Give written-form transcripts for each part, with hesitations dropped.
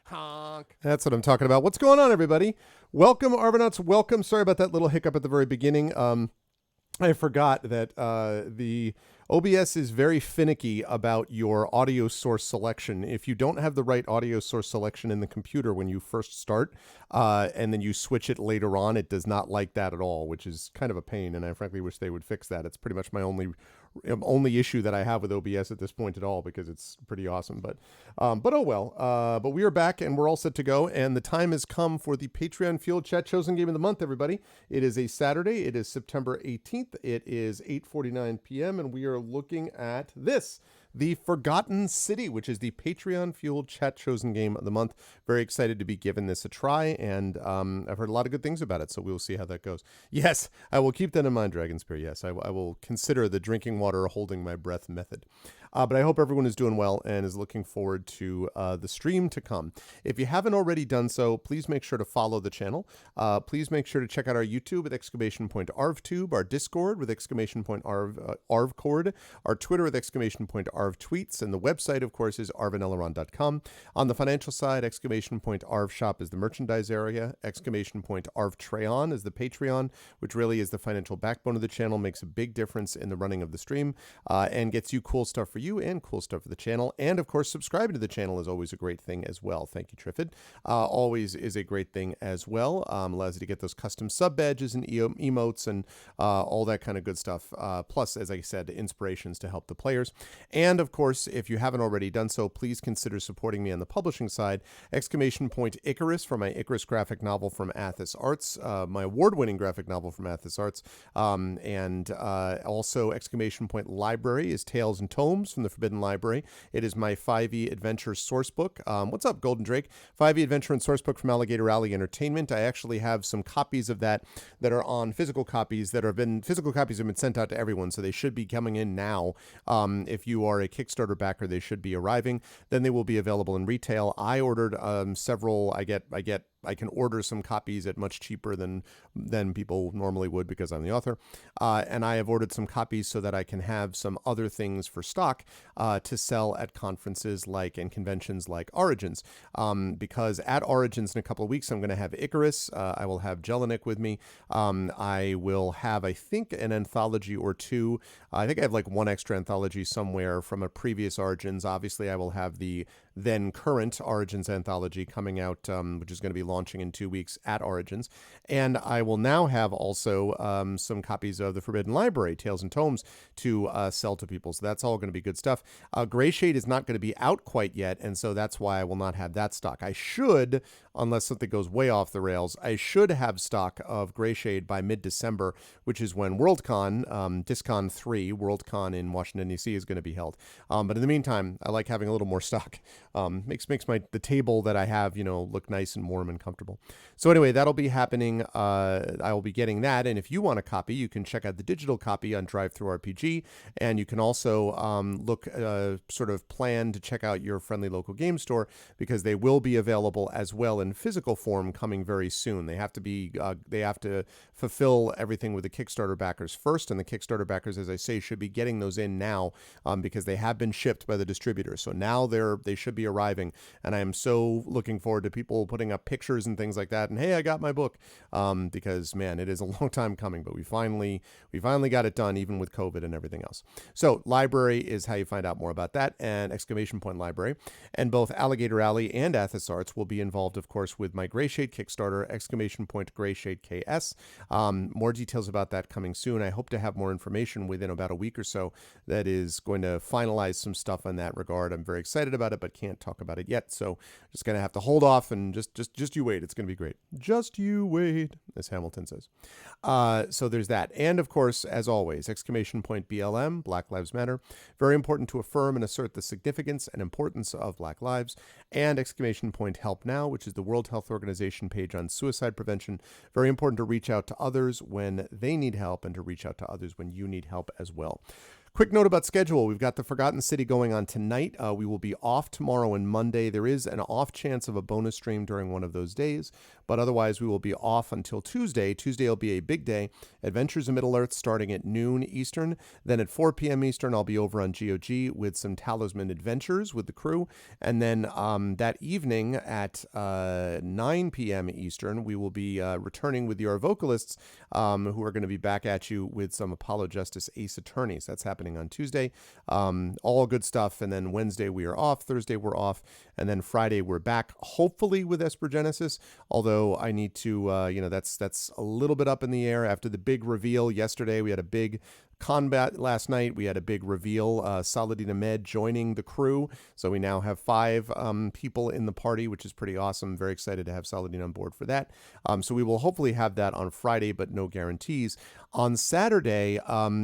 Honk. That's what I'm talking about. What's going on, everybody? Welcome, Arvanauts. Welcome. Sorry about that little hiccup at the very beginning. I forgot that the OBS is very finicky about your audio source selection. If you don't have the right audio source selection in the computer when you first start, and then you switch it later on, it does not like that at all, which is kind of a pain, and I frankly wish they would fix that. It's pretty much my only issue that I have with OBS at this point at all, because it's pretty awesome. But oh well. But we are back and we're all set to go, and the time has come for the Patreon Fueled Chat Chosen Game of the Month, everybody. It is a Saturday. It is September 18th. It is 8:49 p.m. and we are looking at this, The Forgotten City, which is the Patreon Fueled Chat Chosen Game of the Month. Very excited to be giving this a try, and I've heard a lot of good things about it, so we'll see how that goes. Yes, I will keep that in mind, Dragonspear. Yes, I will consider the drinking water holding my breath method. But I hope everyone is doing well and is looking forward to the stream to come. If you haven't already done so, please make sure to follow the channel. Please make sure to check out our YouTube with !ArvTube, our Discord with !ArvCord, our Twitter with !ArvTweets, and the website, of course, is arvaneleron.com. On the financial side, !ArvShop is the merchandise area, !ArvTrayon is the Patreon, which really is the financial backbone of the channel, makes a big difference in the running of the stream, and gets you cool stuff for you and cool stuff for the channel. And of course, subscribing to the channel is always a great thing as well. Thank you, Triffid. Always is a great thing as well. Allows you to get those custom sub badges and emotes and all that kind of good stuff. Plus, as I said, inspirations to help the players. And of course, if you haven't already done so, please consider supporting me on the publishing side. Icarus for my Icarus graphic novel from Athos Arts, my award-winning graphic novel from Athos Arts. And also Library is Tales and Tomes from the Forbidden Library. It is my 5e Adventure sourcebook. What's up, Golden Drake? 5e Adventure and sourcebook from Alligator Alley Entertainment. I actually have some copies of that are on physical copies have been sent out to everyone, so they should be coming in now. If you are a Kickstarter backer, they should be arriving. Then they will be available in retail. I ordered several. I can order some copies at much cheaper than people normally would because I'm the author. And I have ordered some copies so that I can have some other things for stock to sell at conferences and conventions like Origins. Because at Origins in a couple of weeks, I'm going to have Icarus. I will have Jelinek with me. I will have, I think, an anthology or two. I think I have one extra anthology somewhere from a previous Origins. Obviously, I will have the then current Origins anthology coming out, which is going to be launching in 2 weeks at Origins. And I will now have also some copies of the Forbidden Library, Tales and Tomes, to sell to people. So that's all going to be good stuff. Greyshade is not going to be out quite yet, and so that's why I will not have that stock. I should, unless something goes way off the rails, I should have stock of Greyshade by mid-December, which is when Worldcon, Discon 3, Worldcon in Washington, D.C. is going to be held. But in the meantime, I like having a little more stock. Makes the table that I have, look nice and warm and comfortable. So anyway, that'll be happening. I will be getting that, and if you want a copy, you can check out the digital copy on DriveThruRPG, and you can also plan to check out your friendly local game store, because they will be available as well in physical form coming very soon. They have to fulfill everything with the Kickstarter backers first, and the Kickstarter backers, as I say, should be getting those in now, because they have been shipped by the distributor. So now they should be arriving, and I am so looking forward to people putting up pictures and things like that, and hey, I got my book, because man, it is a long time coming, but we finally got it done, even with COVID and everything else. So library is how you find out more about that, and Library, and both Alligator Alley and Athos Arts will be involved, of course, with my Greyshade Kickstarter, Greyshade KS. More details about that coming soon. I hope to have more information within about a week or so that is going to finalize some stuff in that regard. I'm very excited about it, but can't can't talk about it yet. So just going to have to hold off and just you wait. It's going to be great. Just you wait, as Hamilton says. So there's that. And of course, as always, exclamation point BLM, Black Lives Matter. Very important to affirm and assert the significance and importance of Black lives. And exclamation point Help Now, which is the World Health Organization page on suicide prevention. Very important to reach out to others when they need help and to reach out to others when you need help as well. Quick note about schedule. We've got the Forgotten City going on tonight. We will be off tomorrow and Monday. There is an off chance of a bonus stream during one of those days, but otherwise we will be off until Tuesday. Tuesday will be a big day. Adventures in Middle-earth starting at noon Eastern. Then at 4 p.m. Eastern, I'll be over on GOG with some Talisman Adventures with the crew. And then that evening at 9 p.m. Eastern, we will be returning with your vocalists who are going to be back at you with some Apollo Justice Ace Attorneys. That's happening on Tuesday. All good stuff. And then Wednesday we are off. Thursday we're off. And then Friday we're back, hopefully with Esper Genesis. Although I need to, that's a little bit up in the air after the big reveal yesterday. We had a big combat last night. We had a big reveal. Saladin Ahmed joining the crew. So we now have 5 people in the party, which is pretty awesome. Very excited to have Saladin on board for that. So we will hopefully have that on Friday, but no guarantees. On Saturday,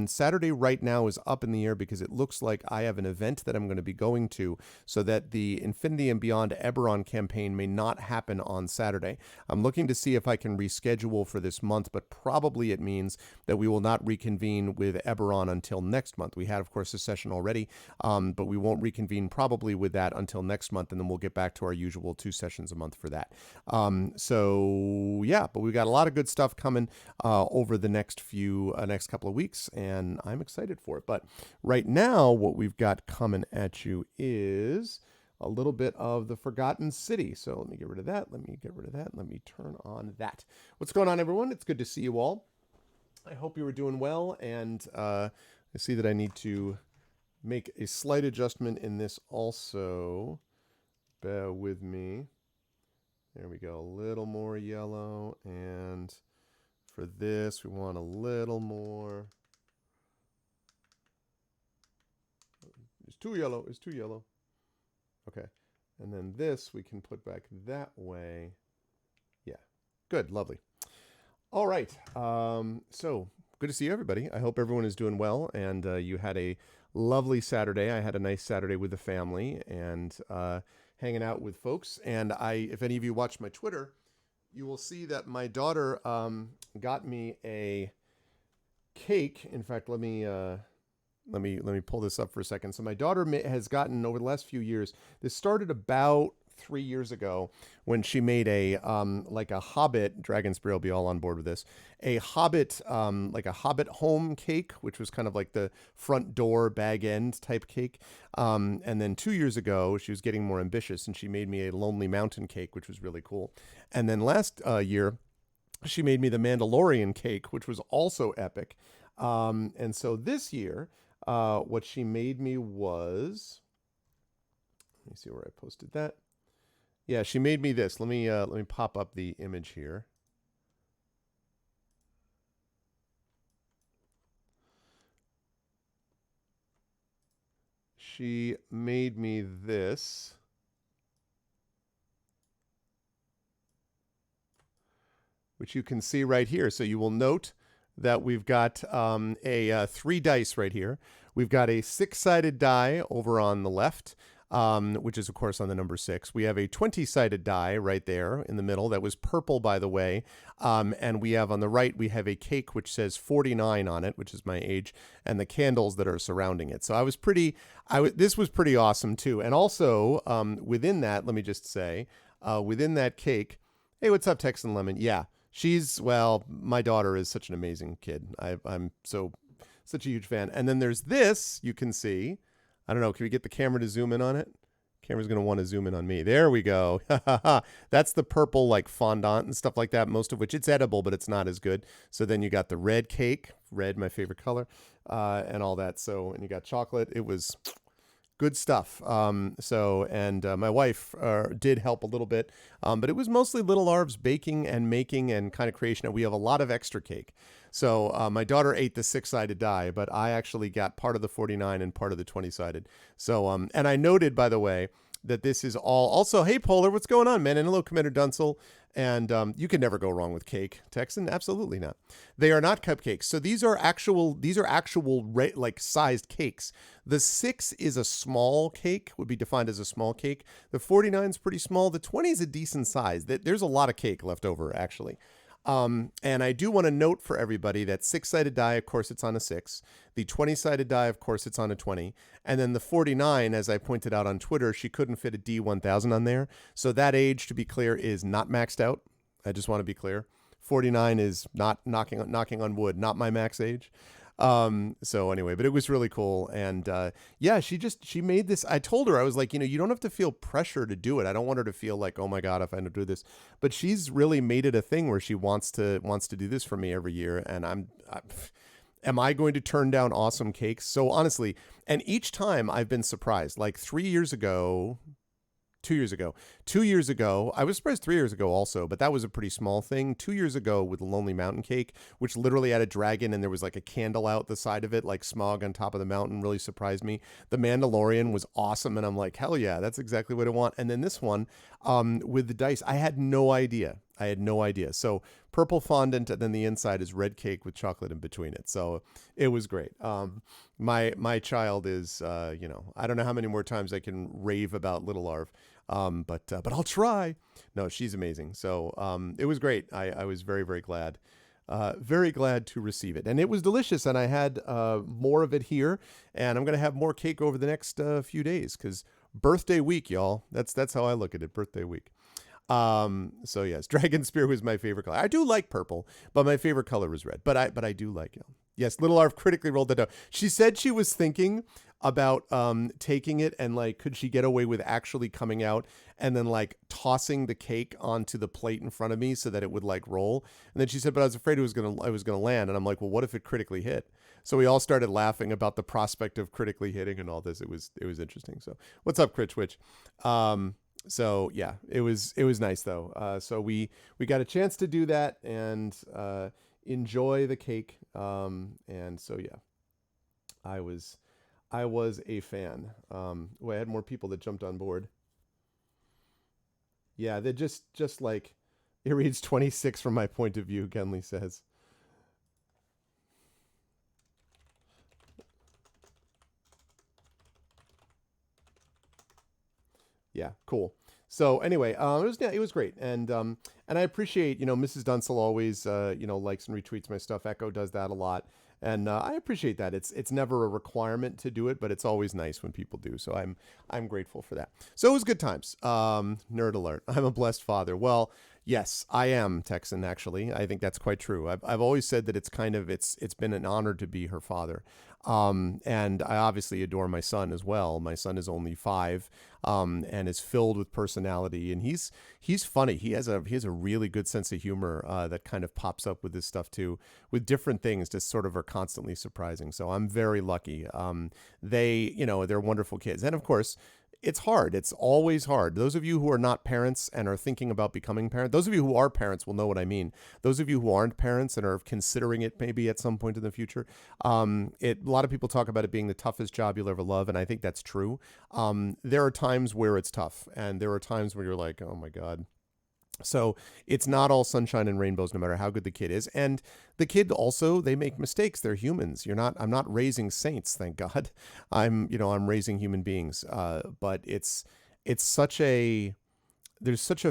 Saturday right now is up in the air because it looks like I have an event that I'm going to be going to, so that the Infinity and Beyond Eberron campaign may not happen on Saturday. I'm looking to see if I can reschedule for this month, but probably it means that we will not reconvene with Eberron until next month. We had, of course, a session already, but we won't reconvene probably with that until next month, and then we'll get back to our usual 2 sessions a month for that. So yeah, but we've got a lot of good stuff coming over the next couple of weeks, and I'm excited for it. But right now, what we've got coming at you is a little bit of the Forgotten City. So let me get rid of that. Let me turn on that. What's going on, everyone? It's good to see you all. I hope you were doing well, and I see that I need to make a slight adjustment in this also. Bear with me. There we go. A little more yellow, and for this, we want a little more. It's too yellow. It's too yellow. Okay. And then this we can put back that way. Yeah. Good. Lovely. All right. So good to see you, everybody. I hope everyone is doing well, and you had a lovely Saturday. I had a nice Saturday with the family and hanging out with folks. And if any of you watch my Twitter, you will see that my daughter got me a cake. In fact, let me pull this up for a second. So my daughter has gotten, over the last few years, this started about 3 years ago when she made a like a Hobbit, Dragon Spear will be all on board with this, a Hobbit, like a Hobbit home cake, which was kind of like the front door bag end type cake. And then 2 years ago, she was getting more ambitious and she made me a Lonely Mountain cake, which was really cool. And then last year, she made me the Mandalorian cake, which was also epic. And so this year, what she made me was, let me see where I posted that. Yeah, she made me this. Let me pop up the image here. She made me this. Which you can see right here. So you will note that we've got a 3 dice right here. We've got a 6-sided die over on the left, which is, of course, on the number 6. We have a 20-sided die right there in the middle. That was purple, by the way. And we have on the right, we have a cake which says 49 on it, which is my age, and the candles that are surrounding it. So this was pretty awesome, too. And also, within that, let me just say, within that cake, hey, what's up, Tex and Lemon? Yeah. My daughter is such an amazing kid. I'm such a huge fan. And then there's this, you can see. I don't know, can we get the camera to zoom in on it? Camera's going to want to zoom in on me. There we go. That's the purple, like fondant and stuff like that, most of which it's edible, but it's not as good. So then you got the red cake, red, my favorite color, and all that. So, and you got chocolate. It was good stuff. My wife did help a little bit, but it was mostly little Arv's baking and making and kind of creation. And we have a lot of extra cake. So my daughter ate the 6-sided die, but I actually got part of the 49 and part of the 20-sided. So, and I noted, by the way, that this is all. Also, hey Polar, what's going on, man? And hello, Commander Dunsel. And you can never go wrong with cake, Texan. Absolutely not. They are not cupcakes. So these are actual. Like sized cakes. The 6 is a small cake. Would be defined as a small cake. The 49 is pretty small. The 20 is a decent size. There's a lot of cake left over actually. And I do want to note for everybody that 6-sided die, of course, it's on a 6. The 20-sided die, of course, it's on a 20. And then the 49, as I pointed out on Twitter, she couldn't fit a D1000 on there. So that age, to be clear, is not maxed out. I just want to be clear. 49 is not knocking on wood, not my max age. So anyway, but it was really cool. And, yeah, she made this. I told her, I was like, you don't have to feel pressure to do it. I don't want her to feel like, oh my God, if I don't do this, but she's really made it a thing where she wants to do this for me every year. And am I going to turn down awesome cakes? So honestly, and each time I've been surprised, like 2 years ago, I was surprised 3 years ago also, but that was a pretty small thing. 2 years ago with the Lonely Mountain Cake, which literally had a dragon and there was like a candle out the side of it, like smog on top of the mountain, really surprised me. The Mandalorian was awesome. And I'm like, hell yeah, that's exactly what I want. And then this one, with the dice, I had no idea. So purple fondant, and then the inside is red cake with chocolate in between it. So it was great. My child is, I don't know how many more times I can rave about Little Arv. But I'll try. No, she's amazing. So it was great. I was very, very glad. Very glad to receive it. And it was delicious. And I had more of it here. And I'm going to have more cake over the next few days because birthday week, y'all. That's how I look at it. Birthday week. So yes, Dragon Spear was my favorite color. I do like purple, but my favorite color is red. But I do like it. Yes, Little Arv critically rolled that out. She said she was thinking about taking it and like, could she get away with actually coming out and then like tossing the cake onto the plate in front of me so that it would like roll. And then she said, but I was afraid I was gonna land. And I'm like, well, what if it critically hit? So we all started laughing about the prospect of critically hitting and all this. It was interesting. So what's up, Crit Twitch? So yeah, it was nice though. So we got a chance to do that and enjoy the cake. And so yeah, I was a fan. I had more people that jumped on board. Yeah, they just like it reads 26 from my point of view, Genly says. Yeah, cool. So anyway, it was great, and I appreciate Mrs. Dunsel always likes and retweets my stuff. Echo does that a lot, and I appreciate that. It's never a requirement to do it, but it's always nice when people do. So I'm grateful for that. So it was good times. Nerd alert. I'm a blessed father. Well, yes, I am, Texan. Actually, I think that's quite true. I've always said that it's been an honor to be her father. And I obviously adore my son as well. My son is only 5, and is filled with personality, and he's funny. He has a really good sense of humor, that kind of pops up with this stuff too, with different things just sort of are constantly surprising. So I'm very lucky. They're wonderful kids. And of course, it's hard. It's always hard. Those of you who are not parents and are thinking about becoming parents, those of you who are parents will know what I mean. Those of you who aren't parents and are considering it maybe at some point in the future, a lot of people talk about it being the toughest job you'll ever love, and I think that's true. There are times where it's tough, and there are times where you're like, oh my God. So it's not all sunshine and rainbows, no matter how good the kid is. And the kid also, they make mistakes. They're humans. I'm not raising saints, thank God. I'm raising human beings. But it's there's such a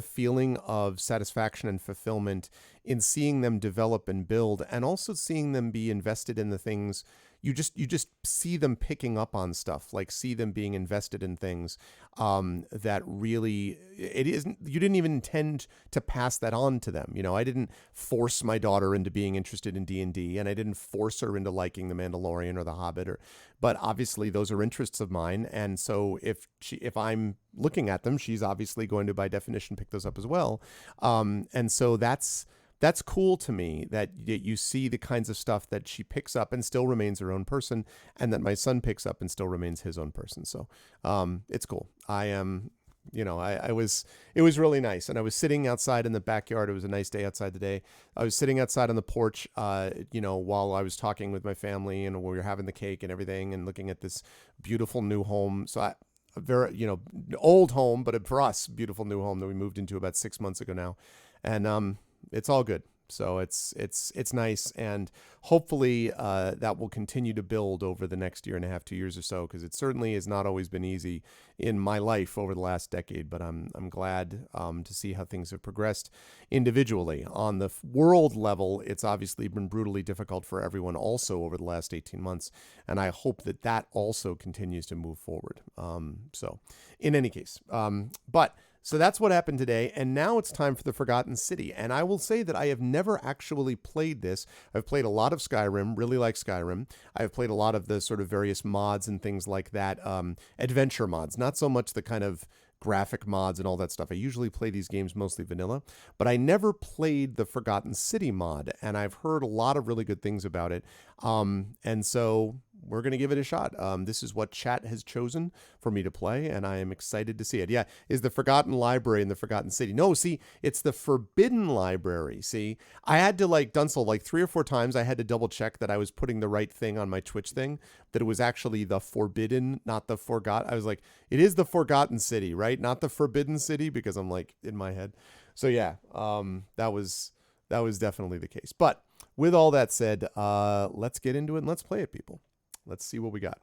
feeling of satisfaction and fulfillment in seeing them develop and build, and also seeing them be invested in the things. You just see them picking up on stuff, like see them being invested in things that really you didn't even intend to pass that on to them. I didn't force my daughter into being interested in D&D, and I didn't force her into liking The Mandalorian or The Hobbit, but obviously those are interests of mine. And so if I'm looking at them, she's obviously going to, by definition, pick those up as well. And so that's cool to me, that you see the kinds of stuff that she picks up and still remains her own person, and that my son picks up and still remains his own person. So it's cool. It was really nice. And I was sitting outside in the backyard. It was a nice day outside today. I was sitting outside on the porch, while I was talking with my family, and we were having the cake and everything and looking at this beautiful new home. So a very, old home, but for us, beautiful new home that we moved into about 6 months ago now. And it's all good. So it's nice, and hopefully that will continue to build over the next year and a half, 2 years or so, because it certainly has not always been easy in my life over the last decade. But I'm glad to see how things have progressed individually. On the world level, it's obviously been brutally difficult for everyone also over the last 18 months, and I hope that that also continues to move forward. So in any case, So that's what happened today, and now it's time for the Forgotten City. And I will say that I have never actually played this. I've played a lot of Skyrim, really like Skyrim. I've played a lot of the sort of various mods and things like that, adventure mods, not so much the kind of graphic mods and all that stuff. I usually play these games mostly vanilla, but I never played the Forgotten City mod, and I've heard a lot of really good things about it. And so we're going to give it a shot. This is what chat has chosen for me to play, and I am excited to see it. Yeah, is the Forgotten Library in the Forgotten City. No, see, it's the Forbidden Library. See, I had to, Dunsel, 3 or 4 times, I had to double check that I was putting the right thing on my Twitch thing, that it was actually the Forbidden, not the Forgot. I was like, it is the Forgotten City, right? Not the Forbidden City, because I'm in my head. So yeah, that was definitely the case. But with all that said, let's get into it and let's play it, people. Let's see what we got.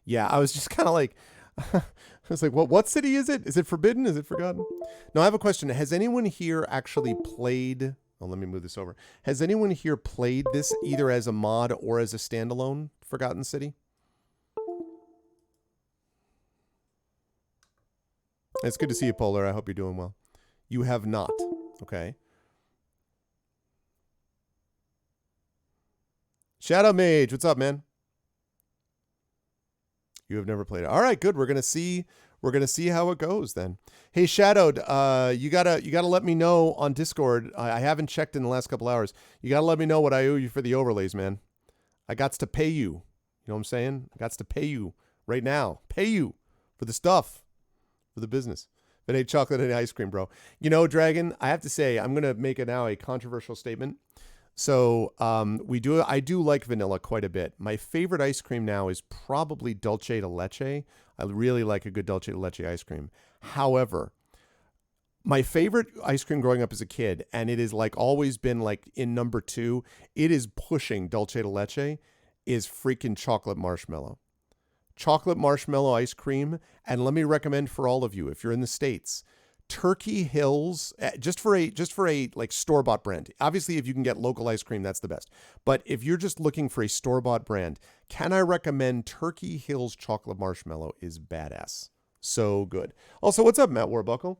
Yeah, I was just kind of I was like, what city is it? Is it forbidden? Is it forgotten? No, I have a question. Has anyone here actually played... Oh, let me move this over. Has anyone here played this either as a mod or as a standalone Forgotten City? It's good to see you, Polar. I hope you're doing well. You have not. Okay. Shadow Mage, what's up, man? You have never played it. All right, good. We're gonna see how it goes then. Hey, Shadowed, you gotta let me know on Discord. I haven't checked in the last couple hours. You gotta let me know what I owe you for the overlays, man. I got to pay you. You know what I'm saying? I got to pay you right now. Pay you for the stuff, for the business. But hey, chocolate and ice cream, bro. You know, Dragon, I have to say, I'm gonna make it now a controversial statement. So I do like vanilla quite a bit. My favorite ice cream now is probably dulce de leche. I really like a good dulce de leche ice cream. However, my favorite ice cream growing up as a kid, and it is always been in number 2, it is pushing dulce de leche, is freaking chocolate marshmallow. Chocolate marshmallow ice cream, and let me recommend for all of you, if you're in the States, Turkey Hills, just for a store-bought brand. Obviously, if you can get local ice cream, that's the best. But if you're just looking for a store-bought brand, can I recommend Turkey Hills chocolate marshmallow is badass. So good. Also, what's up, Matt Warbuckle?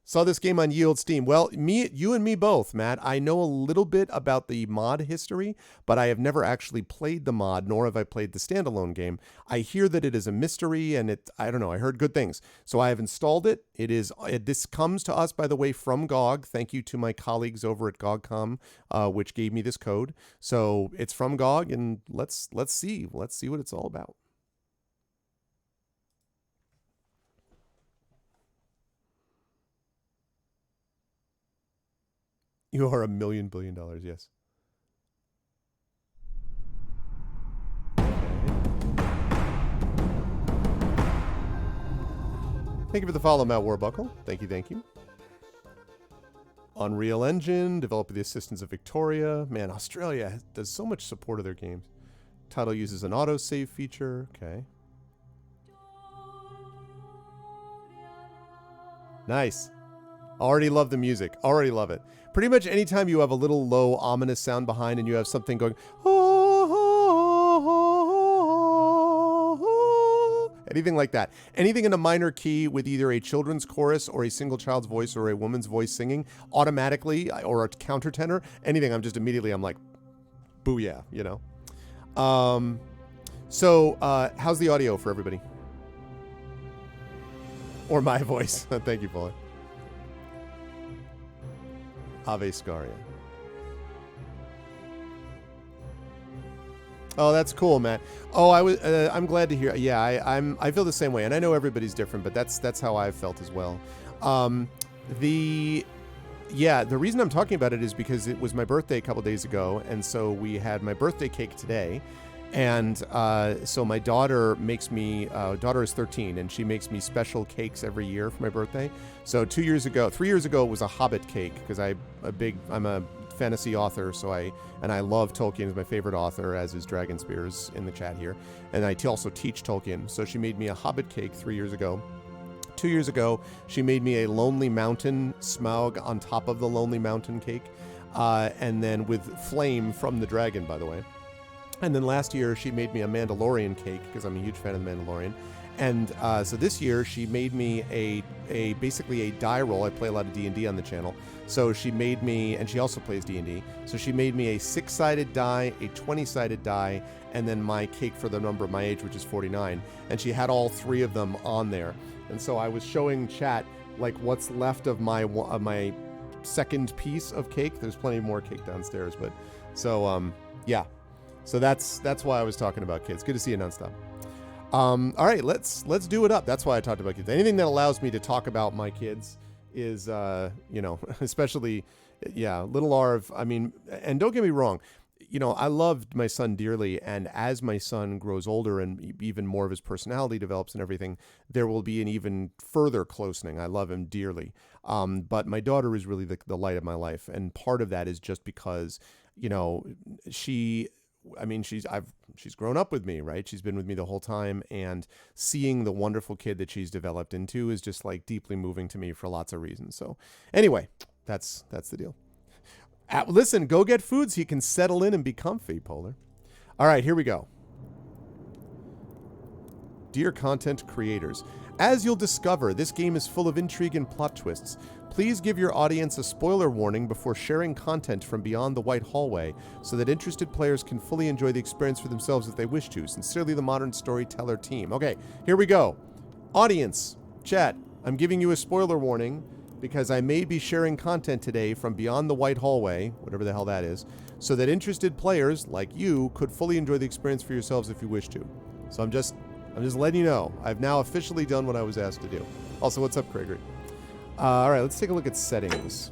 Saw this game on Yield Steam. Well, you and me both, Matt. I know a little bit about the mod history, but I have never actually played the mod, nor have I played the standalone game. I hear that it is a mystery, and I don't know, I heard good things. So I have installed it. This comes to us, by the way, from GOG. Thank you to my colleagues over at GOG.com, which gave me this code. So it's from GOG, and let's see what it's all about. You are $1 million billion, yes. Thank you for the follow, Matt Warbuckle. Thank you. Unreal Engine, developed with the assistance of Victoria. Man, Australia does so much support of their games. Title uses an autosave feature. Okay. Nice. Already love the music. Already love it. Pretty much anytime you have a little low ominous sound behind and you have something going, anything like that. Anything in a minor key with either a children's chorus or a single child's voice or a woman's voice singing automatically, or a countertenor, anything, I'm like, booyah, you know? So how's the audio for everybody? Or my voice. Thank you, Paula. Ave Scaria. Oh, that's cool, Matt. Oh, I'm glad to hear. Yeah, I feel the same way, and I know everybody's different, but that's how I've felt as well. The reason I'm talking about it is because it was my birthday a couple days ago, and so we had my birthday cake today, And so my daughter makes me, daughter is 13, and she makes me special cakes every year for my birthday. So 3 years ago, it was a Hobbit cake, because I'm a fantasy author, so I love Tolkien as my favorite author, as is Dragon Spears in the chat here. And I also teach Tolkien. So she made me a Hobbit cake 3 years ago. 2 years ago, she made me a Lonely Mountain Smaug on top of the Lonely Mountain cake, and then with flame from the dragon, by the way. And then last year, she made me a Mandalorian cake, because I'm a huge fan of the Mandalorian. And so this year, she made me basically a die roll. I play a lot of D&D on the channel. So she made me, and she also plays D&D. So she made me a 6-sided die, a 20-sided die, and then my cake for the number of my age, which is 49. And she had all 3 of them on there. And so I was showing chat, like, what's left of my second piece of cake. There's plenty more cake downstairs, but so, yeah. So that's why I was talking about kids. Good to see you, Nonstop. All right, let's do it up. That's why I talked about kids. Anything that allows me to talk about my kids is, especially, yeah, little Arv. I mean, and don't get me wrong, I loved my son dearly, and as my son grows older and even more of his personality develops and everything, there will be an even further closening. I love him dearly. But my daughter is really the light of my life, and part of that is just because, she's grown up with me, right? She's been with me the whole time, and seeing the wonderful kid that she's developed into is just like deeply moving to me for lots of reasons. So anyway, that's the deal. Listen, go get food so you can settle in and be comfy, Polar. All right, here we go. Dear content creators, as you'll discover, this game is full of intrigue and plot twists. Please give your audience a spoiler warning before sharing content from beyond the white hallway so that interested players can fully enjoy the experience for themselves if they wish to. Sincerely, the Modern Storyteller team. Okay, here we go. Audience, chat, I'm giving you a spoiler warning because I may be sharing content today from beyond the white hallway, whatever the hell that is, so that interested players like you could fully enjoy the experience for yourselves if you wish to. So I'm just letting you know. I've now officially done what I was asked to do. Also, what's up, Gregory? All right, let's take a look at settings.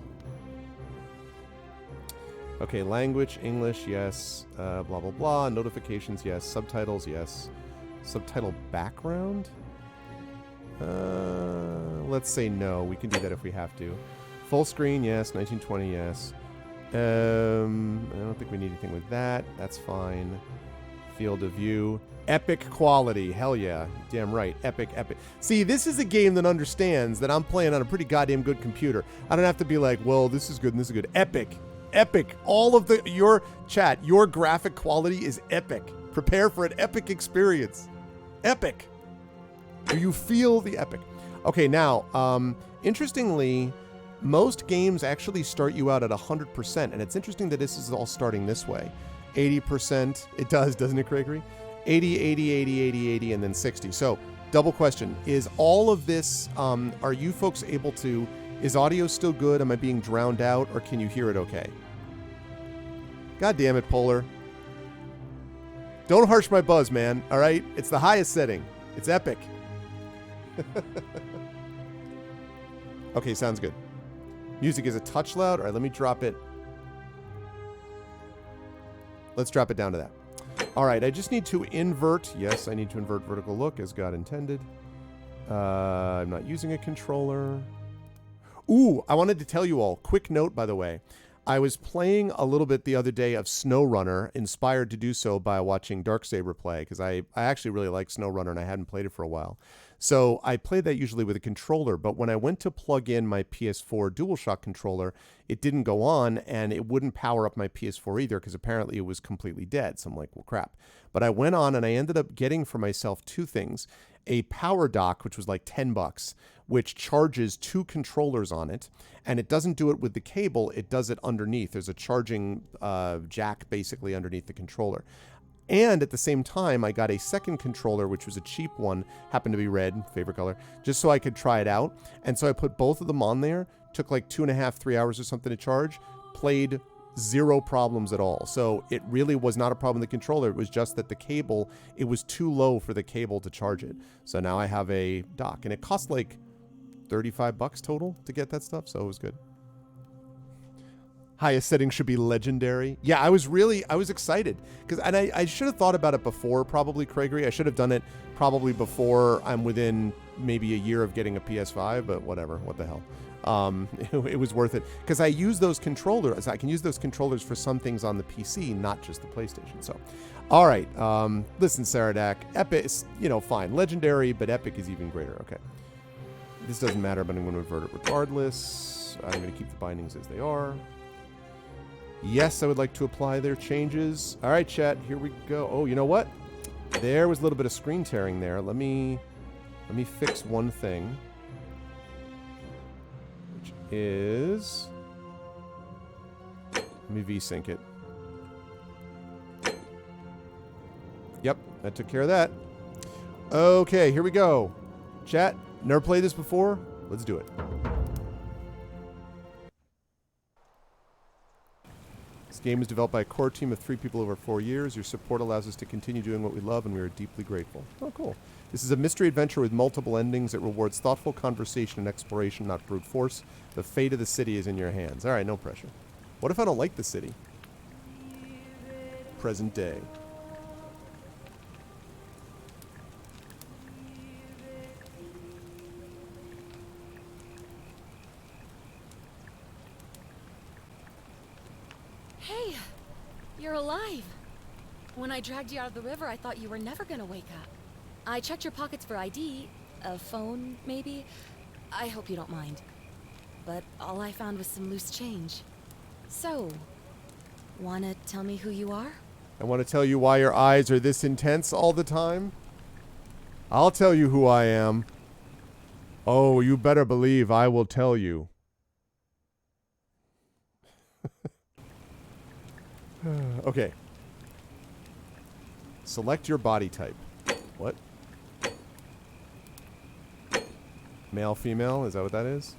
Okay, language, English, yes. Blah, blah, blah. Notifications, yes. Subtitles, yes. Subtitle background? Let's say no. We can do that if we have to. Full screen, yes. 1920, yes. I don't think we need anything with that. That's fine. Field of view. Epic quality. Hell yeah. Damn right. Epic. See, this is a game that understands that I'm playing on a pretty goddamn good computer. I don't have to be like, well, this is good and this is good. Epic. All of your chat, your graphic quality is epic. Prepare for an epic experience. Epic. Do you feel the epic? Okay, now, interestingly, most games actually start you out at 100%, and it's interesting that this is all starting this way. 80%, it does, doesn't it, Gregory? 80, 80, 80, 80, 80, and then 60. So, double question. Is all of this, are you folks able to, is audio still good? Am I being drowned out, or can you hear it okay? God damn it, Polar. Don't harsh my buzz, man, all right? It's the highest setting. It's epic. Okay, sounds good. Music is a touch loud. All right, let me drop it. Let's drop it down to that. All right, I just need to invert. Yes, I need to invert vertical look as God intended. I'm not using a controller. Ooh, I wanted to tell you all. Quick note, by the way. I was playing a little bit the other day of SnowRunner, inspired to do so by watching Darksaber play, because I actually really like SnowRunner and I hadn't played it for a while. So I play that usually with a controller, but when I went to plug in my PS4 DualShock controller, it didn't go on and it wouldn't power up my PS4 either because apparently it was completely dead. So I'm like, well, crap. But I went on and I ended up getting for myself two things. A power dock, which was like $10, which charges two controllers on it, and it doesn't do it with the cable, it does it underneath. There's a charging jack basically underneath the controller. And at the same time, I got a second controller, which was a cheap one, happened to be red, favorite color, just so I could try it out. And so I put both of them on there, took like 2.5, 3 hours or something to charge, played zero problems at all. So it really was not a problem with the controller. It was just that the cable, it was too low for the cable to charge it. So now I have a dock, and it cost like $35 total to get that stuff. So it was good. Highest setting should be legendary. Yeah, I was excited because, and I should have thought about it before, probably, Craigery. I should have done it probably before I'm within maybe a year of getting a PS5, but whatever, what the hell. It was worth it because I use those controllers. I can use those controllers for some things on the PC, not just the PlayStation. So, all right, listen, Saradak, Epic is, fine, legendary, but Epic is even greater. Okay, this doesn't matter, but I'm going to invert it regardless. I'm going to keep the bindings as they are. Yes, I would like to apply their changes. All right, chat, here we go. Oh, you know what? There was a little bit of screen tearing there. Let me fix one thing, which is, let me VSync it. Yep, that took care of that. Okay, here we go. Chat, never played this before? Let's do it. This game is developed by a core team of 3 people over 4 years. Your support allows us to continue doing what we love, and we are deeply grateful. Oh, cool. This is a mystery adventure with multiple endings. It rewards thoughtful conversation and exploration, not brute force. The fate of the city is in your hands. All right, no pressure. What if I don't like the city? Present day. Hey, you're alive. When I dragged you out of the river, I thought you were never gonna wake up. I checked your pockets for ID, a phone, maybe. I hope you don't mind. But all I found was some loose change. So, wanna tell me who you are? I want to tell you why your eyes are this intense all the time. I'll tell you who I am. Oh, you better believe I will tell you. Okay. Select your body type. What? Male, female? Is that what that is?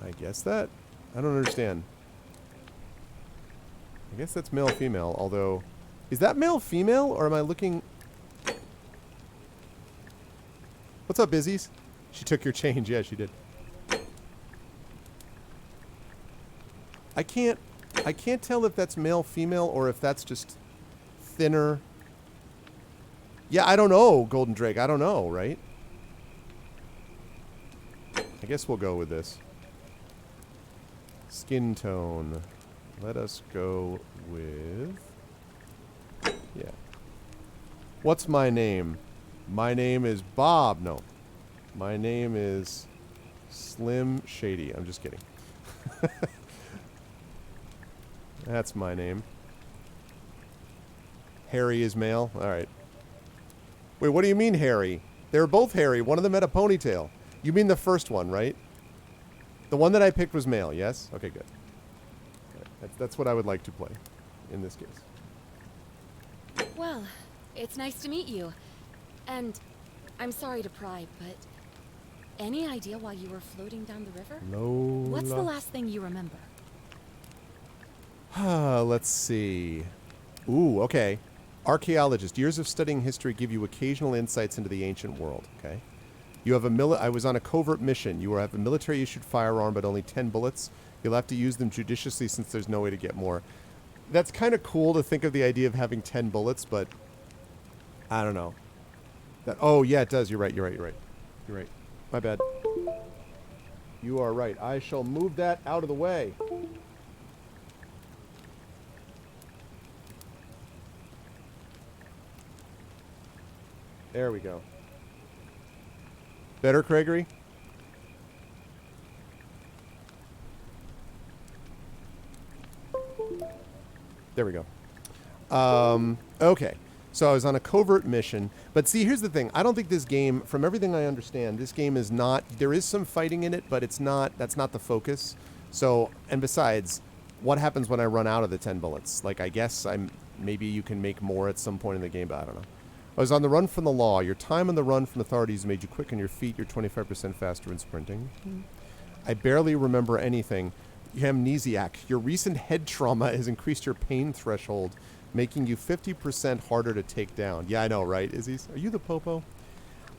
I guess that? I don't understand. I guess that's male, female, although... Is that male, female, or am I looking... What's up, Busies? She took your change. Yeah, she did. I can't tell if that's male, female, or if that's just thinner. Yeah, I don't know, Golden Drake. I don't know, right? I guess we'll go with this. Skin tone. Let us go with... Yeah. What's my name? My name is Bob. No. My name is Slim Shady. I'm just kidding. That's my name. Harry is male? Alright. Wait, what do you mean Harry? They were both hairy. One of them had a ponytail. You mean the first one, right? The one that I picked was male, yes? Okay, good. Right. That's what I would like to play in this case. Well, it's nice to meet you. And I'm sorry to pry, but any idea why you were floating down the river? Lola. What's the last thing you remember? Let's see. Ooh, okay. Archaeologist. Years of studying history give you occasional insights into the ancient world. Okay. You have I was on a covert mission. You have a military-issued firearm, but only 10 bullets. You'll have to use them judiciously since there's no way to get more. That's kind of cool to think of the idea of having 10 bullets, but I don't know. Oh, yeah, it does. You're right. You're right. My bad. You are right. I shall move that out of the way. There we go. Better, Craigery? There we go. Okay. So I was on a covert mission. But see, here's the thing. I don't think this game, from everything I understand, this game is not... There is some fighting in it, but it's not... That's not the focus. So, and besides, what happens when I run out of the 10 bullets? Like, I guess maybe you can make more at some point in the game, but I don't know. I was on the run from the law. Your time on the run from authorities made you quick on your feet. You're 25% faster in sprinting. I barely remember anything. Amnesiac. Your recent head trauma has increased your pain threshold, making you 50% harder to take down. Yeah, I know, right, Izzy's? Are you the popo?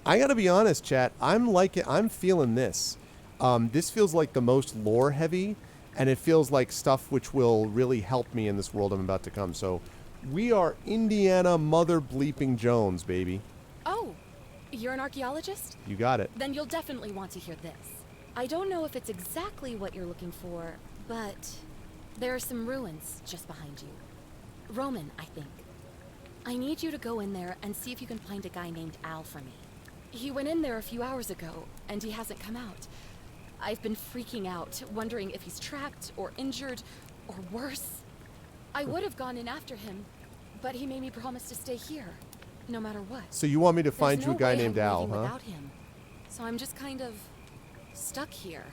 I gotta be honest, chat. I'm feeling this. This feels like the most lore heavy, and it feels like stuff which will really help me in this world I'm about to come. So we are Indiana Mother Bleeping Jones, baby. Oh, you're an archaeologist? You got it. Then you'll definitely want to hear this. I don't know if it's exactly what you're looking for, but there are some ruins just behind you. Roman, I think. I need you to go in there and see if you can find a guy named Al for me. He went in there a few hours ago, and he hasn't come out. I've been freaking out, wondering if he's trapped or injured or worse. I would have gone in after him, but he made me promise to stay here, no matter what. So you want me to find There's you no a guy way named I'm Al, leaving huh? without him. So I'm just kind of stuck here,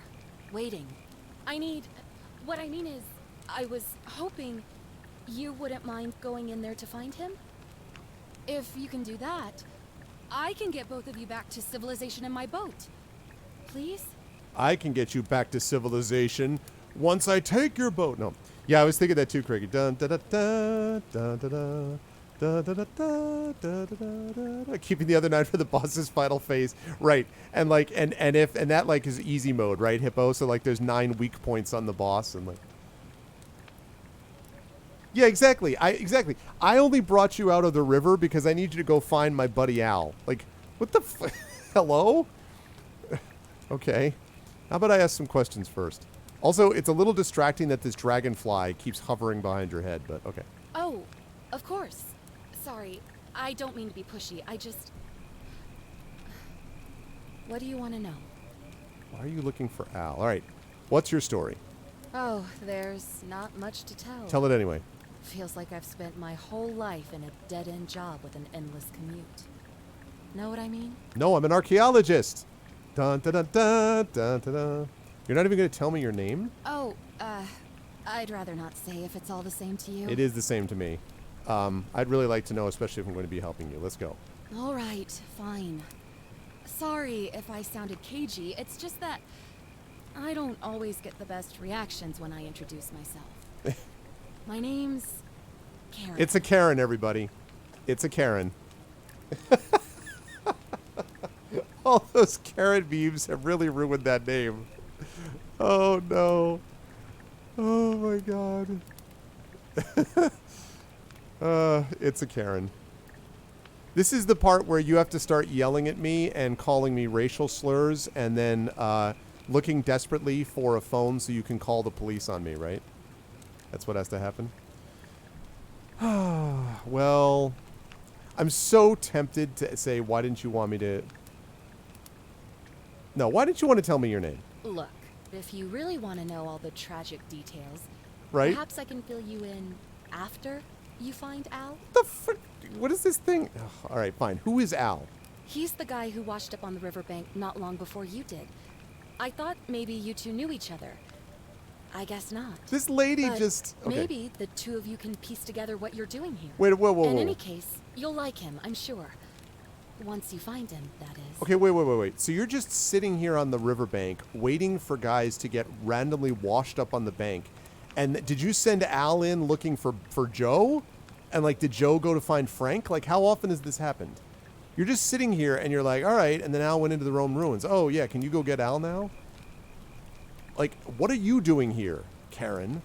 waiting. What I mean is, I was hoping you wouldn't mind going in there to find him. If you can do that, I can get both of you back to civilization in my boat. Please? I can get you back to civilization once I take your boat. No. Yeah, I was thinking that too, Craigie. Dun, da, da, da, da, da, da. Da, da, da, da, da, da, da, da. Keeping the other 9 for the boss's final phase, right? And like, and that like is easy mode, right, Hippo? So like, there's 9 weak points on the boss, and like, yeah, exactly. I only brought you out of the river because I need you to go find my buddy Al. Like, what the? Hello? Okay. How about I ask some questions first? Also, it's a little distracting that this dragonfly keeps hovering behind your head, but okay. Oh, of course. Sorry, I don't mean to be pushy. What do you want to know? Why are you looking for Al? All right. What's your story? Oh, there's not much to tell. Tell it anyway. Feels like I've spent my whole life in a dead-end job with an endless commute. Know what I mean? No, I'm an archaeologist. Dun, dun, dun, dun, dun, dun, dun. You're not even going to tell me your name? Oh, I'd rather not say if it's all the same to you. It is the same to me. I'd really like to know, especially if I'm going to be helping you. Let's go. All right, fine. Sorry if I sounded cagey. It's just that I don't always get the best reactions when I introduce myself. My name's Karen. It's a Karen, everybody. It's a Karen. All those Karen memes have really ruined that name. Oh, no. Oh, my God. It's a Karen. This is the part where you have to start yelling at me and calling me racial slurs and then looking desperately for a phone so you can call the police on me, right? That's what has to happen. Well, I'm so tempted to say, why didn't you want me to... No, why didn't you want to tell me your name? Look, if you really want to know all the tragic details, Right? perhaps I can fill you in after you find Al. The frick? What is this thing? Ugh, all right, fine. Who is Al? He's the guy who washed up on the riverbank not long before you did. I thought maybe you two knew each other. I guess not. This lady But just... Okay. maybe the two of you can piece together what you're doing here. Wait, whoa. In any case, you'll like him, I'm sure. Once you find him, that is. Okay, wait. So you're just sitting here on the riverbank waiting for guys to get randomly washed up on the bank. And did you send Al in looking for Joe? And, like, did Joe go to find Frank? Like, how often has this happened? You're just sitting here and you're like, all right, and then Al went into the Rome ruins. Oh, yeah, can you go get Al now? Like, what are you doing here, Karen?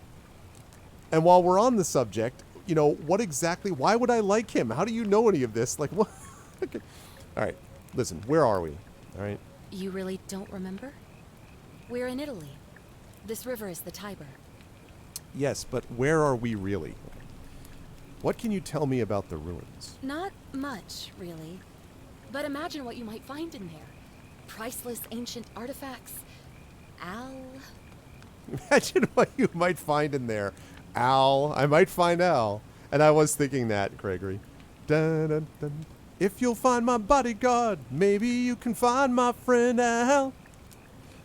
And while we're on the subject, you know, why would I like him? How do you know any of this? Like, what? Okay. All right, listen, where are we? All right. You really don't remember? We're in Italy. This river is the Tiber. Yes, but where are we really? What can you tell me about the ruins? Not much, really. But imagine what you might find in there. Priceless ancient artifacts. Al. Imagine what you might find in there. Al. I might find Al. And I was thinking that, Gregory. Dun, dun, dun. If you'll find my bodyguard, maybe you can find my friend Al.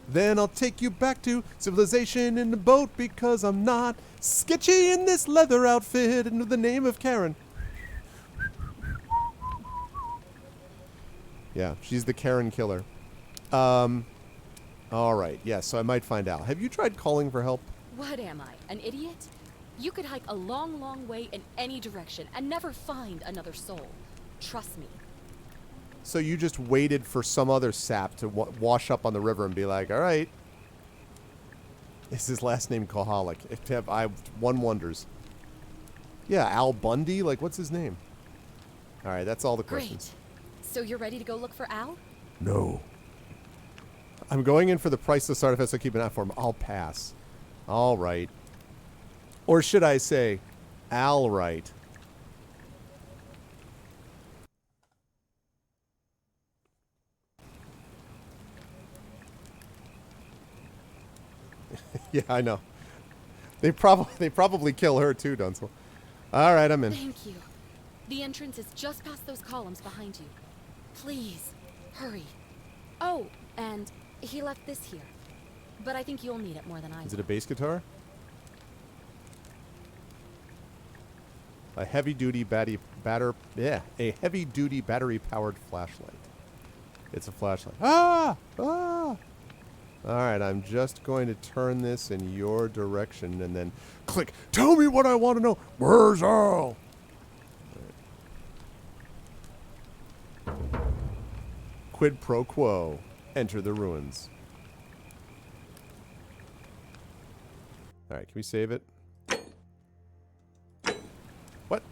Then I'll take you back to civilization in the boat because I'm not sketchy in this leather outfit under the name of Karen. Yeah, she's the Karen killer. All right, yeah, so I might find Al. Have you tried calling for help? What am I, an idiot? You could hike a long, long way in any direction and never find another soul. Trust me. So you just waited for some other sap to wash up on the river and be like, all right. Is his last name Kohalik? One wonders. Yeah, Al Bundy? Like, what's his name? Alright, that's all the questions. Great. So you're ready to go look for Al? No. I'm going in for the priceless artifact, so keep an eye for him. I'll pass. Alright. Or should I say, Al right. Yeah, I know. They probably kill her too, Dunzel. All right, I'm in. Thank you. The entrance is just past those columns behind you. Please, hurry. Oh, and he left this here. But I think you'll need it more than I Is will. it a bass guitar? A heavy-duty battery-powered flashlight. It's a flashlight. Ah! Ah! All right, I'm just going to turn this in your direction and then click. Tell me what I want to know. Where's Al? Right. Quid pro quo. Enter the ruins. All right, can we save it? What?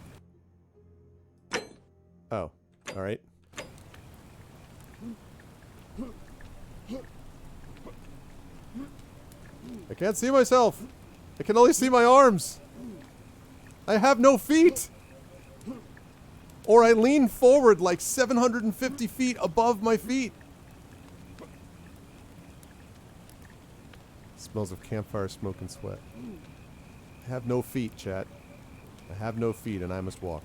Oh, all right. I can't see myself. I can only see my arms. I have no feet. Or I lean forward like 750 feet above my feet. Smells of campfire smoke and sweat. I have no feet, chat. I have no feet and I must walk.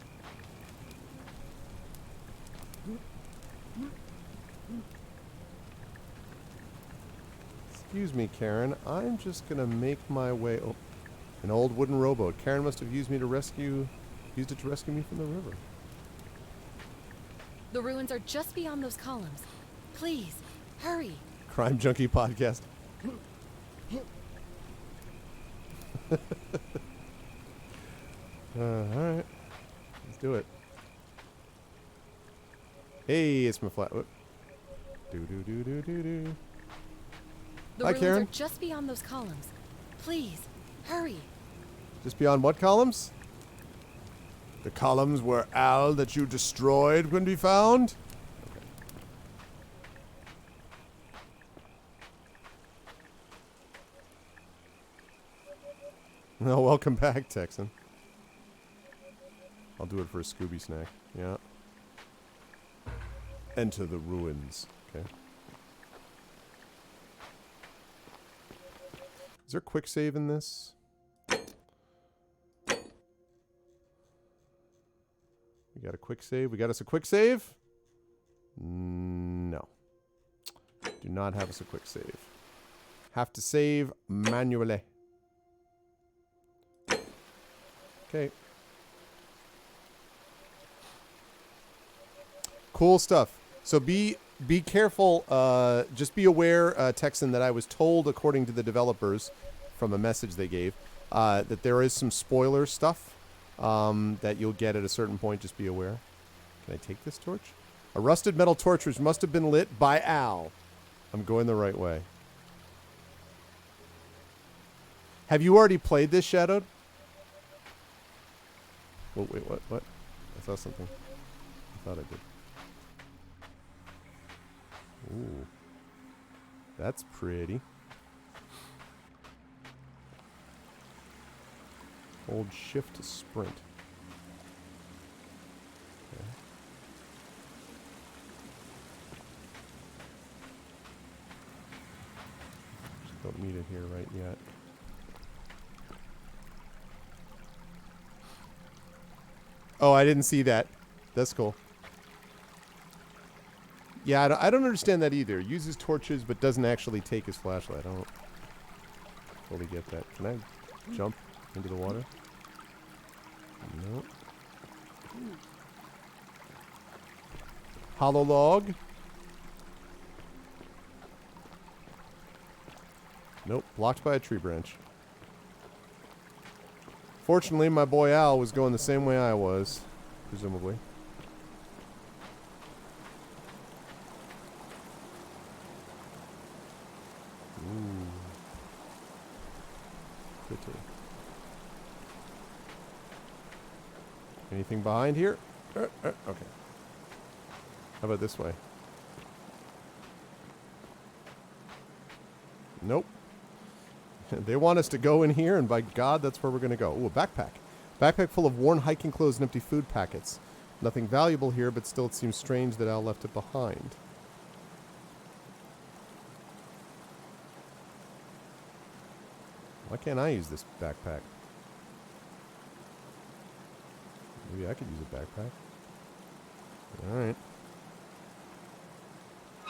Excuse me, Karen. I'm just gonna make my way. Oh, an old wooden rowboat. Karen must have used it to rescue me from the river. The ruins are just beyond those columns. Please, hurry. Crime Junkie podcast. All right, let's do it. Hey, it's my flat. Do do do do do do. The Hi, ruins Karen. are just beyond those columns. Please, hurry. Just beyond what columns? The columns where Al that you destroyed can be found? Okay. Oh, welcome back, Texan. I'll do it for a Scooby snack. Yeah. Enter the ruins. Okay. Is there a quick save in this? We got a quick save. We got us a quick save? No. Do not have us a quick save. Have to save manually. Okay. Cool stuff. So be careful. Just be aware, Texan, that I was told, according to the developers, from a message they gave, that there is some spoiler stuff that you'll get at a certain point. Just be aware. Can I take this torch? A rusted metal torch which must have been lit by Al. I'm going the right way. Have you already played this, Shadowed? Oh, wait, what? I saw something. I thought I did. Ooh. That's pretty. Hold shift to sprint. Okay. Just don't need it here right yet. Oh, I didn't see that. That's cool. Yeah, I don't understand that either. Uses torches but doesn't actually take his flashlight. I don't fully get that. Can I jump into the water? Nope. Hollow log? Nope. Blocked by a tree branch. Fortunately, my boy Al was going the same way I was, presumably. Ooh. Anything behind here? Okay. How about this way? Nope. They want us to go in here, and by God, that's where we're going to go. Ooh, a backpack. Backpack full of worn hiking clothes and empty food packets. Nothing valuable here, but still it seems strange that Al left it behind. Why can't I use this backpack? Maybe I could use a backpack. Alright.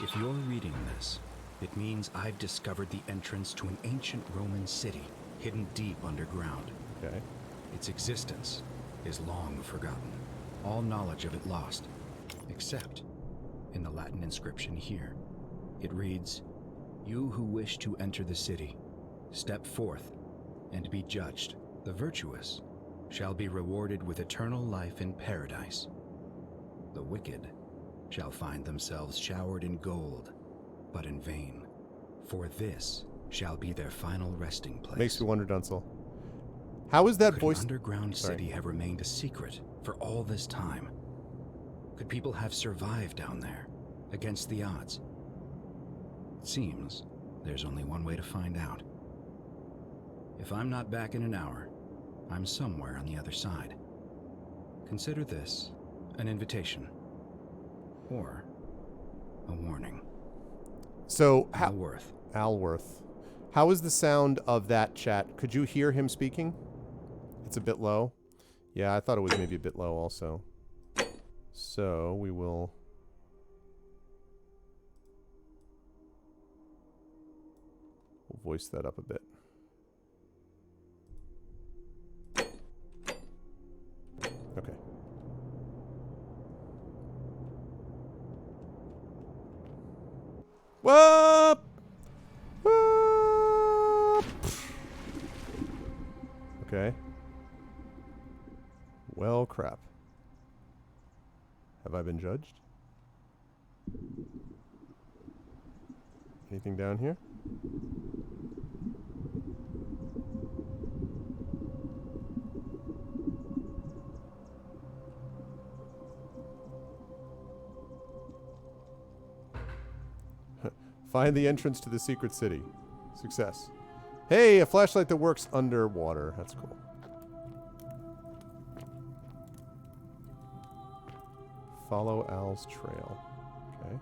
If you're reading this, it means I've discovered the entrance to an ancient Roman city hidden deep underground. Okay. Its existence is long forgotten, all knowledge of it lost, except in the Latin inscription here. It reads, "You who wish to enter the city, step forth and be judged. The virtuous shall be rewarded with eternal life in paradise. The wicked shall find themselves showered in gold, but in vain, for this shall be their final resting place." Makes me wonder, Dunsel. How is that Could voice... an underground Sorry. city have remained a secret for all this time? Could people have survived down there, against the odds? It seems there's only one way to find out. If I'm not back in an hour, I'm somewhere on the other side. Consider this an invitation. Or a warning. So, Alworth. Alworth. How is the sound of that chat? Could you hear him speaking? It's a bit low. Yeah, I thought it was maybe a bit low also. So, we will... We'll voice that up a bit. Okay. Whoop! Whoop! Okay. Well, crap. Have I been judged? Anything down here? Find the entrance to the secret city. Success. Hey, a flashlight that works underwater. That's cool. Follow Al's trail. Okay.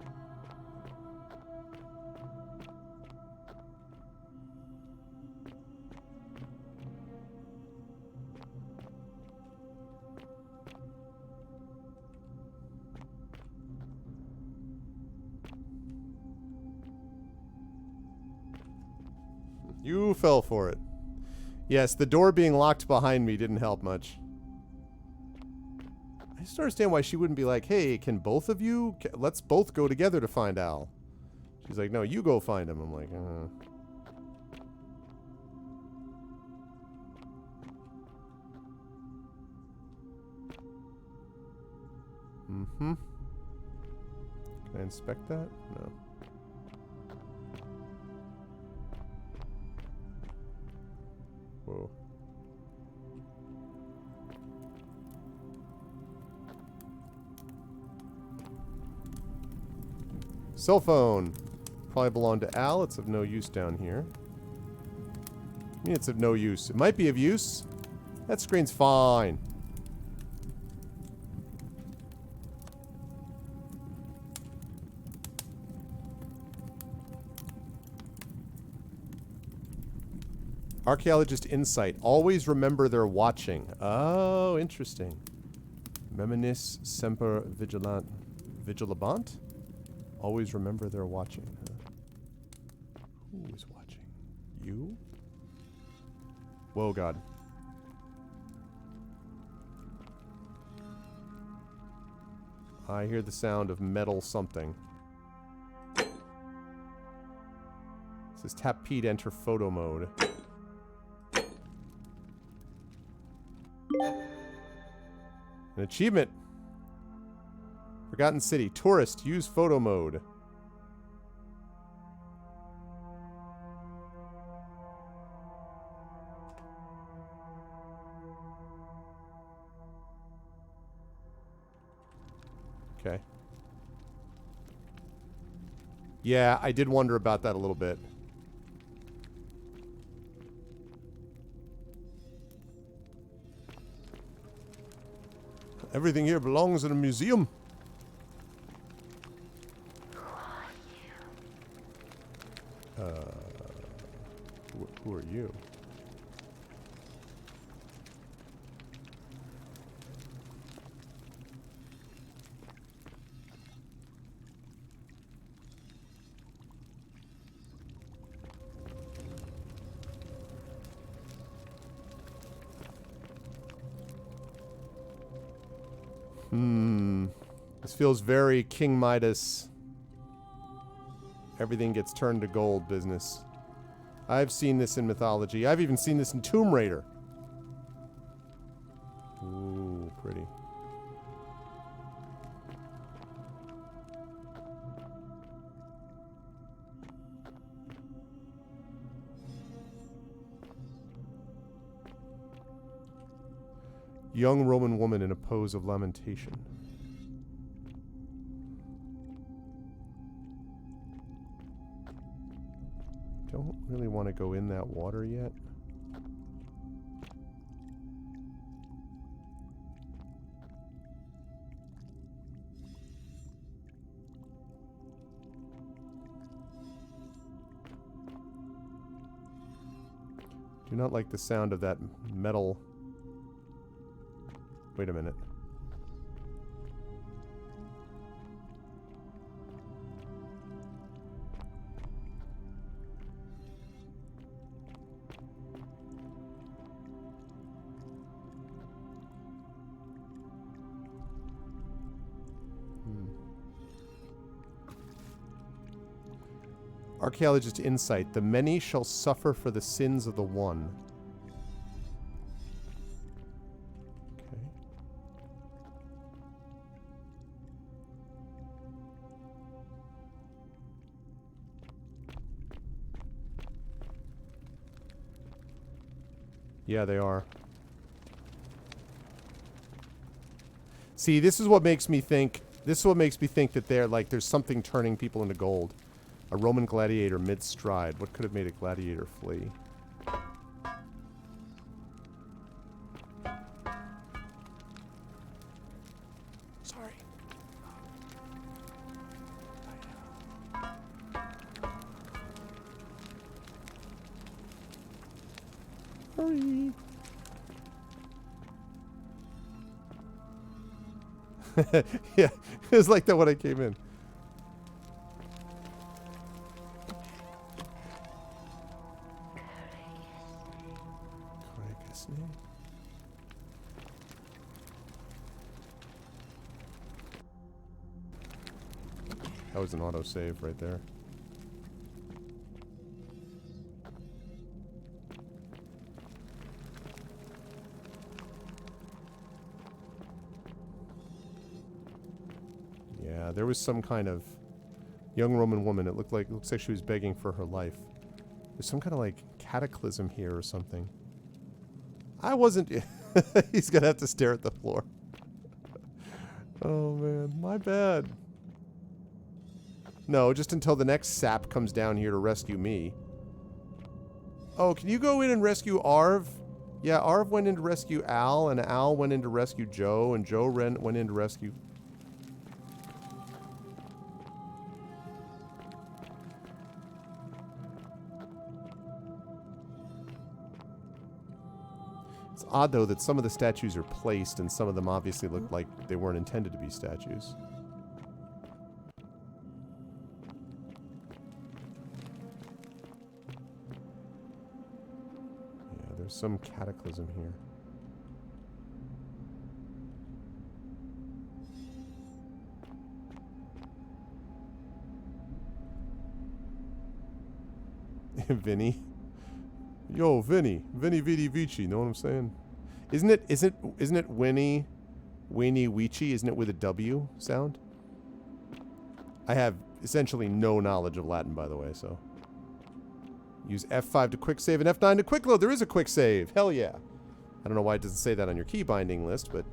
You fell for it. Yes, the door being locked behind me didn't help much. I just don't understand why she wouldn't be like, hey, can both of you? Let's both go together to find Al. She's like, no, you go find him. I'm like, mm-hmm. Can I inspect that? No. Whoa. Cell phone. Probably belonged to Al. It's of no use down here. I mean, it's of no use. It might be of use. That screen's fine. Archaeologist insight. Always remember they're watching. Oh, interesting. Meminis semper vigilabant? Always remember they're watching. Huh? Who is watching? You? Whoa, God. I hear the sound of metal something. It says tap P to enter photo mode. An achievement. Forgotten City. Tourist. Use photo mode. Okay. Yeah, I did wonder about that a little bit. Everything here belongs in a museum. Who are you? This feels very King Midas. Everything gets turned to gold business. I've seen this in mythology. I've even seen this in Tomb Raider. Ooh, pretty. Young Roman woman in a pose of lamentation. Don't really want to go in that water yet. Do not like the sound of that metal. Wait a minute. Archaeologist insight. The many shall suffer for the sins of the one. Okay. Yeah, they are. See, this is what makes me think. This is what makes me think that they're like there's something turning people into gold. A Roman gladiator mid-stride. What could have made a gladiator flee? Sorry. Hurry. Yeah, it was like that when I came in. That was an autosave right there. Yeah, there was some kind of young Roman woman. It looks like she was begging for her life. There's some kind of like cataclysm here or something. I wasn't. He's gonna have to stare at the floor. Oh man, my bad. No, just until the next sap comes down here to rescue me. Oh, can you go in and rescue Arv? Yeah, Arv went in to rescue Al, and Al went in to rescue Joe, and Joe went in to rescue... It's odd, though, that some of the statues are placed, and some of them obviously look like they weren't intended to be statues. Some cataclysm here. Vinny. Yo, Vinny. Vinny Vidi Vici, know what I'm saying? Isn't it Winnie Weechy? Isn't it with a W sound? I have essentially no knowledge of Latin, by the way, so. Use F5 to quick save and F9 to quick load. There is a quick save. Hell yeah. I don't know why it doesn't say that on your key binding list, but...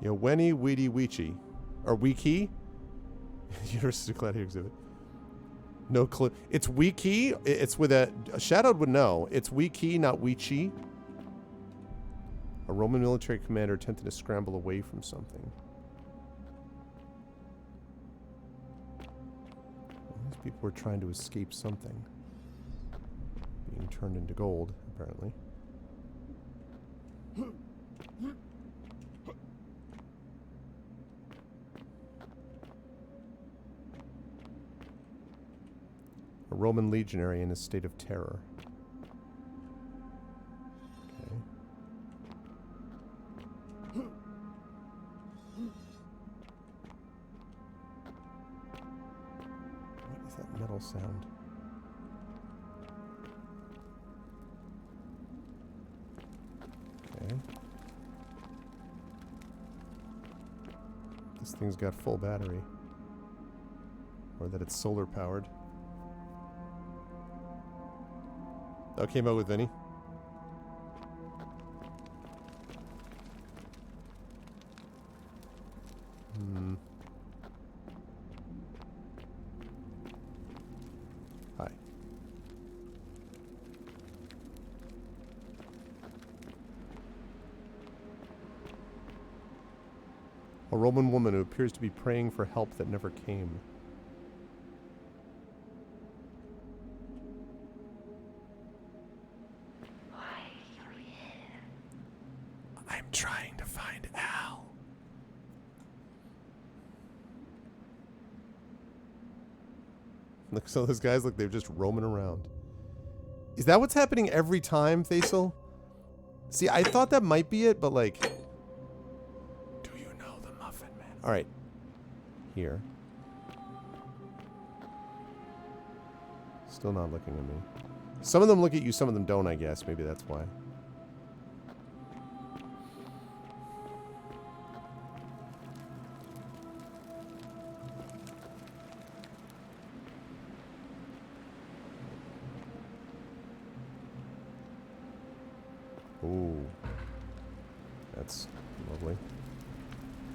Yoweni Weedy Weechi. Or Wiki? University of Cloud exhibit. No clue. It's Wiki. It's with a Shadowed would know. It's Wiki, not Weechi. A Roman military commander attempting to scramble away from something. These people were trying to escape something. Being turned into gold, apparently. A Roman legionary in a state of terror. Okay. What is that metal sound? Okay. This thing's got full battery. Or that it's solar powered. Oh, came out with Vinny. Hi. A Roman woman who appears to be praying for help that never came. I'm trying to find Al. Look, so those guys look, they're just roaming around. Is that what's happening every time, Faisal? See, I thought that might be it, but like... Do you know the Muffin Man? Alright. Here. Still not looking at me. Some of them look at you, some of them don't, I guess. Maybe that's why. Ooh. That's lovely.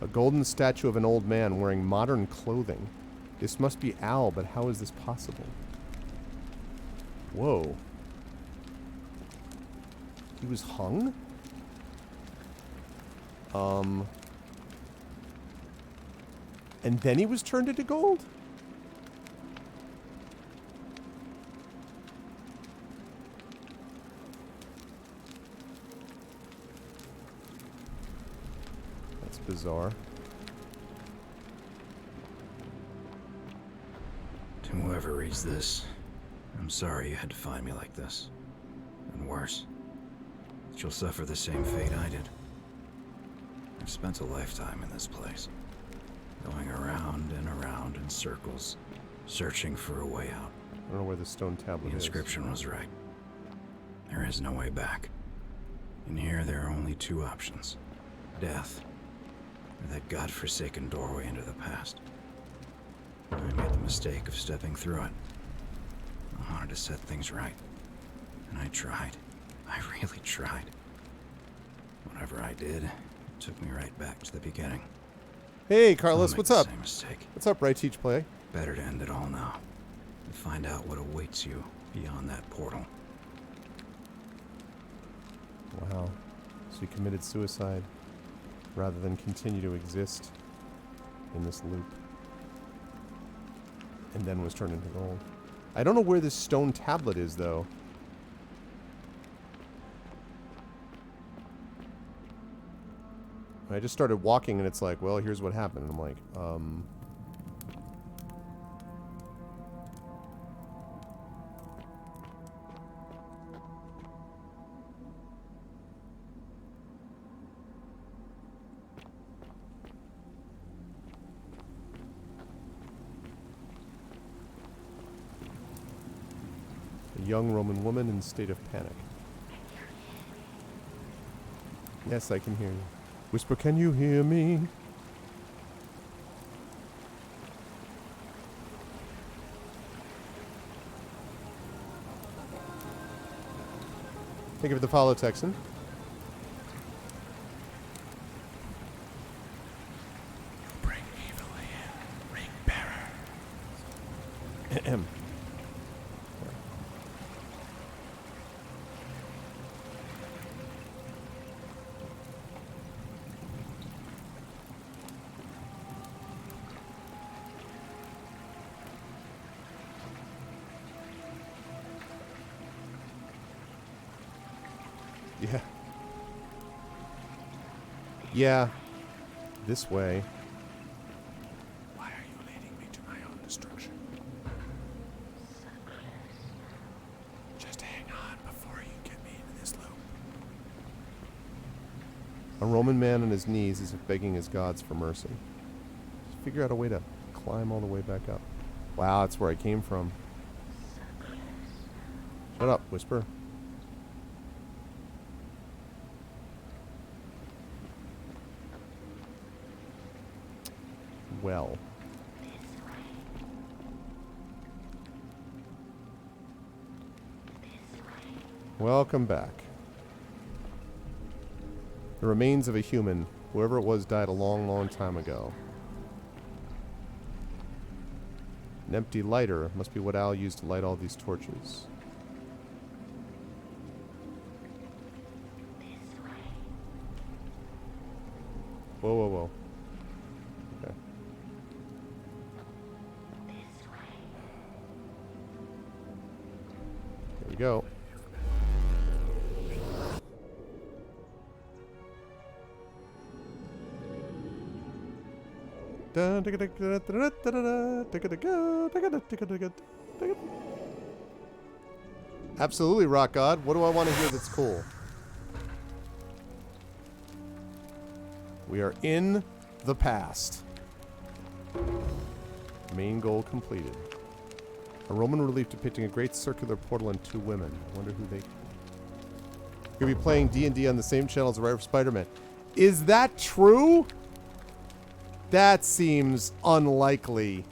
A golden statue of an old man wearing modern clothing. This must be Al, but how is this possible? Whoa. He was hung? And then he was turned into gold? That's bizarre. To whoever reads this, I'm sorry you had to find me like this. And worse, that you'll suffer the same fate I did. I've spent a lifetime in this place, going around and around in circles, searching for a way out. I don't know where the stone tablet The is. inscription was right. There is no way back. In here, there are only two options. Death, or that godforsaken doorway into the past. I made the mistake of stepping through it. I wanted to set things right. And I tried. I really tried. Whatever I did, it took me right back to the beginning. Hey, Carlos, Don't make what's the up? same mistake. What's up, Right Teach Play? Better to end it all now. And find out what awaits you beyond that portal. Wow. So he committed suicide rather than continue to exist in this loop. And then was turned into gold. I don't know where this stone tablet is, though. I just started walking and it's like, well, here's what happened. And I'm like, a young Roman woman in a state of panic. Yes, I can hear you. Whisper, can you hear me? Thank you for the follow, Texan. Yeah. Yeah. This way. Why are you leading me to my own destruction? Just hang on before you get me into this loop. A Roman man on his knees is begging his gods for mercy. Just figure out a way to climb all the way back up. Wow, that's where I came from. Shut up, Whisper. Well. Welcome back. The remains of a human. Whoever it was died a long, long time ago. An empty lighter must be what Al used to light all these torches. Whoa, whoa, whoa. Okay. There we go. Absolutely, Rock God. What do I want to hear that's cool? We are in the past. Main goal completed. A Roman relief depicting a great circular portal and two women. I wonder who they... You'll be playing D&D on the same channel as the writer of Spider-Man. Is that true? That seems unlikely.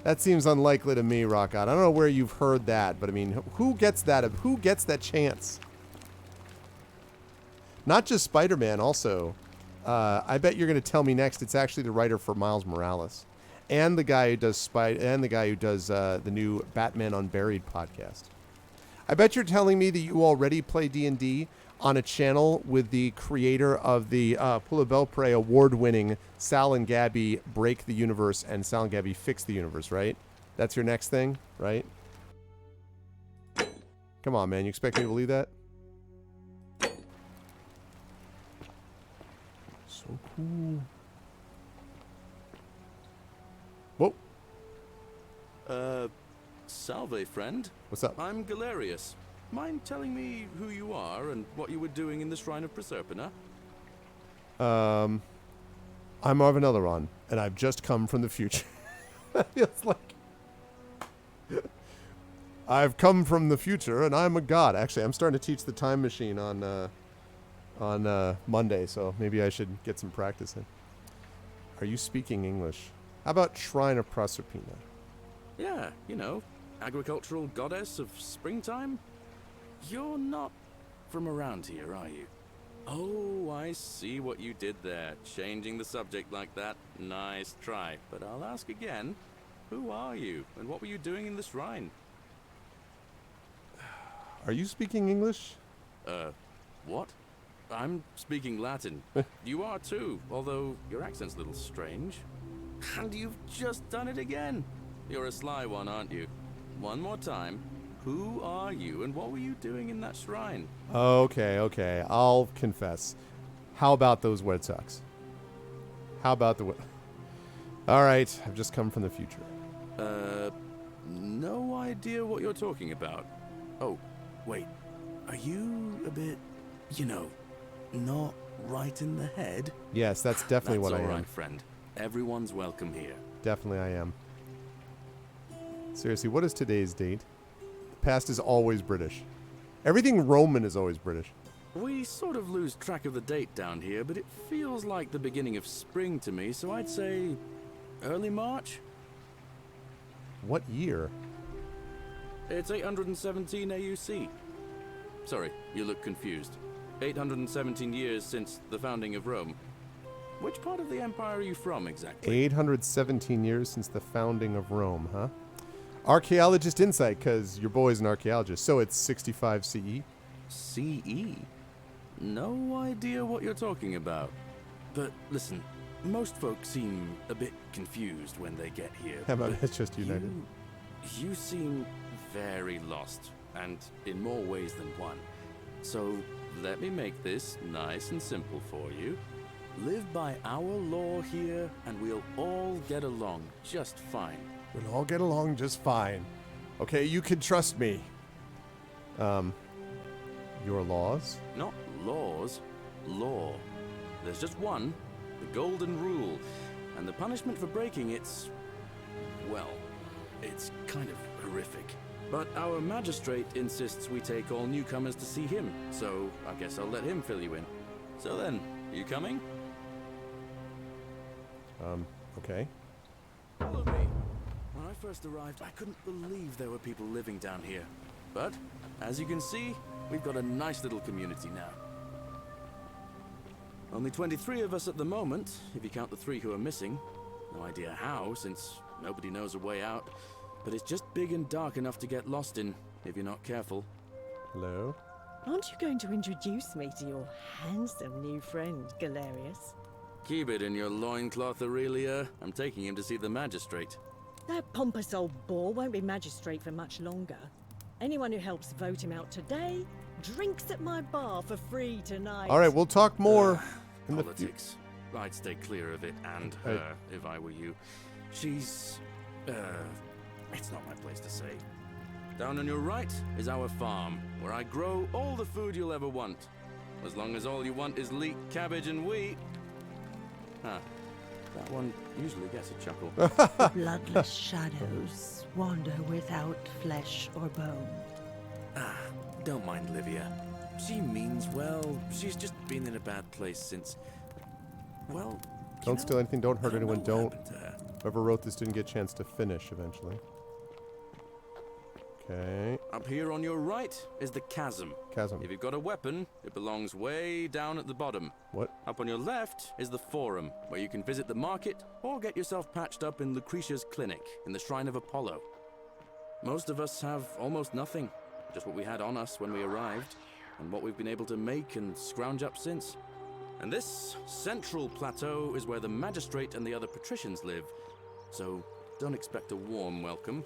That seems unlikely to me, Rock God. I don't know where you've heard that, but I mean, who gets that? Who gets that chance? Not just Spider-Man, also. I bet you're going to tell me next it's actually the writer for Miles Morales, and the guy who does the new Batman Unburied podcast. I bet you're telling me that you already play D&D on a channel with the creator of the Pulla Belpre award-winning Sal and Gabby Break the Universe and Sal and Gabby Fix the Universe, right? That's your next thing, right? Come on, man. You expect me to believe that? So cool. Whoa. Salve, friend. What's up? I'm Galerius. Mind telling me who you are and what you were doing in the Shrine of Proserpina? I'm Arvin Eleron, and I've just come from the future. That feels like... I've come from the future, and I'm a god. Actually, I'm starting to teach the time machine on Monday, so maybe I should get some practice in. Are you speaking English? How about Shrine of Proserpina? Yeah, you know, agricultural goddess of springtime? You're not from around here, are you? Oh, I see what you did there. Changing the subject like that. Nice try. But I'll ask again. Who are you, and what were you doing in the shrine? Are you speaking English? What? I'm speaking Latin. You are too, although your accent's a little strange. And you've just done it again. You're a sly one, aren't you? One more time. Who are you, and what were you doing in that shrine? Okay. I'll confess. How about those Red Sox? How about the... All right, I've just come from the future. No idea what you're talking about. Oh, wait. Are you a bit, you know, not right in the head? Yes, that's definitely what I am. That's all right, friend. Everyone's welcome here. Definitely I am. Seriously, what is today's date? The past is always British. Everything Roman is always British. We sort of lose track of the date down here, but it feels like the beginning of spring to me, so I'd say early March? What year? It's 817 AUC. Sorry, you look confused. 817 years since the founding of Rome. Which part of the empire are you from, exactly? 817 years since the founding of Rome, huh? Archaeologist insight, because your boy's an archaeologist. So it's 65 CE. CE? No idea what you're talking about. But listen, most folks seem a bit confused when they get here. How about but it's just United? You seem very lost, and in more ways than one. So let me make this nice and simple for you. Live by our law here, and we'll all get along just fine. We'll all get along just fine. Okay, you can trust me. Your laws? Not laws, law. There's just one, the golden rule. And the punishment for breaking it's, well, it's kind of horrific. But our magistrate insists we take all newcomers to see him, so I guess I'll let him fill you in. So then, you coming? Okay. Follow me. When I first arrived, I couldn't believe there were people living down here. But, as you can see, we've got a nice little community now. Only 23 of us at the moment, if you count the 3 who are missing. No idea how, since nobody knows a way out. But it's just big and dark enough to get lost in, if you're not careful. Hello? Aren't you going to introduce me to your handsome new friend, Galerius? Keep it in your loincloth, Aurelia. I'm taking him to see the magistrate. That pompous old bore won't be magistrate for much longer. Anyone who helps vote him out today drinks at my bar for free tonight. All right, we'll talk more in the Politics. I'd stay clear of it, and her, if I were you. She's... it's not my place to say. Down on your right is our farm, where I grow all the food you'll ever want. As long as all you want is leek, cabbage, and wheat. Huh. That one usually gets a chuckle. The bloodless shadows wander without flesh or bone. Don't mind Livia. She means well. She's just been in a bad place since... Well, Don't steal anything, don't hurt anyone, what don't... happened to her. Whoever wrote this didn't get a chance to finish eventually. Okay. Up here on your right is the chasm. Chasm. If you've got a weapon, it belongs way down at the bottom. What? Up on your left is the Forum, where you can visit the market or get yourself patched up in Lucretia's clinic in the Shrine of Apollo. Most of us have almost nothing, just what we had on us when we arrived, and what we've been able to make and scrounge up since. And this central plateau is where the magistrate and the other patricians live, so don't expect a warm welcome.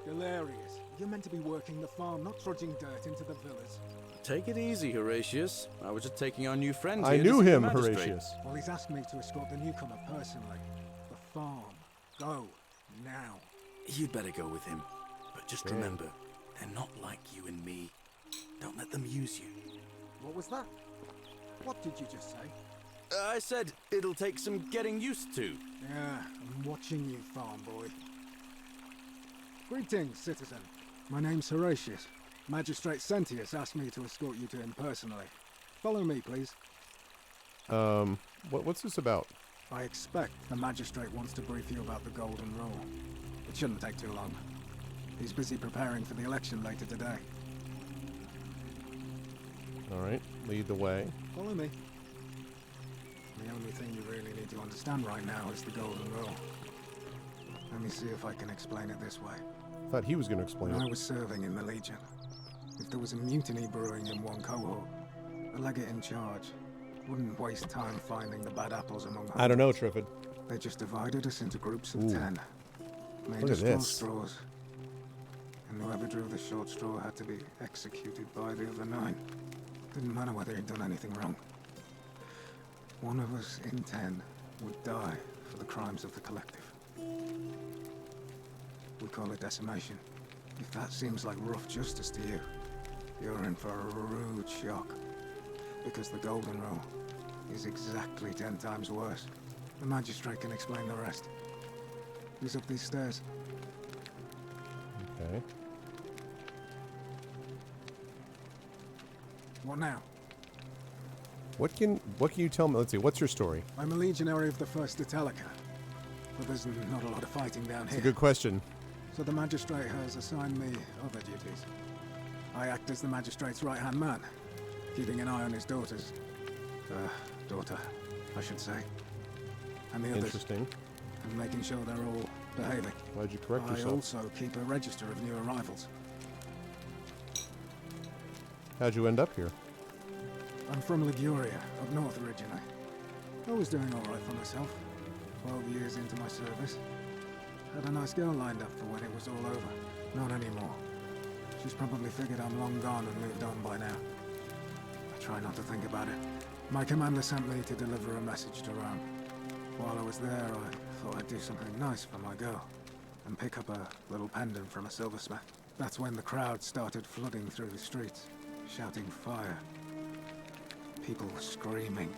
Galerius, you're meant to be working the farm, not trudging dirt into the villas. Take it easy, Horatius. I was just taking our new friend I here to knew see the him, magistrate. Horatius. Well, he's asked me to escort the newcomer personally. The farm. Go. Now. You'd better go with him. But just Damn. remember, they're not like you and me. Don't let them use you. What was that? What did you just say? I said it'll take some getting used to. Yeah, I'm watching you, farm boy. Greetings, citizen. My name's Horatius. Magistrate Sentius asked me to escort you to him personally. Follow me, please. What's this about? I expect the magistrate wants to brief you about the Golden Rule. It shouldn't take too long. He's busy preparing for the election later today. All right, lead the way. Follow me. The only thing you really need to understand right now is the Golden Rule. Let me see if I can explain it this way. Thought he was going to explain When I it. was serving in the Legion, if there was a mutiny brewing in one cohort, the legate in charge wouldn't waste time finding the bad apples among I don't know, hundreds. Triffid. They just divided us into groups of Ooh. 10. Made Look us at draw this. straws. And whoever drew the short straw had to be executed by the other 9. Didn't matter whether he'd done anything wrong. One of us in 10 would die for the crimes of the collective. We call it decimation. If that seems like rough justice to you, you're in for a rude shock. Because the Golden Rule is exactly 10 times worse. The magistrate can explain the rest. He's up these stairs. Okay. What now? What can you tell me? Let's see. What's your story? I'm a legionary of the First Italica. But there's not a lot of fighting down It's a here. good question. So the magistrate has assigned me other duties. I act as the magistrate's right-hand man, keeping an eye on his daughters. Daughter, I should say. And the others. Interesting. and making sure they're all behaving. Why'd you correct I yourself? also keep a register of new arrivals. How'd you end up here? I'm from Liguria, up north originally. I was doing alright for myself. 12 years into my service. Had a nice girl lined up for when it was all over. Not anymore. She's probably figured I'm long gone and moved on by now. I try not to think about it. My commander sent me to deliver a message to Rome. While I was there, I thought I'd do something nice for my girl. And pick up a little pendant from a silversmith. That's when the crowd started flooding through the streets, shouting fire. People were screaming,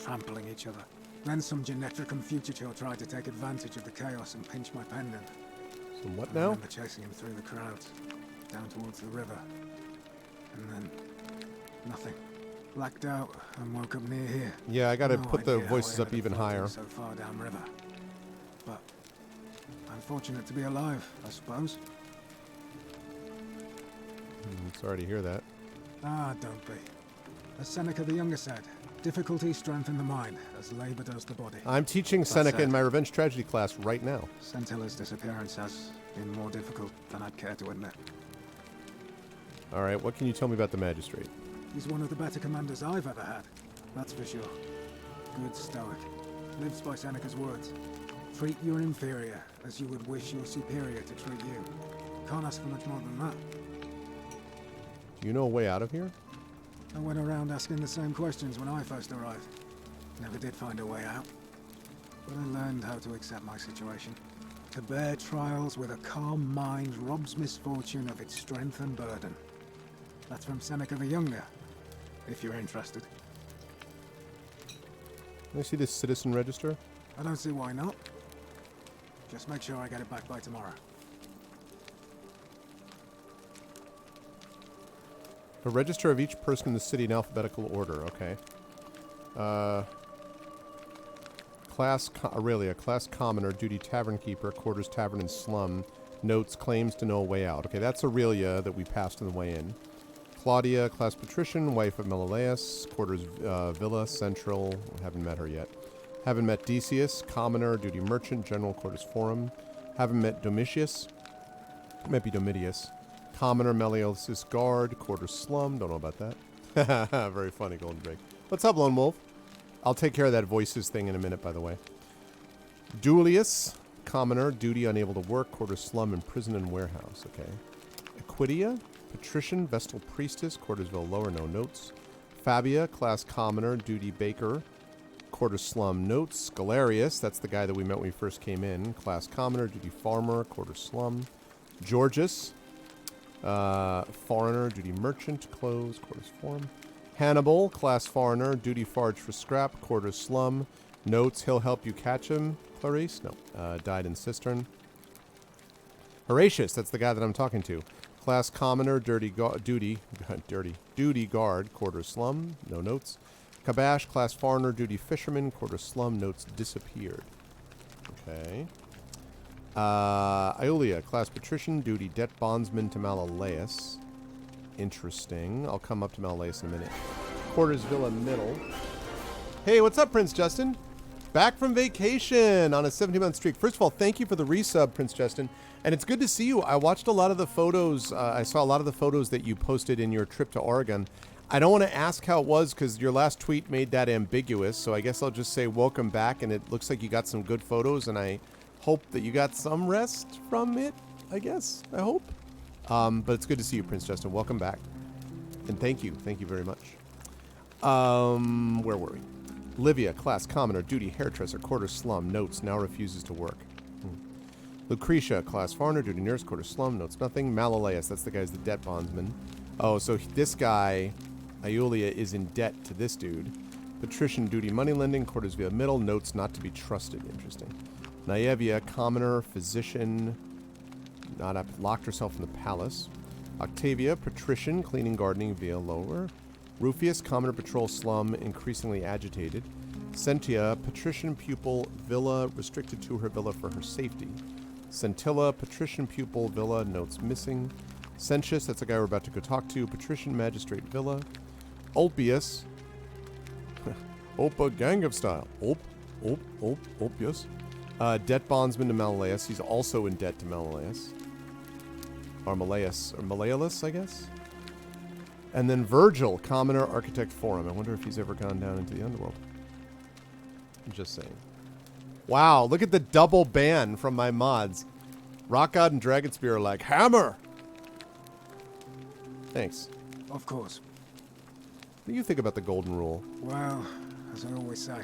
trampling each other. Then some Genetricum Fugitor tried to take advantage of the chaos and pinch my pendant. So what I now? remember chasing him through the crowds, down towards the river. And then, nothing. Blacked out and woke up near here. Yeah, I gotta No put the idea how voices I up ended even floating higher. so far downriver. But I'm fortunate to be alive, I suppose. Sorry to hear that. Ah, don't be. As Seneca the Younger said, difficulty strengthens the mind, as labor does the body. I'm teaching Seneca in my Revenge Tragedy class right now. Scintilla's disappearance has been more difficult than I'd care to admit. All right, what can you tell me about the Magistrate? He's one of the better commanders I've ever had, that's for sure. Good stoic. Lives by Seneca's words. Treat your inferior as you would wish your superior to treat you. Can't ask for much more than that. Do you know a way out of here? I went around asking the same questions when I first arrived. Never did find a way out. But I learned how to accept my situation. To bear trials with a calm mind robs misfortune of its strength and burden. That's from Seneca the Younger, if you're interested. Can I see this citizen register? I don't see why not. Just make sure I get it back by tomorrow. A register of each person in the city in alphabetical order. Okay. Class Aurelia, class commoner, duty tavern keeper, quarters tavern and slum. Notes, claims to know a way out. Okay, that's Aurelia that we passed on the way in. Claudia, class patrician, wife of Menelaus, quarters villa, central. Haven't met her yet. Haven't met Decius, commoner, duty merchant, general quarters forum. Haven't met Domitius. Might be Domitius. Commoner, Meliodas guard, quarters slum. Don't know about that. Very funny, Golden Drake. What's up, Lone Wolf? I'll take care of that voices thing in a minute, by the way. Duilius, commoner, duty unable to work, quarters slum, and prison and warehouse. Okay. Equidia, patrician, vestal priestess, quartersville lower, no notes. Fabia, class commoner, duty baker, quarters slum, notes. Galerius, that's the guy that we met when we first came in, class commoner, duty farmer, quarters slum. Georgius, foreigner, duty merchant, clothes, quarters forum. Hannibal, class foreigner, duty forage for scrap, quarters slum. Notes, he'll help you catch him. Clarice, no, died in cistern. Horatius, that's the guy that I'm talking to. Class commoner, duty guard, quarters slum, no notes. Kabash, class foreigner, duty fisherman, quarters slum, notes disappeared. Okay. Iolia, class patrician, duty debt bondsman to Menelaus. Interesting. I'll come up to Menelaus in a minute. Quarters Villa Middle. Hey, what's up, Prince Justin? Back from vacation on a 17-month streak. First of all, thank you for the resub, Prince Justin. And it's good to see you. I watched a lot of the photos. I saw a lot of the photos that you posted in your trip to Oregon. I don't want to ask how it was because your last tweet made that ambiguous. So I guess I'll just say welcome back. And it looks like you got some good photos. And I hope that you got some rest from it, I guess. I hope. But it's good to see you, Prince Justin. Welcome back. And thank you. Thank you very much. Where were we? Livia, class commoner, duty hairdresser, quarters slum, notes, now refuses to work. Lucretia, class foreigner, duty nurse, quarters slum, notes nothing. Menelaus, that's the guy who's the debt bondsman. Oh, so this guy, Iolia, is in debt to this dude. Patrician, duty money lending, quarters via middle, notes not to be trusted. Interesting. Naevia, commoner, physician, not up, locked herself in the palace. Octavia, patrician, cleaning, gardening via lower. Rufius, commoner, patrol, slum, increasingly agitated. Sentia, patrician, pupil, villa, restricted to her villa for her safety. Scintilla, patrician, pupil, villa, notes missing. Sentius, that's the guy we're about to go talk to. Patrician, magistrate, villa. Ulpius. Opa, gang of style. Ulpius. Debt bondsman to Malleus. He's also in debt to Malleus. Or Malleus. Or Malleolus, I guess? And then Virgil, Commoner Architect Forum. I wonder if he's ever gone down into the underworld. I'm just saying. Wow, look at the double ban from my mods. Rock God and Dragonspear are like, hammer! Thanks. Of course. What do you think about the Golden Rule? Well, as I always say,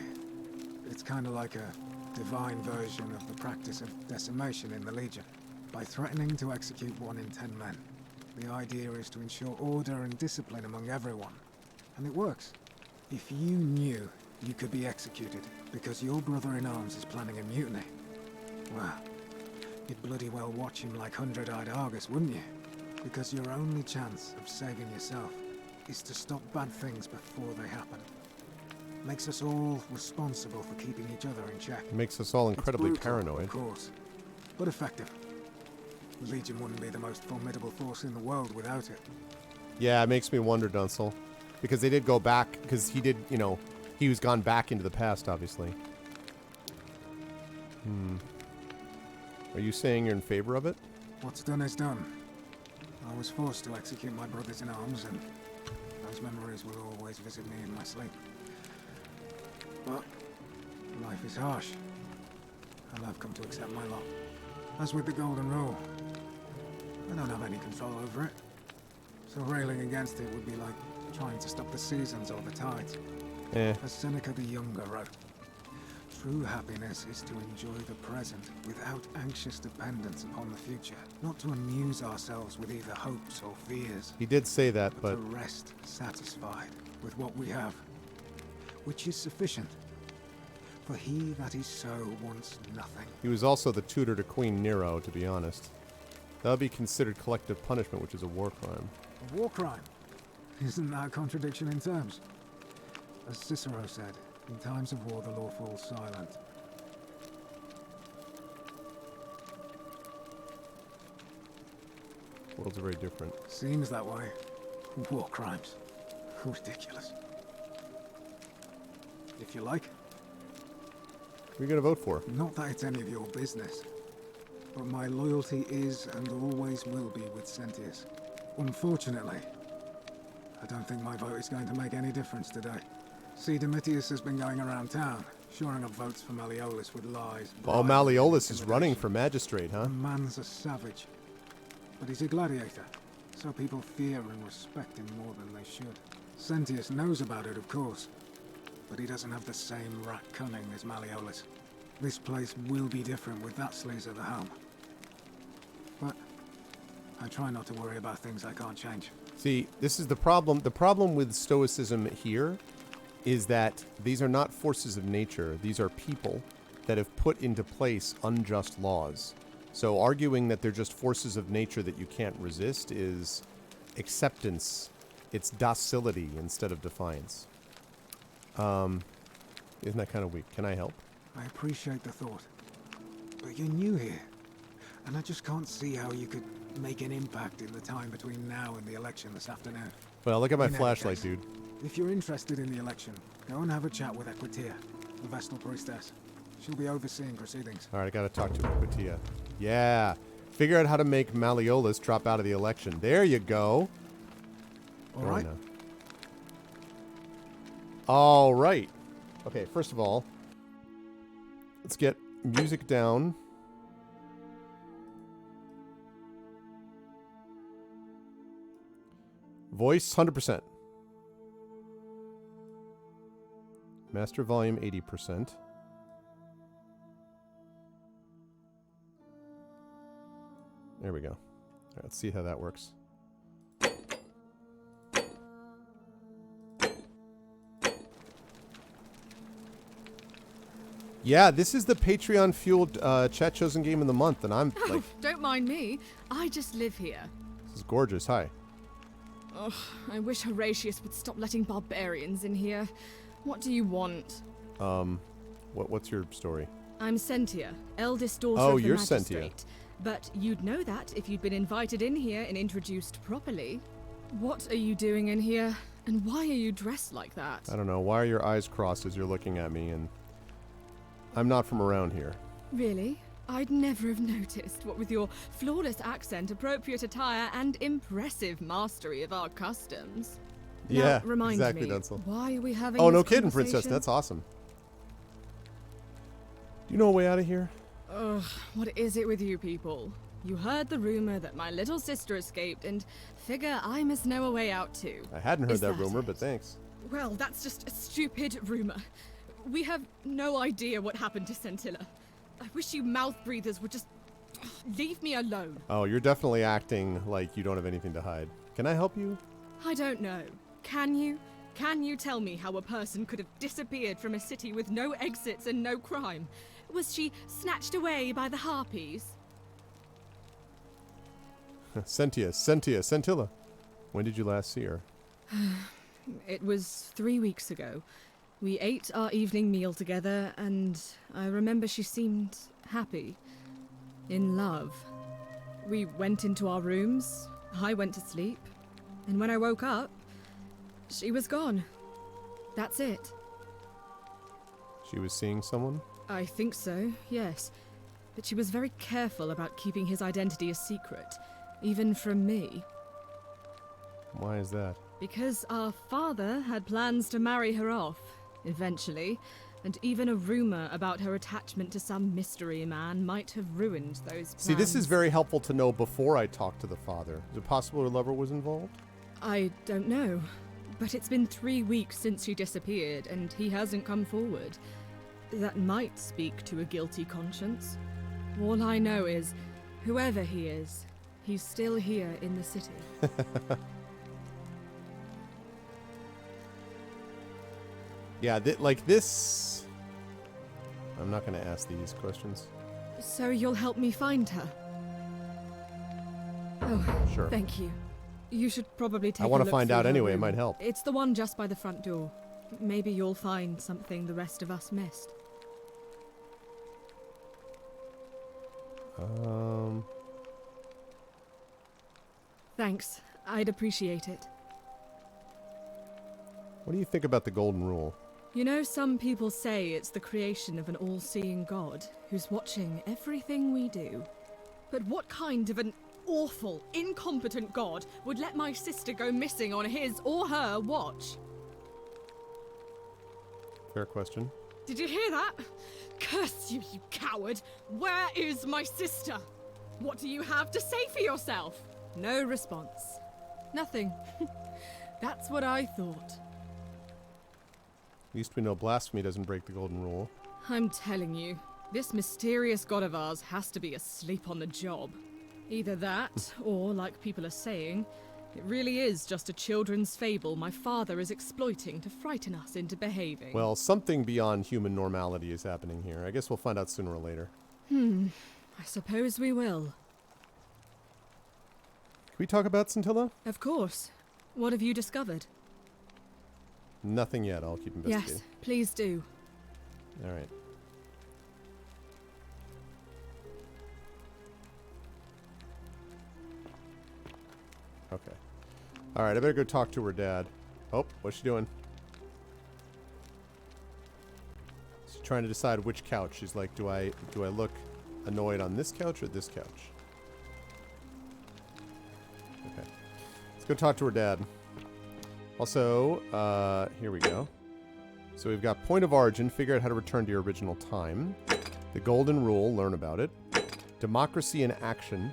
it's kind of like a divine version of the practice of decimation in the Legion. By threatening to execute 1 in 10 men, the idea is to ensure order and discipline among everyone. And it works. If you knew you could be executed because your brother-in-arms is planning a mutiny, well, you'd bloody well watch him like 100-eyed Argus, wouldn't you? Because your only chance of saving yourself is to stop bad things before they happen. Makes us all responsible for keeping each other in check. It makes us all incredibly It's brutal, paranoid. of course, but effective. The Legion wouldn't be the most formidable force in the world without it. Yeah, it makes me wonder, Dunsel. Because they did go back, because he did, you know, he was gone back into the past, obviously. Are you saying you're in favor of it? What's done is done. I was forced to execute my brothers in arms, and those memories will always visit me in my sleep. But life is harsh, and I've come to accept my lot. As with the Golden Rule, I don't have any control over it. So railing against it would be like trying to stop the seasons or the tides. As Seneca the Younger wrote, true happiness is to enjoy the present without anxious dependence upon the future. Not to amuse ourselves with either hopes or fears. He did say that, but to rest satisfied with what we have, which is sufficient. For he that is so wants nothing. he was also the tutor to Queen Nero, to be honest. That would be considered collective punishment, which is a war crime. A war crime? Isn't that a contradiction in terms? As Cicero said, in times of war the law falls silent. Worlds are very different. Seems that way. War crimes. Ridiculous. If you like. Who are you going to vote for? Not that it's any of your business. But my loyalty is and always will be with Sentius. Unfortunately, I don't think my vote is going to make any difference today. See, Domitius has been going around town, shoring up votes for Malleolus with lies. Oh, bribes, Malleolus and is running intimidation. for magistrate, huh? The man's a savage. But he's a gladiator, so people fear and respect him more than they should. Sentius knows about it, of course. But he doesn't have the same rat cunning as Malleolus. This place will be different with that sleaze at the helm. But I try not to worry about things I can't change. See, this is the problem. The problem with Stoicism here is that these are not forces of nature. These are people that have put into place unjust laws. So arguing that they're just forces of nature that you can't resist is acceptance. It's docility instead of defiance. Isn't that kind of weak? Can I help? I appreciate the thought. But you're new here. And I just can't see how you could make an impact in the time between now and the election this afternoon. Well, look at my In any flashlight, case, dude. If you're interested in the election, go and have a chat with Equitia, the Vestal Priestess. She'll be overseeing proceedings. All right, I got to talk to Equitia. Yeah. Figure out how to make Malleolus drop out of the election. There you go. All right. All right. Okay, first of all, let's get music down. Voice 100%. Master volume 80%. There we go. All right, let's see how that works. Yeah, this is the Patreon-fueled chat chosen game of the month, and I'm like, Don't mind me. I just live here. this is gorgeous. Hi. Ugh, I wish Horatius would stop letting barbarians in here. What do you want? What's your story? I'm Sentia, eldest daughter Oh, of the you're magistrate. But you'd know that if you'd been invited in here and introduced properly. What are you doing in here? And why are you dressed like that? I don't know. Why are your eyes crossed as you're looking at me? And I'm not from around here. Really? I'd never have noticed, what with your flawless accent, appropriate attire, and impressive mastery of our customs. Yeah, now, remind exactly, me, Denzel. why are we having Oh, this no kidding, Princess. conversation? That's awesome. Do you know a way out of here? Ugh, what is it with you people? You heard the rumor that my little sister escaped, and figure I must know a way out too. I hadn't heard Is that that rumor, it? but thanks. Well, that's just a stupid rumor. We have no idea what happened to Scintilla. I wish you mouth breathers would just leave me alone. Oh, you're definitely acting like you don't have anything to hide. Can I help you? I don't know. Can you? Can you tell me how a person could have disappeared from a city with no exits and no crime? Was she snatched away by the harpies? Scintilla. When did you last see her? It was 3 weeks ago. We ate our evening meal together, and I remember she seemed happy. In love. We went into our rooms, I went to sleep, and when I woke up, she was gone. That's it. She was seeing someone? I think so, yes. But she was very careful about keeping his identity a secret, even from me. Why is that? Because our father had plans to marry her off, eventually, and even a rumor about her attachment to some mystery man might have ruined those plans. See, this is very helpful to know before I talk to the father. Is it possible her lover was involved? I don't know, but it's been 3 weeks since she disappeared, and he hasn't come forward. That might speak to a guilty conscience. All I know is, whoever he is, he's still here in the city. Yeah, like this... I'm not going to ask these questions. So you'll help me find her? Oh, Sure. thank you. You should probably take I a want to look find through out her anyway. It room. might help. It's the one just by the front door. Maybe you'll find something the rest of us missed. Thanks. I'd appreciate it. What do you think about the Golden Rule? You know, some people say it's the creation of an all-seeing God who's watching everything we do. But what kind of an awful, incompetent God would let my sister go missing on his or her watch? Fair question. Did you hear that? Curse you, you coward! Where is my sister? What do you have to say for yourself? No response. Nothing. That's what I thought. At least we know blasphemy doesn't break the Golden Rule. I'm telling you, this mysterious god of ours has to be asleep on the job. Either that, or, like people are saying, it really is just a children's fable my father is exploiting to frighten us into behaving. Well, something beyond human normality is happening here. I guess we'll find out sooner or later. I suppose we will. Can we talk about Scintilla? Of course. What have you discovered? Nothing yet. I'll keep investigating. Yes, please do. All right. Okay. All right, I better go talk to her dad. Oh, what's she doing? She's trying to decide which couch. She's like, do I look annoyed on this couch or this couch? Okay. Let's go talk to her dad. Also, here we go. So we've got Point of Origin, figure out how to return to your original time. The Golden Rule, learn about it. Democracy in Action.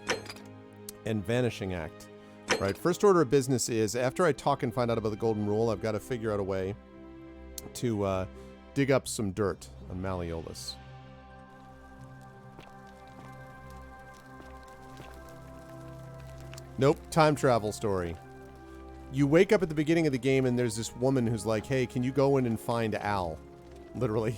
And Vanishing Act. Right, first order of business is, after I talk and find out about the Golden Rule, I've got to figure out a way to dig up some dirt on Malleolus. Nope, time travel story. You wake up at the beginning of the game and there's this woman who's like, hey, can you go in and find Al? Literally.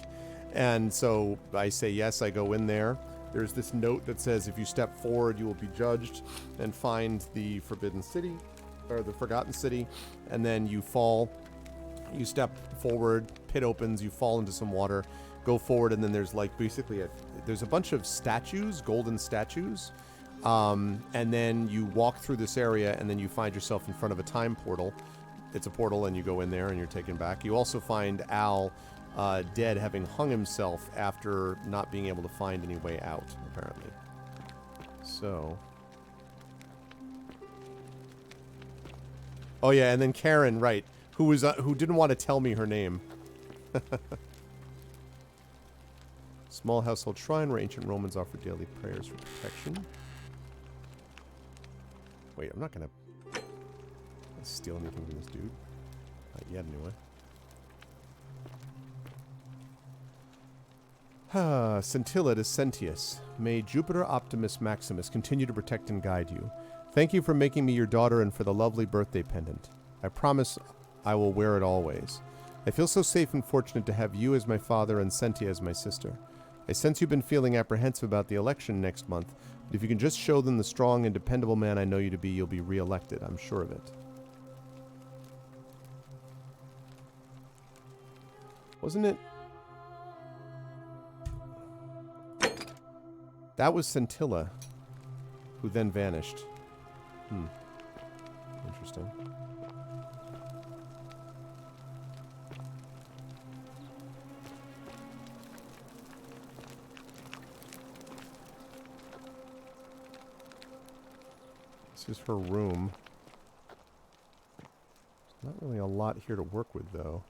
And so I say yes, I go in there. There's this note that says if you step forward, you will be judged and find the Forbidden City, or the Forgotten City. And then you fall, you step forward, pit opens, you fall into some water, go forward, and then there's like basically there's a bunch of statues, golden statues. And then you walk through this area and then you find yourself in front of a time portal. It's a portal and you go in there and you're taken back. You also find Al dead, having hung himself after not being able to find any way out, apparently. So... Oh yeah, and then Karen, right, who was who didn't want to tell me her name. Small household shrine where ancient Romans offered daily prayers for protection. Wait, I'm not gonna steal anything from this dude. Not yet, anyway. Scintilla to Sentius. May Jupiter Optimus Maximus continue to protect and guide you. Thank you for making me your daughter and for the lovely birthday pendant. I promise I will wear it always. I feel so safe and fortunate to have you as my father and Sentia as my sister. I sense you've been feeling apprehensive about the election next month, but if you can just show them the strong and dependable man I know you to be, you'll be re-elected. I'm sure of it. Wasn't it? That was Scintilla, who then vanished. Interesting. This is her room. Not really a lot here to work with, though.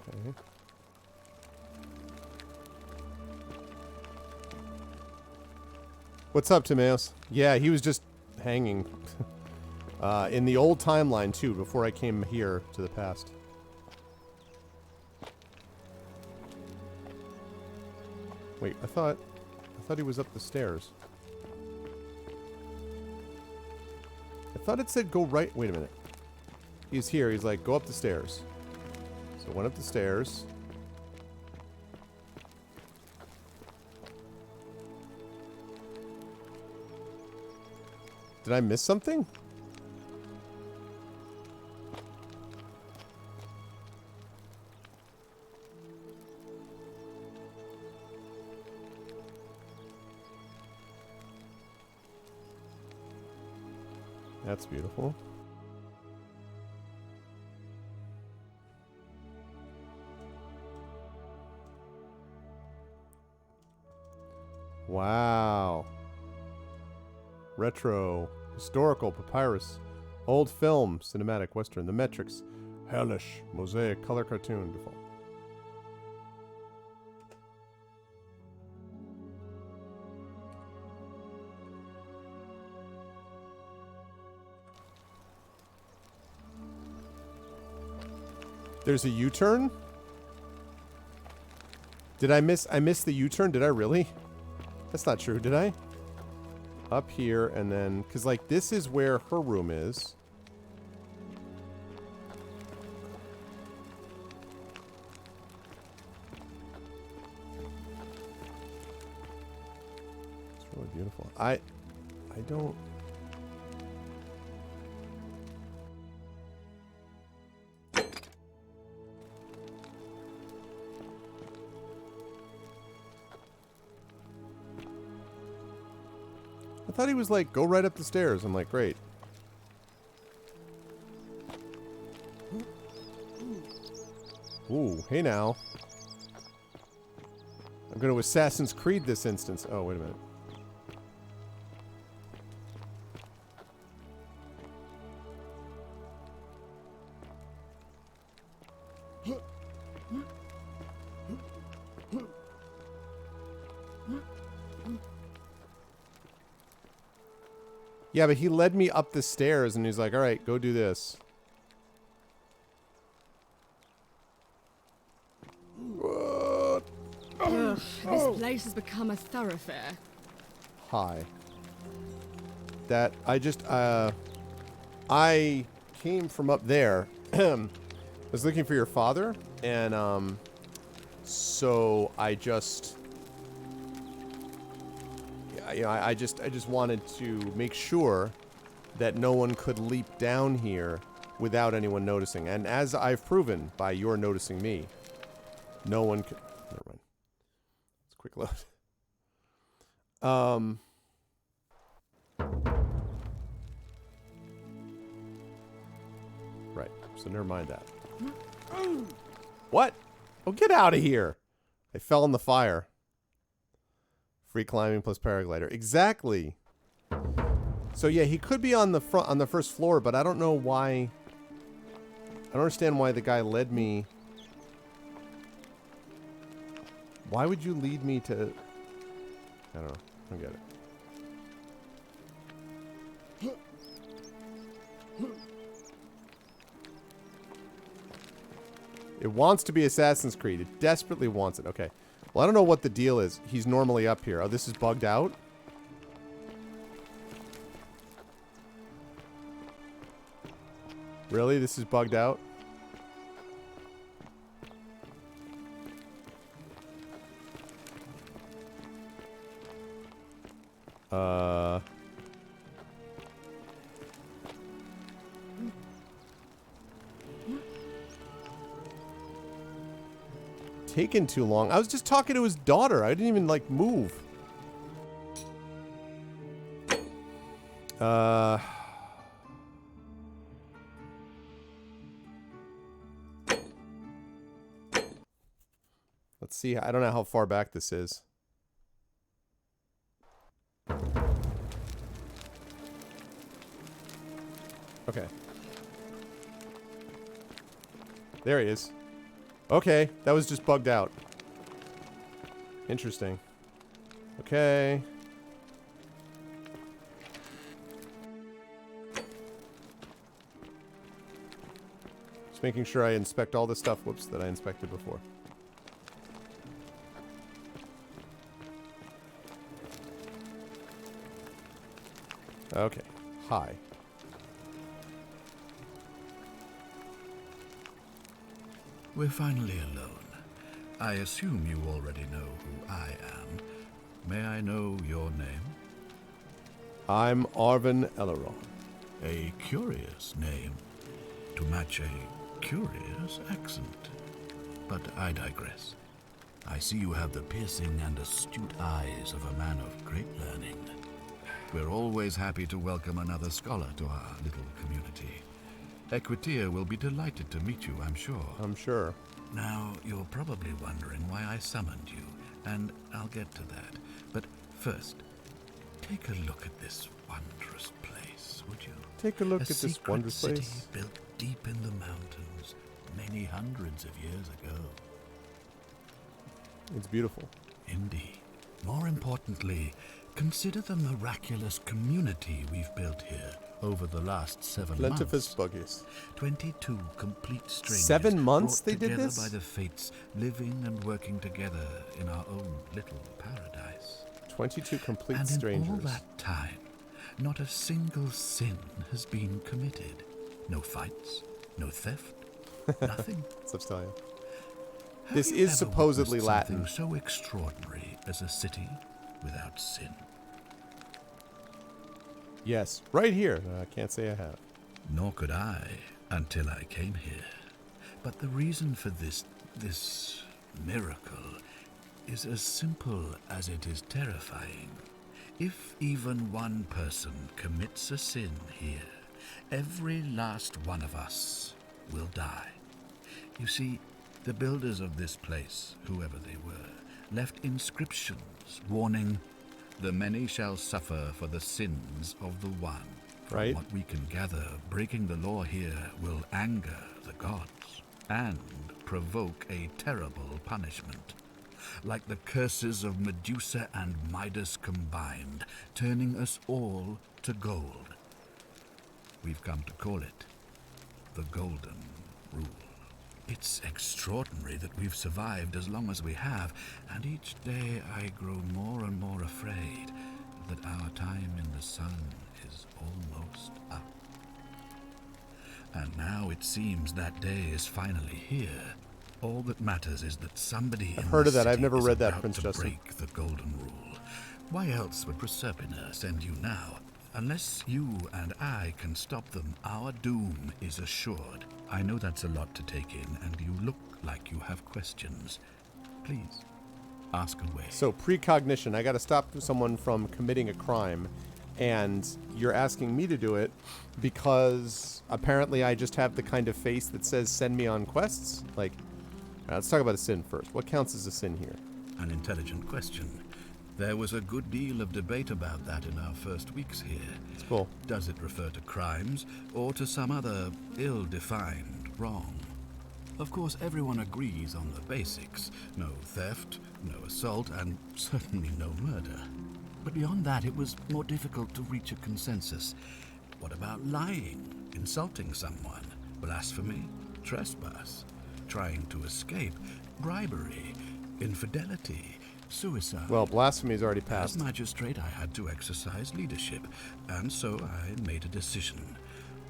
Okay. What's up, Timaeus? Yeah, he was just hanging. In the old timeline, too, before I came here to the past. Wait, I thought he was up the stairs. I thought it said go right. Wait a minute. He's here. He's like, go up the stairs. So went up the stairs. Did I miss something? That's beautiful. Wow. Retro, historical, papyrus, old film, cinematic, western, the metrics, hellish, mosaic, color cartoon, default. There's a U-turn? Did I miss the U-turn? Did I really? That's not true, did I? Up here, and then... Because, like, this is where her room is. It's really beautiful. I don't... I thought he was like, go right up the stairs. I'm like, great. Ooh, hey now. I'm going to Assassin's Creed this instance. Oh, wait a minute. Yeah, but he led me up the stairs and he's like, all right, go do this. Ugh, this place has become a thoroughfare. Hi. That, I came from up there. I was looking for your father, and, so I just... You know, I just wanted to make sure that no one could leap down here without anyone noticing. And as I've proven by your noticing me, No one can... Never mind. It's a quick load. Right. So never mind that. What? Oh, get out of here. I fell in the fire. Free climbing plus paraglider. Exactly. So yeah, he could be on the front, on the first floor, but I don't know why. I don't understand why the guy led me. Why would you lead me to... I don't know. I don't get it. It wants to be Assassin's Creed. It desperately wants it. Okay. Well, I don't know what the deal is. He's normally up here. Oh, this is bugged out? Really? This is bugged out? Taken too long. I was just talking to his daughter. I didn't even, like, move. Let's see. I don't know how far back this is. Okay. There he is. Okay, that was just bugged out. Interesting. Okay. Just making sure I inspect all the stuff, whoops, that I inspected before. Okay. Hi. We're finally alone. I assume you already know who I am. May I know your name? I'm Arvin Elrond. A curious name to match a curious accent. But I digress. I see you have the piercing and astute eyes of a man of great learning. We're always happy to welcome another scholar to our little community. Equitia will be delighted to meet you, I'm sure. I'm sure. Now, you're probably wondering why I summoned you, and I'll get to that. But first, take a look at this wondrous place, would you? Take a look at this wondrous city place. Built deep in the mountains, many hundreds of years ago. It's beautiful. Indeed. More importantly, consider the miraculous community we've built here over the last 7 Plentifus months. buggies. 22 complete strangers. 7 months brought they did together this? by the fates, living and working together in our own little paradise. 22 complete and strangers. in all that time, not a single sin has been committed. No fights, no theft, nothing. Let's tell you. Have This you is ever supposedly witnessed something Latin. so extraordinary as a city without sin? Yes, right here. I can't say I have. Nor could I until I came here. But the reason for this miracle is as simple as it is terrifying. If even one person commits a sin here, every last one of us will die. You see, the builders of this place, whoever they were, left inscriptions warning, "The many shall suffer for the sins of the one." From Right. what we can gather, breaking the law here will anger the gods and provoke a terrible punishment. Like the curses of Medusa and Midas combined, turning us all to gold. We've come to call it the Golden Rule. It's extraordinary that we've survived as long as we have, and each day I grow more and more afraid that our time in the sun is almost up. And now it seems that day is finally here. All that matters is that somebody I've in heard the of that. I've city never is read that, about Prince to Justin. break the Golden Rule. Why else would Proserpina send you now? Unless you and I can stop them, our doom is assured. I know that's a lot to take in, and you look like you have questions. Please, ask away. So precognition, I got to stop someone from committing a crime, and you're asking me to do it because apparently I just have the kind of face that says send me on quests? Like, let's talk about a sin first. What counts as a sin here? An intelligent question. There was a good deal of debate about that in our first weeks here. It's cool. Does it refer to crimes or to some other ill-defined wrong? Of course, everyone agrees on the basics. No theft, no assault, and certainly no murder. But beyond that, it was more difficult to reach a consensus. What about lying, insulting someone, blasphemy, trespass, trying to escape, bribery, infidelity, suicide? Well, blasphemy's already passed. As magistrate, I had to exercise leadership, and so I made a decision.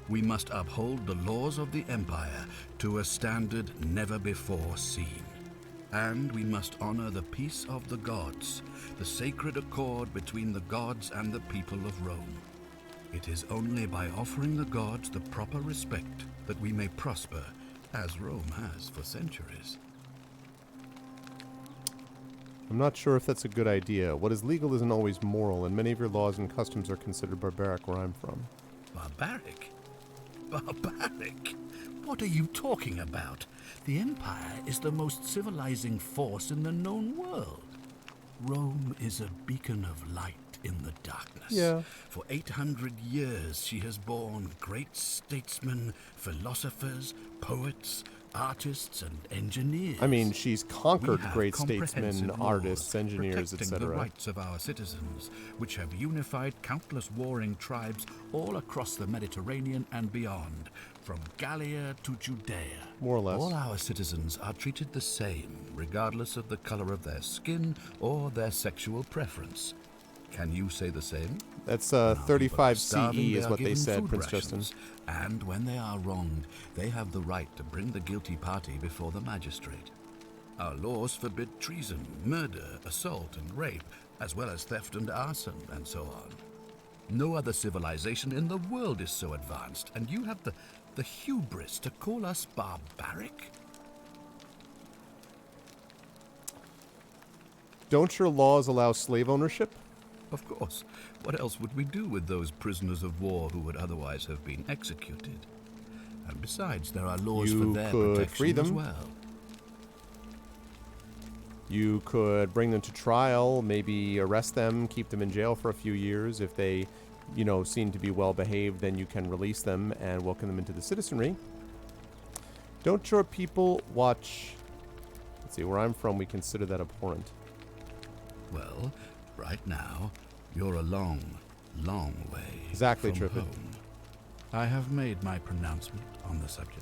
We must uphold the laws of the Empire to a standard never before seen. And we must honor the peace of the gods, the sacred accord between the gods and the people of Rome. It is only by offering the gods the proper respect that we may prosper, as Rome has for centuries. I'm not sure if that's a good idea. What is legal isn't always moral, and many of your laws and customs are considered barbaric where I'm from. Barbaric? Barbaric? What are you talking about? The Empire is the most civilizing force in the known world. Rome is a beacon of light in the darkness. Yeah. For 800 years she has borne great statesmen, philosophers, poets, artists, and engineers. I mean, she's conquered We have great statesmen, comprehensive artists, laws engineers, protecting the etc. rights of our citizens, which have unified countless warring tribes all across the Mediterranean and beyond, from Gallia to Judea. More or less. All our citizens are treated the same, regardless of the color of their skin or their sexual preference. Can you say the same? That's When our people are 35 CE starving, is are what they given said, food Prince rations, Justin. And when they are wronged, they have the right to bring the guilty party before the magistrate. Our laws forbid treason, murder, assault, and rape, as well as theft and arson, and so on. No other civilization in the world is so advanced, and you have the hubris to call us barbaric? Don't your laws allow slave ownership? Of course. What else would we do with those prisoners of war who would otherwise have been executed? And besides, there are laws You for their could protection free them. as well. You could bring them to trial, maybe arrest them, keep them in jail for a few years. If they, seem to be well behaved, then you can release them and welcome them into the citizenry. Don't your people watch... Let's see, where I'm from, we consider that abhorrent. Well, right now, you're a long, long way Exactly, from Triffid. home. I have made my pronouncement on the subject.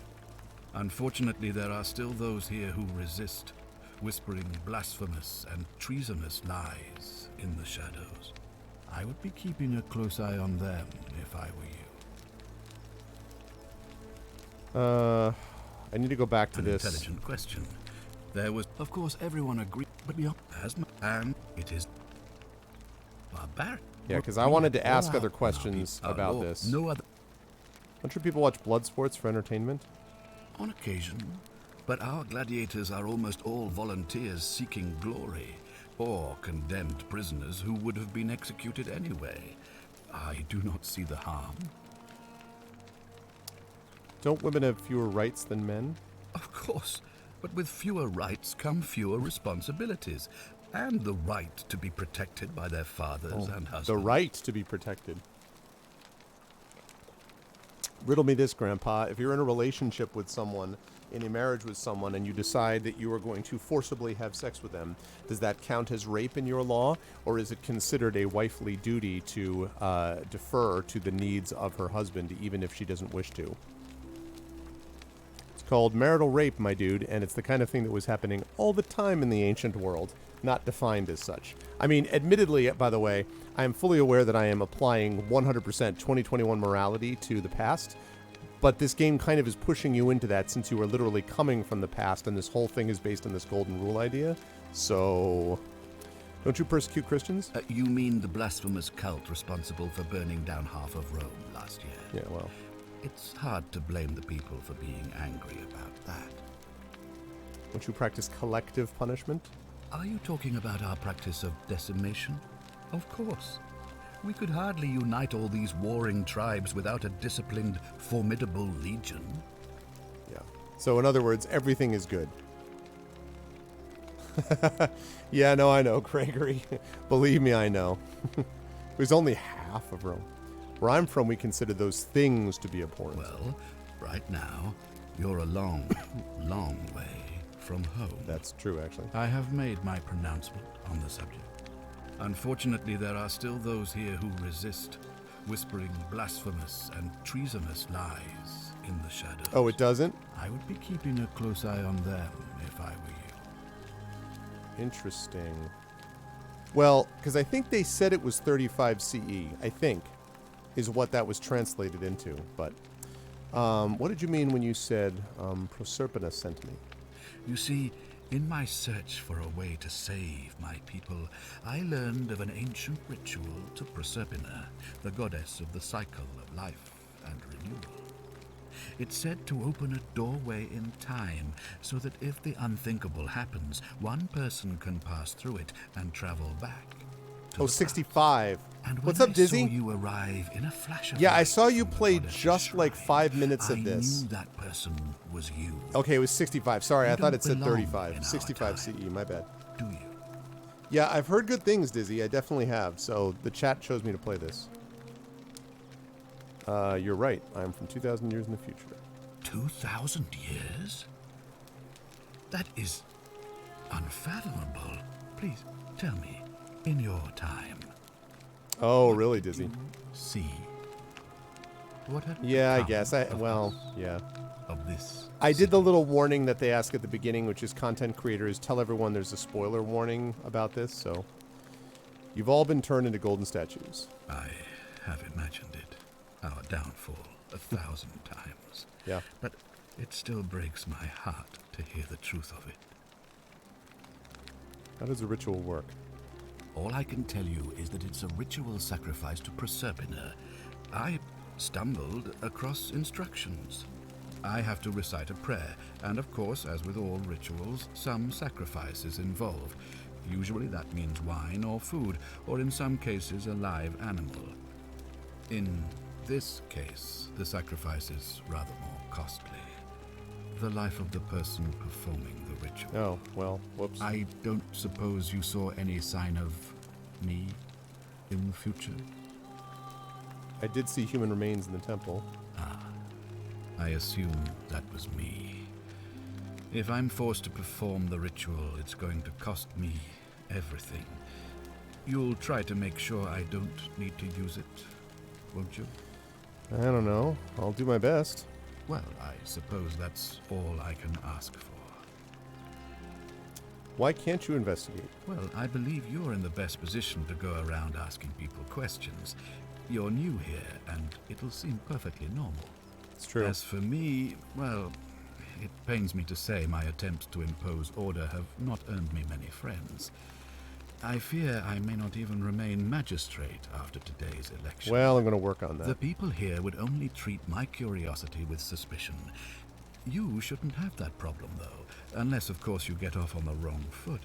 Unfortunately, there are still those here who resist, whispering blasphemous and treasonous lies in the shadows. I would be keeping a close eye on them if I were you. I need to go back to An this. intelligent question. There was, of course, everyone agreed, but beyond asthma, and it is barbaric. Yeah, because I wanted to ask All other out now, questions our about law- this. No other Don't your people watch blood sports for entertainment? on occasion, but our gladiators are almost all volunteers seeking glory, or condemned prisoners who would have been executed anyway. I do not see the harm. Don't women have fewer rights than men? Of course, but with fewer rights come fewer responsibilities, and the right to be protected by their fathers and husbands. The right to be protected. Riddle me this, Grandpa. If you're in a relationship with someone, in a marriage with someone, and you decide that you are going to forcibly have sex with them, does that count as rape in your law, or is it considered a wifely duty to defer to the needs of her husband, even if she doesn't wish to? It's called marital rape, my dude, and it's the kind of thing that was happening all the time in the ancient world, not defined as such. I mean, admittedly, by the way, I am fully aware that I am applying 100% 2021 morality to the past, but this game kind of is pushing you into that since you are literally coming from the past, and this whole thing is based on this golden rule idea. So, don't you persecute Christians? You mean the blasphemous cult responsible for burning down half of Rome last year? Yeah, well, It's hard to blame the people for being angry about that. don't you practice collective punishment? Are you talking about our practice of decimation? Of course. We could hardly unite all these warring tribes without a disciplined, formidable legion. Yeah. So in other words, everything is good. Yeah, no, I know, Gregory. Believe me, I know. It was only half of Rome. Where I'm from, we consider those things to be abhorrent. Well, right now, you're a long, long way from home. That's true, actually. I have made my pronouncement on the subject. Unfortunately, there are still those here who resist, whispering blasphemous and treasonous lies in the shadows. Oh, it doesn't? I would be keeping a close eye on them if I were you. Interesting. Well, because I think they said it was 35 CE, I think, is what that was translated into. But what did you mean when you said Proserpina sent me? You see, in my search for a way to save my people, I learned of an ancient ritual to Proserpina, the goddess of the cycle of life and renewal. It's said to open a doorway in time, so that if the unthinkable happens, one person can pass through it and travel back. Oh, 65. And What's when up, Dizzy? I saw you arrive in a flash of Yeah, I light saw you from the play goddess's just like shrine, 5 minutes of this. I knew that person was you. Okay, it was 65. Sorry, You I thought don't it said belong 35. in our 65 time. CE, my bad. Do you? Yeah, I've heard good things, Dizzy. I definitely have. So the chat chose me to play this. You're right. I'm from 2,000 years in the future. 2,000 years? That is unfathomable. Please tell me, in your time. Oh, really, Dizzy? See? What had Yeah, I become guess. of Well, us, yeah. of this I did city? the little warning that they ask at the beginning, which is content creators tell everyone there's a spoiler warning about this, so you've all been turned into golden statues. I have imagined it, our downfall, 1,000 times. Yeah. But it still breaks my heart to hear the truth of it. How does the ritual work? All I can tell you is that it's a ritual sacrifice to Proserpina. I stumbled across instructions. I have to recite a prayer, and of course, as with all rituals, some sacrifice is involved. Usually that means wine or food, or in some cases a live animal. In this case, the sacrifice is rather more costly. The life of the person performing the ritual. Oh, well, whoops. I don't suppose you saw any sign of me in the future? I did see human remains in the temple. I assume that was me. If I'm forced to perform the ritual, it's going to cost me everything. You'll try to make sure I don't need to use it, won't you? I don't know. I'll do my best. Well, I suppose that's all I can ask for. Why can't you investigate? Well, I believe you're in the best position to go around asking people questions. You're new here, and it'll seem perfectly normal. It's true. As for me, well, it pains me to say my attempts to impose order have not earned me many friends. I fear I may not even remain magistrate after today's election. Well, I'm going to work on that. The people here would only treat my curiosity with suspicion. You shouldn't have that problem, though, unless, of course, you get off on the wrong foot.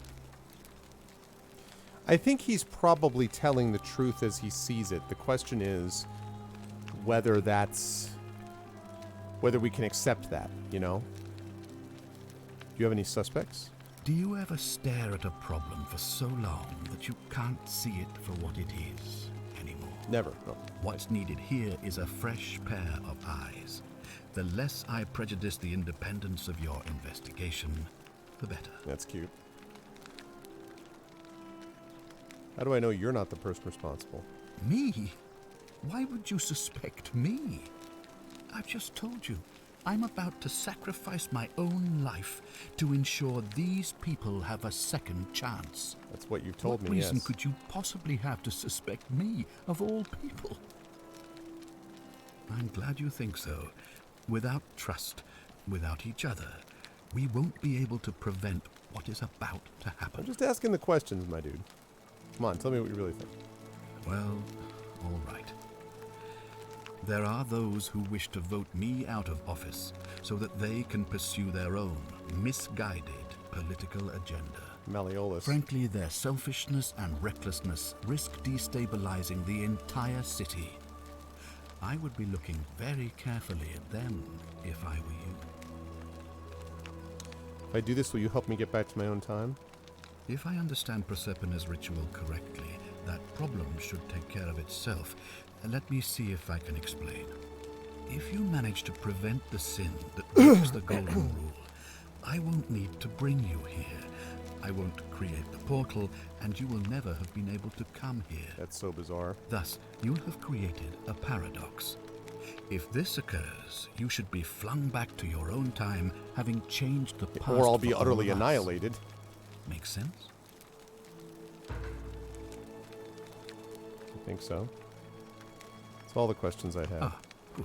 I think he's probably telling the truth as he sees it. The question is whether we can accept that, you know? Do you have any suspects? Do you ever stare at a problem for so long that you can't see it for what it is anymore? Never. No. What's needed here is a fresh pair of eyes. The less I prejudice the independence of your investigation, the better. That's cute. How do I know you're not the person responsible? Me? Why would you suspect me? I've just told you. I'm about to sacrifice my own life to ensure these people have a second chance. That's what you told What me, reason yes. could you possibly have to suspect me, of all people? I'm glad you think so. Without trust, without each other, we won't be able to prevent what is about to I'm happen. just asking the questions, my dude. Come on, tell me what you really think. Well, all right. There are those who wish to vote me out of office so that they can pursue their own misguided political agenda. Malleolus. Frankly, their selfishness and recklessness risk destabilizing the entire city. I would be looking very carefully at them if I were you. If I do this, will you help me get back to my own time? If I understand Proserpina's ritual correctly, that problem should take care of itself. Let me see if I can explain. If you manage to prevent the sin that breaks the Golden Rule, I won't need to bring you here. I won't create the portal, and you will never have been able to come here. That's so bizarre. Thus, you'll have created a paradox. If this occurs, you should be flung back to your own time, having changed the past. Or I'll be for all utterly of us. annihilated. Makes sense? I think so. That's all the questions I have. Ah, good.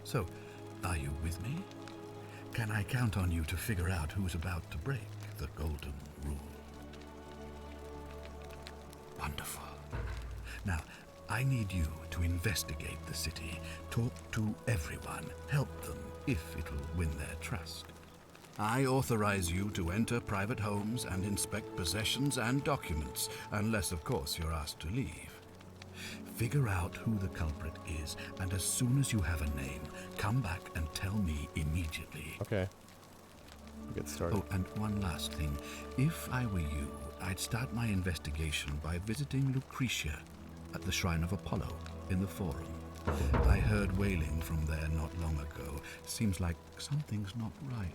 So, are you with me? Can I count on you to figure out who's about to break the Golden Rule? Wonderful. Now, I need you to investigate the city, talk to everyone, help them if it will win their trust. I authorize you to enter private homes and inspect possessions and documents, unless, of course, you're asked to leave. Figure out who the culprit is, and as soon as you have a name, come back and tell me immediately. Okay. We'll get started. Oh, and one last thing. If I were you, I'd start my investigation by visiting Lucretia at the Shrine of Apollo in the Forum. I heard wailing from there not long ago. Seems like something's not right.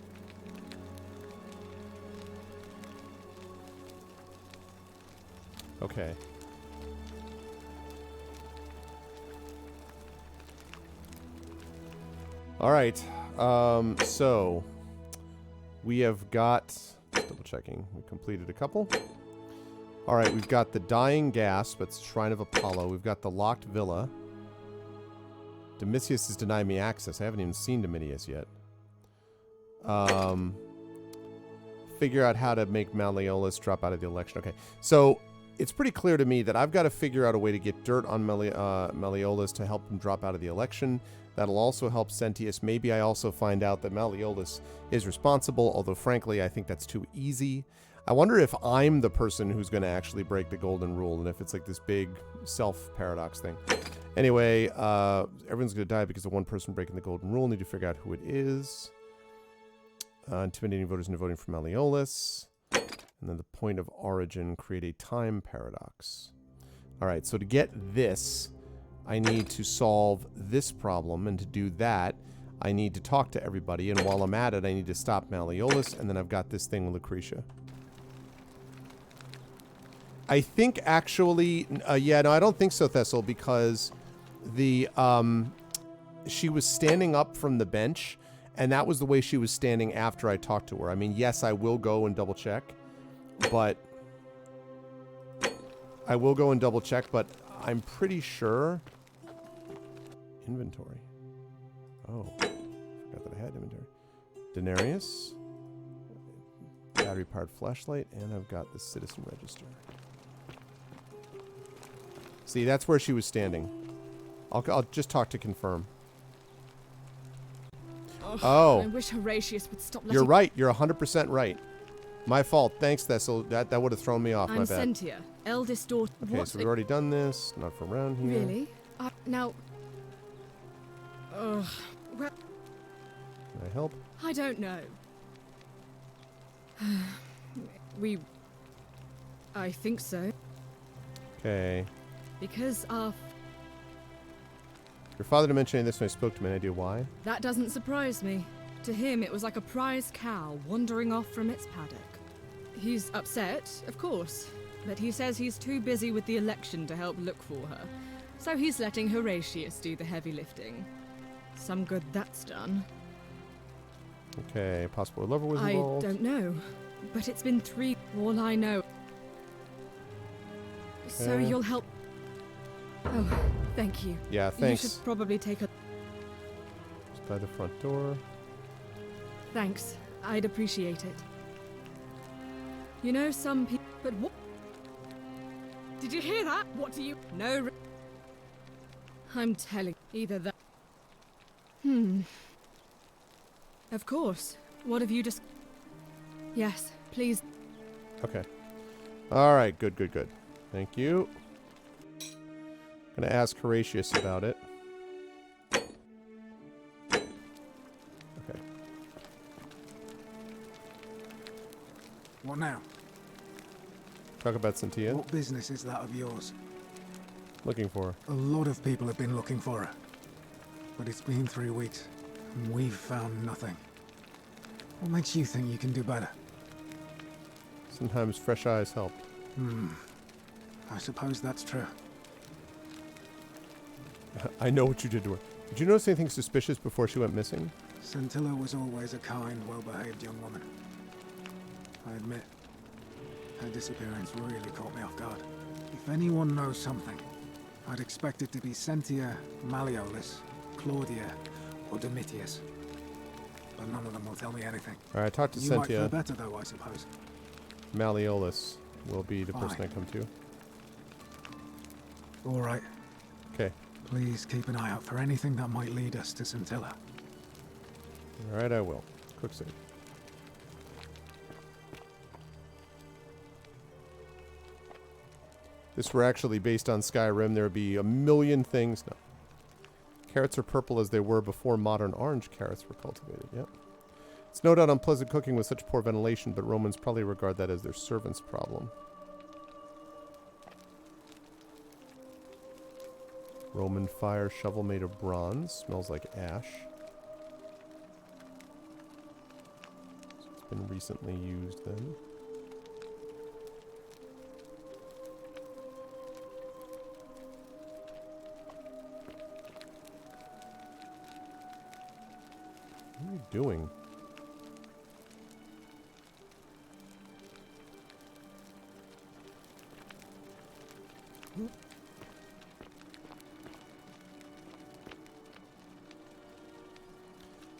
Okay. All right. So we have got, just double checking. We completed a couple. All right. We've got the Dying Gasp. That's Shrine of Apollo. We've got the Locked Villa. Domitius has denied me access. I haven't even seen Domitius yet. Figure out how to make Malleolus drop out of the election. Okay. So it's pretty clear to me that I've got to figure out a way to get dirt on Malleolus to help him drop out of the election. That'll also help Sentius. Maybe I also find out that Malleolus is responsible, although frankly I think that's too easy. I wonder if I'm the person who's going to actually break the Golden Rule, and if it's like this big self-paradox thing. Anyway, everyone's going to die because of one person breaking the Golden Rule. Need to figure out who it is. Intimidating voters into voting for Malleolus. And then the point of origin, create a time paradox. All right, so to get this, I need to solve this problem, and to do that, I need to talk to everybody, and while I'm at it, I need to stop Malleolus, and then I've got this thing with Lucretia. I think actually, yeah, no, I don't think so, Thessel, because the, she was standing up from the bench, and that was the way she was standing after I talked to her. I mean, yes, I will go and double check, but I'm pretty sure. Inventory. Oh, forgot that I had inventory. Denarius, battery-powered flashlight, and I've got the citizen register. See, that's where she was standing. I'll just talk to confirm. Oh, I wish Horatius would stop letting... You're right. You're 100% right. My fault. Thanks, Thessel. That would have thrown me off. I'm My bad. Sentia, eldest daughter... Okay, What? so we've already done this. Not from around here. Really? Now... Ugh. Well, Can I help? I don't know. I think so. Okay. Because our... Your father didn't mention any of this when I spoke to him. Any idea why? That doesn't surprise me. To him, it was like a prize cow wandering off from its paddock. He's upset, of course, but he says he's too busy with the election to help look for her. So he's letting Horatius do the heavy lifting. Some good that's done. Okay, possible lover was I involved. don't know, but it's been 3... all I know. So Okay. you'll help... Oh, thank you. Yeah, thanks. You should probably take a... Just by the front door. Thanks. I'd appreciate it. You know, some people... But what? Did you hear that? What do you... No... I'm telling... Either that... Of course. What have you just... Yes, please. Okay. All right, good, good, good. Thank you. Gonna ask Horatius about it. Okay. What now? Talk about Cynthia. What business is that of yours? Looking for her. A lot of people have been looking for her. But it's been 3 weeks, and we've found nothing. What makes you think you can do better? Sometimes fresh eyes help. I suppose that's true. I know what you did to her. Did you notice anything suspicious before she went missing? Scintilla was always a kind, well-behaved young woman. I admit, her disappearance really caught me off guard. If anyone knows something, I'd expect it to be Sentia, Malleolus, Claudia, or Domitius. But none of them will tell me anything. Alright, talk to You might feel Cynthia. better though, I suppose. Malleolus will be the person Fine. I come to. Alright, Okay. please keep an eye out for anything that might lead us to Scintilla. Alright, I will. Quick save. This were actually based on Skyrim, there would be a million things. No. Carrots are purple as they were before modern orange carrots were cultivated. Yep. It's no doubt unpleasant cooking with such poor ventilation, but Romans probably regard that as their servant's problem. Roman fire shovel made of bronze. Smells like ash. So it's been recently used then. What are you doing?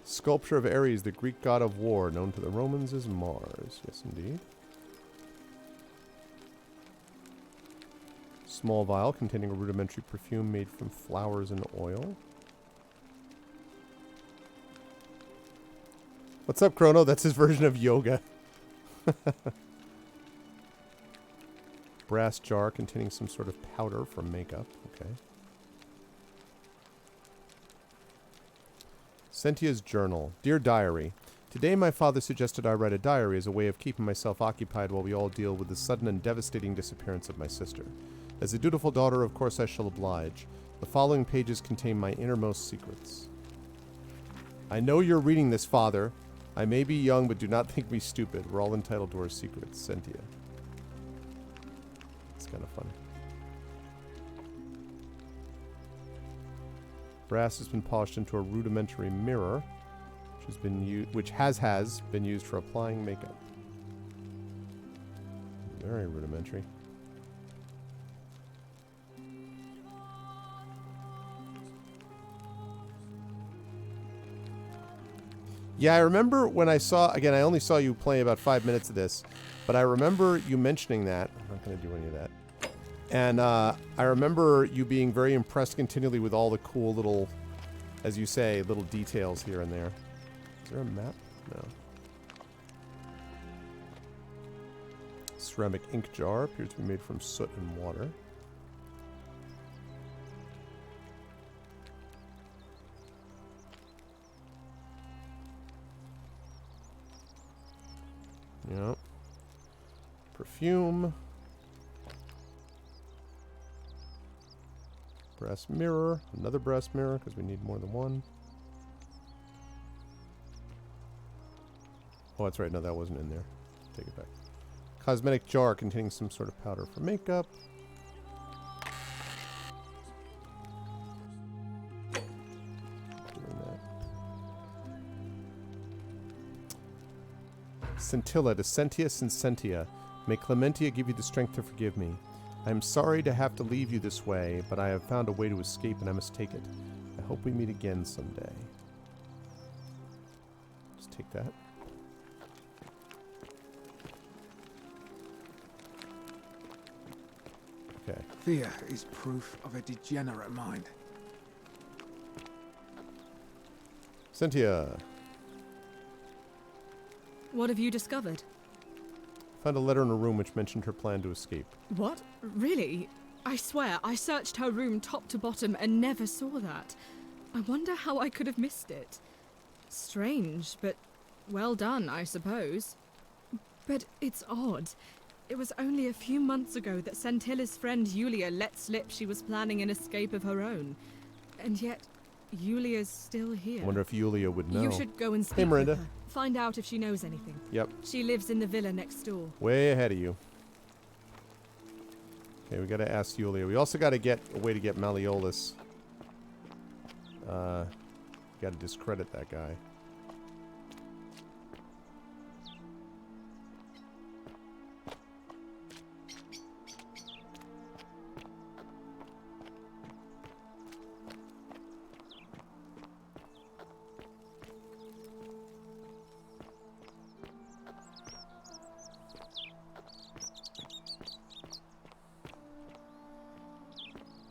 Sculpture of Ares, the Greek god of war, known to the Romans as Mars. Yes, indeed. Small vial containing a rudimentary perfume made from flowers and oil. What's up, Chrono? That's his version of yoga. Brass jar containing some sort of powder for makeup. Okay. Cynthia's journal. Dear Diary, today my father suggested I write a diary as a way of keeping myself occupied while we all deal with the sudden and devastating disappearance of my sister. As a dutiful daughter, of course I shall oblige. The following pages contain my innermost secrets. I know you're reading this, Father. I may be young, but do not think me stupid. We're all entitled to our secrets. Cynthia. It's kind of funny. Brass has been polished into a rudimentary mirror, which has been used for applying makeup. Very rudimentary. Yeah, I remember when I saw, again, I only saw you play about 5 minutes of this, but I remember you mentioning that. I'm not going to do any of that. And I remember you being very impressed continually with all the cool little, as you say, little details here and there. Is there a map? No. Ceramic ink jar appears to be made from soot and water. Yep. Perfume. Brass mirror. Another brass mirror, because we need more than one. Oh, that's right. No, that wasn't in there. Take it back. Cosmetic jar containing some sort of powder for makeup. Doing that. Scintilla to Sentius and Sentia. May Clementia give you the strength to forgive me. I am sorry to have to leave you this way, but I have found a way to escape and I must take it. I hope we meet again someday. Just take that. Okay. Fear is proof of a degenerate mind. Sentia. What have you discovered? Found a letter in her room which mentioned her plan to escape. What? Really? I swear, I searched her room top to bottom and never saw that. I wonder how I could have missed it. Strange, but well done, I suppose. But it's odd. It was only a few months ago that Sentilla's friend Yulia let slip she was planning an escape of her own. And yet, Yulia's still here. I wonder if Yulia would know. You should go and speak Hey, Miranda. with her. Find out if she knows anything. Yep. She lives in the villa next door. Way ahead of you. Okay, we gotta ask Yulia. We also gotta get a way to get Malleolus. Gotta discredit that guy.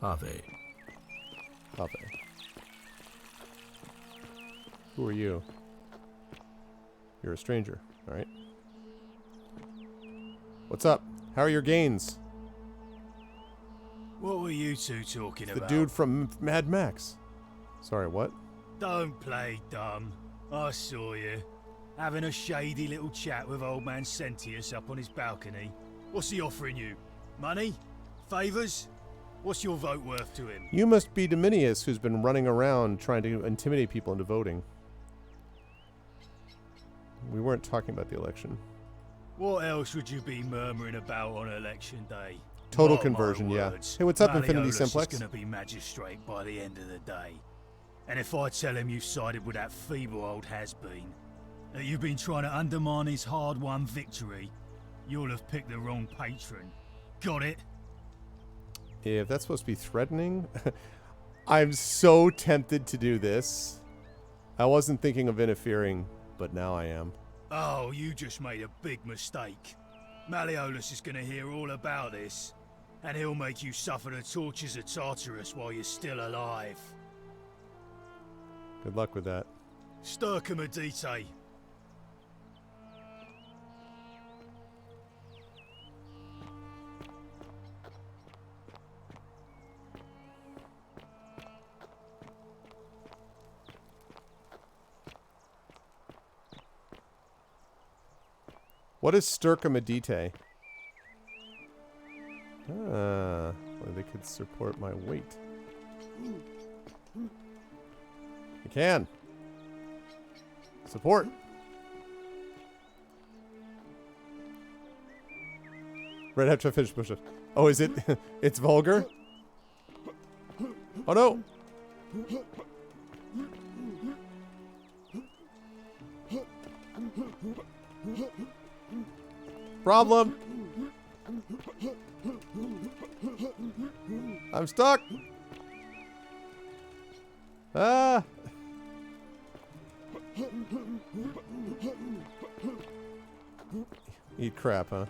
Ave. Ave. Who are you? You're a stranger, alright? What's up? How are your gains? What were you two talking The about? dude from Mad Max. Sorry, what? Don't play dumb. I saw you. Having a shady little chat with old man Sentius up on his balcony. What's he offering you? Money? Favours? What's your vote worth to him? You must be Dominius, who's been running around trying to intimidate people into voting. We weren't talking about the election. What else would you be murmuring about on election day? Total Mark my conversion, yeah. words, Hey, what's up, Infinity Malleolus Simplex? is going to be magistrate by the end of the day. And if I tell him you sided with that feeble old has-been, that you've been trying to undermine his hard-won victory, you'll have picked the wrong patron. Got it? If that's supposed to be threatening, I'm so tempted to do this. I wasn't thinking of interfering, but now I am. Oh, you just made a big mistake. Malleolus is going to hear all about this, and he'll make you suffer the tortures of Tartarus while you're still alive. Good luck with that. Stircum Adite. What is Stircum Adite? Well, they could support my weight. I can. Support. Right after I finish push-ups. Oh, is it? It's vulgar? Oh no! Problem! I'm stuck! Ah! Eat crap, huh?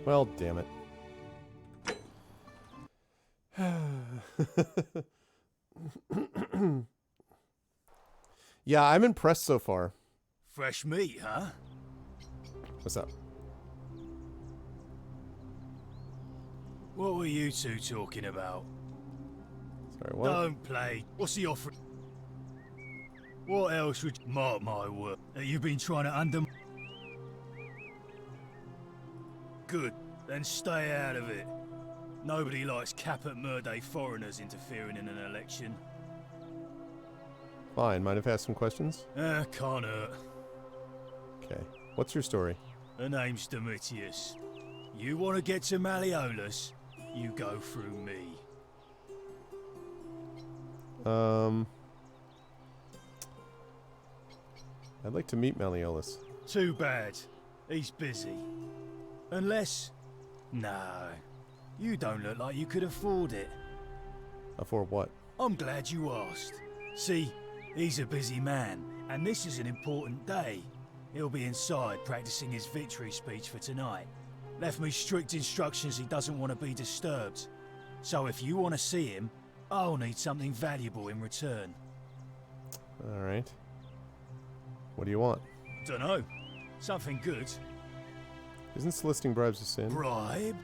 Well, damn it. Yeah, I'm impressed so far. Fresh meat, huh? What's up? What were you two talking about? Sorry, what? Don't play. What's he offering? What else would you... Mark my word. That you've been trying to undermine... Good. Then stay out of it. Nobody likes Caput Murday foreigners interfering in an election. Fine. Mind if I ask some questions? Can't hurt. Okay. What's your story? The name's Domitius. You want to get to Malleolus? You go through me. I'd like to meet Malleolus. Too bad. He's busy. Unless... No. You don't look like you could afford it. For what? I'm glad you asked. See, he's a busy man, and this is an important day. He'll be inside practicing his victory speech for tonight. Left me strict instructions he doesn't want to be disturbed. So if you want to see him, I'll need something valuable in return. All right. What do you want? Dunno. Something good. Isn't soliciting bribes a sin? Bribe?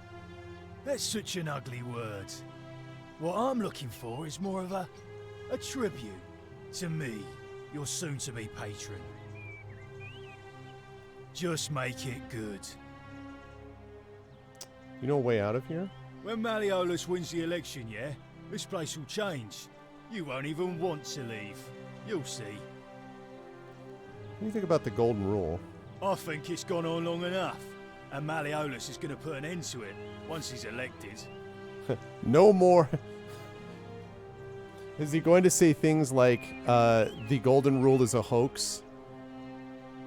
That's such an ugly word. What I'm looking for is more of a tribute to me, your soon-to-be patron. Just make it good. You know a way out of here? When Malleolus wins the election, yeah, this place will change. You won't even want to leave. You'll see. What do you think about the golden rule? I think it's gone on long enough, and Malleolus is going to put an end to it once he's elected. No more. Is he going to say things like, the golden rule is a hoax,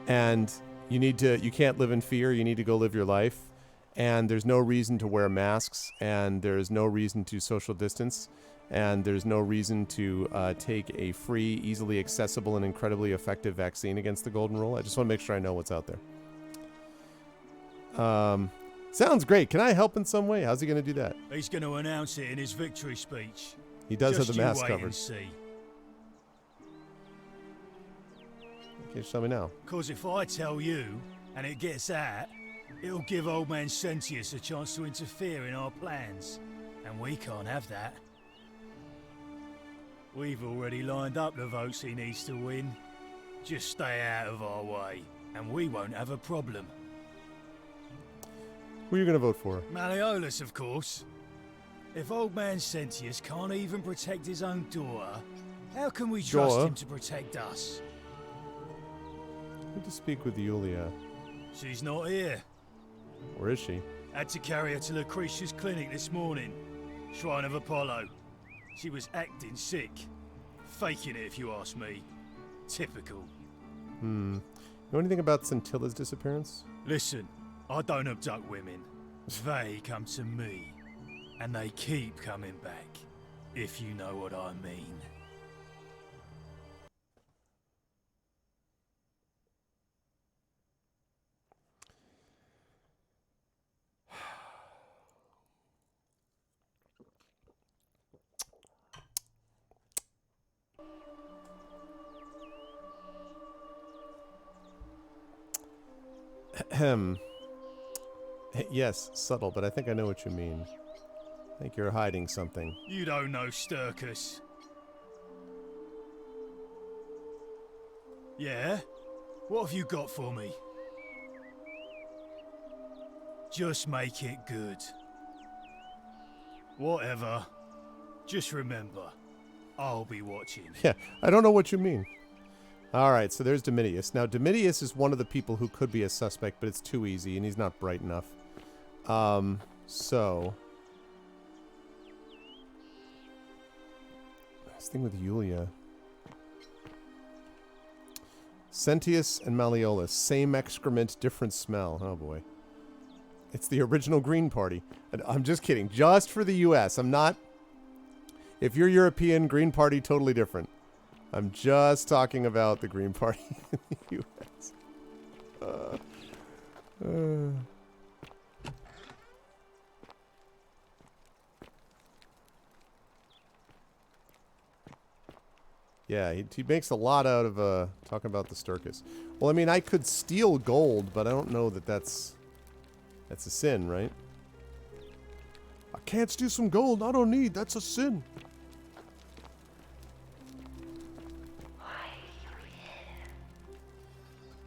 and you can't live in fear, you need to go live your life, and there's no reason to wear masks, and there's no reason to social distance, and there's no reason to take a free, easily accessible, and incredibly effective vaccine against the golden rule? I just want to make sure I know what's out there. Sounds great. Can I help in some way? How's he going to do that? He's going to announce it in his victory speech. He does Just have the you mask wait covered. and see. Okay, just tell me now. Because if I tell you, and it gets out, it'll give old man Sentius a chance to interfere in our plans. And we can't have that. We've already lined up the votes he needs to win. Just stay out of our way, and we won't have a problem. Who are you going to vote for? Malleolus, of course. If old man Sentius can't even protect his own daughter, how can we trust him to protect us? I need to speak with Yulia. She's not here. Where is she? Had to carry her to Lucretia's clinic this morning. Shrine of Apollo. She was acting sick. Faking it, if you ask me. Typical. Know anything about Scintilla's disappearance? Listen, I don't abduct women. They come to me. And they keep coming back. If you know what I mean. Yes, subtle, but I think I know what you mean. I think you're hiding something. You don't know Sturkus. Yeah? What have you got for me? Just make it good. Whatever. Just remember, I'll be watching. Yeah, I don't know what you mean. Alright, so there's Domitius. Now, Domitius is one of the people who could be a suspect, but it's too easy, and he's not bright enough. So... this thing with Yulia. Sentius and Malleolus. Same excrement, different smell. Oh, boy. It's the original Green Party. I'm just kidding. Just for the U.S. I'm not... If you're European, Green Party, totally different. I'm just talking about the Green Party in the U.S. Yeah, he makes a lot out of talking about the Sturkus. Well, I mean, I could steal gold, but I don't know that that's a sin, right? I can't steal some gold. I don't need. That's a sin.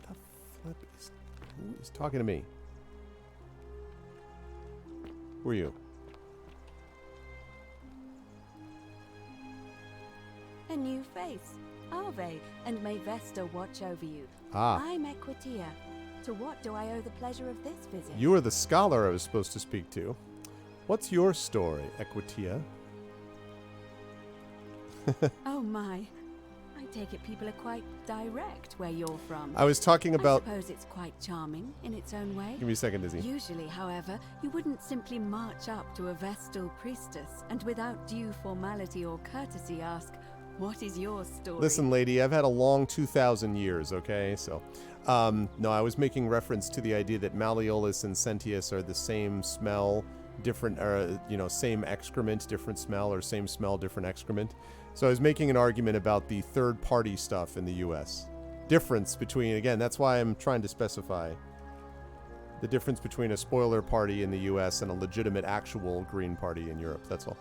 The flip is... Who is talking to me? Who are you? A new face. Arve, and may Vesta watch over you. Ah. I'm Equitia. To what do I owe the pleasure of this visit? You are the scholar I was supposed to speak to. What's your story, Equitia? Oh my. I take it people are quite direct where you're from. I was talking about... I suppose it's quite charming in its own way. Give me a second, Dizzy. Usually, however, you wouldn't simply march up to a Vestal priestess and without due formality or courtesy ask, What is your story? Listen, lady, I've had a long 2,000 years, okay? So, no, I was making reference to the idea that Malleolus and Sentius are the same smell, different, same excrement, different smell, or same smell, different excrement. So I was making an argument about the third-party stuff in the U.S. Difference between, again, that's why I'm trying to specify the difference between a spoiler party in the U.S. and a legitimate actual green party in Europe. That's all.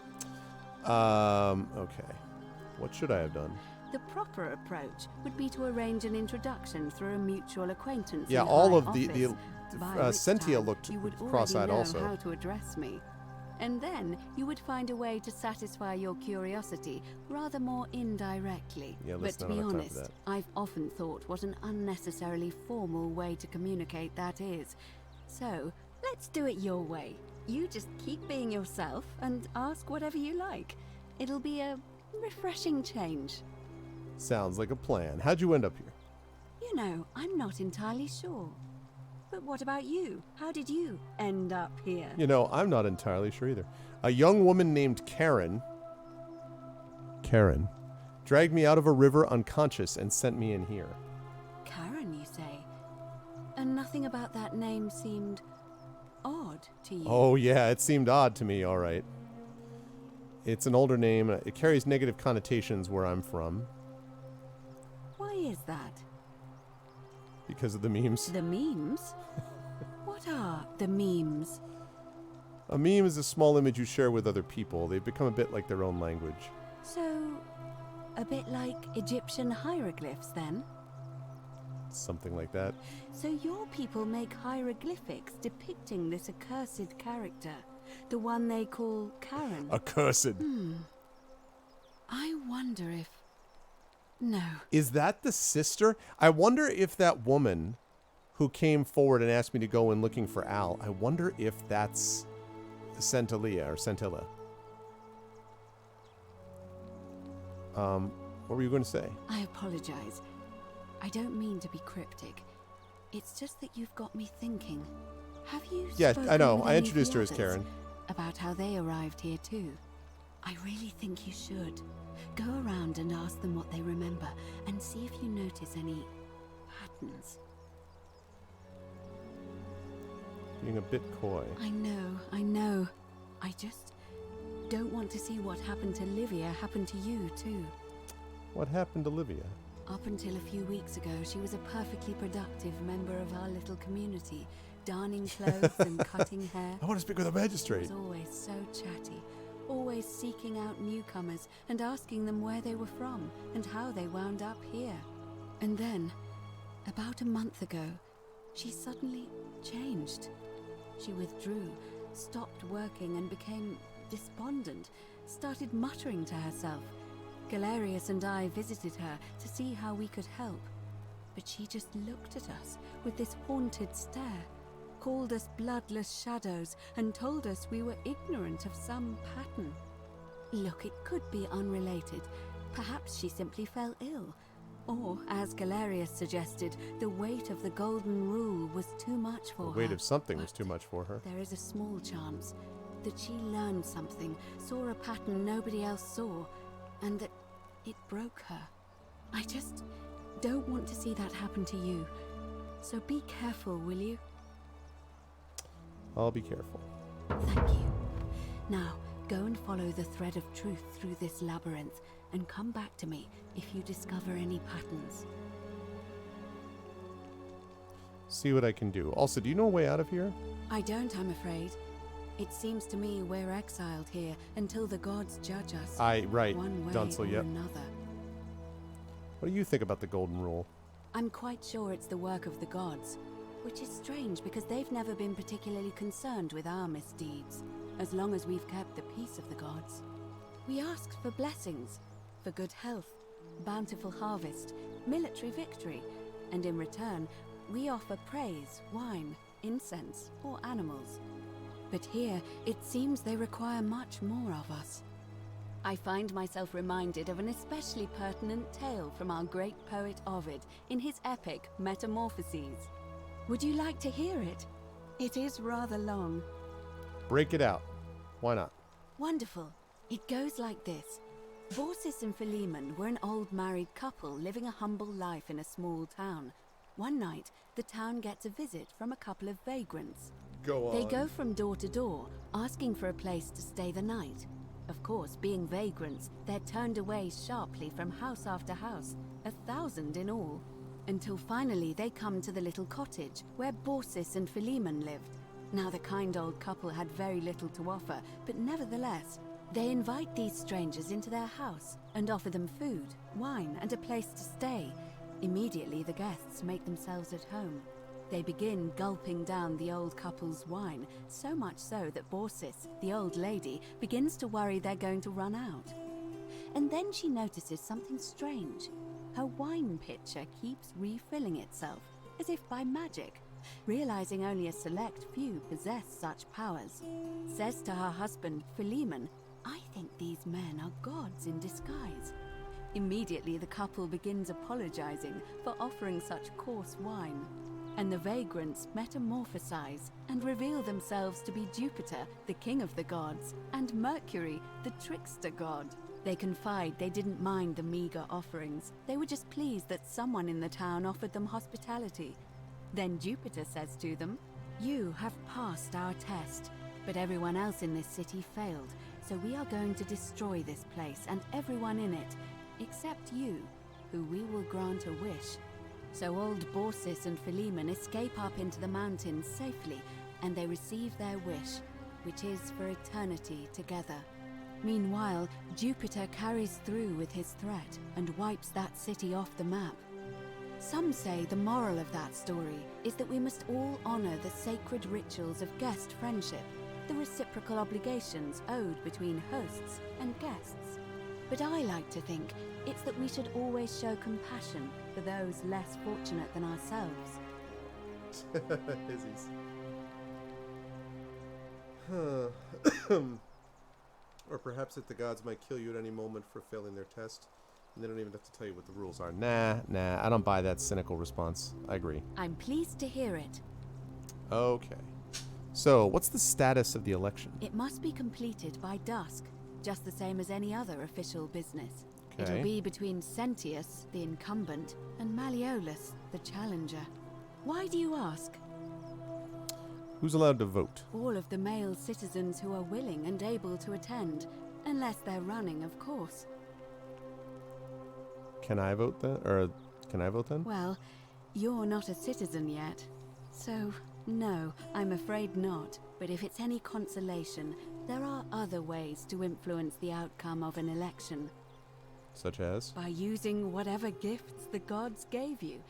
Okay. What should I have done? The proper approach would be to arrange an introduction through a mutual acquaintance. Yeah, in all high of office, by which Sentia time looked you would cross-eyed already know also. how to address me. And then you would find a way to satisfy your curiosity rather more indirectly. Yeah, but let's to not be have time for honest, that. I've often thought what an unnecessarily formal way to communicate that is. So, let's do it your way. You just keep being yourself and ask whatever you like. It'll be a refreshing change. Sounds like a plan. How'd you end up here? You know, I'm not entirely sure. But what about you? How did you end up here? You know, I'm not entirely sure either. A young woman named Karen dragged me out of a river unconscious and sent me in here. Karen, you say? And nothing about that name seemed odd to you? Oh, yeah, it seemed odd to me, all right. It's an older name. It carries negative connotations where I'm from. Why is that? Because of the memes. The memes? What are the memes? A meme is a small image you share with other people. They've become a bit like their own language. So, a bit like Egyptian hieroglyphs then? Something like that. So your people make hieroglyphics depicting this accursed character, the one they call Karen. Accursed. I wonder if... No. Is that the sister? I wonder if that woman who came forward and asked me to go in looking for Al, I wonder if that's Centilla or Centilla. What were you going to say? I apologize. I don't mean to be cryptic. It's just that you've got me thinking. Have you Yeah, spoken I know. with I any of introduced the her as others Karen. about how they arrived here too? I really think you should. Go around and ask them what they remember and see if you notice any patterns. Being a bit coy. I know. I just don't want to see what happened to Livia happen to you too. What happened to Livia? Up until a few weeks ago, she was a perfectly productive member of our little community, darning clothes and cutting hair. I want to speak with a magistrate. She was always so chatty, always seeking out newcomers and asking them where they were from and how they wound up here. And then, about a month ago, she suddenly changed. She withdrew, stopped working and became despondent, started muttering to herself. Galerius and I visited her to see how we could help, but she just looked at us with this haunted stare, called us bloodless shadows, and told us we were ignorant of some pattern. Look, it could be unrelated. Perhaps she simply fell ill. Or, as Galerius suggested, the weight of the Golden Rule was too much for her. The weight of something was too much for her. There is a small chance that she learned something, saw a pattern nobody else saw, and that it broke her. I just don't want to see that happen to you. So be careful, will you? I'll be careful. Thank you. Now, go and follow the thread of truth through this labyrinth, and come back to me if you discover any patterns. See what I can do. Also, do you know a way out of here? I don't, I'm afraid. It seems to me we're exiled here until the gods judge us. Right. One way Dunsel, or yep. another. What do you think about the Golden Rule? I'm quite sure it's the work of the gods, which is strange because they've never been particularly concerned with our misdeeds, as long as we've kept the peace of the gods. We asked for blessings, for good health, bountiful harvest, military victory, and in return, we offer praise, wine, incense, or animals. But here, it seems they require much more of us. I find myself reminded of an especially pertinent tale from our great poet Ovid in his epic Metamorphoses. Would you like to hear it? It is rather long. Break it out. Why not? Wonderful. It goes like this. Borsis and Philemon were an old married couple living a humble life in a small town. One night, the town gets a visit from a couple of vagrants. Go on. They go from door to door, asking for a place to stay the night. Of course, being vagrants, they're turned away sharply from house after house, 1,000 in all, until finally they come to the little cottage where Borsis and Philemon lived. Now, the kind old couple had very little to offer, but nevertheless, they invite these strangers into their house and offer them food, wine, and a place to stay. Immediately, the guests make themselves at home. They begin gulping down the old couple's wine, so much so that Borsis, the old lady, begins to worry they're going to run out. And then she notices something strange. Her wine pitcher keeps refilling itself, as if by magic. Realizing only a select few possess such powers, says to her husband, Philemon, "I think these men are gods in disguise." Immediately, the couple begins apologizing for offering such coarse wine, and the vagrants metamorphosize and reveal themselves to be Jupiter, the king of the gods, and Mercury, the trickster god. They confide they didn't mind the meager offerings. They were just pleased that someone in the town offered them hospitality. Then Jupiter says to them, "You have passed our test, but everyone else in this city failed, so we are going to destroy this place and everyone in it, except you, who we will grant a wish." So old Borsis and Philemon escape up into the mountains safely, and they receive their wish, which is for eternity together. Meanwhile, Jupiter carries through with his threat and wipes that city off the map. Some say the moral of that story is that we must all honor the sacred rituals of guest friendship, the reciprocal obligations owed between hosts and guests. But I like to think it's that we should always show compassion for those less fortunate than ourselves. Hizzies. Huh. Or perhaps that the gods might kill you at any moment for failing their test, and they don't even have to tell you what the rules are. Nah, I don't buy that cynical response. I agree. I'm pleased to hear it. Okay. So, what's the status of the election? It must be completed by dusk, just the same as any other official business. Okay. It'll be between Sentius, the incumbent, and Malleolus, the challenger. Why do you ask? Who's allowed to vote? All of the male citizens who are willing and able to attend, unless they're running, of course. Can I vote then? Or can I vote then? Well, you're not a citizen yet, so no, I'm afraid not. But if it's any consolation, there are other ways to influence the outcome of an election. Such as? By using whatever gifts the gods gave you.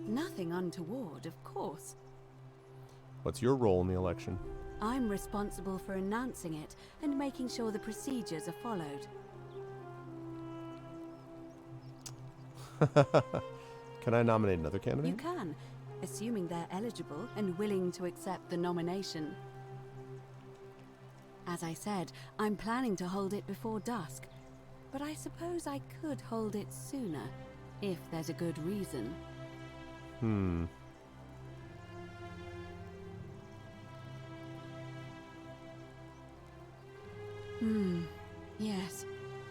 Nothing untoward, of course. What's your role in the election? I'm responsible for announcing it and making sure the procedures are followed. Can I nominate another candidate? You can, assuming they're eligible and willing to accept the nomination. As I said, I'm planning to hold it before dusk, but I suppose I could hold it sooner, if there's a good reason. Yes.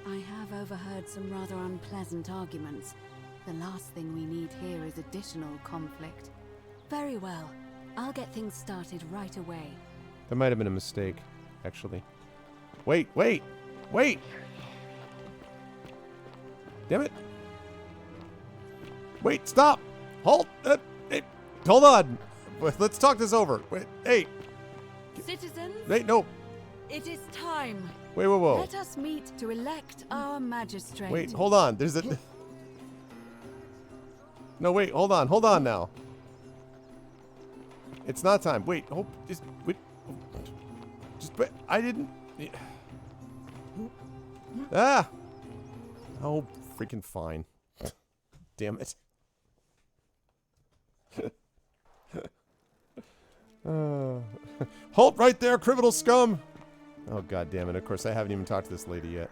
I have overheard some rather unpleasant arguments. The last thing we need here is additional conflict. Very well. I'll get things started right away. There might have been a mistake, actually. Wait! Damn it! Wait, stop! Hold! Hold on! Let's talk this over. Wait, hey! Citizens? Wait, no! It is time. Wait, whoa. Let us meet to elect our magistrate. Wait, hold on. There's a... No, wait, hold on now. It's not time. Wait, just wait. I didn't... Ah! Oh, freaking fine. Damn it. Halt right there, criminal scum! Oh, god damn it. Of course, I haven't even talked to this lady yet.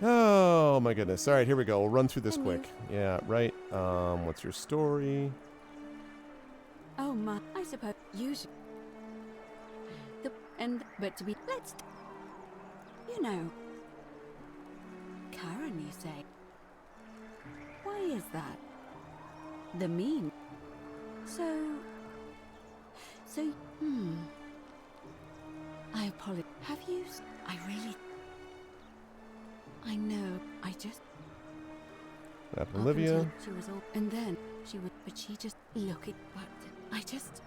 Oh, my goodness. All right, here we go. We'll run through this quick. Yeah, right. What's your story? Oh, my. I suppose you should... But to be... Let's... You know... Karen, you say? Why is that? The mean? I apologize. Have you? I really. I know. I just. Up Olivia. She was all, and then she would, but she just look it. But I just.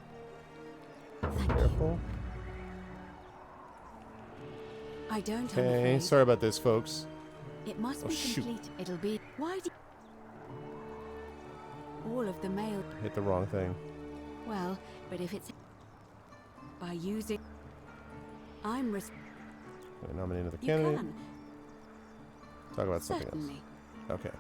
Thank Careful. you. I don't. Okay, sorry about this, folks. It must Oh, be shoot. complete. It'll be. Why do all of the mail? Hit the wrong thing. Well, but if it's by using, I'm Okay, nominated the you candidate. can. Talk about something Certainly. else. Okay.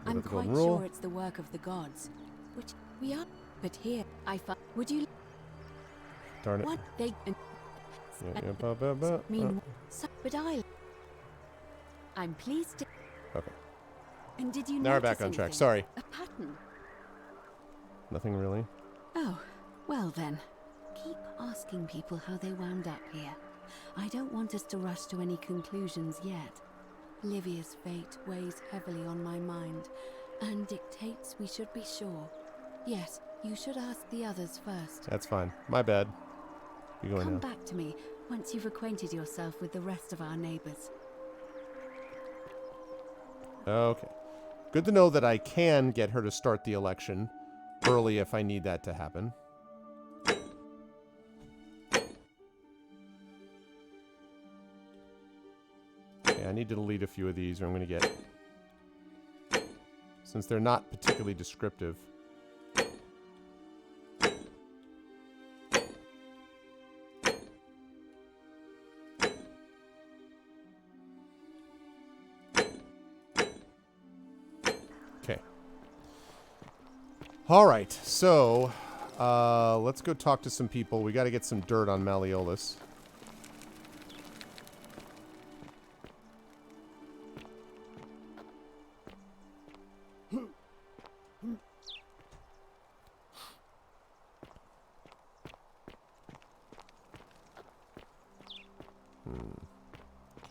I'm About the quite golden rule. sure it's the work of the gods, which we are. But here, I find. Would you? Darn it. What they? Mean, but I'm pleased to. Okay. And did you? Now we're back notice on track. anything? Sorry. A pattern. Nothing really. Oh, well then. Keep asking people how they wound up here. I don't want us to rush to any conclusions yet. Livia's fate weighs heavily on my mind, and dictates we should be sure. Yes, you should ask the others first. That's fine. My bad. You going Come now? back to me once you've acquainted yourself with the rest of our neighbors. Okay. Good to know that I can get her to start the election early if I need that to happen. Okay, I need to delete a few of these or I'm going to get... Since they're not particularly descriptive. Okay. All right, so let's go talk to some people. We got to get some dirt on Malleolus.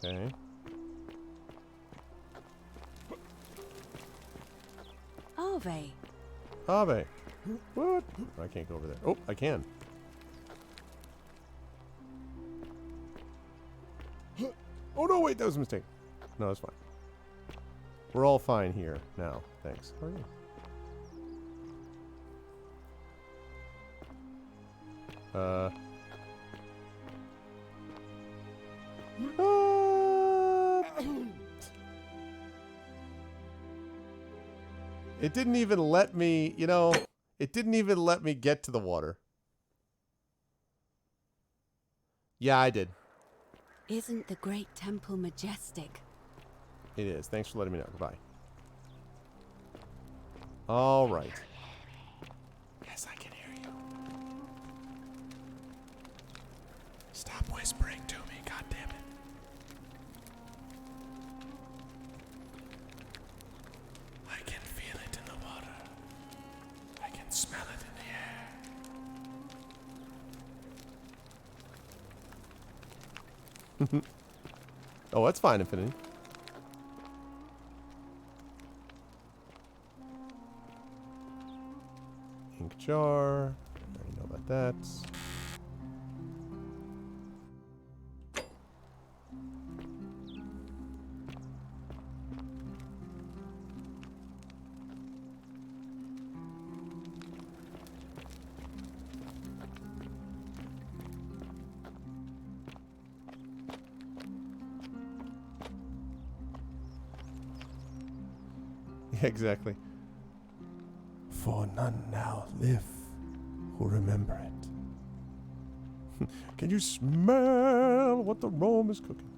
Okay. Ave. Ave. What? I can't go over there. Oh, I can. Oh, no, wait, that was a mistake. No, it's fine. We're all fine here now. Thanks. How are you? It didn't even let me, you know, it didn't even let me get to the water. Yeah, I did. Isn't the great temple majestic? It is. Thanks for letting me know. Goodbye. All right. Yes, I can hear you. Stop whispering to me, goddammit. I can feel it in the water. I can smell it in the air. Oh, that's fine, Infinity. Ink jar. I already know about that. Yeah, exactly. For none now live who remember it. Can you smell what the Rome is cooking?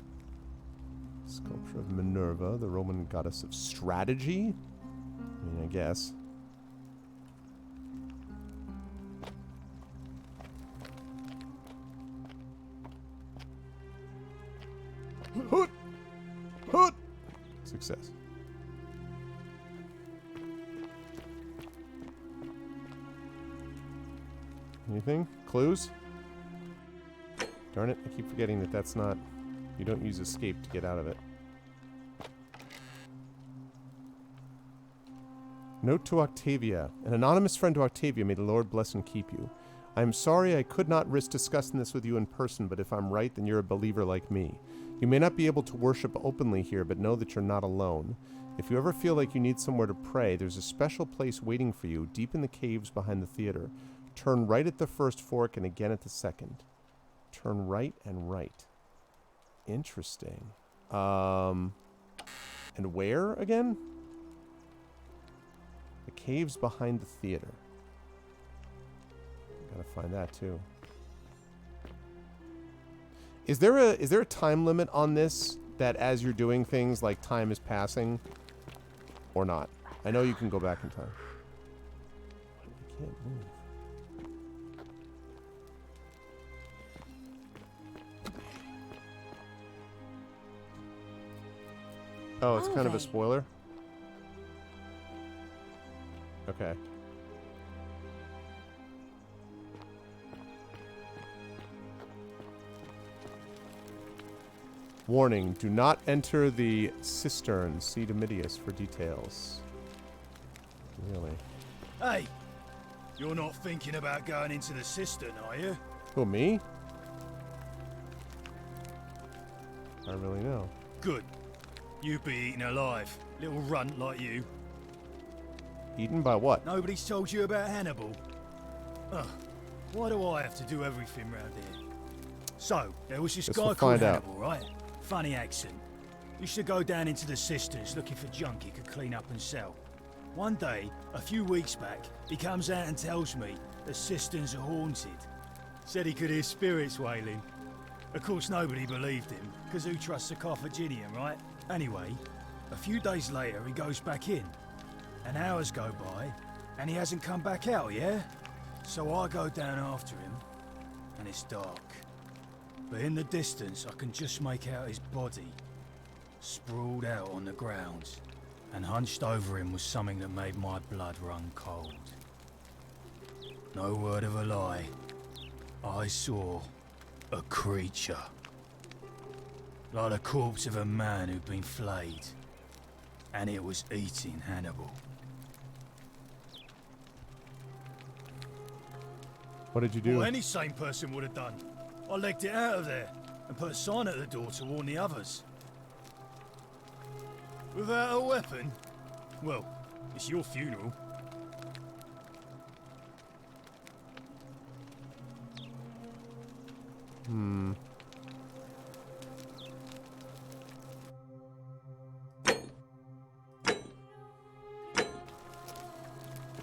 Sculpture of Minerva, the Roman goddess of strategy? I mean, I guess. Hoot! Hoot! Success. Anything? Clues? Darn it, I keep forgetting that that's not... You don't use escape to get out of it. Note to Octavia. An anonymous friend to Octavia. May the Lord bless and keep you. I am sorry I could not risk discussing this with you in person, but if I'm right, then you're a believer like me. You may not be able to worship openly here, but know that you're not alone. If you ever feel like you need somewhere to pray, there's a special place waiting for you deep in the caves behind the theater. Turn right at the first fork and again at the second. Turn right and right. Interesting. And where again? The caves behind the theater. Gotta find that too. Is there a time limit on this that as you're doing things like time is passing or not? I know you can go back in time. I can't move. Oh, it's kind of a spoiler? Okay. Warning, do not enter the cistern. See Domitius for details. Really? Hey! You're not thinking about going into the cistern, are you? Who, me? I don't really know. Good. You'd be eaten alive. Little runt like you. Eaten by what? Nobody's told you about Hannibal. Ugh. Why do I have to do everything round here? So, there was this guy called Hannibal, right? Funny accent. Used to go down into the cisterns looking for junk he could clean up and sell. One day, a few weeks back, he comes out and tells me the cisterns are haunted. Said he could hear spirits wailing. Of course, nobody believed him, because who trusts a Carthaginian, right? Anyway, a few days later, he goes back in. And hours go by, and he hasn't come back out, yeah? So I go down after him, and it's dark. But in the distance, I can just make out his body, sprawled out on the ground, and hunched over him was something that made my blood run cold. No word of a lie, I saw a creature. Like the corpse of a man who'd been flayed, and it was eating Hannibal. What did you do? Well, any sane person would have done. I legged it out of there and put a sign at the door to warn the others. Without a weapon? Well, it's your funeral.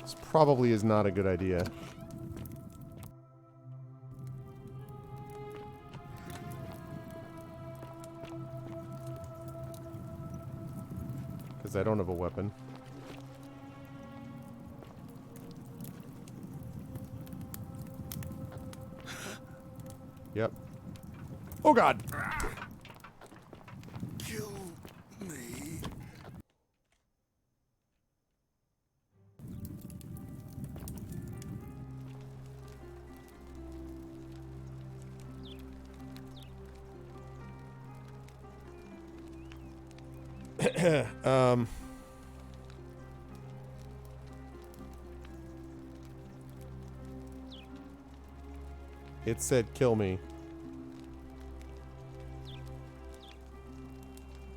This probably is not a good idea. Because I don't have a weapon. Yep. Oh god! Kill me. It said kill me.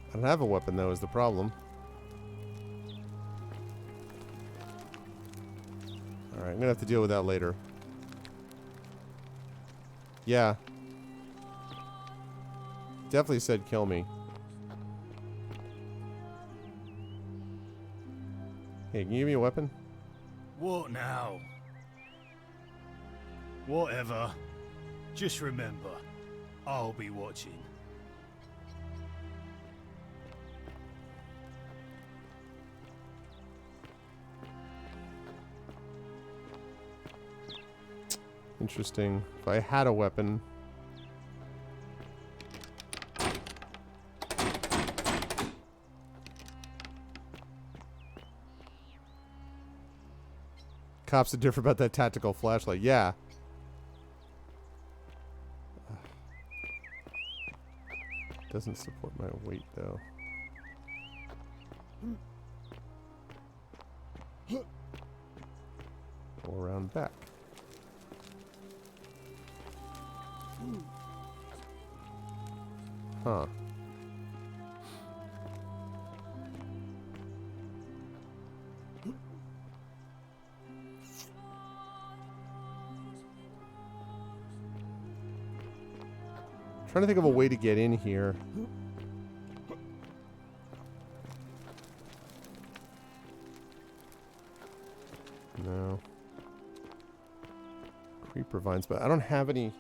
I don't have a weapon though, is the problem. Alright, I'm gonna have to deal with that later. Yeah. Definitely said kill me. Hey, can you give me a weapon? What now? Whatever. Just remember, I'll be watching. Interesting. If I had a weapon... Cops are different about that tactical flashlight. Yeah. Doesn't support my weight, though. back. Huh. Trying to think of a way to get in here. No. Creeper vines, but I don't have any.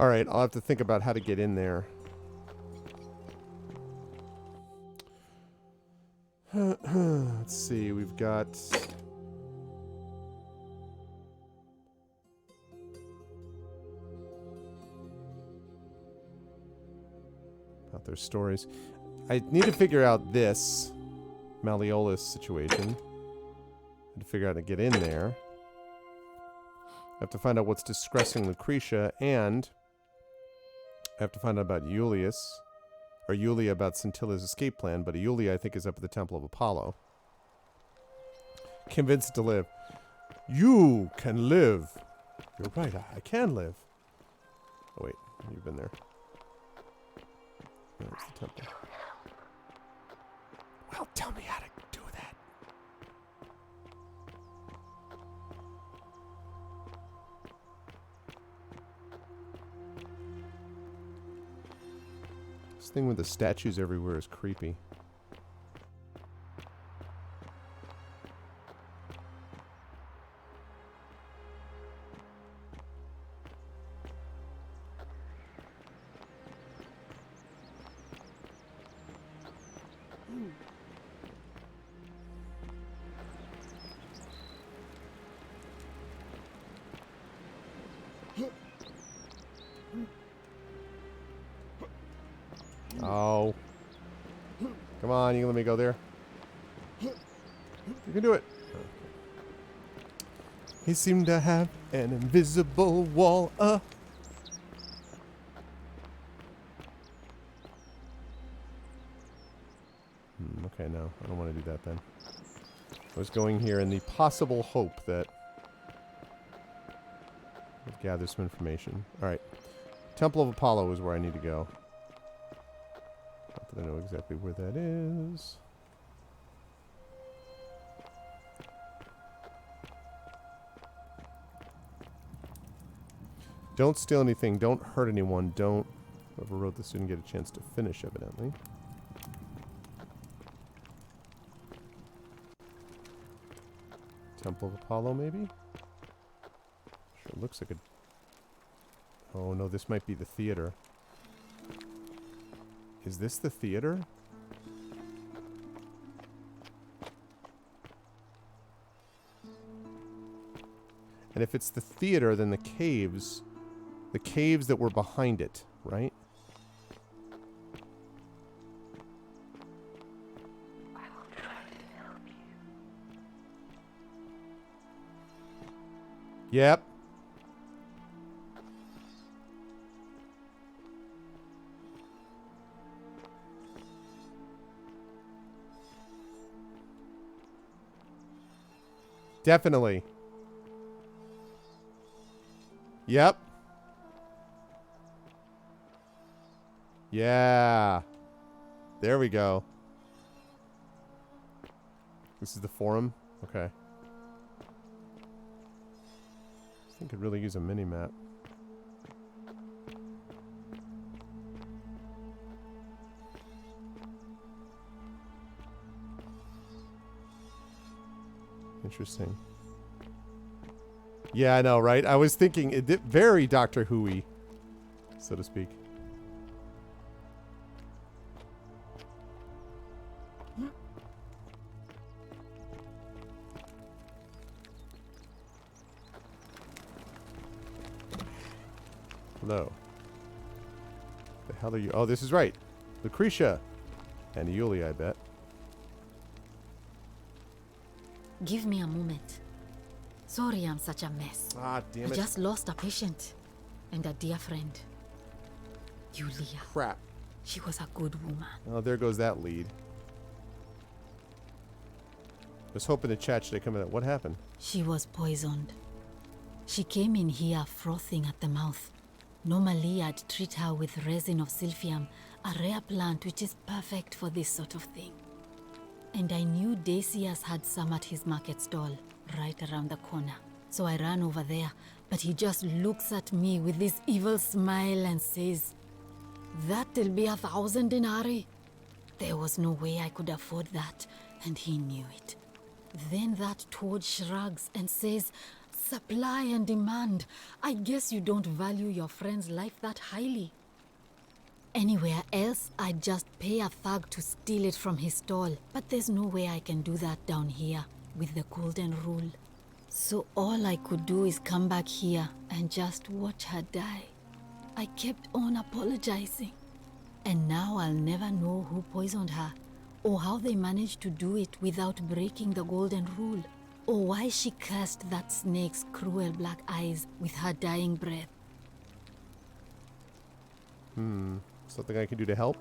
All right, I'll have to think about how to get in there. Let's see, we've got... about their stories. I need to figure out this Malleolus situation. I have to figure out how to get in there. I have to find out what's distressing Lucretia, and I have to find out about Iulius, or Iulia about Scintilla's escape plan, but Iulia, I think, is up at the Temple of Apollo. Convinced to live. You can live. You're right, I can live. Oh, wait, you've been there. There's the temple. Well, tell me how to do that. This thing with the statues everywhere is creepy. Oh. Come on, you can let me go there. You can do it. Okay. He seemed to have an invisible wall up. Okay, no. I don't want to do that then. I was going here in the possible hope that I'd gather some information. Alright. Temple of Apollo is where I need to go. Not that I know exactly where that is. Don't steal anything. Don't hurt anyone. Don't... Whoever wrote this didn't get a chance to finish, evidently. Temple of Apollo, maybe? Sure looks like a... Oh, no, this might be the theater. Is this the theater? And if it's the theater, then the caves that were behind it, right? I will try to help you. Yep. Definitely. Yep. Yeah. There we go. This is the forum? Okay. I think I'd really use a mini-map. Interesting. Yeah, I know, right? I was thinking it did very Doctor Who-y, so to speak. Hello. The hell are you? Oh, this is right. Lucretia. And Yuli, I bet. Give me a moment. Sorry I'm such a mess. Ah, damn I it. just lost a patient and a dear friend. Yulia. Crap. She was a good woman. Oh, there goes that lead. Was hoping the chat should have come in. What happened? She was poisoned. She came in here frothing at the mouth. Normally I'd treat her with resin of silphium, a rare plant which is perfect for this sort of thing. And I knew Decius had some at his market stall, right around the corner. So I ran over there, but he just looks at me with this evil smile and says, "That'll be 1,000 denarii." There was no way I could afford that, and he knew it. Then that toad shrugs and says, "Supply and demand. I guess you don't value your friend's life that highly." Anywhere else, I'd just pay a thug to steal it from his stall. But there's no way I can do that down here with the golden rule. So all I could do is come back here and just watch her die. I kept on apologizing. And now I'll never know who poisoned her, or how they managed to do it without breaking the golden rule, or why she cursed that snake's cruel black eyes with her dying breath. Something I can do to help?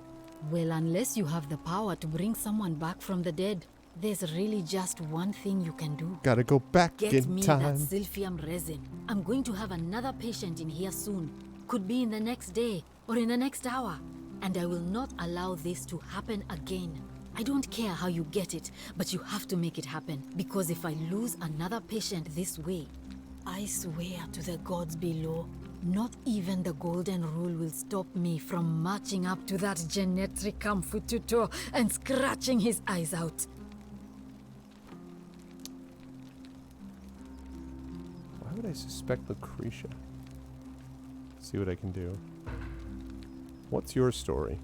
Well, unless you have the power to bring someone back from the dead, there's really just one thing you can do. Gotta go back Get in me time. that silphium resin. I'm going to have another patient in here soon. Could be in the next day or in the next hour. And I will not allow this to happen again. I don't care how you get it, but you have to make it happen. Because if I lose another patient this way, I swear to the gods below, not even the golden rule will stop me from marching up to that Genetricum Fututor and scratching his eyes out. Why would I suspect Lucretia? See what I can do. What's your story?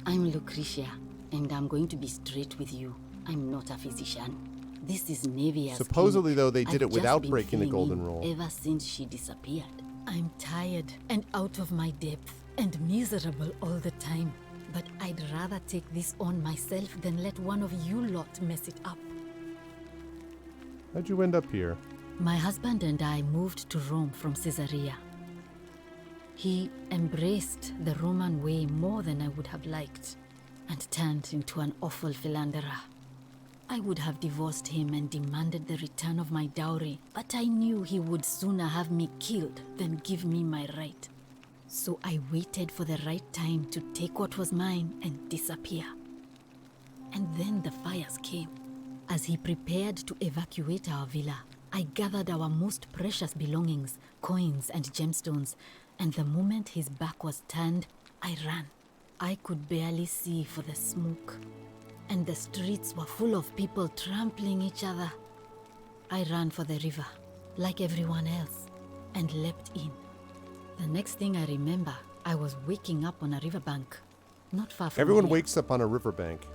I'm Lucretia, and I'm going to be straight with you. I'm not a physician. This is Nevia's Supposedly, clinic. though, they did I've it without just been breaking the filling golden in rule. Ever since she disappeared. I'm tired and out of my depth and miserable all the time. But I'd rather take this on myself than let one of you lot mess it up. How'd you end up here? My husband and I moved to Rome from Caesarea. He embraced the Roman way more than I would have liked, and turned into an awful philanderer. I would have divorced him and demanded the return of my dowry, but I knew he would sooner have me killed than give me my right. So I waited for the right time to take what was mine and disappear. And then the fires came. As he prepared to evacuate our villa, I gathered our most precious belongings, coins and gemstones, and the moment his back was turned, I ran. I could barely see for the smoke, and the streets were full of people trampling each other. I ran for the river, like everyone else, and leapt in. The next thing I remember, I was waking up on a riverbank, not far from Everyone here. wakes up on a riverbank.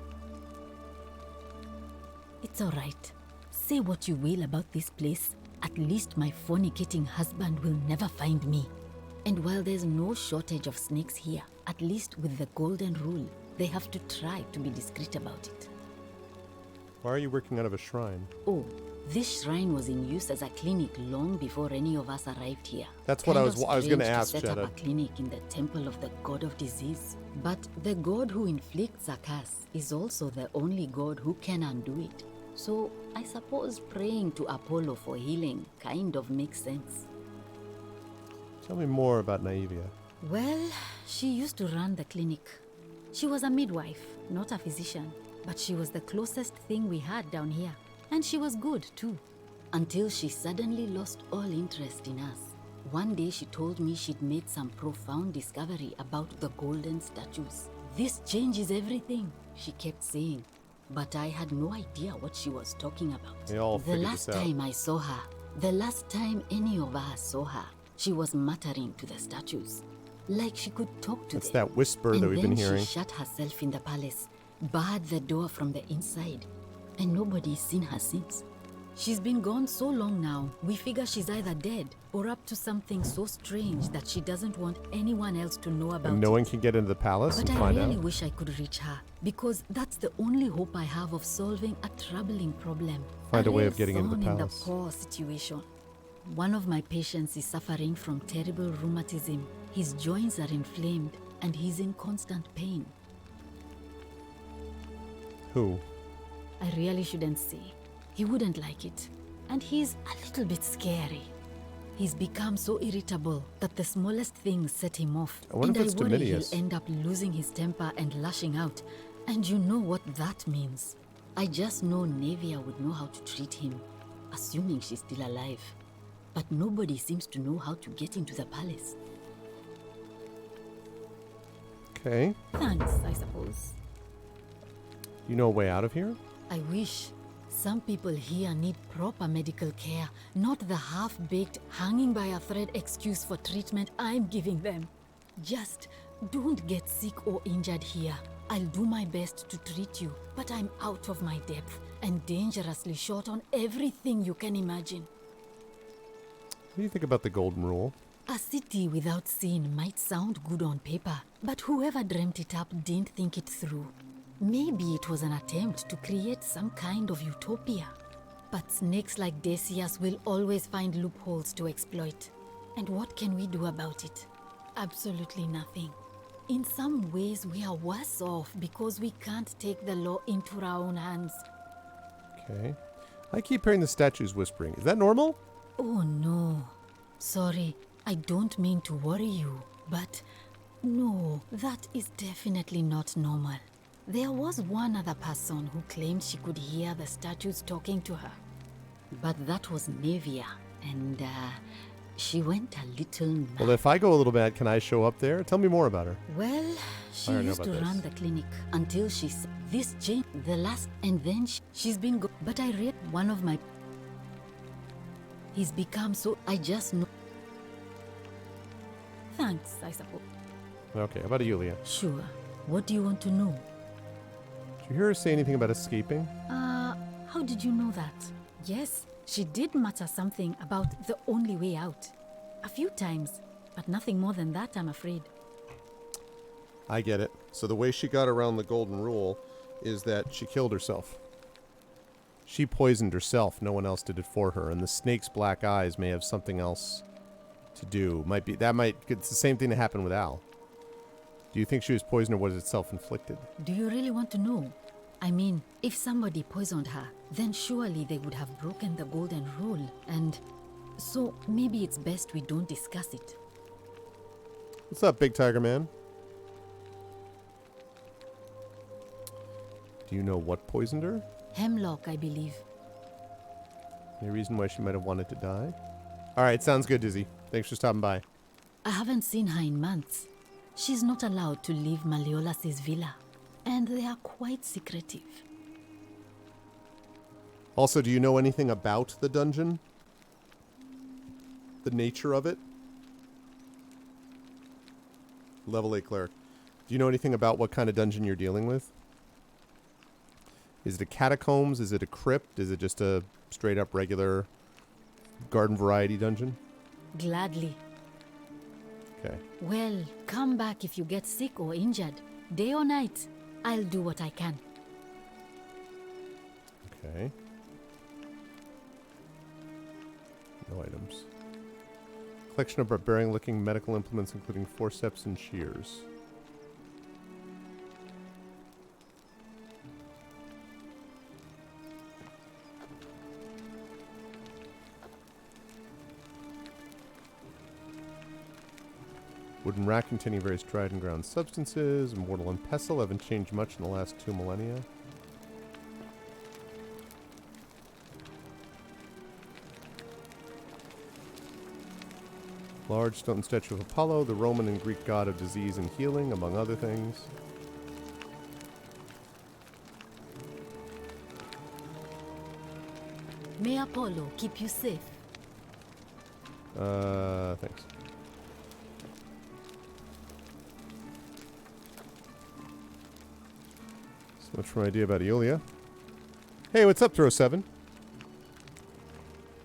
It's all right. Say what you will about this place. At least my fornicating husband will never find me. And while there's no shortage of snakes here, at least with the golden rule, they have to try to be discreet about it. Why are you working out of a shrine? Oh, this shrine was in use as a clinic long before any of us arrived here. That's what I was Kind of gonna strange ask, to set up Jeddah. a clinic in the temple of the god of disease. But the god who inflicts a curse is also the only god who can undo it. So I suppose praying to Apollo for healing kind of makes sense. Tell me more about Naivia. Well, she used to run the clinic. She was a midwife, not a physician, but she was the closest thing we had down here. And she was good, too. Until she suddenly lost all interest in us. One day she told me she'd made some profound discovery about the golden statues. "This changes everything," she kept saying. But I had no idea what she was talking about. They all The figured last this out. time I saw her, the last time any of us saw her, she was muttering to the statues. Like she could talk to That's them. that whisper And that we've been then hearing. she shut herself in the palace, barred the door from the inside, and nobody's seen her since. She's been gone so long now, we figure she's either dead or up to something so strange that she doesn't want anyone else to know about And no one it. can get into the palace But and I find really out. wish I could reach her, because that's the only hope I have of solving a troubling problem. Find a way real of getting into the thorn palace. In the poor situation. One of my patients is suffering from terrible rheumatism. His joints are inflamed and he's in constant pain. Who? I really shouldn't say. He wouldn't like it. And he's a little bit scary. He's become so irritable that the smallest things set him off. I wonder And if it's I worry Dominius. he'll end up losing his temper and lashing out. And you know what that means. I just know Nevia would know how to treat him, assuming she's still alive. But nobody seems to know how to get into the palace. Okay. Thanks, I suppose. You know a way out of here? I wish. Some people here need proper medical care, not the half-baked, hanging by a thread excuse for treatment I'm giving them. Just don't get sick or injured here. I'll do my best to treat you, but I'm out of my depth and dangerously short on everything you can imagine. What do you think about the Golden Rule? A city without sin might sound good on paper, but whoever dreamt it up didn't think it through. Maybe it was an attempt to create some kind of utopia. But snakes like Decius will always find loopholes to exploit. And what can we do about it? Absolutely nothing. In some ways, we are worse off because we can't take the law into our own hands. Okay. I keep hearing the statues whispering. Is that normal? Oh no. Sorry, I don't mean to worry you, but no, that is definitely not normal. There was one other person who claimed she could hear the statues talking to her. But that was Nevia, and she went a little mad. Well, if I go a little mad, can I show up there? Tell me more about her. Well, she I already know used to about run this. the clinic until she's this changed the last, and then she's been but I read one of my. He's become so. I just know. Thanks, I suppose. Okay, how about Yulia? Sure. What do you want to know? Did you hear her say anything about escaping? How did you know that? Yes, she did mutter something about the only way out. A few times, but nothing more than that, I'm afraid. I get it. So the way she got around the Golden Rule is that she killed herself. She poisoned herself. No one else did it for her. And the snake's black eyes may have something else to do. It's the same thing that happened with Al. Do you think she was poisoned or was it self-inflicted? Do you really want to know? I mean, if somebody poisoned her, then surely they would have broken the Golden Rule. And so maybe it's best we don't discuss it. What's up, Big Tiger Man? Do you know what poisoned her? Hemlock, I believe. Any reason why she might have wanted to die? Alright, sounds good, Dizzy. Thanks for stopping by. I haven't seen her in months. She's not allowed to leave Malleolus' villa, and they are quite secretive. Also, do you know anything about the dungeon? The nature of it? Level 8 cleric. Do you know anything about what kind of dungeon you're dealing with? Is it a catacombs? Is it a crypt? Is it just a straight up regular garden variety dungeon? Gladly. Okay. Well, come back if you get sick or injured. Day or night, I'll do what I can. Okay. No items. Collection of barbarian-looking medical implements, including forceps and shears. Wooden rack containing various dried and ground substances. Mortal and pestle haven't changed much in the last 2 millennia. Large stone statue of Apollo, the Roman and Greek god of disease and healing, among other things. May Apollo keep you safe. Thanks. So much for my idea about Eolia. Hey, what's up, Throw7?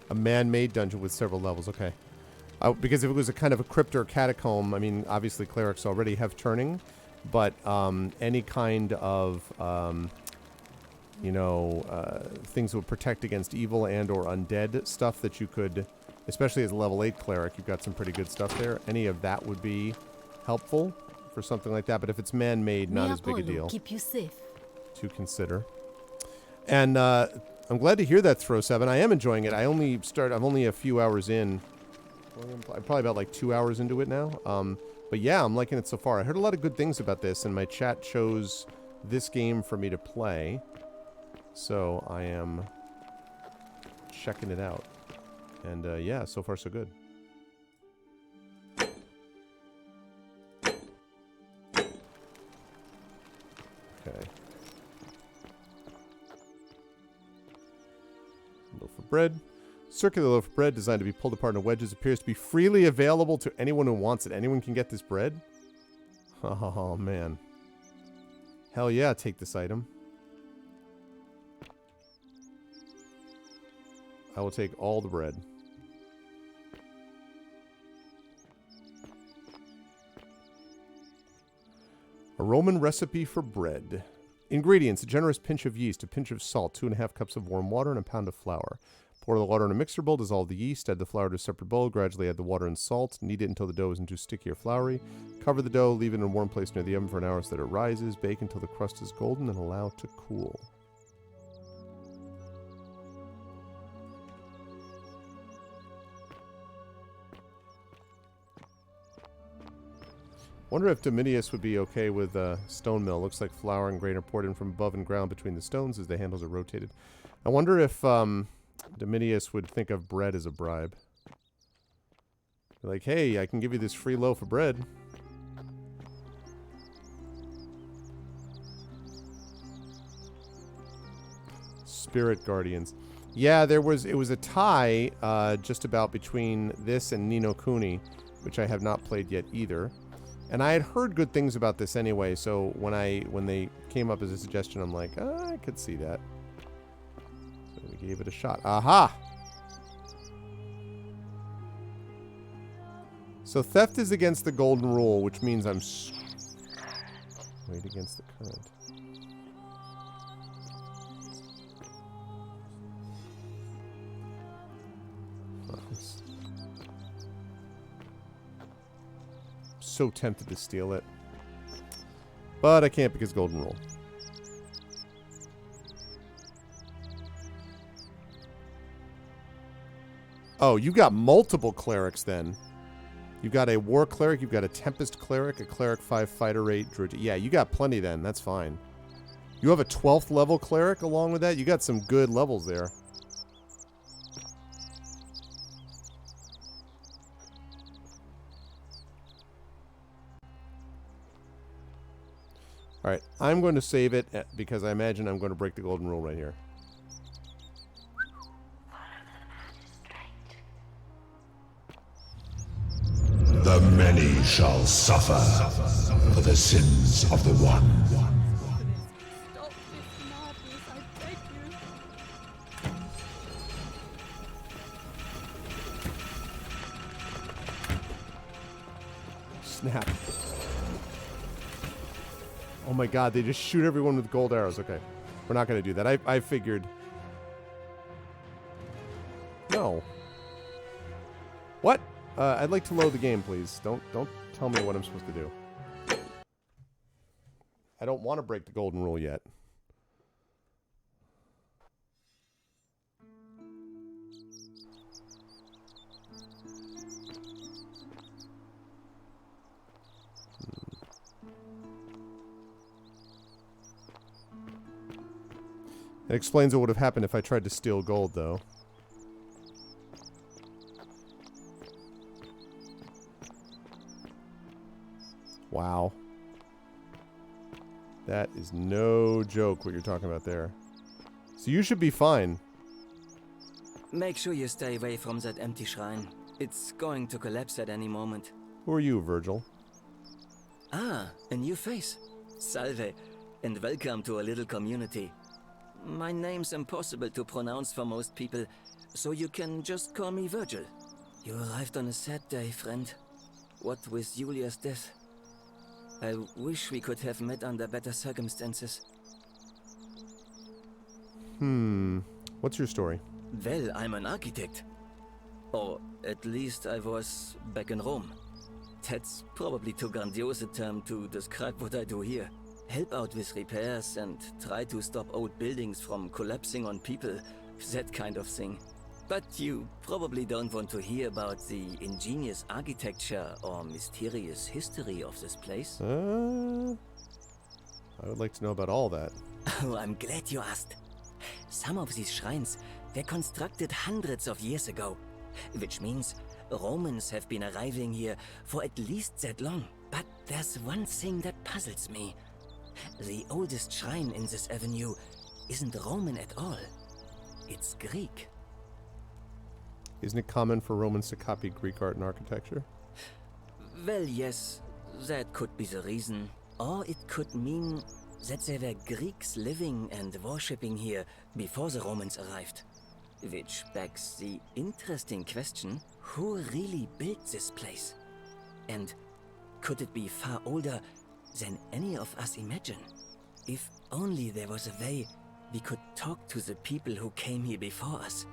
A man-made dungeon with several levels. Okay. Because if it was a kind of a crypt or catacomb, I mean, obviously clerics already have turning, but any kind of, things that would protect against evil and or undead stuff that you could, especially as a level 8 cleric, you've got some pretty good stuff there. Any of that would be helpful for something like that, but if it's man-made, not as big a deal. Keep you safe. To consider. And I'm glad to hear that, Throw 7. I am enjoying it. I'm only a few hours in. I'm probably about like 2 hours into it now. But yeah, I'm liking it so far. I heard a lot of good things about this, and my chat chose this game for me to play. So I am checking it out. And yeah, so far so good. Okay. Loaf of bread. Circular loaf of bread designed to be pulled apart into wedges appears to be freely available to anyone who wants it. Anyone can get this bread? Oh, man. Hell yeah, take this item. I will take all the bread. A Roman recipe for bread. Ingredients: a generous pinch of yeast, a pinch of salt, 2.5 cups of warm water, and a pound of flour. Pour the water in a mixer bowl, dissolve the yeast, add the flour to a separate bowl, gradually add the water and salt, knead it until the dough isn't too sticky or floury. Cover the dough, leave it in a warm place near the oven for an hour so that it rises, bake until the crust is golden, and allow to cool. Wonder if Domitius would be okay with stone mill. Looks like flour and grain are poured in from above and ground between the stones as the handles are rotated. I wonder if Domitius would think of bread as a bribe. Like, hey, I can give you this free loaf of bread. Spirit Guardians. Yeah, it was a tie just about between this and Ni no Kuni, which I have not played yet either. And I had heard good things about this anyway, so when they came up as a suggestion, I'm like, I could see that. So we gave it a shot. Aha! So theft is against the golden rule, which means I'm wait against the current. So tempted to steal it, but I can't because golden rule. Oh, you got multiple clerics then. You've got a war cleric, you've got a tempest cleric, a cleric 5 fighter rate druid. Yeah, you got plenty then. That's fine. You have a 12th level cleric along with that. You got some good levels there. Alright, I'm going to save it because I imagine I'm going to break the golden rule right here. The many shall suffer for the sins of the one. Stop this madness, I beg you. Snap. Oh my god, they just shoot everyone with gold arrows. Okay. We're not going to do that. I figured. No. What? I'd like to load the game, please. Don't tell me what I'm supposed to do. I don't want to break the golden rule yet. It explains what would have happened if I tried to steal gold, though. Wow. That is no joke what you're talking about there. So you should be fine. Make sure you stay away from that empty shrine. It's going to collapse at any moment. Who are you, Virgil? Ah, a new face. Salve, and welcome to a little community. My name's impossible to pronounce for most people, so you can just call me Virgil. You arrived on a sad day, friend. What with Julia's death? I wish we could have met under better circumstances. What's your story? Well, I'm an architect. Or at least I was back in Rome. That's probably too grandiose a term to describe what I do here. Help out with repairs and try to stop old buildings from collapsing on people. That kind of thing. But you probably don't want to hear about the ingenious architecture or mysterious history of this place. I would like to know about all that. Oh, I'm glad you asked. Some of these shrines were constructed hundreds of years ago, which means Romans have been arriving here for at least that long. But there's one thing that puzzles me. The oldest shrine in this avenue isn't Roman at all. It's Greek. Isn't it common for Romans to copy Greek art and architecture? Well, yes, that could be the reason. Or it could mean that there were Greeks living and worshipping here before the Romans arrived. Which begs the interesting question, who really built this place? And could it be far older than any of us imagine? If only there was a way we could talk to the people who came here before us.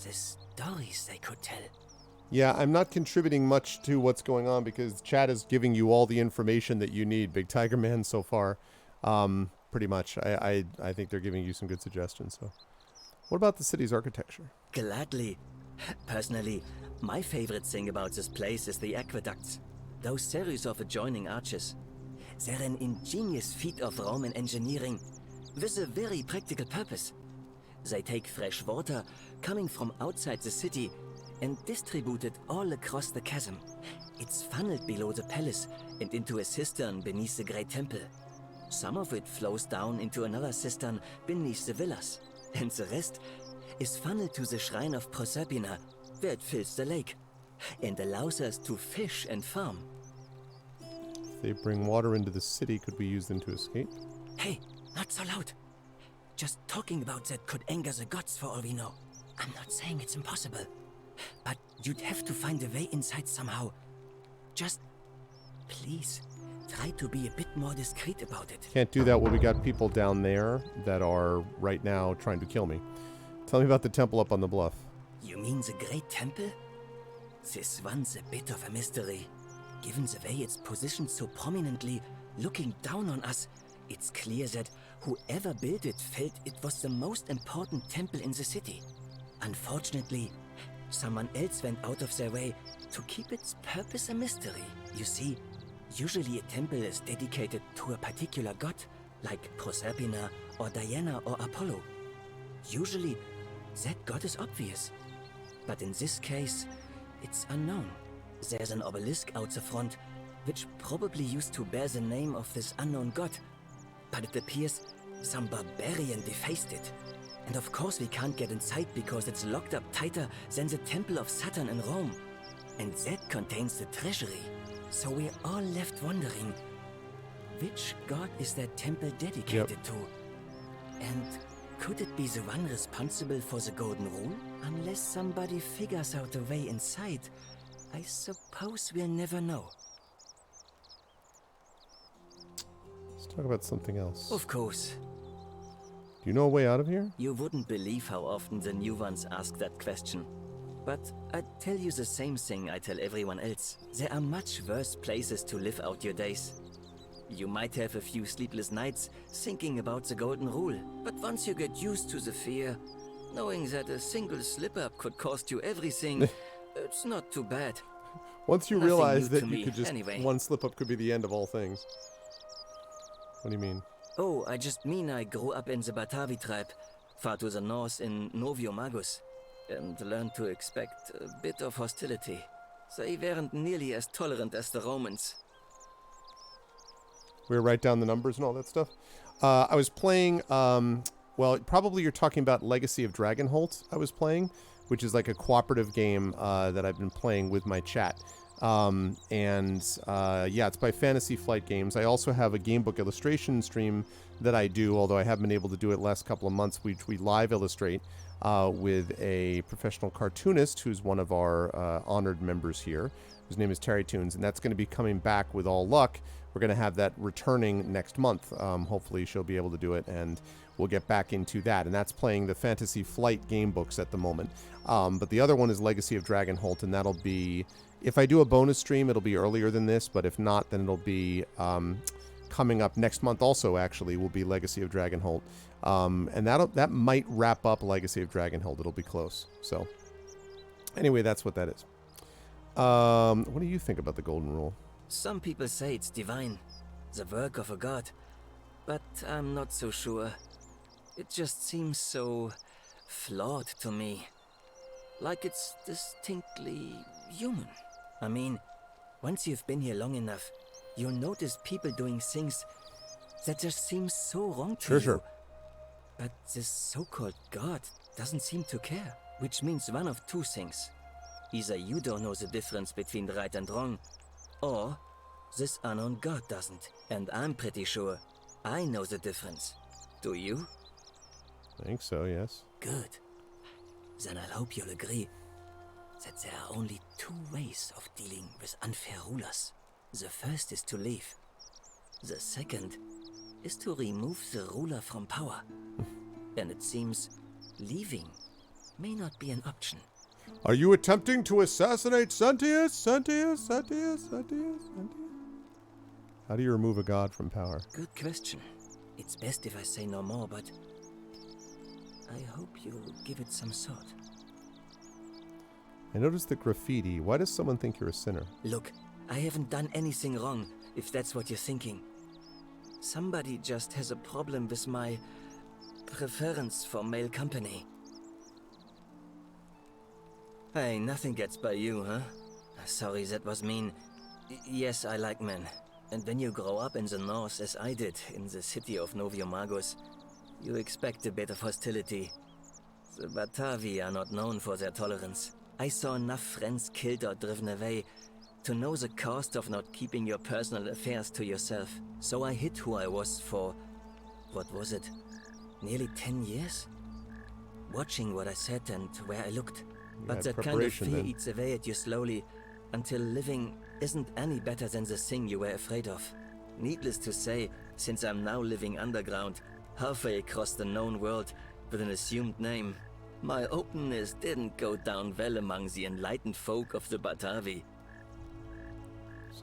The stories they could tell. Yeah, I'm not contributing much to what's going on because chat is giving you all the information that you need, Big Tiger Man, so far. Pretty much. I think they're giving you some good suggestions. So, what about the city's architecture? Gladly. Personally, my favorite thing about this place is the aqueducts. Those series of adjoining arches. They're an ingenious feat of Roman engineering with a very practical purpose. They take fresh water coming from outside the city and distribute it all across the chasm. It's funneled below the palace and into a cistern beneath the great temple. Some of it flows down into another cistern beneath the villas, and the rest is funneled to the shrine of Proserpina, where it fills the lake, and allows us to fish and farm. If they bring water into the city, could we use them to escape? Hey, not so loud. Just talking about that could anger the gods for all we know. I'm not saying it's impossible, but you'd have to find a way inside somehow. Just, please, try to be a bit more discreet about it. Can't do that when we got people down there that are right now trying to kill me. Tell me about the temple up on the bluff. You mean the Great Temple? This one's a bit of a mystery. Given the way it's positioned so prominently, looking down on us, it's clear that whoever built it felt it was the most important temple in the city. Unfortunately, someone else went out of their way to keep its purpose a mystery. You see, usually a temple is dedicated to a particular god, like Proserpina or Diana or Apollo. Usually, that god is obvious. But in this case, it's unknown. There's an obelisk out the front, which probably used to bear the name of this unknown god. But it appears some barbarian defaced it. And of course we can't get inside because it's locked up tighter than the Temple of Saturn in Rome. And that contains the treasury. So we're all left wondering, which god is that temple dedicated to? And could it be the one responsible for the Golden Rule? Unless somebody figures out a way inside, I suppose we'll never know. Let's talk about something else. Of course. Do you know a way out of here? You wouldn't believe how often the new ones ask that question. But I'd tell you the same thing I tell everyone else. There are much worse places to live out your days. You might have a few sleepless nights thinking about the Golden Rule, but once you get used to the fear, knowing that a single slip-up could cost you everything, it's not too bad. Once you Nothing realize new that to you me, could just, anyway. one slip-up could be the end of all things. What do you mean? Oh, I just mean I grew up in the Batavi tribe, far to the north in Novio Magus, and learned to expect a bit of hostility. They weren't nearly as tolerant as the Romans. We write down the numbers and all that stuff. I was playing, well, probably you're talking about Legacy of Dragonholt I was playing, which is like a cooperative game that I've been playing with my chat. Yeah, it's by Fantasy Flight Games. I also have a gamebook illustration stream that I do, although I haven't been able to do it last couple of months. We live illustrate with a professional cartoonist who's one of our honored members here, whose name is Terry Toons, and that's going to be coming back with all luck. We're going to have that returning next month. Hopefully she'll be able to do it, and we'll get back into that. And that's playing the Fantasy Flight game books at the moment. But the other one is Legacy of Dragonholt, and that'll be, if I do a bonus stream, it'll be earlier than this, but if not, then it'll be coming up next month also, actually, will be Legacy of Dragonholt. And that might wrap up Legacy of Dragonholt. It'll be close. So anyway, that's what that is. What do you think about the Golden Rule? Some people say it's divine, the work of a god, but I'm not so sure. It just seems so flawed to me. Like it's distinctly human. I mean, once you've been here long enough, you'll notice people doing things that just seem so wrong to you. Sure. But this so-called god doesn't seem to care, which means one of two things. Either you don't know the difference between right and wrong, or this unknown god doesn't. And I'm pretty sure I know the difference. Do you? I think so, yes. Good. Then I hope you'll agree that there are only two ways of dealing with unfair rulers. The first is to leave. The second is to remove the ruler from power. And it seems leaving may not be an option. Are you attempting to assassinate Sentius? How do you remove a god from power? Good question. It's best if I say no more, but I hope you'll give it some thought. I noticed the graffiti. Why does someone think you're a sinner? Look, I haven't done anything wrong, if that's what you're thinking. Somebody just has a problem with my preference for male company. Hey, nothing gets by you, huh? Sorry, that was mean. Yes, I like men. And when you grow up in the north, as I did, in the city of Noviomagus, you expect a bit of hostility. The Batavi are not known for their tolerance. I saw enough friends killed or driven away to know the cost of not keeping your personal affairs to yourself. So I hid who I was for, what was it, nearly 10 years? Watching what I said and where I looked. But that kind of fear eats away at you slowly, until living isn't any better than the thing you were afraid of. Needless to say, since I'm now living underground, halfway across the known world with an assumed name, my openness didn't go down well among the enlightened folk of the Batavi.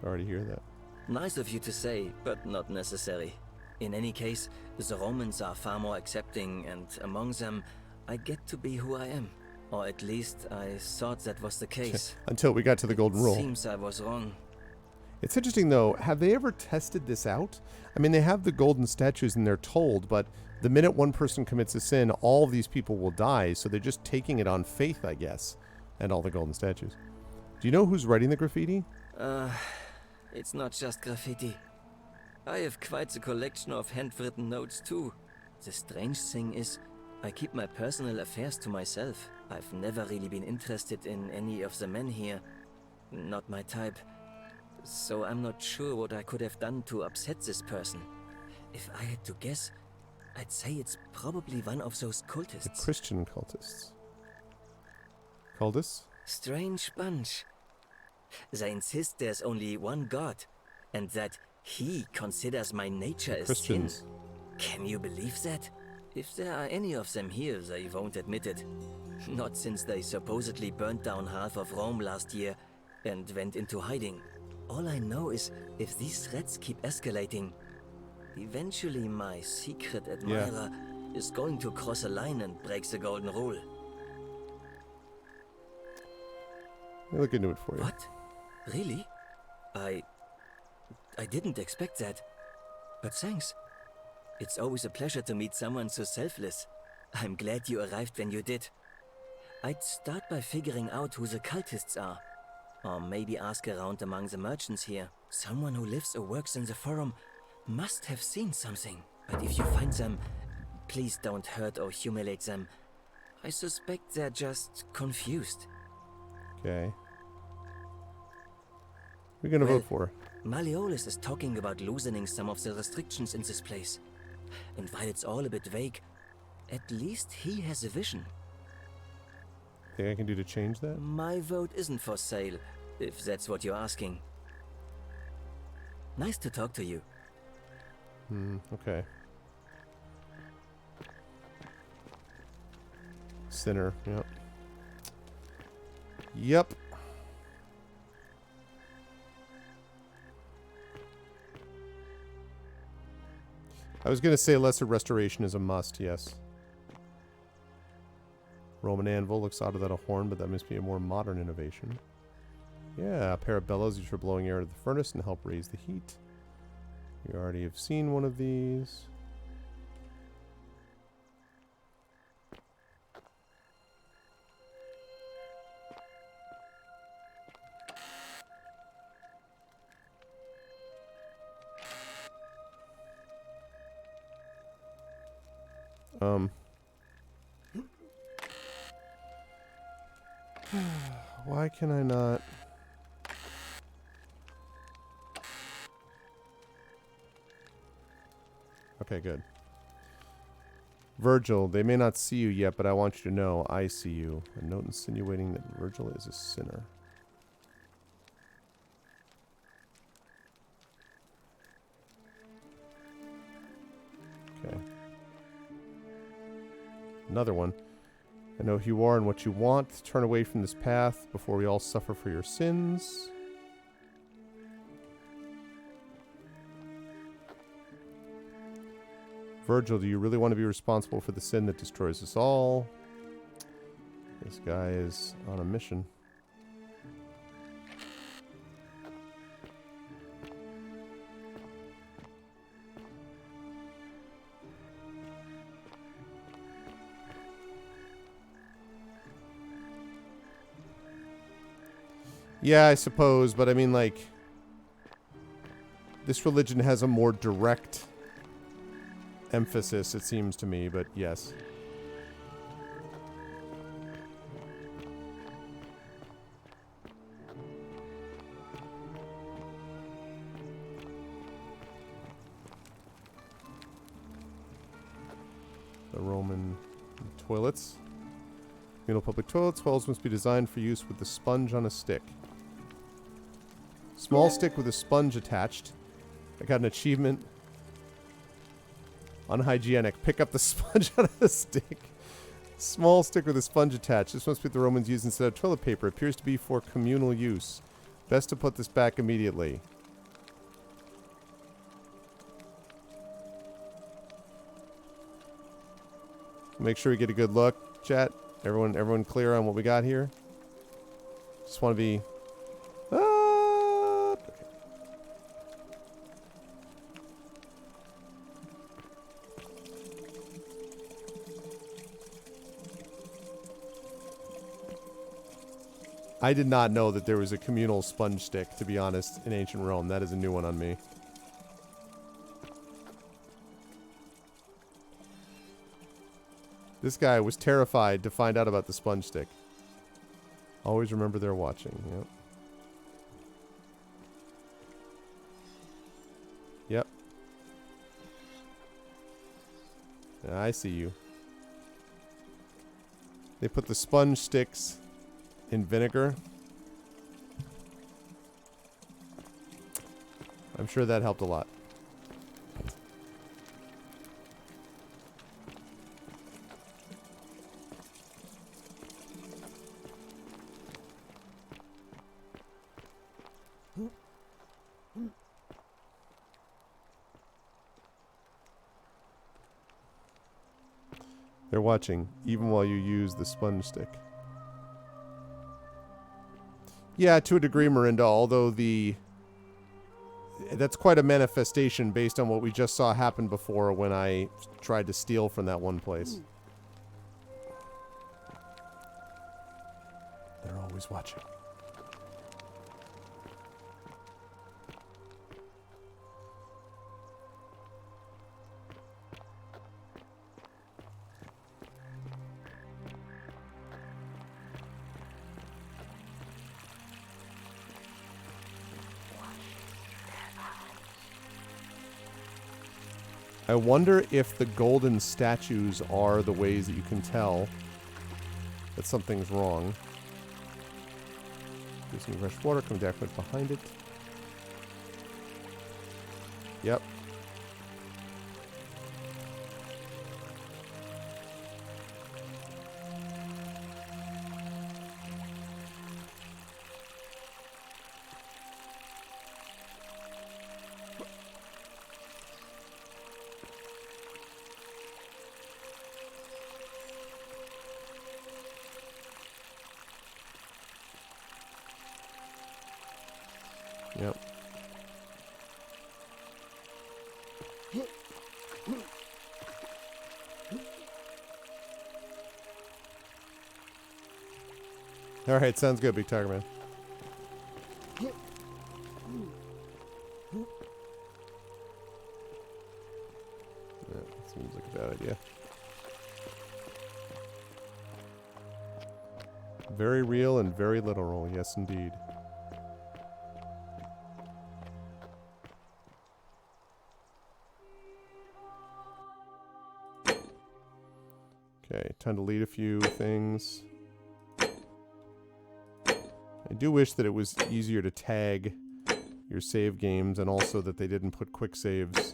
Sorry to hear that. Nice of you to say, but not necessary. In any case, the Romans are far more accepting, and among them, I get to be who I am. Or at least I thought that was the case. Until we got to the Golden Rule. Seems I was wrong. It's interesting, though. Have they ever tested this out? I mean, they have the golden statues and they're told, but the minute one person commits a sin, all of these people will die. So they're just taking it on faith, I guess, and all the golden statues. Do you know who's writing the graffiti? It's not just graffiti. I have quite the collection of handwritten notes, too. The strange thing is, I keep my personal affairs to myself. I've never really been interested in any of the men here. Not my type. So I'm not sure what I could have done to upset this person. If I had to guess, I'd say it's probably one of those cultists. The Christian cultists. Cultists? Strange bunch. They insist there's only one god, and that he considers my nature as sin. Can you believe that? If there are any of them here, they won't admit it. Not since they supposedly burnt down half of Rome last year and went into hiding. All I know is, if these threats keep escalating, eventually my secret admirer is going to cross a line and break the Golden Rule. I'll look into it for you. What? Really? I didn't expect that. But thanks. It's always a pleasure to meet someone so selfless. I'm glad you arrived when you did. I'd start by figuring out who the cultists are. Or maybe ask around among the merchants here. Someone who lives or works in the forum must have seen something. But if you find them, please don't hurt or humiliate them. I suspect they're just confused. Okay. Who are you gonna vote for? Malleolus is talking about loosening some of the restrictions in this place. and while it's all a bit vague, at least he has a vision. Think I can do to change that? My vote isn't for sale, if that's what you're asking. Nice to talk to you. Okay. Sinner, yep. Yep. I was going to say lesser restoration is a must, yes. Roman anvil looks odd without a horn, but that must be a more modern innovation. Yeah, a pair of bellows used for blowing air into the furnace and help raise the heat. You already have seen one of these. Why can I not? Okay, good. Virgil, they may not see you yet, but I want you to know I see you. A note insinuating that Virgil is a sinner. Okay. Another one. I know who you are and what you want. Turn away from this path before we all suffer for your sins. Virgil, do you really want to be responsible for the sin that destroys us all? This guy is on a mission. Yeah, I suppose, but I mean, like, this religion has a more direct emphasis, it seems to me, but yes. The Roman toilets. Communal public toilets. Wells must be designed for use with the sponge on a stick. Small stick with a sponge attached. I got an achievement. Unhygienic. Pick up the sponge on a stick. Small stick with a sponge attached. This must be what the Romans used instead of toilet paper. It appears to be for communal use. Best to put this back immediately. Make sure we get a good look, chat. Everyone clear on what we got here? Just want to be... okay. I did not know that there was a communal sponge stick, to be honest, in ancient Rome. That is a new one on me. This guy was terrified to find out about the sponge stick. Always remember they're watching. Yep. Yeah, I see you. They put the sponge sticks in vinegar. I'm sure that helped a lot. They're watching, even while you use the sponge stick. Yeah, to a degree, Miranda, although that's quite a manifestation based on what we just saw happen before when I tried to steal from that one place. They're always watching. I wonder if the golden statues are the ways that you can tell that something's wrong. Using fresh water, come down behind it. Yep. Yep. All right, sounds good, Big Tiger Man. Yeah, seems like a bad idea. Very real and very literal, yes indeed. Okay, time to lead a few things. I do wish that it was easier to tag your save games, and also that they didn't put quick saves.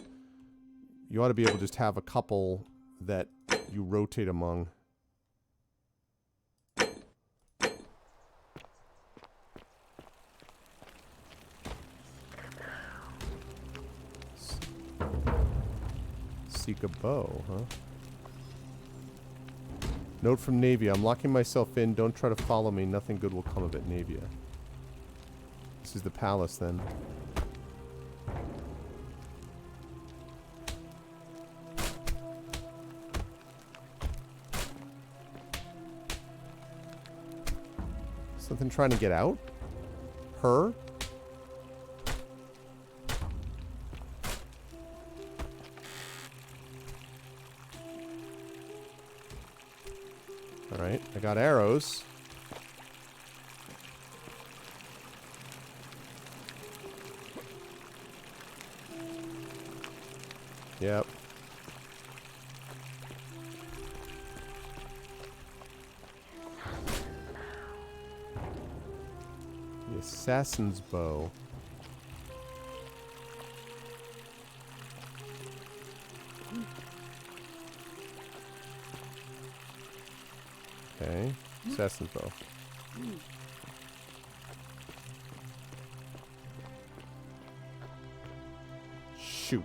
You ought to be able to just have a couple that you rotate among. Seek a bow, huh? Note from Navia. I'm locking myself in. Don't try to follow me. Nothing good will come of it, Navia. This is the palace, then. Something trying to get out? Her? Alright, I got arrows. Yep. The assassin's bow. Okay, assassin's bow. Shoot.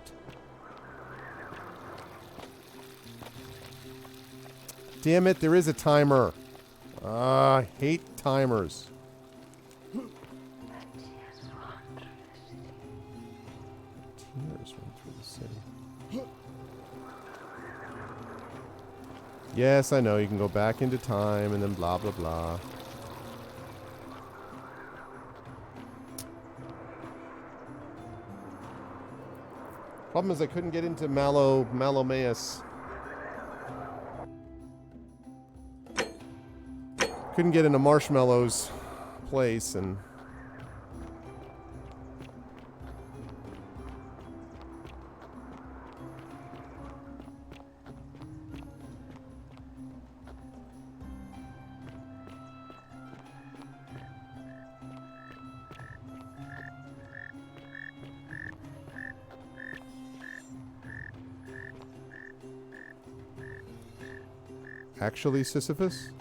Damn it, there is a timer. I hate timers. Tears run through the city. Yes, I know, you can go back into time and then blah blah blah. Problem is I couldn't get into Malomaeus. Couldn't get into Marshmallow's place, and actually Sisyphus?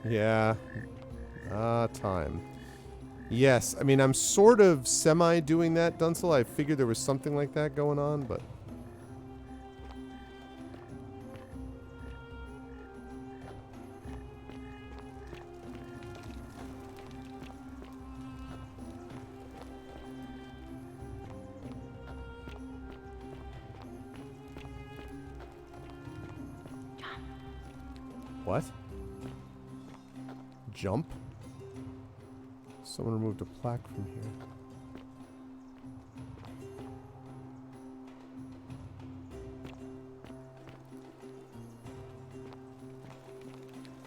Yeah. Time. Yes, I mean, I'm sort of semi-doing that, Dunsel. I figured there was something like that going on, but... What? Jump? Someone removed a plaque from here.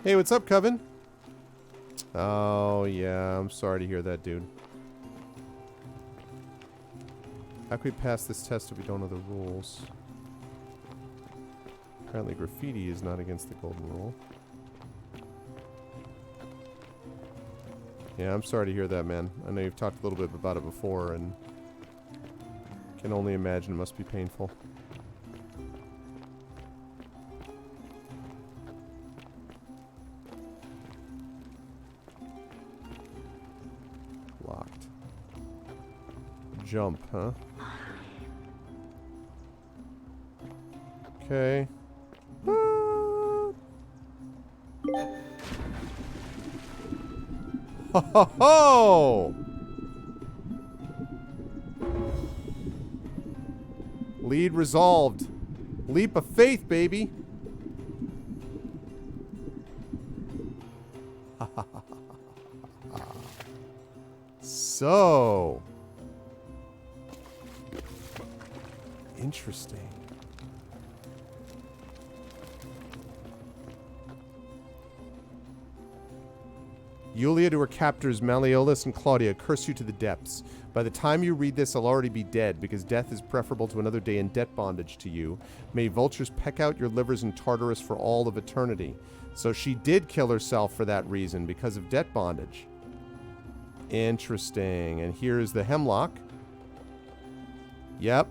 Hey, what's up, Coven? Oh, yeah. I'm sorry to hear that, dude. How can we pass this test if we don't know the rules? Apparently graffiti is not against the golden rule. Yeah, I'm sorry to hear that, man. I know you've talked a little bit about it before, and can only imagine it must be painful. Locked. Jump, huh? Okay. Ho ho ho! Lead resolved. Leap of faith, baby. So interesting. Yulia to her captors Malleolus and Claudia curse you to the depths. By the time you read this, I'll already be dead, because death is preferable to another day in debt bondage to you. May vultures peck out your livers in Tartarus for all of eternity. So she did kill herself for that reason, because of debt bondage. Interesting. And here's the hemlock. Yep.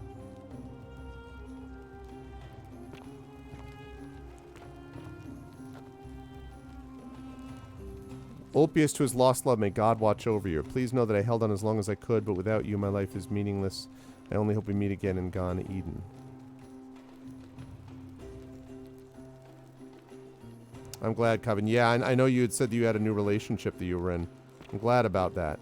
Ulpius to his lost love, may God watch over you. Please know that I held on as long as I could, but without you, my life is meaningless. I only hope we meet again in Gan Eden. I'm glad, Coven. Yeah, I know you had said that you had a new relationship that you were in. I'm glad about that.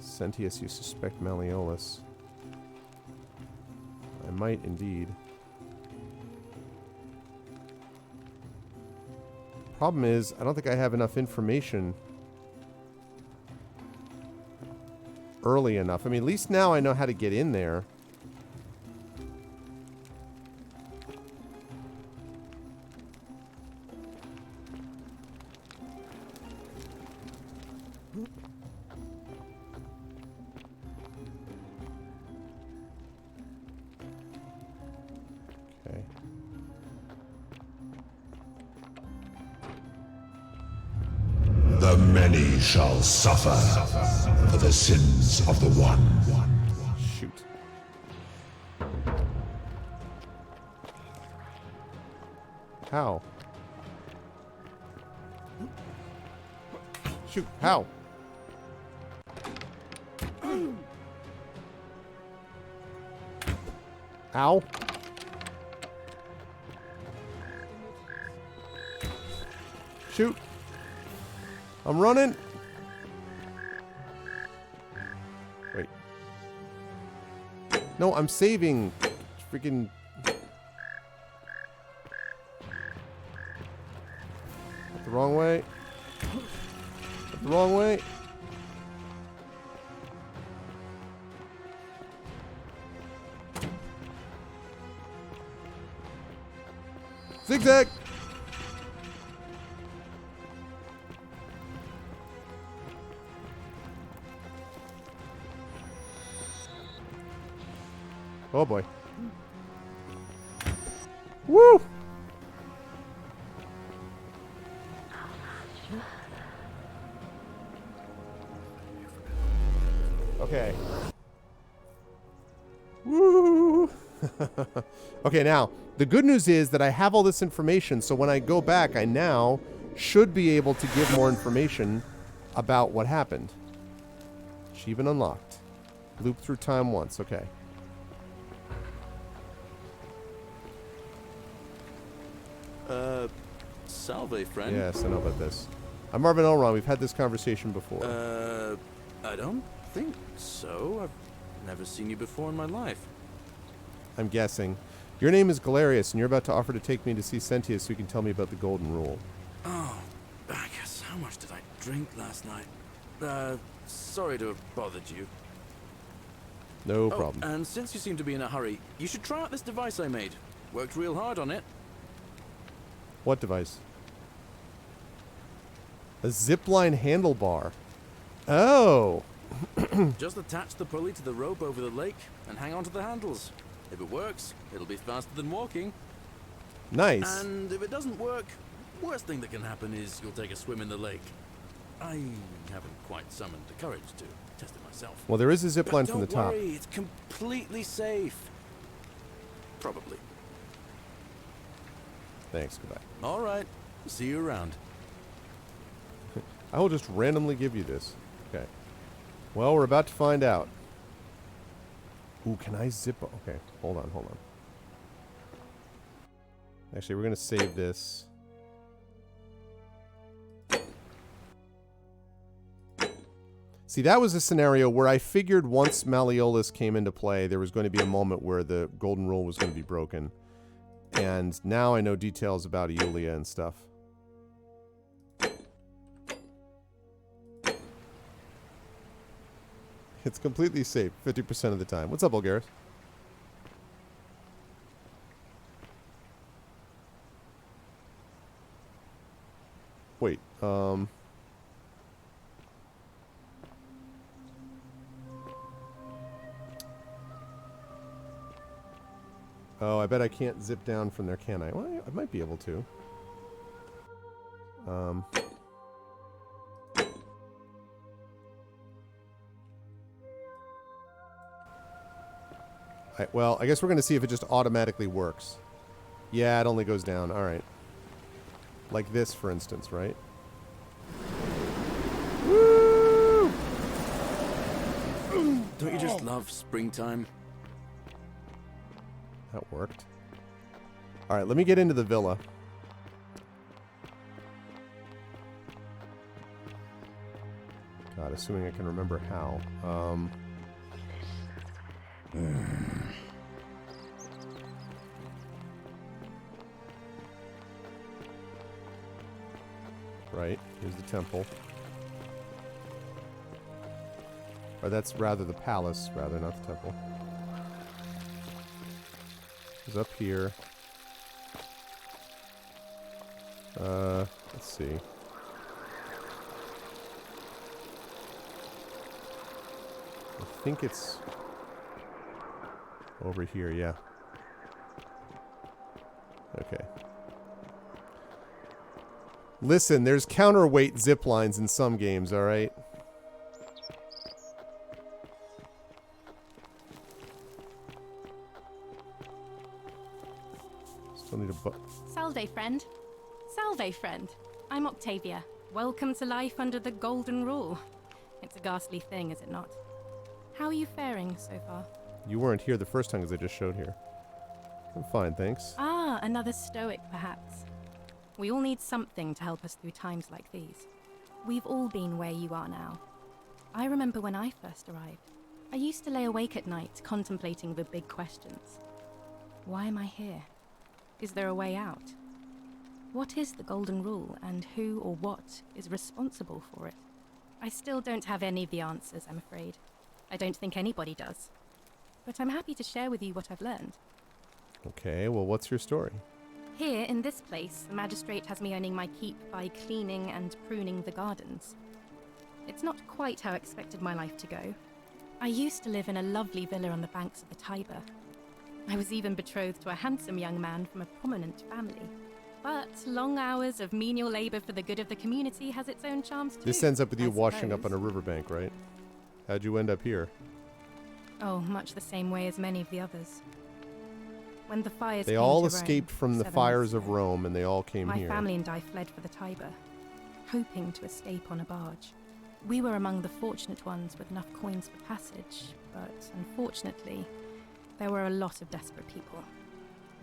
Sentius, you suspect Malleolus. I might indeed. Problem is, I don't think I have enough information early enough. I mean, at least now I know how to get in there. Okay. The many shall suffer for the sins of the one. Shoot. How? Shoot, how? Ow. Shoot. I'm running. Wait. No, I'm saving. Freaking. The wrong way. The wrong way. Zigzag. Oh boy. Woo! Okay. Woo! Okay, now, the good news is that I have all this information, so when I go back, I now should be able to give more information about what happened. Achievement unlocked. Loop through time once, okay. Salve, friend. Yes, I know about this. I'm Marvin Elrond. We've had this conversation before. I don't think so. I've never seen you before in my life. I'm guessing. Your name is Galerius, and you're about to offer to take me to see Sentius so you can tell me about the Golden Rule. Oh, I guess how much did I drink last night? Sorry to have bothered you. No problem. And since you seem to be in a hurry, you should try out this device I made. Worked real hard on it. What device? A zipline handlebar. Oh. Just attach the pulley to the rope over the lake and hang on to the handles. If it works, it'll be faster than walking. Nice. And if it doesn't work, worst thing that can happen is you'll take a swim in the lake. I haven't quite summoned the courage to test it myself. Well, there is a zip line from the top. Don't worry, it's completely safe. Probably. Thanks, goodbye. All right, see you around. I will just randomly give you this. Okay. Well, we're about to find out. Ooh, can I zip? Okay, hold on. Actually, we're going to save this. See, that was a scenario where I figured once Malleolus came into play, there was going to be a moment where the golden rule was going to be broken. And now I know details about Eolia and stuff. It's completely safe 50% of the time. What's up, Bulgaris? Wait, Oh, I bet I can't zip down from there, can I? Well, I might be able to. Well, I guess we're going to see if it just automatically works. Yeah, it only goes down. All right. Like this, for instance, right? Woo! Don't you just love springtime? That worked. All right, let me get into the villa. God, assuming I can remember how. Right, here's the temple. Or that's rather the palace, rather, not the temple. It's up here. Let's see. I think it's over here, yeah. Okay. Listen, there's counterweight zip lines in some games, alright? Still need a Salve, friend. Salve, friend. I'm Octavia. Welcome to life under the Golden Rule. It's a ghastly thing, is it not? How are you faring so far? You weren't here the first time because I just showed here. I'm fine, thanks. Ah, another stoic, perhaps. We all need something to help us through times like these. We've all been where you are now. I remember when I first arrived. I used to lay awake at night contemplating the big questions. Why am I here? Is there a way out? What is the Golden Rule, and who or what is responsible for it? I still don't have any of the answers, I'm afraid. I don't think anybody does. But I'm happy to share with you what I've learned. Okay, well, what's your story? Here, in this place, the magistrate has me earning my keep by cleaning and pruning the gardens. It's not quite how I expected my life to go. I used to live in a lovely villa on the banks of the Tiber. I was even betrothed to a handsome young man from a prominent family. But long hours of menial labor for the good of the community has its own charms too. This ends up with you washing up on a riverbank, right? How'd you end up here? Oh, much the same way as many of the others. When the fires They came all to escaped Rome from the 7 fires months of Rome, and they all came My here. family and I fled for the Tiber, hoping to escape on a barge. We were among the fortunate ones with enough coins for passage, but unfortunately, there were a lot of desperate people,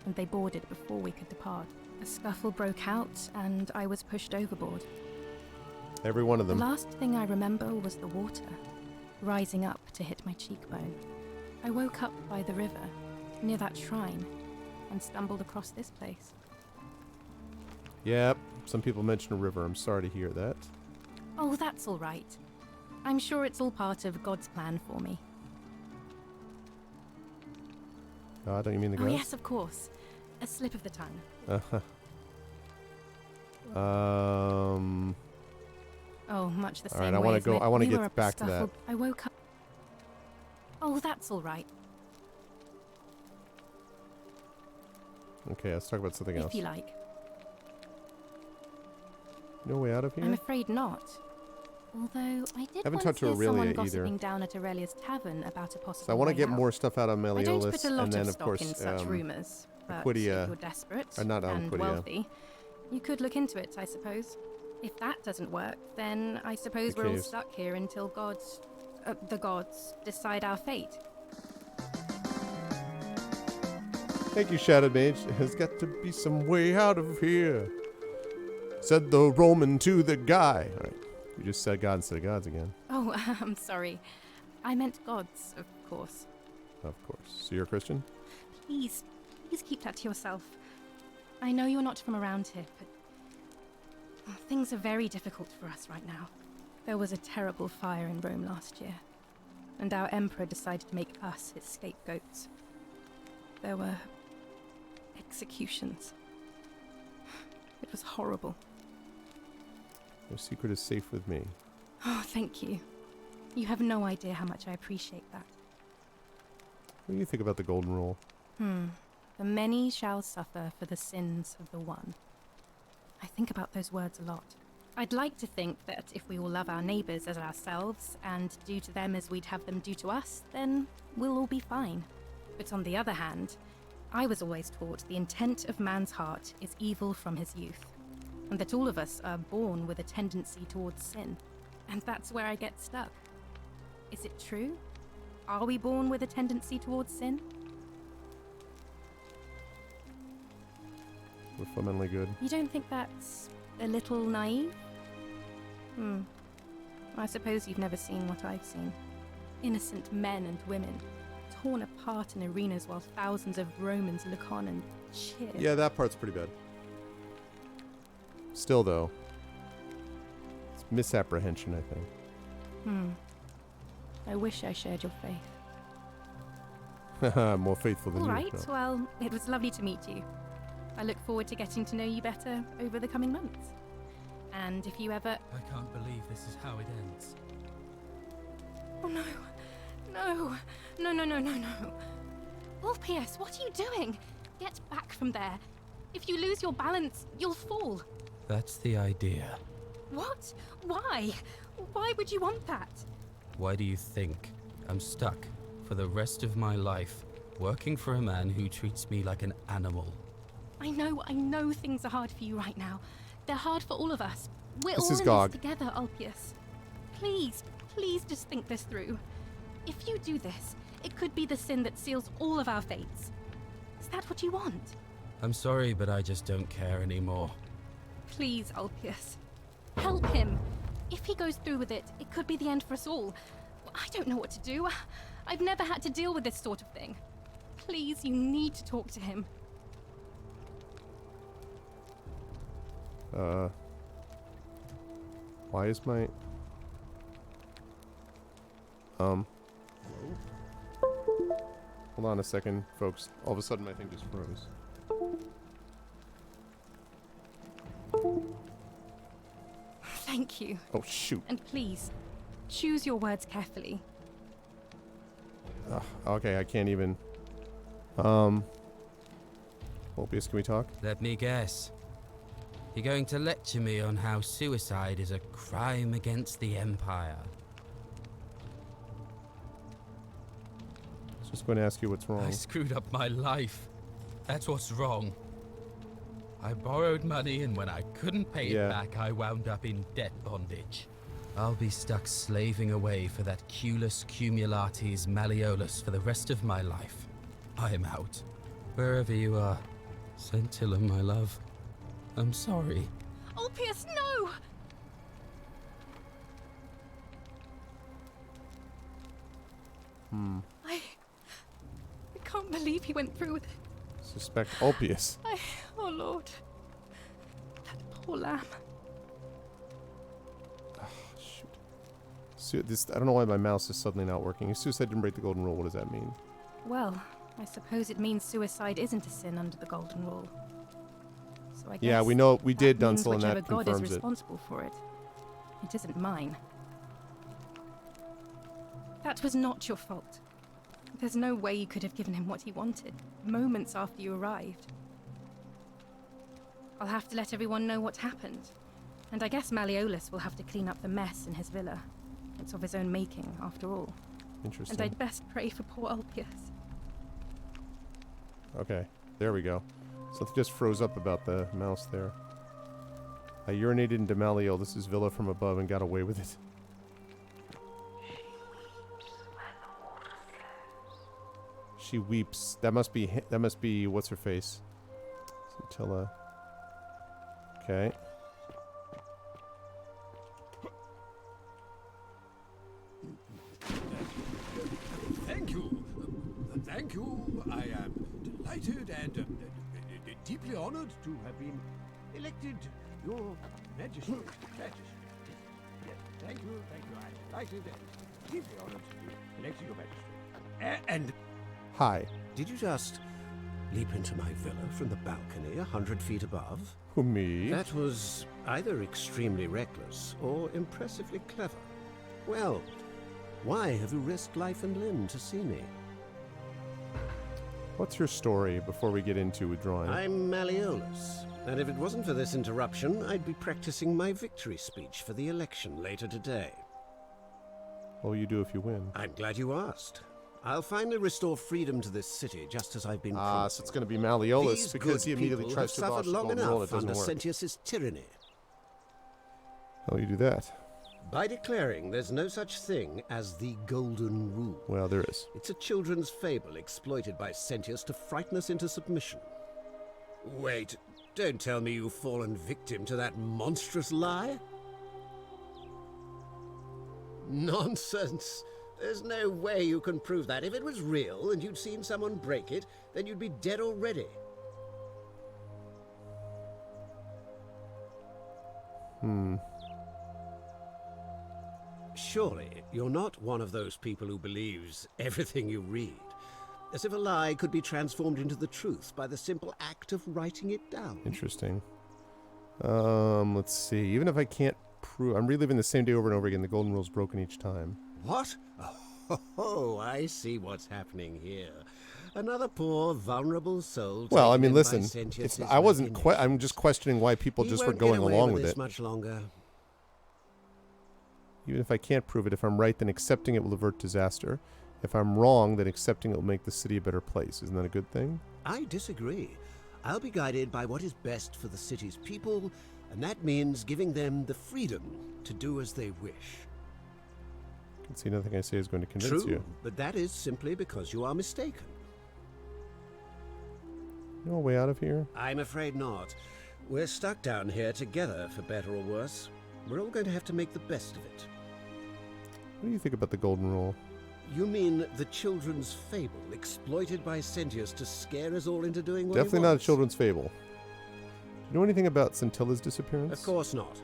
and they boarded before we could depart. A scuffle broke out, and I was pushed overboard. Every one of them. The last thing I remember was the water, rising up to hit my cheekbone. I woke up by the river, near that shrine, and stumbled across this place. Yep, some people mention a river. I'm sorry to hear that. Oh, that's all right. I'm sure it's all part of God's plan for me. God, don't you mean the Oh, ghost? yes, of course. A slip of the tongue. Uh-huh. Oh, much the same. All right, I want to go. I want to get back to that. I woke up. Oh, that's all right. Okay, let's talk about something else. If you like. No way out of here? I'm afraid not. Although I did Haven't once talked to hear someone Aurelia gossiping either. down at Aurelia's tavern about a possible So I want to way get out. more stuff out of I don't Meliodas, put a lot and then of of stock course in such rumors, but Aquidia, if you're desperate not and Aquidia. wealthy, you could look into it, I suppose. If that doesn't work, then I suppose The we're all caves. stuck here until the gods decide our fate. Thank you, Shadow Mage. There's got to be some way out of here. Said the Roman to the guy. All right. You just said God instead of gods again. Oh, I'm sorry. I meant gods, of course. Of course. So you're a Christian? Please keep that to yourself. I know you're not from around here, but things are very difficult for us right now. There was a terrible fire in Rome last year, and our emperor decided to make us his scapegoats. There were executions. It was horrible. Your secret is safe with me. Oh, thank you. You have no idea how much I appreciate that. What do you think about the golden rule? The many shall suffer for the sins of the one. I think about those words a lot. I'd like to think that if we all love our neighbours as ourselves and do to them as we'd have them do to us, then we'll all be fine. But on the other hand, I was always taught the intent of man's heart is evil from his youth, and that all of us are born with a tendency towards sin. And that's where I get stuck. Is it true? Are we born with a tendency towards sin? We're fundamentally good. You don't think that's a little naive? I suppose you've never seen what I've seen. Innocent men and women, torn apart in arenas while thousands of Romans look on and cheer. Yeah, that part's pretty bad. Still, though, it's misapprehension, I think. I wish I shared your faith. I'm more faithful than All you. right, No. well, it was lovely to meet you. I look forward to getting to know you better over the coming months. And if you ever... I can't believe this is how it ends. Oh no. No. No, no, no, no, no. Ulpius, what are you doing? Get back from there. If you lose your balance, you'll fall. That's the idea. What? Why? Why would you want that? Why do you think I'm stuck for the rest of my life working for a man who treats me like an animal? I know things are hard for you right now. They're hard for all of us. We're This all is in Gog. this together, Ulpius. Please just think this through. If you do this, it could be the sin that seals all of our fates. Is that what you want? I'm sorry, but I just don't care anymore. Please, Ulpius. Help him. If he goes through with it, it could be the end for us all. I don't know what to do. I've never had to deal with this sort of thing. Please, you need to talk to him. Why is my... Hold on a second, folks. All of a sudden my thing just froze. Thank you. Oh, shoot. And please, choose your words carefully. Okay, I can't even... Ulpius, can we talk? Let me guess. You're going to lecture me on how suicide is a crime against the Empire. I was just going to ask you what's wrong. I screwed up my life. That's what's wrong. I borrowed money, and when I couldn't pay it back, I wound up in debt bondage. I'll be stuck slaving away for that Culus Cumulatis Malleolus for the rest of my life. I'm out. Wherever you are, Scintilla, my love, I'm sorry. Ulpius, no! I can't believe he went through with it. Suspect Ulpius. Oh Lord. That poor lamb. I don't know why my mouse is suddenly not working. If suicide didn't break the golden rule, what does that mean? Well, I suppose it means suicide isn't a sin under the Golden Rule. so I guess. Yeah, we know we did, that means Dunsel, and that whichever god confirms is it. responsible for it. It isn't mine. That was not your fault. There's no way you could have given him what he wanted, moments after you arrived. I'll have to let everyone know what happened. And I guess Malleolus will have to clean up the mess in his villa. It's of his own making, after all. Interesting. And I'd best pray for poor Ulpius. Okay, there we go. Something just froze up about the mouse there. I urinated into Malleolus' villa from above and got away with it. She weeps. That must be what's her face? Scintilla. Okay. Thank you. Thank you. I am delighted and deeply honored to have been elected your Majesty. Yes, thank you. I'm delighted and deeply honored to be elected your Majesty. And Hi. did you just leap into my villa from the balcony 100 feet above? Who, me? That was either extremely reckless or impressively clever. Well, why have you risked life and limb to see me? What's your story before we get into withdrawing? I'm Malleolus, and if it wasn't for this interruption, I'd be practicing my victory speech for the election later today. What will you do if you win? I'm glad you asked. I'll finally restore freedom to this city, just as I've been promising. So it's going to be Malleolus These because good he immediately people tries have to abolish suffered the long Golden Rule. It enough doesn't under work. Sentius's tyranny. How will you do that? By declaring there's no such thing as the Golden Rule. Well, there is. It's a children's fable exploited by Sentius to frighten us into submission. Wait, don't tell me you've fallen victim to that monstrous lie? Nonsense! There's no way you can prove that. If it was real and you'd seen someone break it, then you'd be dead already. Surely, you're not one of those people who believes everything you read. As if a lie could be transformed into the truth by the simple act of writing it down. Interesting. Let's see. Even if I can't prove... I'm reliving the same day over and over again. The Golden Rule's broken each time. What? Oh, I see what's happening here. Another poor, vulnerable soul. Well, I taken mean, in listen. by Sentius's I wasn't... machination. I'm just questioning why people He just were won't get going away along with with this it. much longer. Even if I can't prove it, if I'm right, then accepting it will avert disaster. If I'm wrong, then accepting it will make the city a better place. Isn't that a good thing? I disagree. I'll be guided by what is best for the city's people, and that means giving them the freedom to do as they wish. I can see nothing I say is going to convince True, you. but that is simply because you are mistaken. No way out of here? I'm afraid not. We're stuck down here together, for better or worse. We're all going to have to make the best of it. What do you think about the Golden Rule? You mean the children's fable exploited by Sentius to scare us all into doing what Definitely he not a wants? children's fable. Do you know anything about Scintilla's disappearance? Of course not.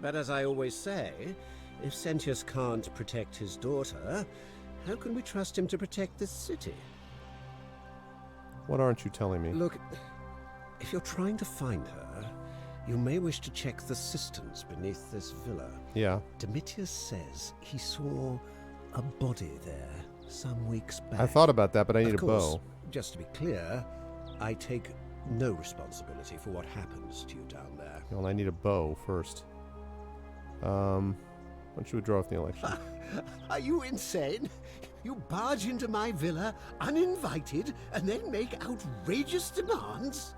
But as I always say, if Sentius can't protect his daughter, how can we trust him to protect this city? What aren't you telling me? Look, if you're trying to find her, you may wish to check the cisterns beneath this villa. Yeah. Domitius says he saw a body there some weeks back. I thought about that, but I need Of a course, bow. just to be clear, I take no responsibility for what happens to you down there. Well, I need a bow first. Why don't you withdraw from the election? Are you insane? You barge into my villa uninvited and then make outrageous demands?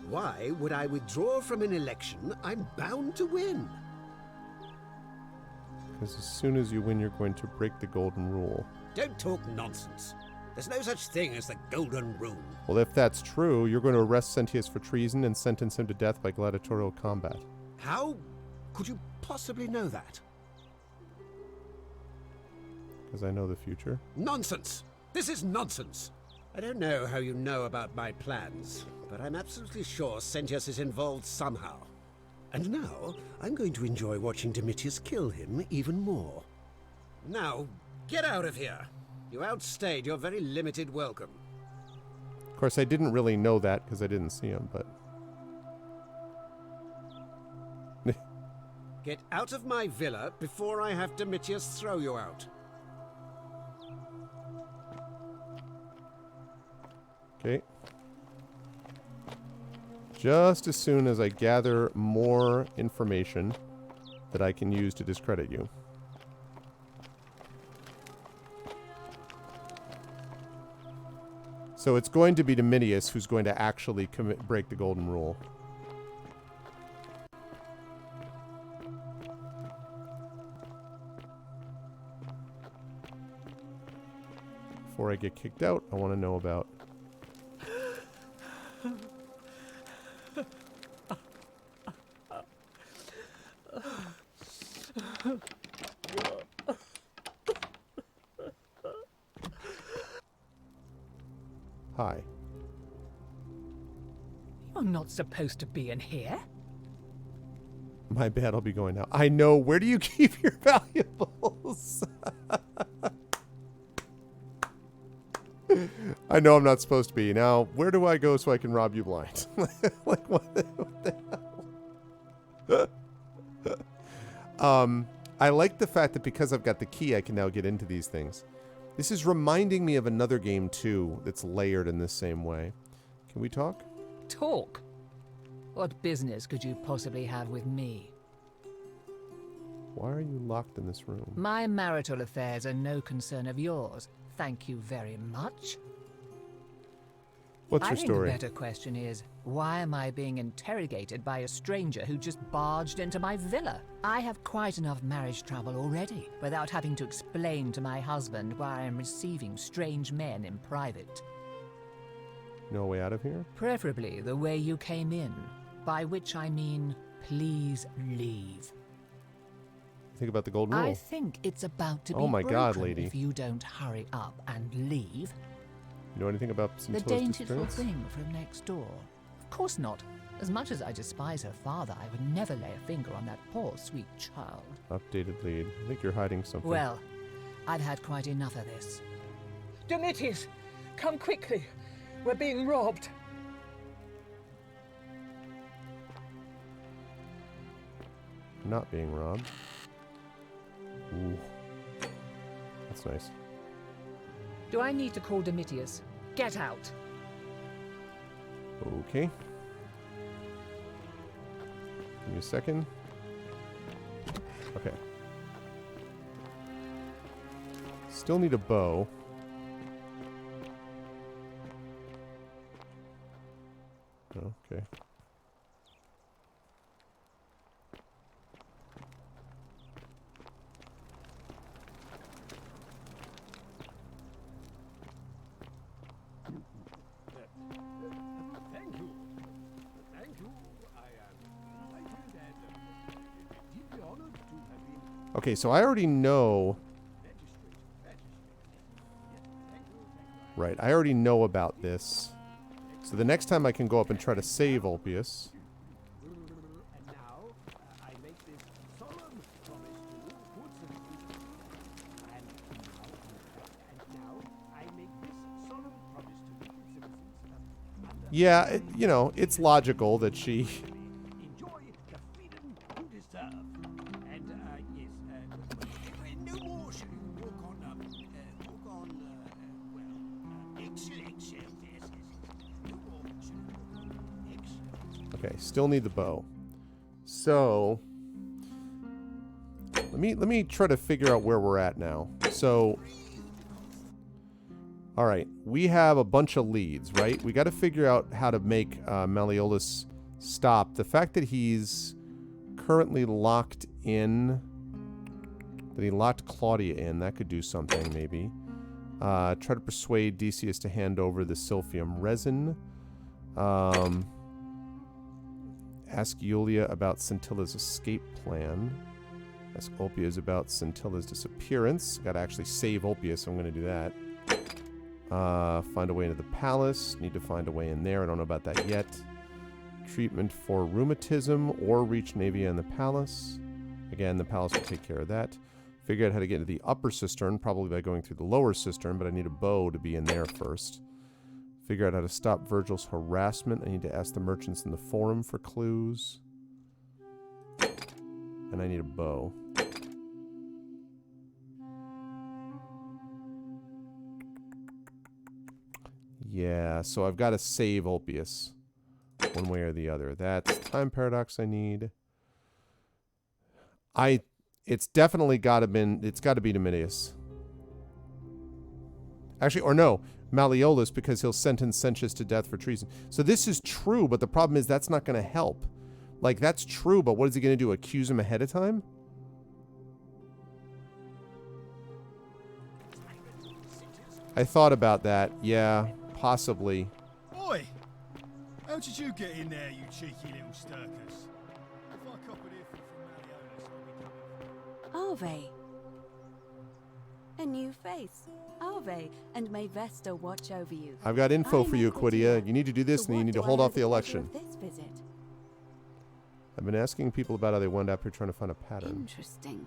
Why would I withdraw from an election I'm bound to win? Because as soon as you win, you're going to break the Golden Rule. Don't talk nonsense. There's no such thing as the Golden Rule. Well, if that's true, you're going to arrest Sentius for treason and sentence him to death by gladiatorial combat. How could you possibly know that? Because I know the future. Nonsense! This is nonsense! I don't know how you know about my plans, but I'm absolutely sure Sentius is involved somehow. And now, I'm going to enjoy watching Domitius kill him even more. Now, get out of here! You outstayed your very limited welcome. Of course, I didn't really know that because I didn't see him, but... Get out of my villa before I have Domitius throw you out. Okay. Just as soon as I gather more information that I can use to discredit you. So it's going to be Domitius who's going to actually break the golden rule. Before I get kicked out, I want to know about... Hi. You're not supposed to be in here. My bad, I'll be going now. I know. Where do you keep your valuables? I know I'm not supposed to be. Now, where do I go so I can rob you blind? Like, what the hell? I like the fact that because I've got the key, I can now get into these things. This is reminding me of another game, too, that's layered in this same way. Can we talk? Talk? What business could you possibly have with me? Why are you locked in this room? My marital affairs are no concern of yours. Thank you very much. What's your story? I think the better question is, why am I being interrogated by a stranger who just barged into my villa? I have quite enough marriage trouble already, without having to explain to my husband why I am receiving strange men in private. No way out of here? Preferably the way you came in, by which I mean, please leave. Think about the golden rule. I think it's about to be oh my God, broken lady. if you don't hurry up and leave. You know anything about The Scintilla's dainty little disappearance? thing from next door. Of course not. As much as I despise her father, I would never lay a finger on that poor, sweet child. Updated lead. I think you're hiding something. Well, I've had quite enough of this. Domitius, come quickly. We're being robbed. Not being robbed. Ooh. That's nice. Do I need to call Domitius? Get out. Okay. Give me a second. Okay. Still need a bow. Okay. Thank you. Thank you. I am delighted and deeply honored to have been... Okay, so I already know... Right, I already know about this. So the next time I can go up and try to save Ulpius. And now, I make this solemn promise to good citizens. And now, I make this solemn promise to good citizens. Yeah, you know, it's logical that she... Enjoy the freedom you deserve. And, yes, no more shall you walk on, eggshells, yes. No more shall you walk on eggshells. Okay, still need the bow. So... Let me try to figure out where we're at now. So... Alright, we have a bunch of leads, right? We got to figure out how to make Malleolus stop. The fact that he's currently locked in... That he locked Claudia in, that could do something, maybe. Try to persuade Decius to hand over the Silphium resin. Ask Yulia about Scintilla's escape plan. Ask Ulpius about Scintilla's disappearance. Gotta actually save Ulpius, so I'm gonna do that. Find a way into the palace. Need to find a way in there. I don't know about that yet. Treatment for rheumatism or reach Navia in the palace. Again, the palace will take care of that. Figure out how to get into the upper cistern, probably by going through the lower cistern, but I need a bow to be in there first. Figure out how to stop Virgil's harassment. I need to ask the merchants in the forum for clues. And I need a bow. Yeah, so I've got to save Ulpius one way or the other. That's time paradox I need. It's definitely got to be Domitius. Actually, or no, Malleolus, because he'll sentence Sentius to death for treason. So this is true, but the problem is that's not going to help. Like, that's true, but what is he going to do? Accuse him ahead of time? I thought about that. Yeah, possibly. Oi! How did you get in there, you cheeky little stirkers? If I cop an earful from Malleolus, I'll be coming. Arve. A new face. Arve, and may Vesta watch over you. I've got info for you, Quidia. You need to do this, and then you need to hold off the election. This visit? I've been asking people about how they wound up here trying to find a pattern. Interesting.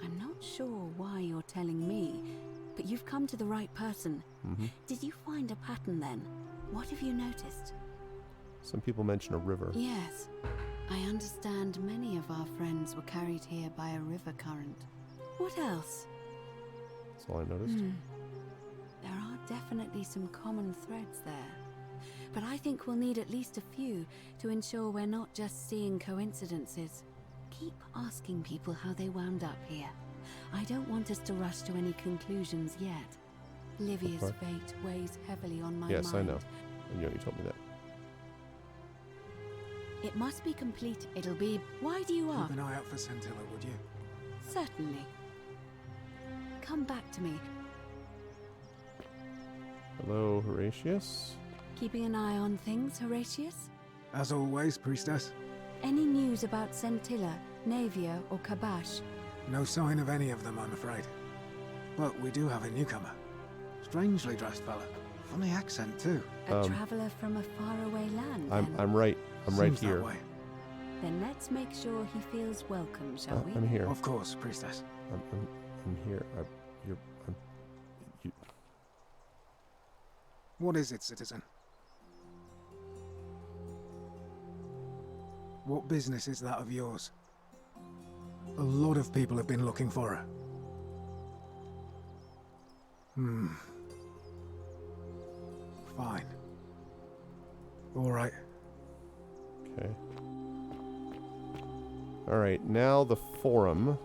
I'm not sure why you're telling me, but you've come to the right person. Mm-hmm. Did you find a pattern then? What have you noticed? Some people mention a river. Yes. I understand many of our friends were carried here by a river current. What else? That's all I noticed. There are definitely some common threads there. But I think we'll need at least a few to ensure we're not just seeing coincidences. Keep asking people how they wound up here. I don't want us to rush to any conclusions yet. Livia's fate weighs heavily on my mind. Yes, I know. And you told me that. It must be complete. It'll be... Why do you ask? Keep an eye out for Scintilla, would you? Certainly. Come back to me. Hello, Horatius? Keeping an eye on things, Horatius? As always, priestess. Any news about Scintilla, Navia, or Kabash? No sign of any of them, I'm afraid. But we do have a newcomer. Strangely dressed fella. Funny accent, too. A traveler from a faraway land, I'm right. I'm right here. That way. Then let's make sure he feels welcome, shall we? I'm here. Of course, priestess. I'm here. What is it, citizen? What business is that of yours? A lot of people have been looking for her. Fine. All right. Okay. All right, now the forum.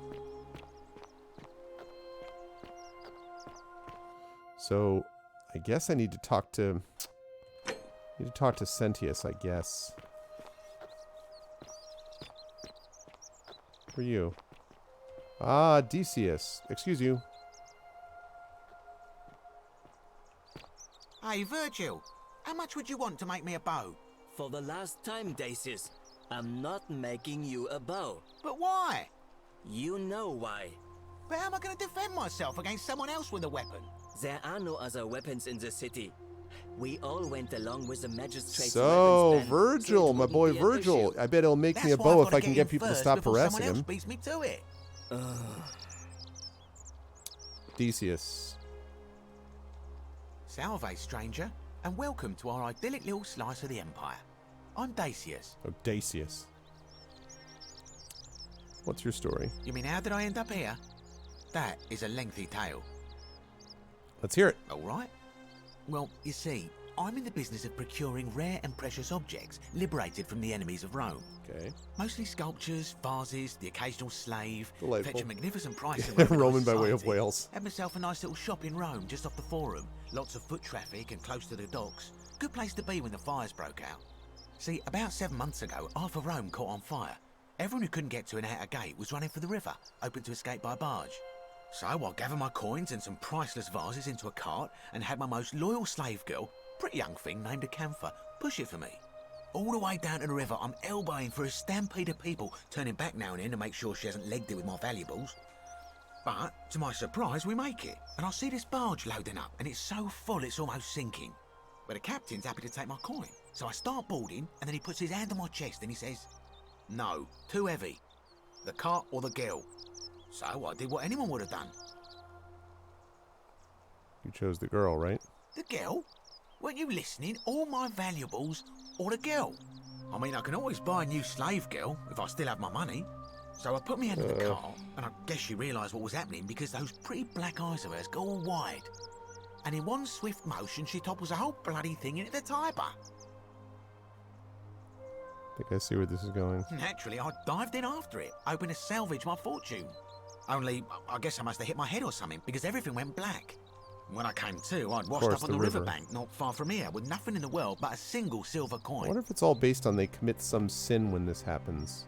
So, I guess I need to talk to... Sentius, I guess. Who are you? Ah, Decius. Excuse you. Hey, Virgil. How much would you want to make me a bow? For the last time, Decius, I'm not making you a bow. But why? You know why. But how am I going to defend myself against someone else with a weapon? There are no other weapons in the city. We all went along with the magistrate's So, weapons ban, Virgil, so it my wouldn't boy be an Virgil. issue. I bet he'll make me a That's why bow I've if gotta I can get get in people to first stop before harassing someone else him. beats me to it. Decius. Salve, stranger, and welcome to our idyllic little slice of the Empire. I'm Decius. Oh, Decius. What's your story? You mean how did I end up here? That is a lengthy tale. Let's hear it. All right. Well, you see, I'm in the business of procuring rare and precious objects liberated from the enemies of Rome. Okay. Mostly sculptures, vases, the occasional slave. Delightful. Fetch a magnificent price in Roman by way of Wales. Had myself a nice little shop in Rome, just off the Forum. Lots of foot traffic and close to the docks. Good place to be when the fires broke out. See, about 7 months ago, half of Rome caught on fire. Everyone who couldn't get to an outer gate was running for the river, open to escape by barge. So I gathered my coins and some priceless vases into a cart and had my most loyal slave girl, pretty young thing named Acantha, push it for me. All the way down to the river, I'm elbowing for a stampede of people, turning back now and then to make sure she hasn't legged it with my valuables. But, to my surprise, we make it, and I see this barge loading up, and it's so full it's almost sinking. But the captain's happy to take my coin, so I start boarding, and then he puts his hand on my chest and he says, "No, too heavy. The cart or the girl." So I did what anyone would have done. You chose the girl, right? The girl? Weren't you listening? All my valuables or the girl? I mean, I can always buy a new slave girl if I still have my money. So I put my hand in the car, and I guess she realised what was happening because those pretty black eyes of hers go all wide. And in one swift motion, she topples the whole bloody thing into the Tiber. I think I see where this is going. Naturally, I dived in after it, hoping to salvage my fortune. Only, I guess I must have hit my head or something, because everything went black. When I came to, I'd washed up on the riverbank, not far from here, with nothing in the world but a single silver I coin. wonder if it's all based on they commit some sin when this happens.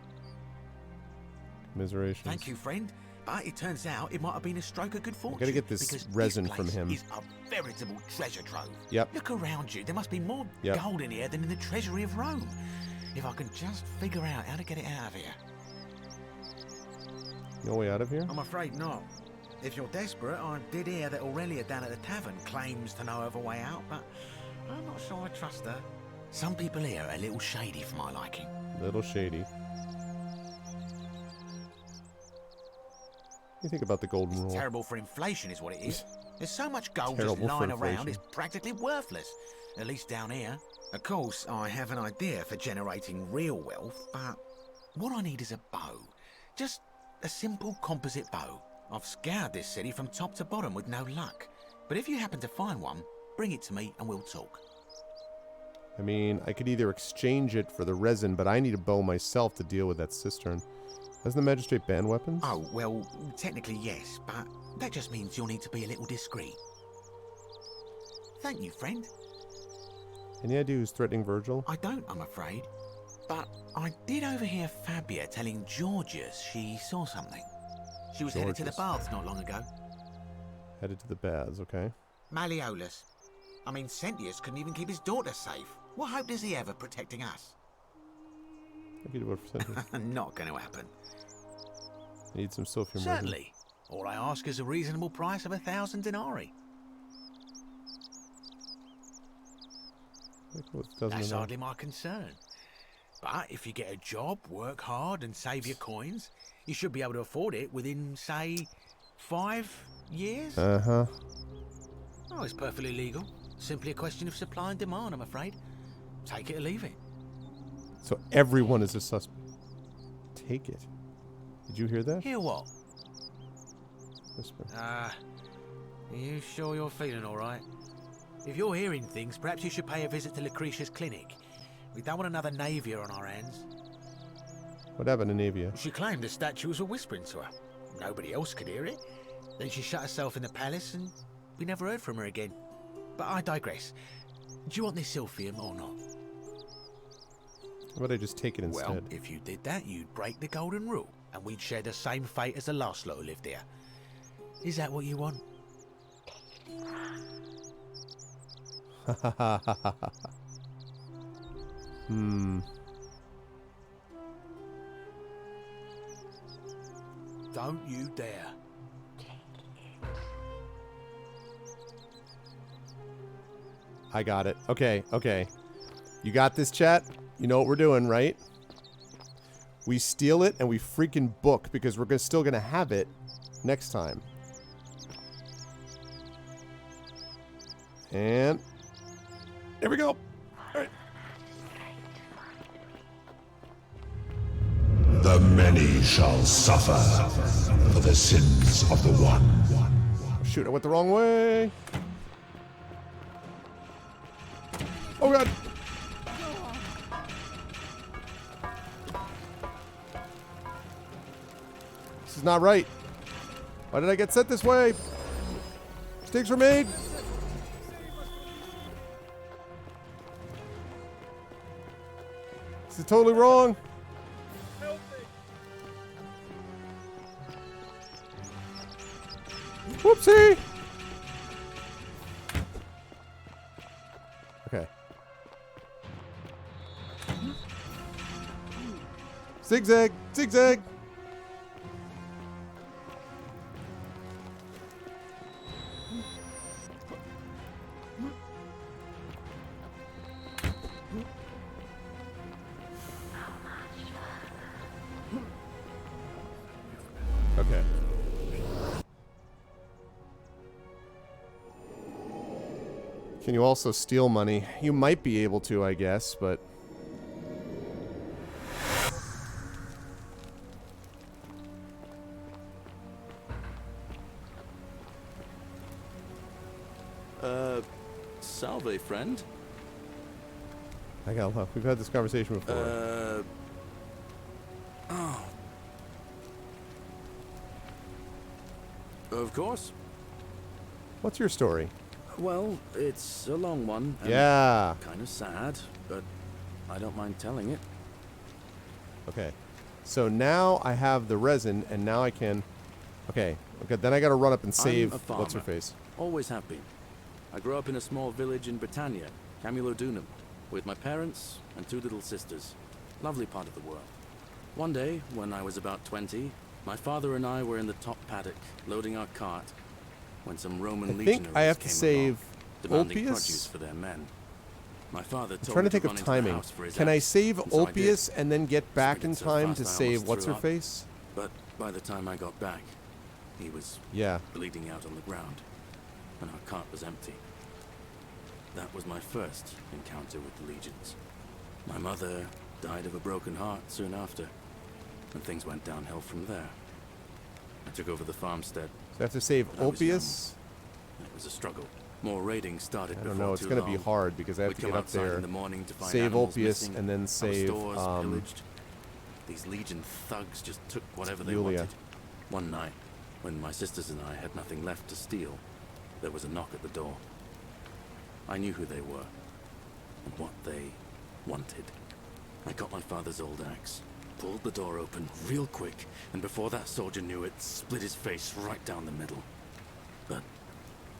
Commiserations. Thank you, friend. But it turns out it might have been a stroke of good fortune. I gotta get this resin from him. Is a veritable treasure trove. Yep. Look around you. There must be more gold in here than in the treasury of Rome. If I can just figure out how to get it out of here. No way out of here? I'm afraid not. If you're desperate, I did hear that Aurelia down at the tavern claims to know of a way out, but I'm not sure I trust her. Some people here are a little shady for my liking. Little shady. What do you think about the golden rule? Terrible for inflation is what it is. There's so much gold Terrible just lying for around, inflation. it's practically worthless. At least down here. Of course, I have an idea for generating real wealth, but what I need is a bow. Just a simple composite bow. I've scoured this city from top to bottom with no luck. But if you happen to find one, bring it to me and we'll talk. I mean, I could either exchange it for the resin, but I need a bow myself to deal with that cistern. Doesn't the magistrate ban weapons? Oh, well, technically yes, but that just means you'll need to be a little discreet. Thank you, friend. Any idea who's threatening Virgil? I don't, I'm afraid. But I did overhear Fabia telling Georgius she saw something. She was headed to the baths not long ago. Headed to the baths, okay. Malleolus. I mean, Sentius couldn't even keep his daughter safe. What hope does he have of protecting us? I could do it for Sentius. Not going to happen. I need some sulfur. Certainly. All I ask is a reasonable price of 1,000 denarii. That's hardly my concern. But if you get a job, work hard and save your coins, you should be able to afford it within, say, 5 years? Uh-huh. Oh, it's perfectly legal. Simply a question of supply and demand, I'm afraid. Take it or leave it. So everyone is a suspect. Take it. Did you hear that? Hear what? Whisper. Are you sure you're feeling all right? If you're hearing things, perhaps you should pay a visit to Lucretia's clinic. We don't want another Navia on our hands. What happened to Navia? She claimed the statues were whispering to her. Nobody else could hear it. Then she shut herself in the palace and we never heard from her again. But I digress. Do you want this Silphium or not? How about I just take it instead? Well, if you did that, you'd break the golden rule, and we'd share the same fate as the last lot who lived here. Is that what you want? Don't you dare. I got it. Okay, okay. You got this, chat? You know what we're doing, right? We steal it and we freaking book because we're still going to have it next time. And here we go. All right. The many shall suffer for the sins of the one. Oh, shoot, I went the wrong way. Oh, God. This is not right. Why did I get sent this way? Mistakes were made. This is totally wrong. Whoopsie. Okay. Zigzag, zigzag. Okay. Can you also steal money? You might be able to, I guess, but... salve, friend. I got love. We've had this conversation before. Oh. Of course. What's your story? Well, it's a long one. Yeah. Kind of sad, but I don't mind telling it. Okay. So now I have the resin, and now I can... Okay. Then I got to run up and save I'm a farmer. What's-her-face. Always have been. I grew up in a small village in Britannia, Camulodunum, with my parents and 2 little sisters. Lovely part of the world. One day, when I was about 20, my father and I were in the top paddock, loading our cart, when some Roman legionaries I have to came save along, demanding Ulpius? produce for their men. My father I'm told trying me to think run of into the timing. house for his Can I axe, save and so I did. Ulpius and then get back in Sprinted so time fast to I almost save threw up. What's-her-face? But by the time I got back, he was bleeding out on the ground, and our cart was empty. That was my first encounter with the legions. My mother died of a broken heart soon after, and things went downhill from there. I took over the farmstead. So I have to save when I was young. Ulpius? It was a struggle. More raiding started I don't before know. It's too going to be long. hard because I have We'd to come get up outside there, in the morning to find save animals Ulpius, missing, and then our save stores pillaged. These legion thugs just took whatever they Julia. wanted. One night, when my sisters and I had nothing left to steal, there was a knock at the door. I knew who they were and what they wanted. I got my father's old axe, pulled the door open real quick, and before that soldier knew it, split his face right down the middle. But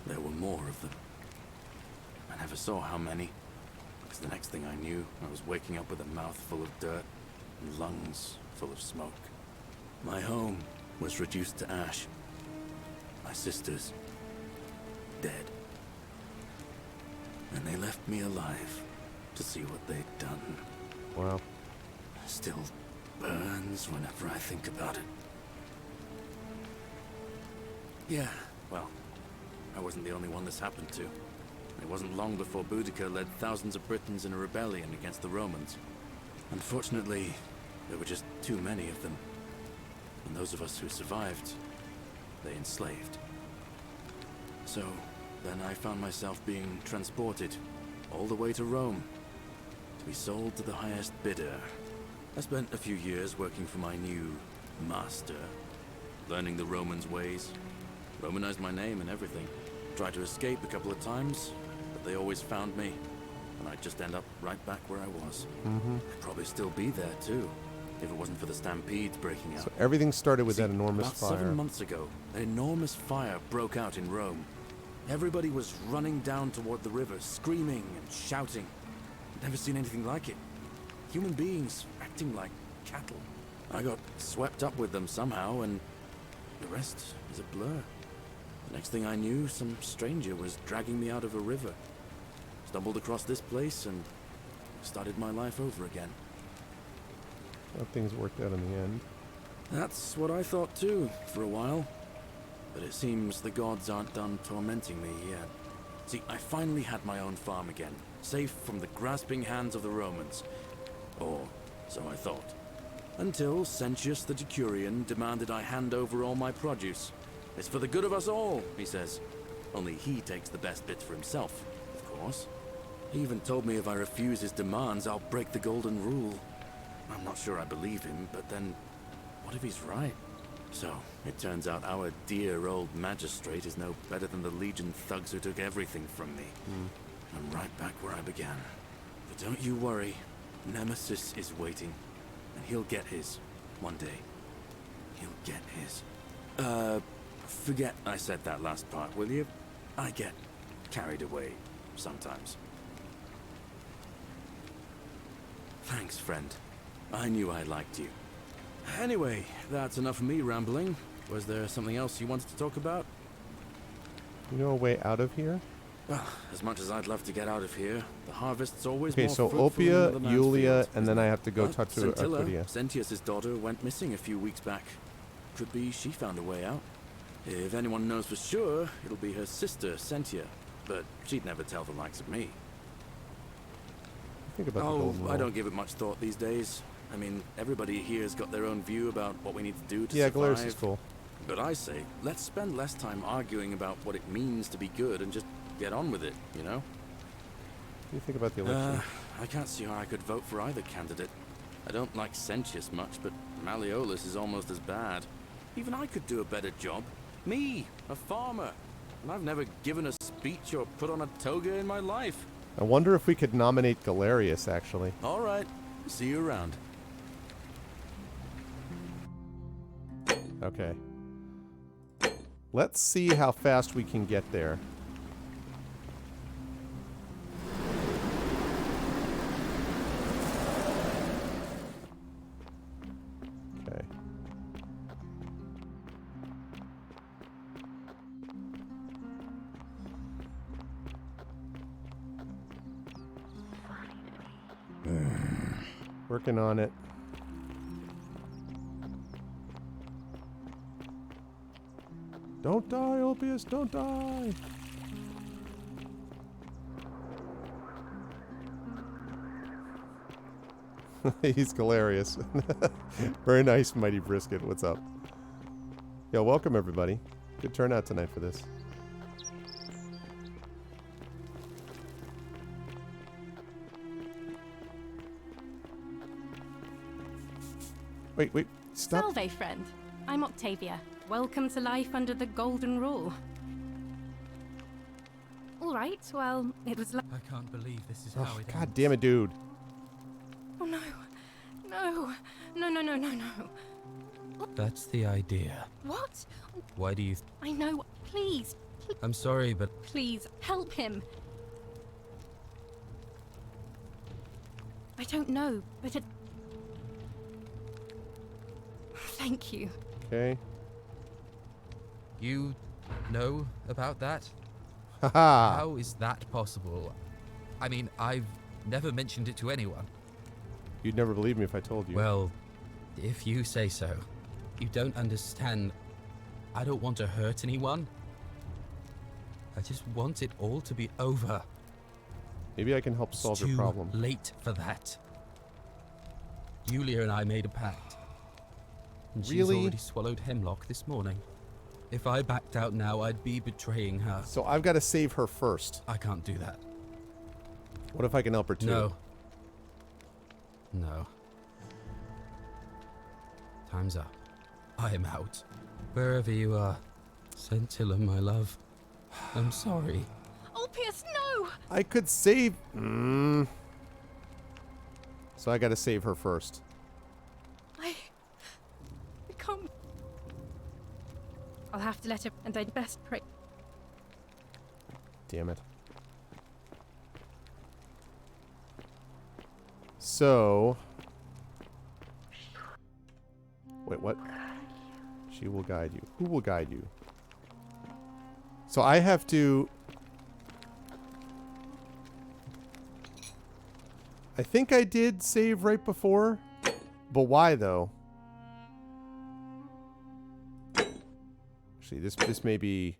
there were more of them. I never saw how many, because the next thing I knew, I was waking up with a mouth full of dirt and lungs full of smoke. My home was reduced to ash. My sisters, dead. And they left me alive to see what they'd done. Wow. Still burns whenever I think about it. Yeah, well, I wasn't the only one this happened to. It wasn't long before Boudica led thousands of Britons in a rebellion against the Romans. Unfortunately, there were just too many of them. And those of us who survived, they enslaved. So, then I found myself being transported all the way to Rome to be sold to the highest bidder. I spent a few years working for my new master, learning the Romans' ways, Romanized my name and everything. Tried to escape a couple of times, but they always found me, and I'd just end up right back where I was. I'd probably still be there too, if it wasn't for the stampedes breaking out. So everything started with See, that enormous about fire. 7 months ago, an enormous fire broke out in Rome. Everybody was running down toward the river, screaming and shouting. I'd never seen anything like it. Human beings acting like cattle. I got swept up with them somehow, and the rest is a blur. The next thing I knew, some stranger was dragging me out of a river. Stumbled across this place and started my life over again. How things worked out in the end. That's what I thought too, for a while. But it seems the gods aren't done tormenting me yet. See, I finally had my own farm again, safe from the grasping hands of the Romans. Or so I thought. Until Sentius the Decurion demanded I hand over all my produce. It's for the good of us all, he says. Only he takes the best bits for himself, of course. He even told me if I refuse his demands, I'll break the golden rule. I'm not sure I believe him, but then, what if he's right? So, it turns out our dear old magistrate is no better than the Legion thugs who took everything from me. I'm right back where I began. But don't you worry, Nemesis is waiting, and he'll get his, one day. He'll get his. Forget I said that last part, will you? I get carried away sometimes. Thanks, friend. I knew I liked you. Anyway, that's enough of me rambling. Was there something else you wanted to talk about? You know a way out of here? Well, as much as I'd love to get out of here, the harvest's always Okay, more so fruitful in Oppia, another man's Julia, field, and then I have to go But talk to Scintilla, Arcadia. Sentius's daughter, went missing a few weeks back. Could be she found a way out. If anyone knows for sure, it'll be her sister, Sentia. But she'd never tell the likes of me. Think about the Oh, golden I rule. don't give it much thought these days. I mean, everybody here's got their own view about what we need to do to Yeah, survive. Galaris is cool. But I say, let's spend less time arguing about what it means to be good and just get on with it, you know? do you think about the election? I can't see how I could vote for either candidate. I don't like Sentius much, but Malleolus is almost as bad. Even I could do a better job. Me, a farmer. And I've never given a speech or put on a toga in my life. I wonder if we could nominate Galerius, actually. All right. See you around. Okay. Let's see how fast we can get there. Okay. Working on it. Don't die, Ulpius, don't die! He's Galerius. Very nice, Mighty Brisket. What's up? Yo, welcome everybody. Good turnout tonight for this. Wait, stop. Salve, friend. I'm Octavia. Welcome to life under the Golden Rule. All right, well, it was like... I can't believe this is Oh, how it God ends. damn it, dude. Oh, no. No. No, no, no, no, no. That's the idea. What? Why do you... I know. Please. I'm sorry, but... Please, help him. I don't know, but it... Thank you. Okay. You know about that? Haha. How is that possible? I mean, I've never mentioned it to anyone. You'd never believe me if I told you. Well, if you say so. You don't understand. I don't want to hurt anyone. I just want it all to be over. Maybe I can help solve It's your problem. too late for that. Julia and I made a pact. And she's Really? already swallowed hemlock this morning. If I backed out now, I'd be betraying her. So I've got to save her first. I can't do that. What if I can help her too? No. No. Time's up. I am out. Wherever you are, Scintilla, my love. I'm sorry. Ulpius, no! I could save... So I got to save her first. I can't... I'll have to let her, and I'd best pray. Damn it. So... Wait, what? She will guide you. Who will guide you? So I have to... I think I did save right before. But why, though? Actually, this may be...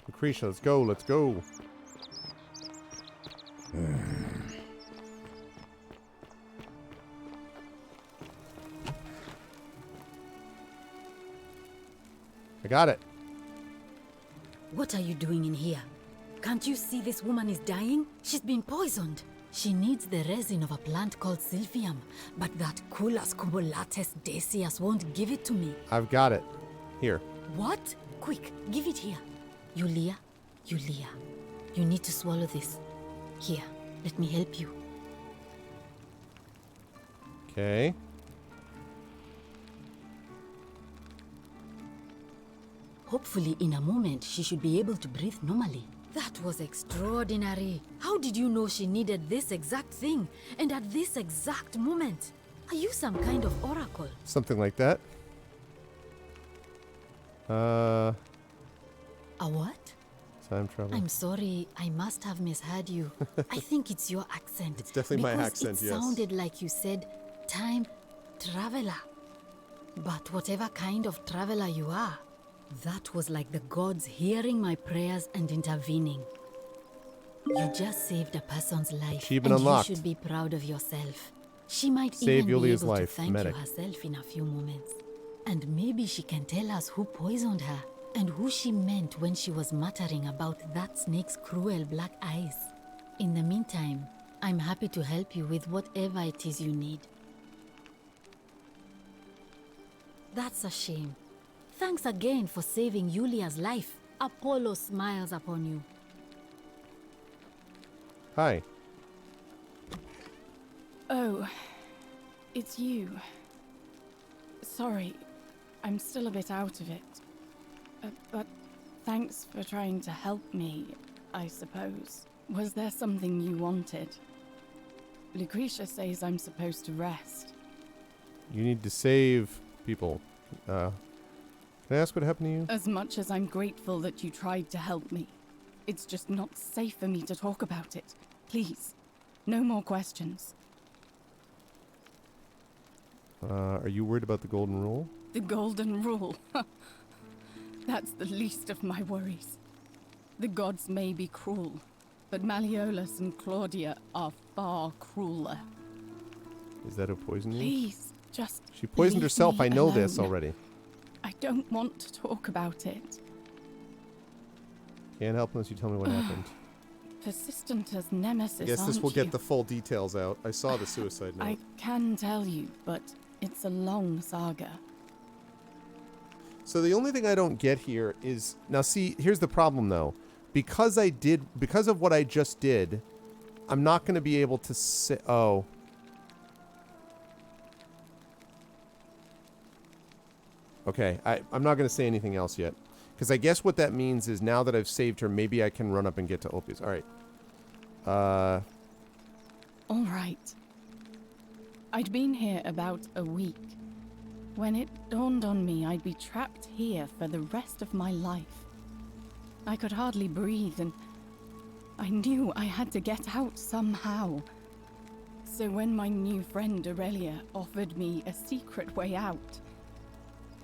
Lucretia, let's go, let's go. I got it. What are you doing in here? Can't you see this woman is dying? She's been poisoned. She needs the resin of a plant called Silphium, but that Culus cumulatus decius won't give it to me. I've got it. Here. What? Quick, give it here. Yulia, Yulia, you need to swallow this. Here, let me help you. Okay. Hopefully, in a moment, she should be able to breathe normally. That was extraordinary. How did you know she needed this exact thing, and at this exact moment? Are you some kind of oracle? Something like that. A what? time travel. I'm sorry, I must have misheard you. I think it's your accent. It's definitely my because accent, it yes. sounded like you said time traveler. But whatever kind of traveler you are, that was like the gods hearing my prayers and intervening. You just saved a person's life, Achievement and unlocked. you should be proud of yourself. She might Save even be Yulia's able life, to thank medic. you herself in a few moments. And maybe she can tell us who poisoned her and who she meant when she was muttering about that snake's cruel black eyes. In the meantime, I'm happy to help you with whatever it is you need. That's a shame. Thanks again for saving Yulia's life. Apollo smiles upon you. Hi. Oh, it's you. Sorry, I'm still a bit out of it. But thanks for trying to help me, I suppose. Was there something you wanted? Lucretia says I'm supposed to rest. You need to save people. Can I ask what happened to you? As much as I'm grateful that you tried to help me, it's just not safe for me to talk about it. Please, no more questions. Are you worried about the golden rule? The golden rule. That's the least of my worries. The gods may be cruel, but Malleolus and Claudia are far crueler. Is that who poisoned you? Please, just She poisoned leave herself. me I know this alone. already. I don't want to talk about it. Can't help unless you tell me what happened. Persistent as nemesis, I guess this aren't will get you? the full details out. I saw the suicide note. I can tell you, but it's a long saga. So the only thing I don't get here is, now see, here's the problem though. Because of what I just did, I'm not going to be able to say, oh. Okay, I'm not going to say anything else yet. Because I guess what that means is now that I've saved her, maybe I can run up and get to Opie's. All right. All right. I'd been here about a week when it dawned on me I'd be trapped here for the rest of my life. I could hardly breathe, and I knew I had to get out somehow. So when my new friend Aurelia offered me a secret way out,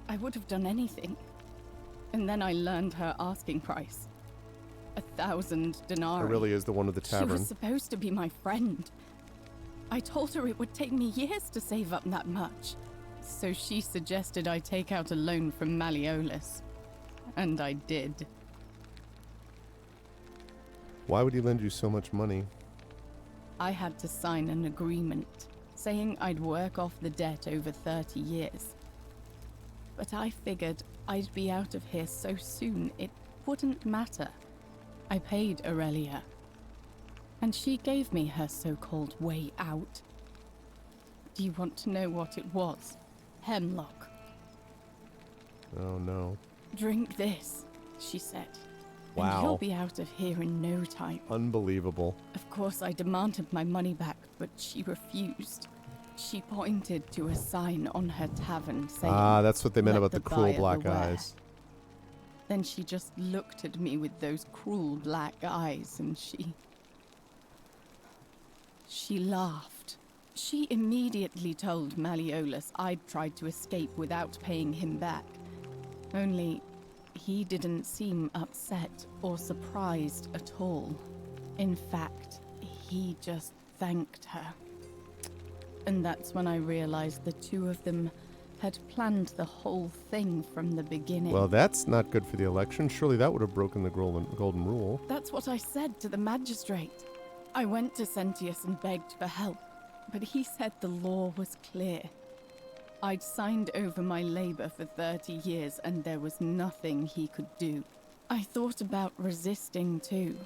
I would have done anything. And then I learned her asking price. 1,000 denarii. Aurelia is the one with the She tavern. was supposed to be my friend. I told her it would take me years to save up that much. So she suggested I take out a loan from Malleolus. And I did. Why would he lend you so much money? I had to sign an agreement saying I'd work off the debt over 30 years. But I figured I'd be out of here so soon it wouldn't matter. I paid Aurelia, and she gave me her so-called way out. Do you want to know what it was? Hemlock. Oh no. Drink this, she said. Wow. And you'll be out of here in no time. Unbelievable. Of course, I demanded my money back, but she refused. She pointed to a sign on her tavern saying, Ah, that's what they meant "Let about the cruel buyer black beware." eyes. Then she just looked at me with those cruel black eyes, and she laughed. She immediately told Malleolus I'd tried to escape without paying him back. Only, he didn't seem upset or surprised at all. In fact, he just thanked her. And that's when I realized the two of them had planned the whole thing from the beginning. Well, that's not good for the election. Surely that would have broken the golden rule. That's what I said to the magistrate. I went to Sentius and begged for help, but he said the law was clear. I'd signed over my labor for 30 years and there was nothing he could do. I thought about resisting too.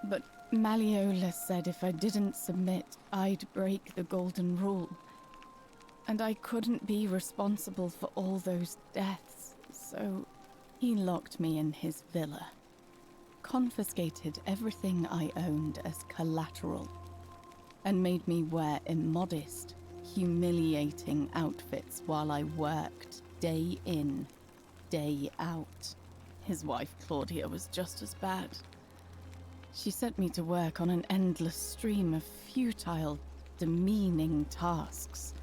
But Malleolus said if I didn't submit, I'd break the golden rule. And I couldn't be responsible for all those deaths, so he locked me in his villa. Confiscated everything I owned as collateral, and made me wear immodest, humiliating outfits while I worked day in, day out. His wife, Claudia, was just as bad. She set me to work on an endless stream of futile, demeaning tasks.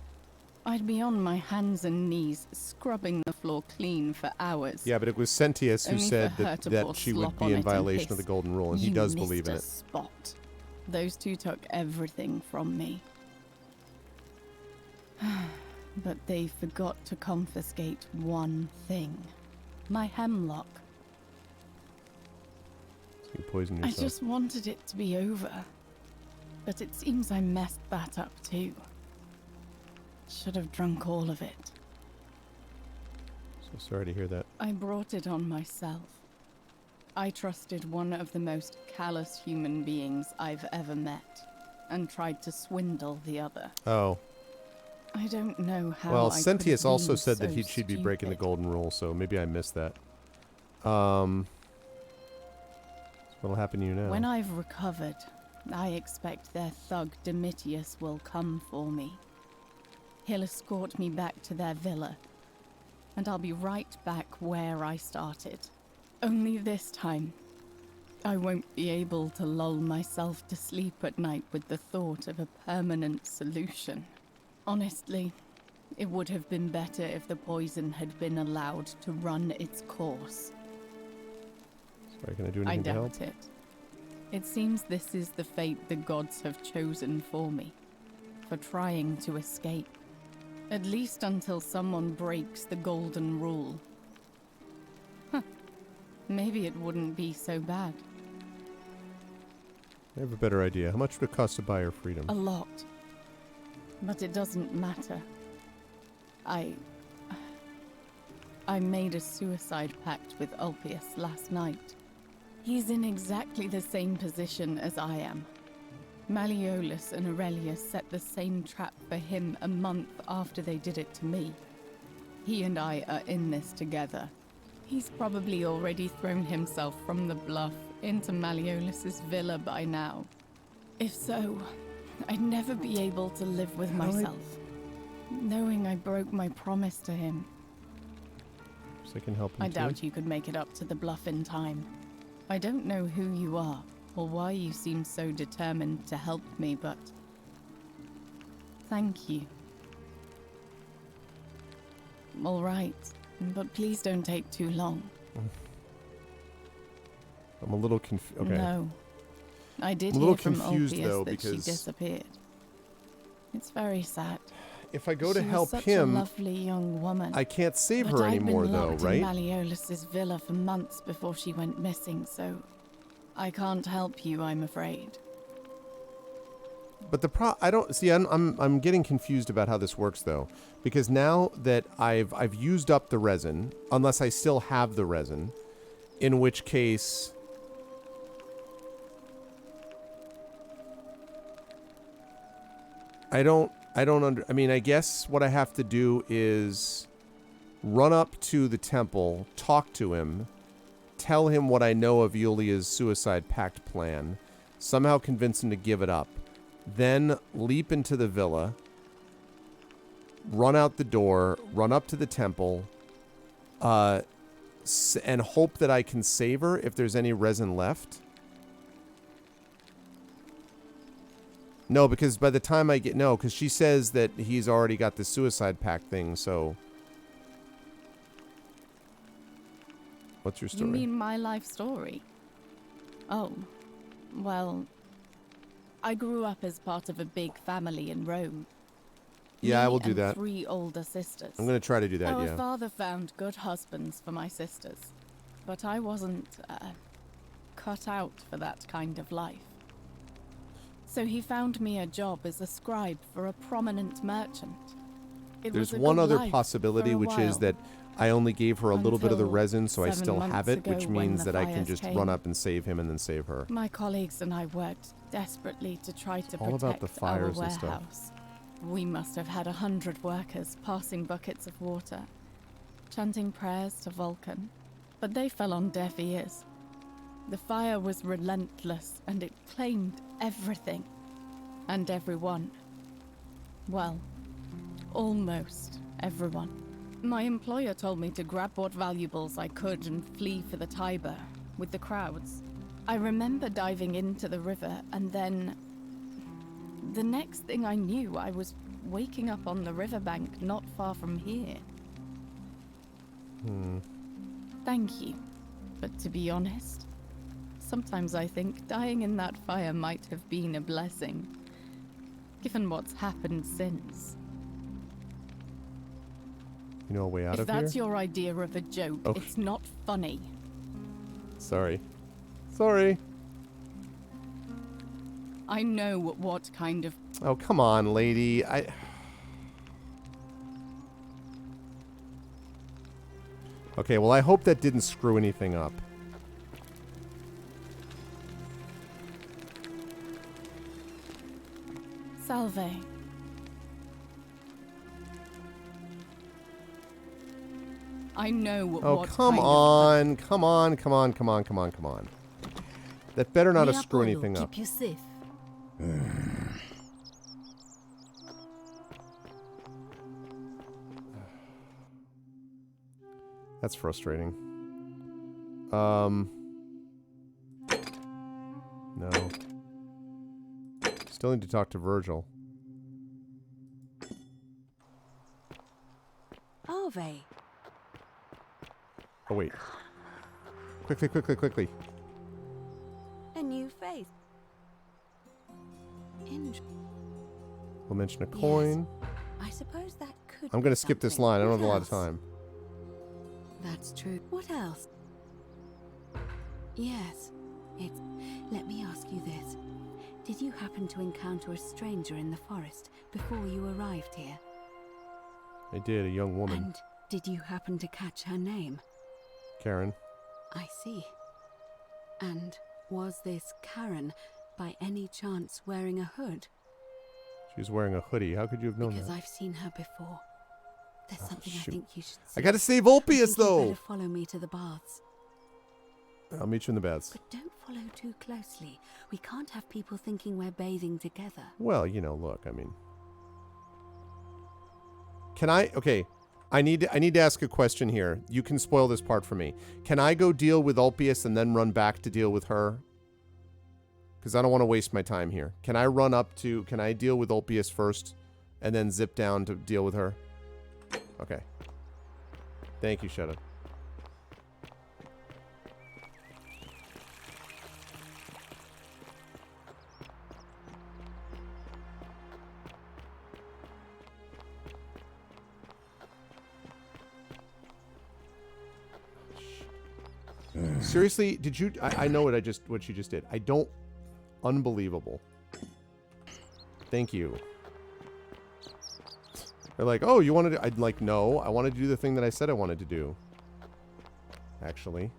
I'd be on my hands and knees, scrubbing the floor clean for hours. Yeah, but it was Sentius who Only said for her to that pour she would slop be on in it and violation of hiss, the golden rule, and he "You does missed believe in a it. spot." Those two took everything from me. But they forgot to confiscate one thing. My hemlock. So you poisoned I yourself. just wanted it to be over. But it seems I messed that up too. Should have drunk all of it. So sorry to hear that. I brought it on myself. I trusted one of the most callous human beings I've ever met, and tried to swindle the other. Oh. I don't know how. Well, I could Sentius have also been said so that she'd be breaking the stupid. golden rule, so maybe I missed that. What'll happen to you now? When I've recovered, I expect their thug Domitius will come for me. He'll escort me back to their villa, and I'll be right back where I started. Only this time, I won't be able to lull myself to sleep at night with the thought of a permanent solution. Honestly, it would have been better if the poison had been allowed to run its course. Sorry, can I do I anything to help? doubt it. It seems this is the fate the gods have chosen for me, for trying to escape. At least until someone breaks the golden rule. Huh. Maybe it wouldn't be so bad. I have a better idea. How much would it cost to buy her freedom? A lot. But it doesn't matter. I made a suicide pact with Ulpius last night. He's in exactly the same position as I am. Malleolus and Aurelius set the same trap for him a month after they did it to me. He and I are in this together. He's probably already thrown himself from the bluff into Malleolus's villa by now. If so, I'd never be able to live with myself, knowing I broke my promise to him. So I can help him I too? doubt you could make it up to the bluff in time. I don't know who you are, or why you seem so determined to help me, but thank you. All right, but please don't take too long. I'm a little confused. Okay. No, I did I'm a little hear from confused, Ulpius though, that she because disappeared. It's very sad. if I go to She was help such him, a lovely young woman. I can't save But her I'd anymore, been though, locked right? in Malleolus's villa for months before she went missing, so I can't help you, I'm afraid. But the I don't see. I'm getting confused about how this works though, because now that I've used up the resin, unless I still have the resin, in which case. I mean, I guess what I have to do is run up to the temple, talk to him, tell him what I know of Yulia's suicide pact plan, somehow convince him to give it up, then leap into the villa, run out the door, run up to the temple, and hope that I can save her if there's any resin left. No, because by the time I get... No, because she says that he's already got the suicide pact thing, so... What's your story? You mean my life story? Oh, well, I grew up as part of a big family in Rome. Yeah, I Me will do and that. 3 older sisters. I'm going to try to do that, Our yeah. father found good husbands for my sisters, but I wasn't cut out for that kind of life. So he found me a job as a scribe for a prominent merchant. It There's was a one good other life possibility, for a which is while. that I only gave her a little bit of the Until resin, so I 7 still have months it, which ago when means the that I can fires just came. run up and save him and then save her. My colleagues and I worked desperately to try to all about protect the our fires and stuff. warehouse. We must have had 100 workers passing buckets of water, chanting prayers to Vulcan, but they fell on deaf ears. The fire was relentless, and it claimed everything and everyone. Well, almost everyone. My employer told me to grab what valuables I could and flee for the Tiber with the crowds. I remember diving into the river, and then the next thing I knew, I was waking up on the riverbank not far from here. Thank you. But to be honest, sometimes I think dying in that fire might have been a blessing, given what's happened since. You know a way out If of here? that's your idea of a joke, Okay. it's not funny. Sorry. Sorry. I know what kind of... Oh, come on, lady. Okay, well, I hope that didn't screw anything up. Salve. I know what Oh, come on. Come on, come on, come on, come on, come on. That better not have screwed anything up. Keep you safe. That's frustrating. No. Still need to talk to Virgil. Arve. Oh, wait. Quickly, quickly, quickly. A new face. We'll mention a coin. I suppose that could I'm be going to skip this something. line. I don't What have a lot of else? time. That's true. What else? Yes. It's... Let me ask you this. Did you happen to encounter a stranger in the forest before you arrived here? I did, a young woman. And did you happen to catch her name? Karen. I see. And was this Karen, by any chance, wearing a hood? She was wearing a hoodie. How could you have known Because that? I've seen her before. There's something shoot. I think you should see. I gotta save I Ulpius, think you though. better follow me to the baths. I'll meet you in the baths. But don't follow too closely. We can't have people thinking we're bathing together. Well, you know, look, I mean... Can I... Okay. I need to ask a question here. You can spoil this part for me. Can I go deal with Ulpius and then run back to deal with her? Because I don't want to waste my time here. Can I run up to... Can I deal with Ulpius first and then zip down to deal with her? Okay. Thank you, Shadow. Seriously, did you... I know what you just did. I don't... Unbelievable. Thank you. They're like, oh, you wanted to... I'd like, no. I wanted to do the thing that I said I wanted to do. Actually.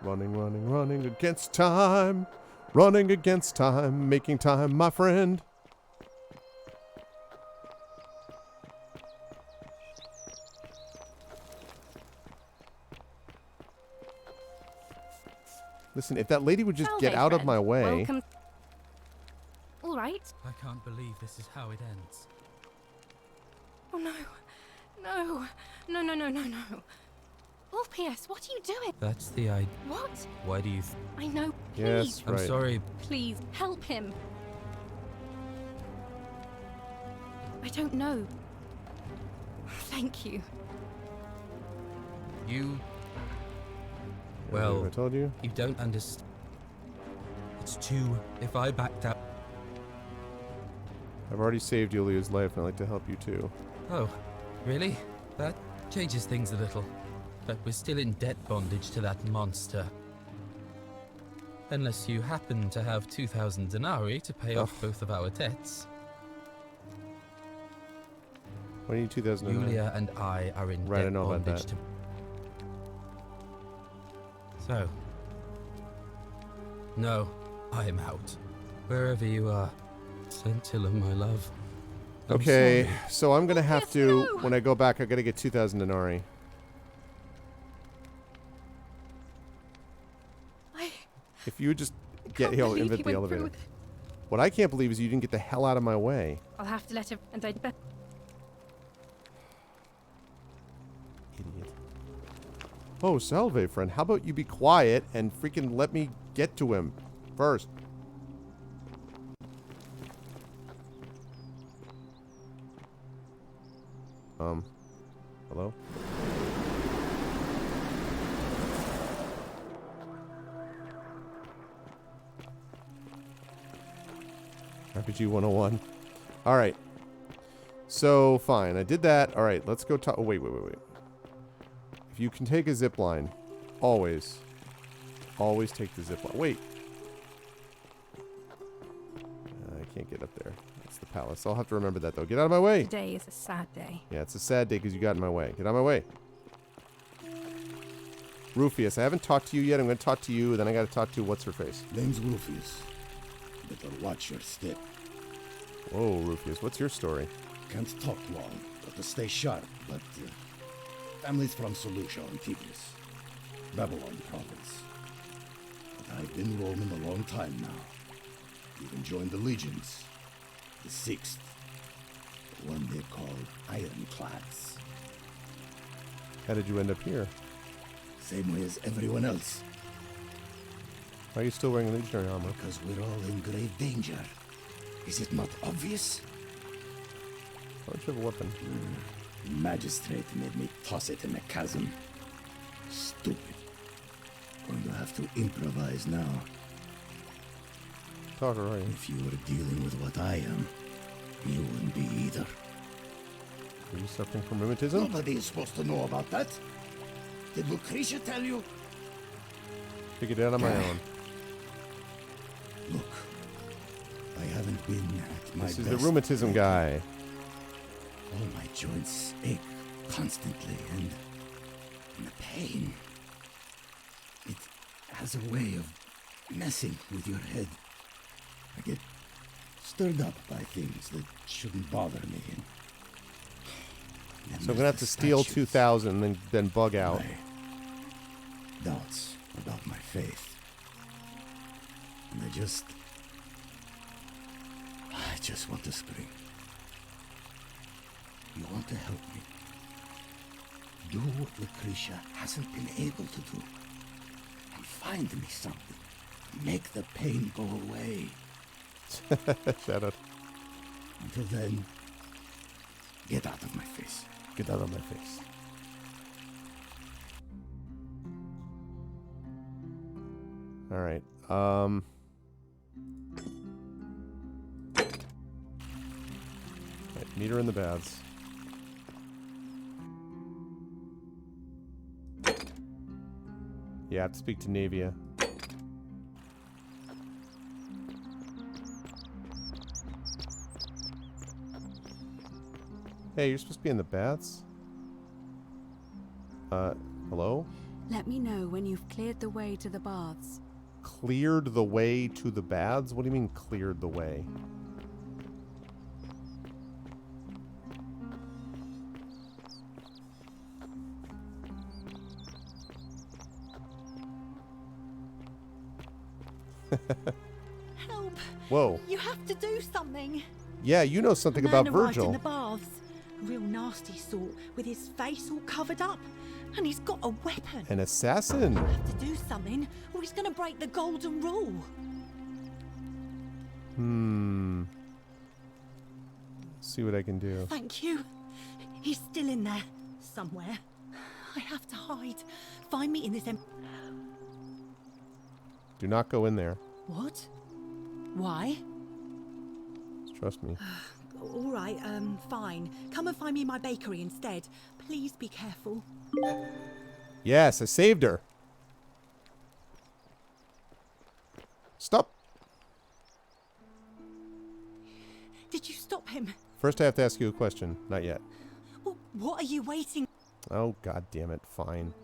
Running, running, running against time. Running against time. Making time, my friend. Listen, if that lady would just get out of my way. Welcome. All right. I can't believe this is how it ends. Oh no, no, no, no, no, no, no. Ulpius, what are you doing? That's the idea. What? Why do you... I know. Please. Yes, I'm right. sorry. Please help him. I don't know. Thank you. You... Well, I told you. You don't understand. It's two. If I backed out... I've already saved Yulia's life, and I'd like to help you too. Oh, really? That changes things a little. But we're still in debt bondage to that monster. Unless you happen to have 2,000 denarii to pay off both of our debts. What do you need 2,000? Yulia and I are in Right, I debt know about bondage that. to... So... No, I'm out. Wherever you are, Scintilla, my love. I'm Okay, sorry. so I'm gonna have to, when I go back, I gotta get 2,000 denarii. If you would just get can't believe invent he the went through elevator. with What I can't believe is you didn't get the hell out of my way. I'll have to let her. And I'd bet. Idiot. Oh, Salve, friend. How about you be quiet and freaking let me get to him first? Hello? RPG 101. Alright. So, fine. I did that. Alright, let's go talk. Oh, wait. If you can take a zip line, always take the zip line. Wait. I can't get up there. That's the palace. I'll have to remember that, though. Get out of my way. Today is a sad day. Yeah, it's a sad day because you got in my way. Get out of my way. Rufius, I haven't talked to you yet. I'm going to talk to you, then I got to talk to what's-her-face. Name's Rufius. Better watch your step. Whoa, Rufius, what's your story? Can't talk long. Got to stay sharp, but family's from Seleucia on Tigris, Babylon province. But I've been roaming a long time now. Even joined the legions. The 6th. The one they call Ironclads. How did you end up here? Same way as everyone else. Why are you still wearing legionary armor? Because we're all in grave danger. Is it not obvious? Why don't you have a weapon? Magistrate made me toss it in the chasm. Stupid. Going to have to improvise now. Talk right. If you were dealing with what I am, you wouldn't be either. Are you suffering from rheumatism? Nobody is supposed to know about that. Did Lucretia tell you? Figured it out on my own. Look, I haven't been at my best. This is the rheumatism guy. All my joints ache constantly, and the pain. It has a way of messing with your head. I get stirred up by things that shouldn't bother me. So I'm gonna have to steal 2,000 and then bug out. My doubts about my faith. And I just want to scream. You want to help me? Do what Lucretia hasn't been able to do. And find me something. Make the pain go away. Shut up. Until then, get out of my face. Get out of my face. Alright, meet her in the baths. Yeah, I have to speak to Navia. Hey, you're supposed to be in the baths? Hello? Let me know when you've cleared the way to the baths. Cleared the way to the baths? What do you mean cleared the way? Help! Whoa. You have to do something. Yeah, you know something about Virgil. In the baths. A real nasty sort, with his face all covered up. And he's got a weapon. An assassin. You have to do something, or he's going to break the golden rule. See what I can do. Thank you. He's still in there, somewhere. I have to hide. Find me in this Do not go in there. What? Why? Just trust me. All right, fine. Come and find me in my bakery instead. Please be careful. Yes, I saved her. Stop. Did you stop him? First, I have to ask you a question. Not yet. Well, what are you waiting? Oh, god damn it. Fine.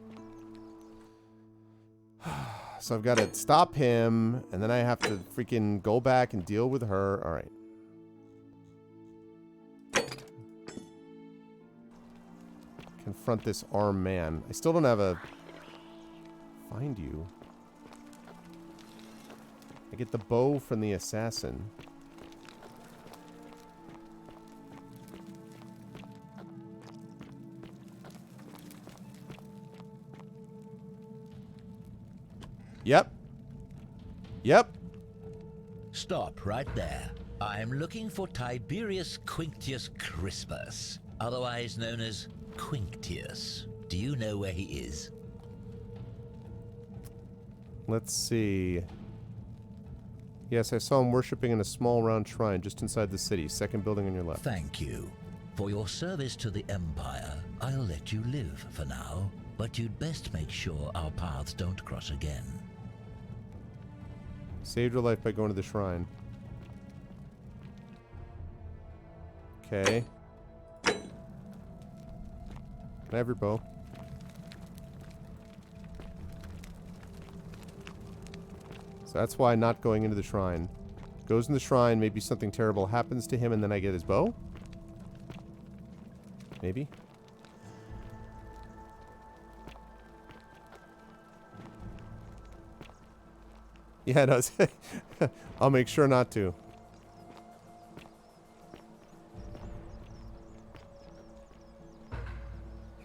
So I've got to stop him, and then I have to freaking go back and deal with her. All right. Confront this armed man. I still don't have a... Find you. I get the bow from the assassin. Yep. Yep. Stop right there. I'm looking for Tiberius Quinctius Crispus, otherwise known as Quinctius. Do you know where he is? Let's see. Yes, I saw him worshipping in a small round shrine just inside the city. Second building on your left. Thank you. For your service to the Empire, I'll let you live for now, but you'd best make sure our paths don't cross again. Saved your life by going to the shrine. Okay. Can I have your bow? So that's why not going into the shrine. Goes in the shrine, maybe something terrible happens to him, and then I get his bow? Maybe? Yeah, it does. I'll make sure not to.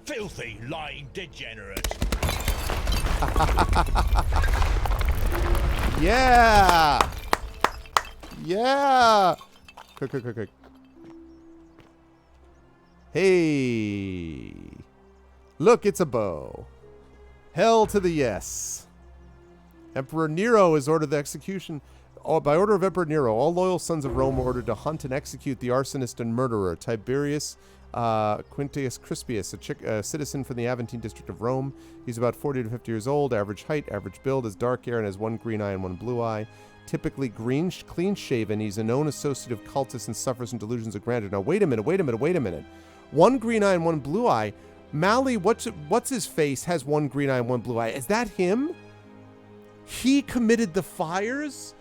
Filthy, lying degenerate. Yeah! Yeah! Quick. Hey! Look, it's a bow. Hell to the yes. Emperor Nero has ordered the execution. Oh, by order of Emperor Nero, all loyal sons of Rome were ordered to hunt and execute the arsonist and murderer, Tiberius Quintius Crispus, a citizen from the Aventine district of Rome. He's about 40 to 50 years old, average height, average build, has dark hair, and has one green eye and one blue eye. Typically green, clean-shaven, he's a known associate of cultists and suffers from delusions of grandeur. Now, wait a minute. One green eye and one blue eye. Mally, what's his face, has one green eye and one blue eye. Is that him? He committed the fires?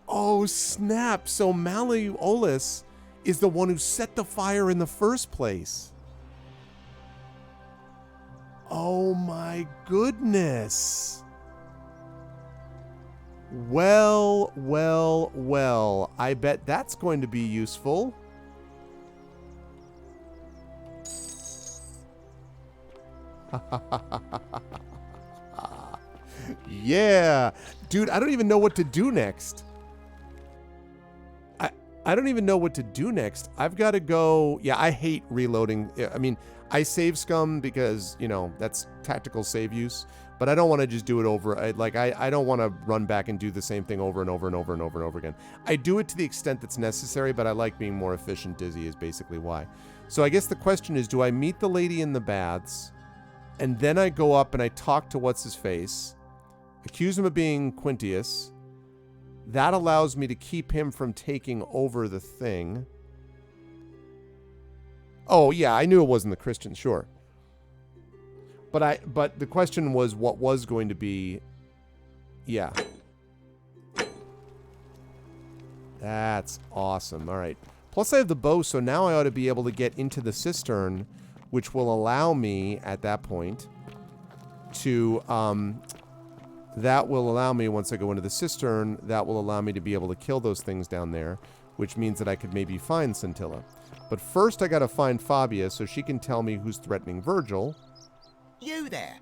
Oh, snap. So Malleolus is the one who set the fire in the first place. Oh, my goodness. Well. I bet that's going to be useful. Yeah. Dude, I don't even know what to do next. I don't even know what to do next. I've got to go. Yeah, I hate reloading. I mean, I save scum because, you know, that's tactical save use. But I don't want to just do it over. I don't want to run back and do the same thing over and over again. I do it to the extent that's necessary, but I like being more efficient, Dizzy, is basically why. So I guess the question is, do I meet the lady in the baths, and then I go up and I talk to what's-his-face, accuse him of being Quintius. That allows me to keep him from taking over the thing. Oh, yeah, I knew it wasn't the Christian, sure. But the question was what was going to be... Yeah. That's awesome. All right. Plus I have the bow, so now I ought to be able to get into the cistern, which will allow me, at that point, to... that will allow me, once I go into the cistern, that will allow me to be able to kill those things down there, which means that I could maybe find Scintilla. But first I gotta find Fabia so she can tell me who's threatening Virgil. You there!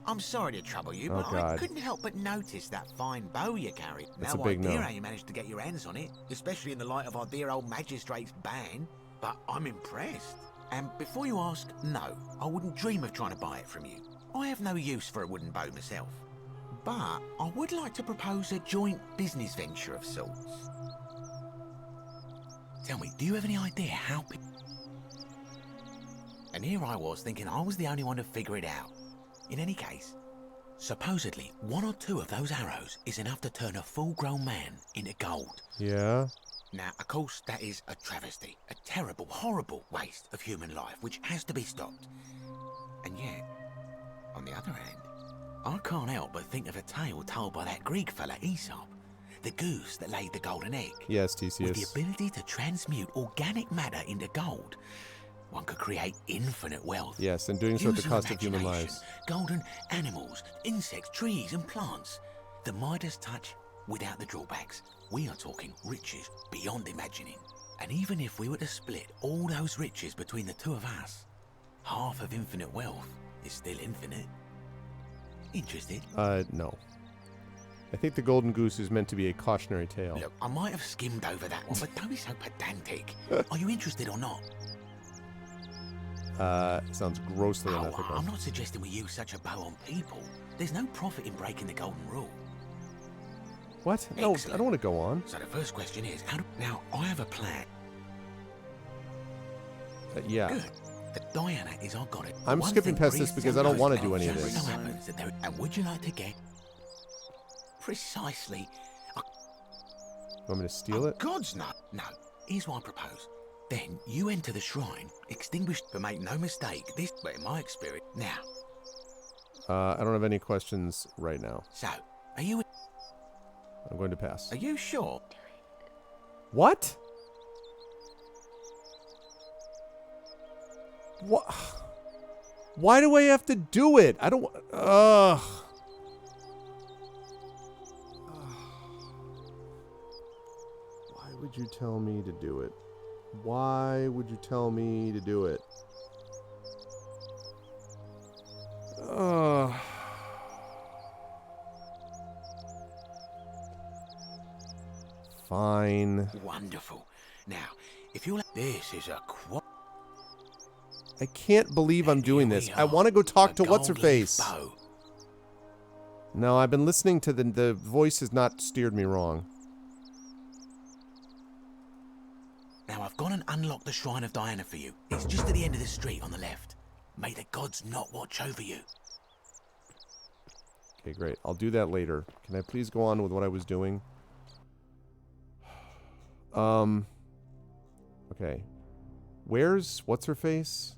I'm sorry to trouble you, but I couldn't help but notice that fine bow you carried. That's now a big idea no. how you managed to get your hands on it, especially in the light of our dear old magistrate's ban, but I'm impressed. And before you ask, no, I wouldn't dream of trying to buy it from you. I have no use for a wooden bow myself. But I would like to propose a joint business venture of sorts. Tell me, do you have any idea how... And here I was thinking I was the only one to figure it out. In any case, supposedly 1 or 2 of those arrows is enough to turn a full-grown man into gold. Yeah? Now, of course, that is a travesty, a terrible, horrible waste of human life, which has to be stopped. And yet, on the other hand, I can't help but think of a tale told by that Greek fella Aesop, the goose that laid the golden egg. Yes, Theseus. With the ability to transmute organic matter into gold, one could create infinite wealth. Yes, and doing so at the cost of human lives. Golden animals, insects, trees, and plants. The Midas touch without the drawbacks. We are talking riches beyond imagining. And even if we were to split all those riches between the two of us, half of infinite wealth is still infinite. Interested? No. I think the golden goose is meant to be a cautionary tale. Look, I might have skimmed over that one, but don't be so pedantic. Are you interested or not? Sounds grossly unethical. I'm not suggesting we use such a bow on people. There's no profit in breaking the golden rule. What? No, I don't want to go on. So the first question is, now I have a plan. Yeah. Good. Diana is our goddess. I'm One skipping thing past this priests because I don't and want to ghosts do any of just this. so happens that and would you like to get precisely? You want me to steal it? God's no. No. Here's what I propose. Then you enter the shrine, extinguished, but make no mistake. This, but in my experience, now. I don't have any questions right now. So, are you? I'm going to pass. Are you sure? What? What? Why do I have to do it? I don't. Ugh. Why would you tell me to do it? Why would you tell me to do it? Ugh. Fine. Wonderful. Now, if you're like, this is a quad. I can't believe I'm doing this. I want to go talk to What's-Her-Face. No, I've been listening to the voice has not steered me wrong. Now, I've gone and unlocked the Shrine of Diana for you. It's just at the end of the street on the left. May the gods not watch over you. Okay, great. I'll do that later. Can I please go on with what I was doing? Okay. Where's What's-Her-Face?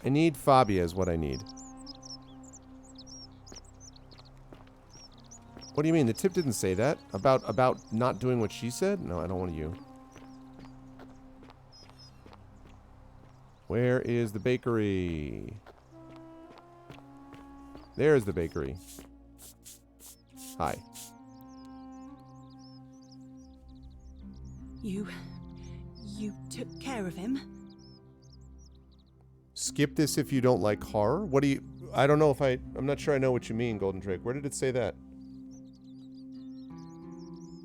I need Fabia is what I need. What do you mean? The tip didn't say that? About not doing what she said? No, I don't want you. Where is the bakery? There's the bakery. Hi. You took care of him? Skip this if you don't like horror? What do you... I don't know if I'm not sure I know what you mean, Golden Drake. Where did it say that?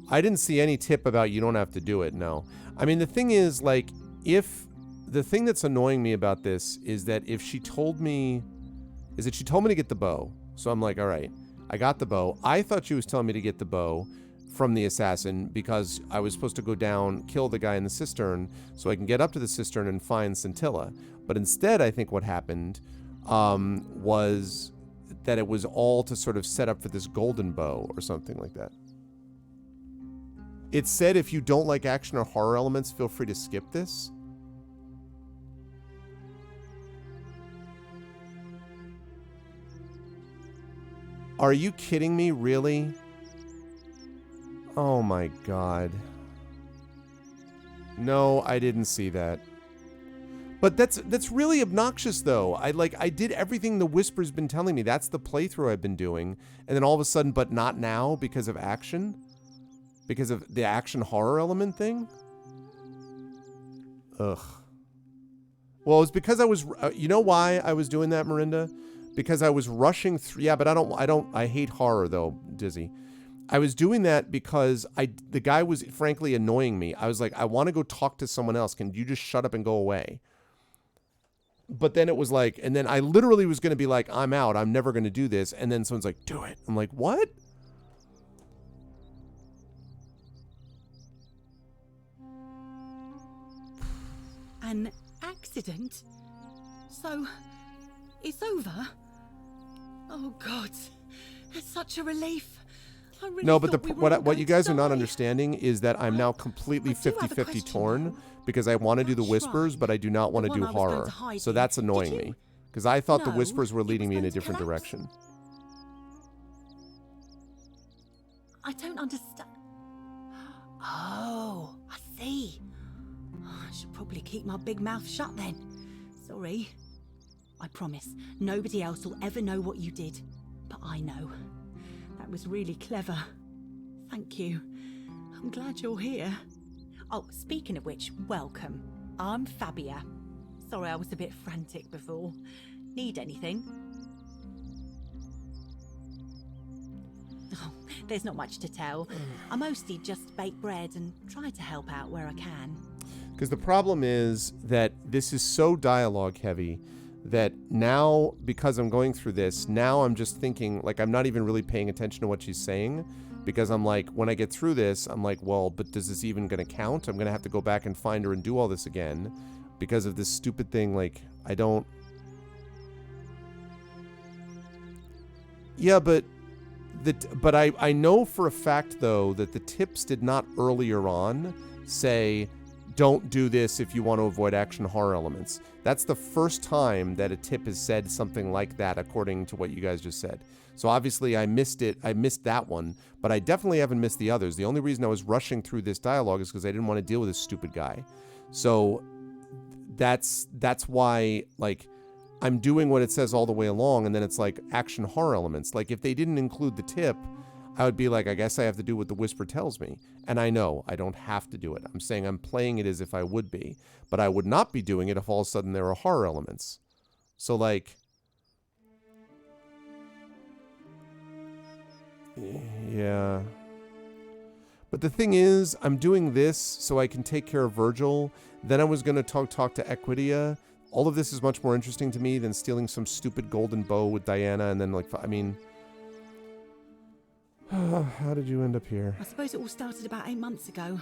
I didn't see any tip about you don't have to do it, no. I mean, the thing is, like, if... The thing that's annoying me about this is that if she told me... Is that she told me to get the bow. So I'm like, all right, I got the bow. I thought she was telling me to get the bow from the assassin because I was supposed to go down, kill the guy in the cistern so I can get up to the cistern and find Scintilla. But instead, I think what happened was that it was all to sort of set up for this golden bow or something like that. It said if you don't like action or horror elements, feel free to skip this. Are you kidding me? Really? Oh my god. No, I didn't see that. But that's really obnoxious though. I did everything the Whisper's been telling me. That's the playthrough I've been doing. And then all of a sudden, but not now because of action? Because of the action horror element thing? Ugh. Well, it's because I was, you know why I was doing that, Miranda? Because I was rushing through. Yeah, but I hate horror though, Dizzy. I was doing that because the guy was frankly annoying me. I was like, I want to go talk to someone else. Can you just shut up and go away? But then it was like, and then I literally was going to be like, I'm out. I'm never going to do this. And then someone's like, do it. I'm like, what? An accident? So, it's over? Oh, God. It's such a relief. I really No, but thought what you guys are not understanding is that I'm now completely 50-50 torn because I want to do the Whispers, but I do not want to do horror. So that's annoying me because I thought the Whispers were leading me in a different direction. I don't understand. Oh, I see. I should probably keep my big mouth shut then. Sorry. I promise, nobody else will ever know what you did. But I know. That was really clever. Thank you. I'm glad you're here. Oh, speaking of which, welcome. I'm Fabia. Sorry I was a bit frantic before. Need anything? Oh, there's not much to tell. I mostly just bake bread and try to help out where I can. Because the problem is that this is so dialogue heavy that now, because I'm going through this, now I'm just thinking, like, I'm not even really paying attention to what she's saying, because I'm like, when I get through this, I'm like, well, but does this even going to count? I'm going to have to go back and find her and do all this again because of this stupid thing. Like, I don't... Yeah, but I know for a fact, though, that the tips did not earlier on say, don't do this if you want to avoid action horror elements. That's the first time that a tip has said something like that, according to what you guys just said. So obviously I missed it. I missed that one, but I definitely haven't missed the others. The only reason I was rushing through this dialogue is because I didn't want to deal with this stupid guy. So that's why, like, I'm doing what it says all the way along, and then it's like action horror elements. Like, if they didn't include the tip, I would be like, I guess I have to do what the whisper tells me. And I know I don't have to do it. I'm saying I'm playing it as if I would be, but I would not be doing it if all of a sudden there are horror elements. So, like, yeah. But the thing is, I'm doing this so I can take care of Virgil. Then I was going to talk to Equidia. All of this is much more interesting to me than stealing some stupid golden bow with Diana. And then, like, I mean, how did you end up here? I suppose it all started about 8 months ago.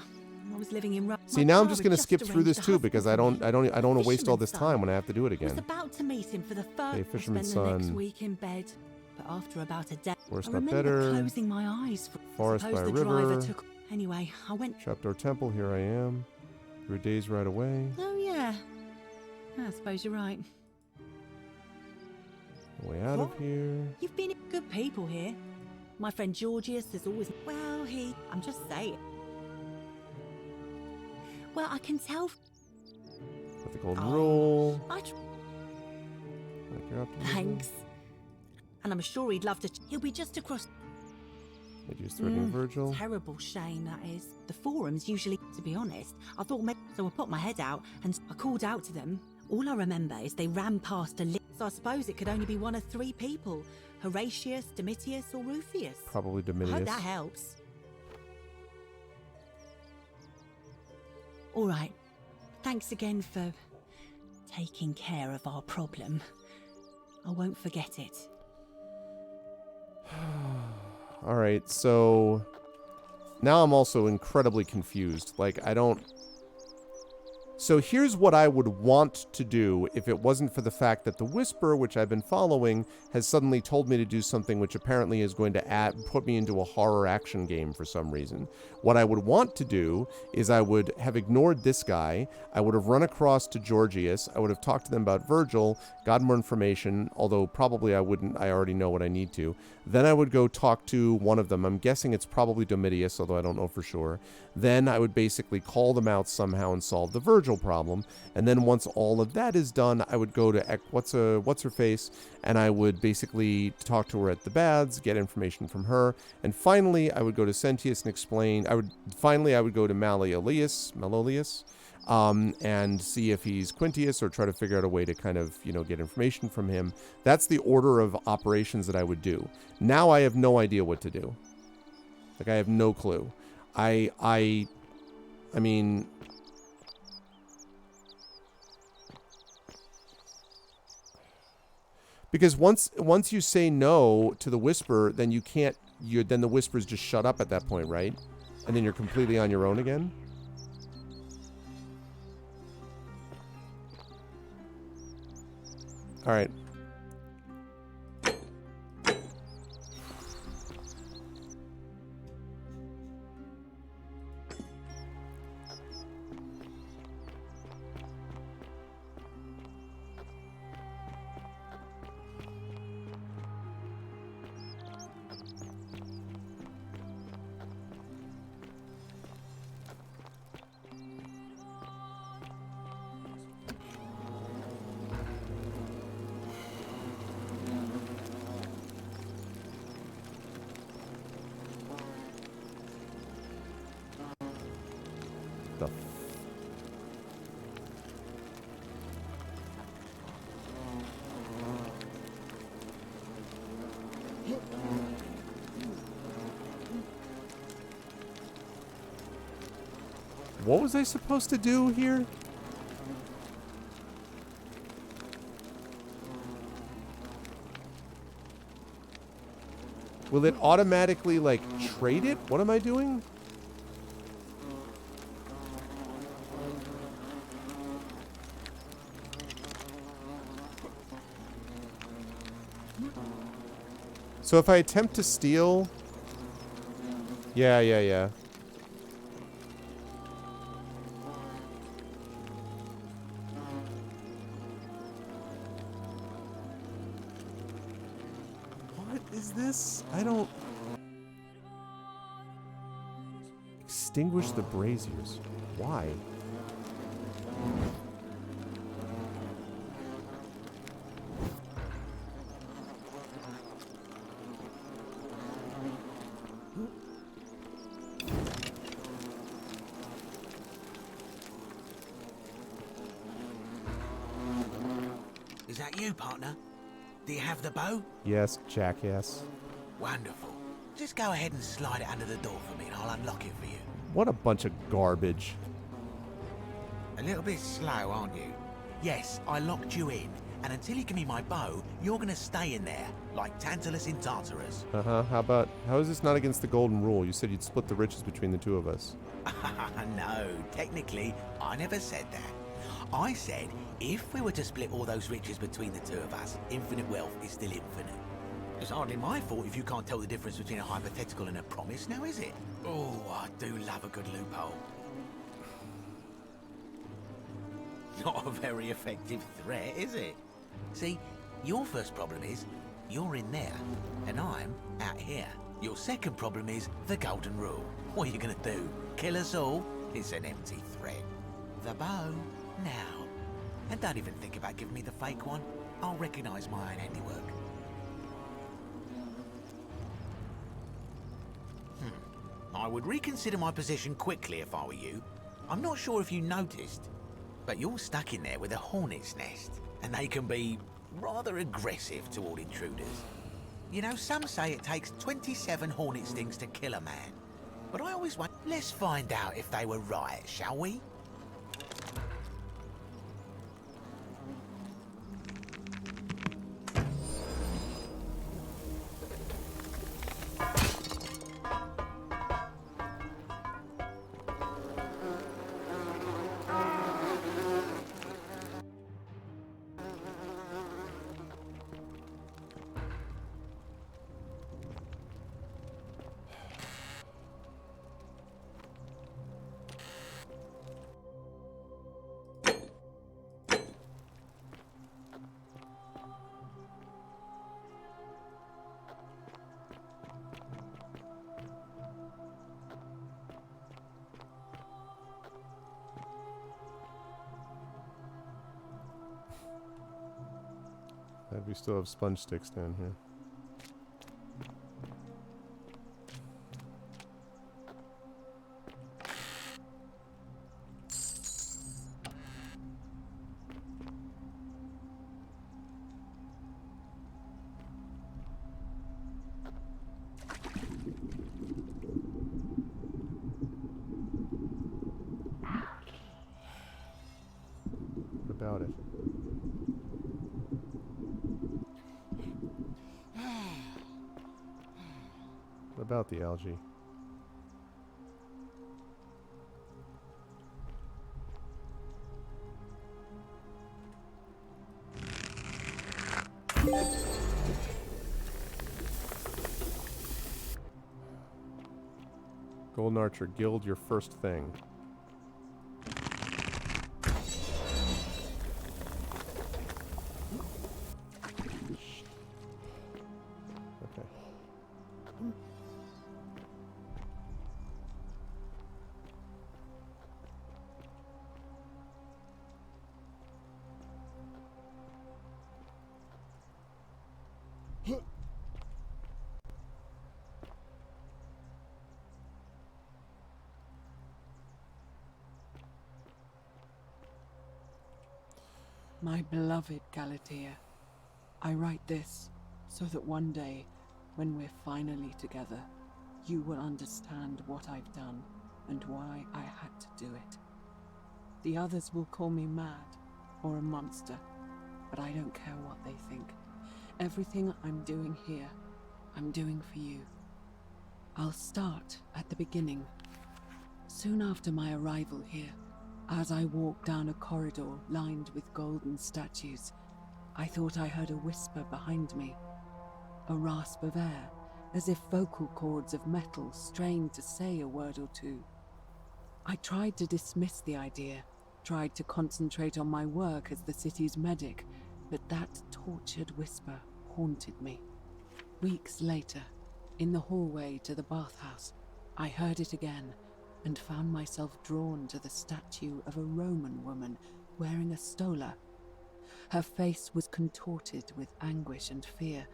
I was living in Rome. See, now I'm just going to skip through this too, because I don't want to waste all this time when I have to do it I was again. about to meet him for the first Okay, Fisherman's spend the next Son. week in bed. But after about a day, Worse I Not remember Better. closing my eyes. Forest Suppose by the River. driver took... Anyway, I went... Trapdoor Temple, here I am. Your days right away. Oh, yeah. I suppose you're right. Way out of here. You've been good people here. My friend Georgius has always... Well, I'm just saying. Well, I can tell... With the golden rule. Thanks. And I'm sure he'd love to... He'll be just across... Maybe threatening Virgil. Terrible shame, that is. The forums usually... To be honest, I thought maybe... So I put my head out and I called out to them. All I remember is they ran past a list. So I suppose it could only be one of 3 people. Horatius, Domitius, or Rufius. Probably I Domitius. hope that helps. All right. Thanks again for taking care of our problem. I won't forget it. All right, so now I'm also incredibly confused. Like, I don't... So here's what I would want to do if it wasn't for the fact that the Whisper, which I've been following, has suddenly told me to do something which apparently is going to put me into a horror action game for some reason. What I would want to do is I would have ignored this guy. I would have run across to Georgius. I would have talked to them about Virgil, got more information, although probably I wouldn't. I already know what I need to. Then I would go talk to one of them. I'm guessing it's probably Domitius, although I don't know for sure. Then I would basically call them out somehow and solve the Virgil problem. And then once all of that is done, I would go to what's her face, and I would basically talk to her at the baths, get information from her, and finally I would go to Sentius and explain. I would go to Malleolus, and see if he's Quintius, or try to figure out a way to kind of, get information from him. That's the order of operations that I would do. Now I have no idea what to do. Like, I have no clue. I mean, because once you say no to the Whisper, then you can't. Then the Whispers just shut up at that point, right? And then you're completely on your own again. All right. What was I supposed to do here? Will it automatically, like, trade it? What am I doing? So if I attempt to steal... Yeah. What is this? I don't... Extinguish the braziers. Why? Is that you, partner? Do you have the bow? Yes, jackass. Wonderful. Just go ahead and slide it under the door for me and I'll unlock it for you. What a bunch of garbage. A little bit slow, aren't you? Yes, I locked you in, and until you give me my bow, you're gonna stay in there, like Tantalus in Tartarus. How is this not against the golden rule? You said you'd split the riches between the two of us. No, technically, I never said that. I said, if we were to split all those riches between the two of us, infinite wealth is still infinite. It's hardly my fault if you can't tell the difference between a hypothetical and a promise, now is it? Oh, I do love a good loophole. Not a very effective threat, is it? See, your first problem is, you're in there, and I'm out here. Your second problem is the golden rule. What are you gonna do? Kill us all? It's an empty threat. The bow, now. And don't even think about giving me the fake one. I'll recognize my own handiwork. I would reconsider my position quickly if I were you. I'm not sure if you noticed, but you're stuck in there with a hornet's nest, and they can be rather aggressive toward intruders. You know, some say it takes 27 hornet stings to kill a man, but I always wonder, let's find out if they were right, shall we? We still have sponge sticks down here. What about it? What about the algae? Golden Archer Guild, your first thing. My beloved Galatea, I write this so that one day, when we're finally together, you will understand what I've done and why I had to do it. The others will call me mad or a monster, but I don't care what they think. Everything I'm doing here, I'm doing for you. I'll start at the beginning. Soon after my arrival here, as I walked down a corridor lined with golden statues, I thought I heard a whisper behind me, a rasp of air, as if vocal cords of metal strained to say a word or two. I tried to dismiss the idea, tried to concentrate on my work as the city's medic, but that tortured whisper haunted me. Weeks later, in the hallway to the bathhouse, I heard it again and found myself drawn to the statue of a Roman woman wearing a stola. Her face was contorted with anguish and fear,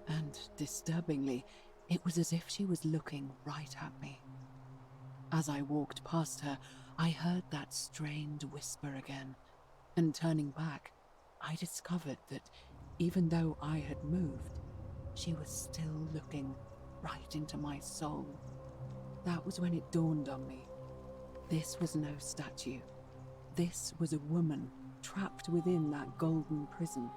and, disturbingly, it was as if she was looking right at me. As I walked past her, I heard that strained whisper again, and turning back, I discovered that even though I had moved, she was still looking right into my soul. That was when it dawned on me. This was no statue. This was a woman trapped within that golden prison.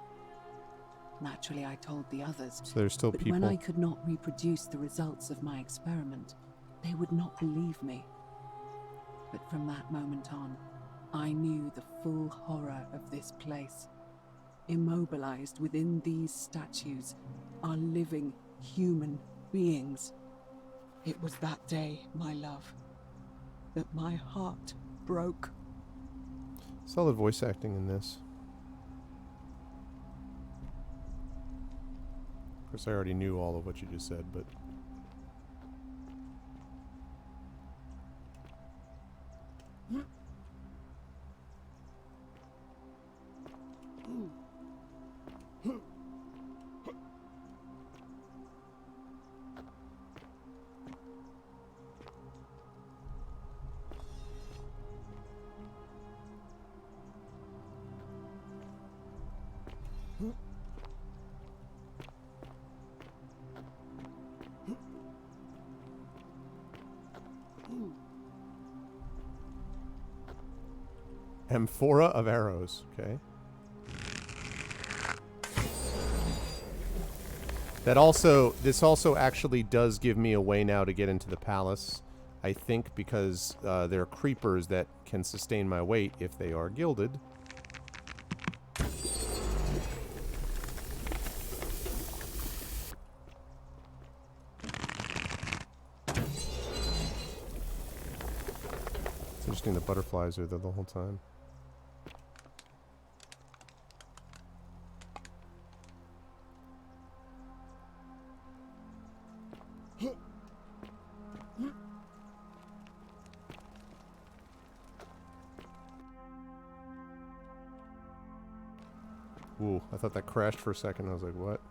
Naturally, I told the others. So there's still but people. when I could not reproduce the results of my experiment, they would not believe me. But from that moment on, I knew the full horror of this place. Immobilized within these statues are living human beings. It was that day, my love, that my heart broke. Solid voice acting in this. Of course, I already knew all of what you just said, but... Amphora of arrows, okay. This also actually does give me a way now to get into the palace, I think, because there are creepers that can sustain my weight if they are gilded. It's interesting the butterflies are there the whole time. Ooh, I thought that crashed for a second. I was like, what?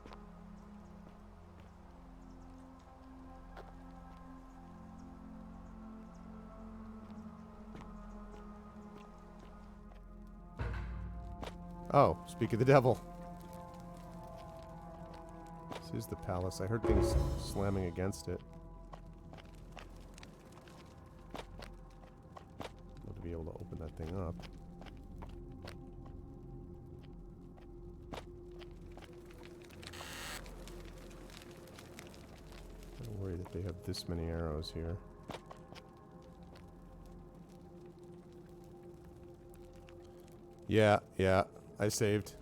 Oh, speak of the devil. This is the palace. I heard things slamming against it. Love to be able to open that thing up. I'm worried that they have this many arrows here. Yeah, I saved.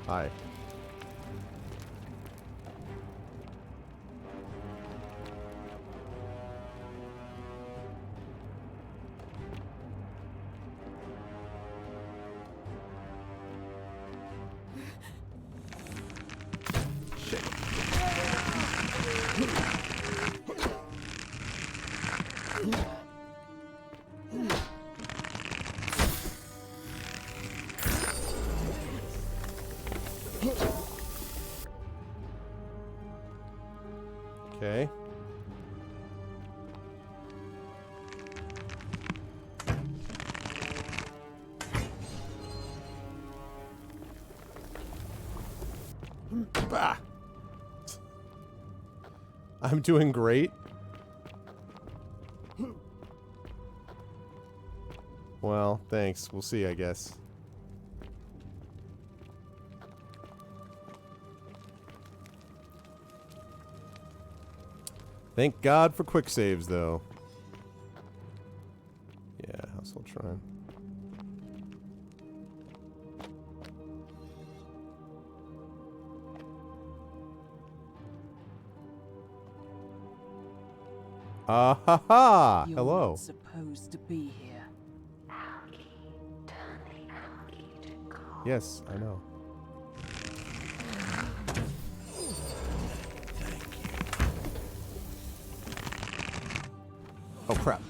Hi. Shit. Okay. Bah. I'm doing great. Well, thanks. We'll see, I guess. Thank God for quick saves, though. Yeah, Household Shrine. Ah ha ha! You're Hello. not supposed to be here. Yes, I know. Oh crap.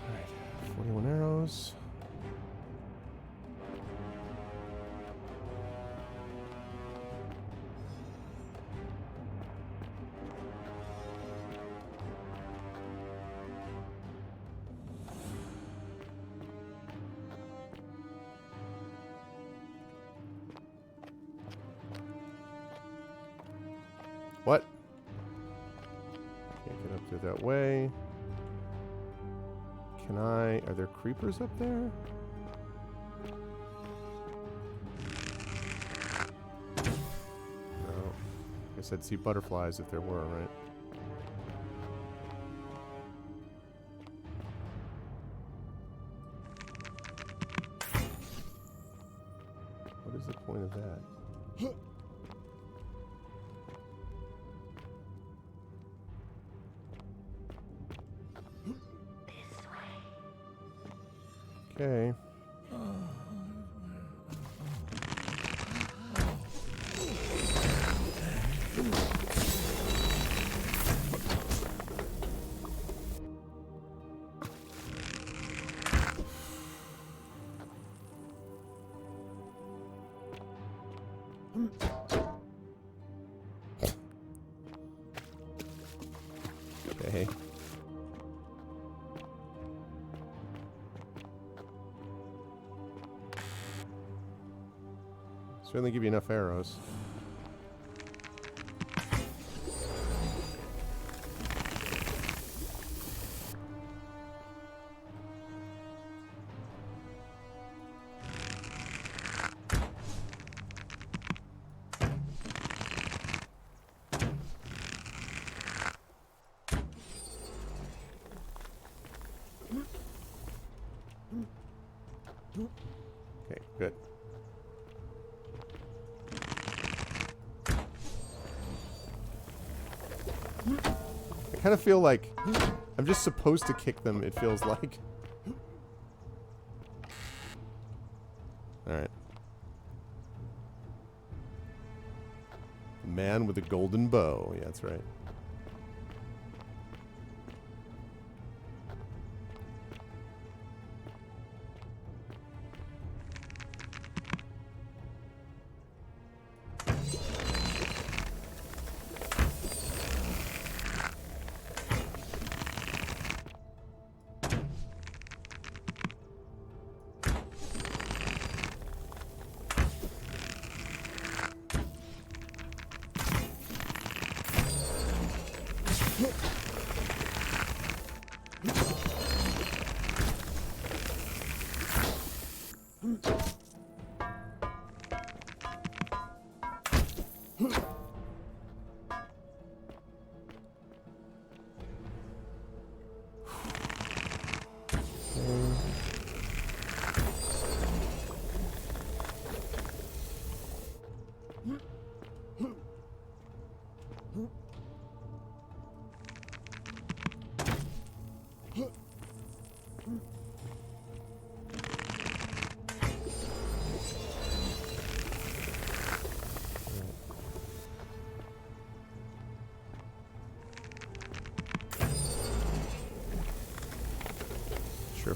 Alright, 41 arrows. What? Can't get up there that way. Can I... Are there creepers up there? No. I guess I'd see butterflies if there were, right? What is the point of that? Okay. Okay. Certainly give you enough arrows. Okay, good. I kind of feel like I'm just supposed to kick them, it feels like. Alright. Man with a golden bow. Yeah, that's right.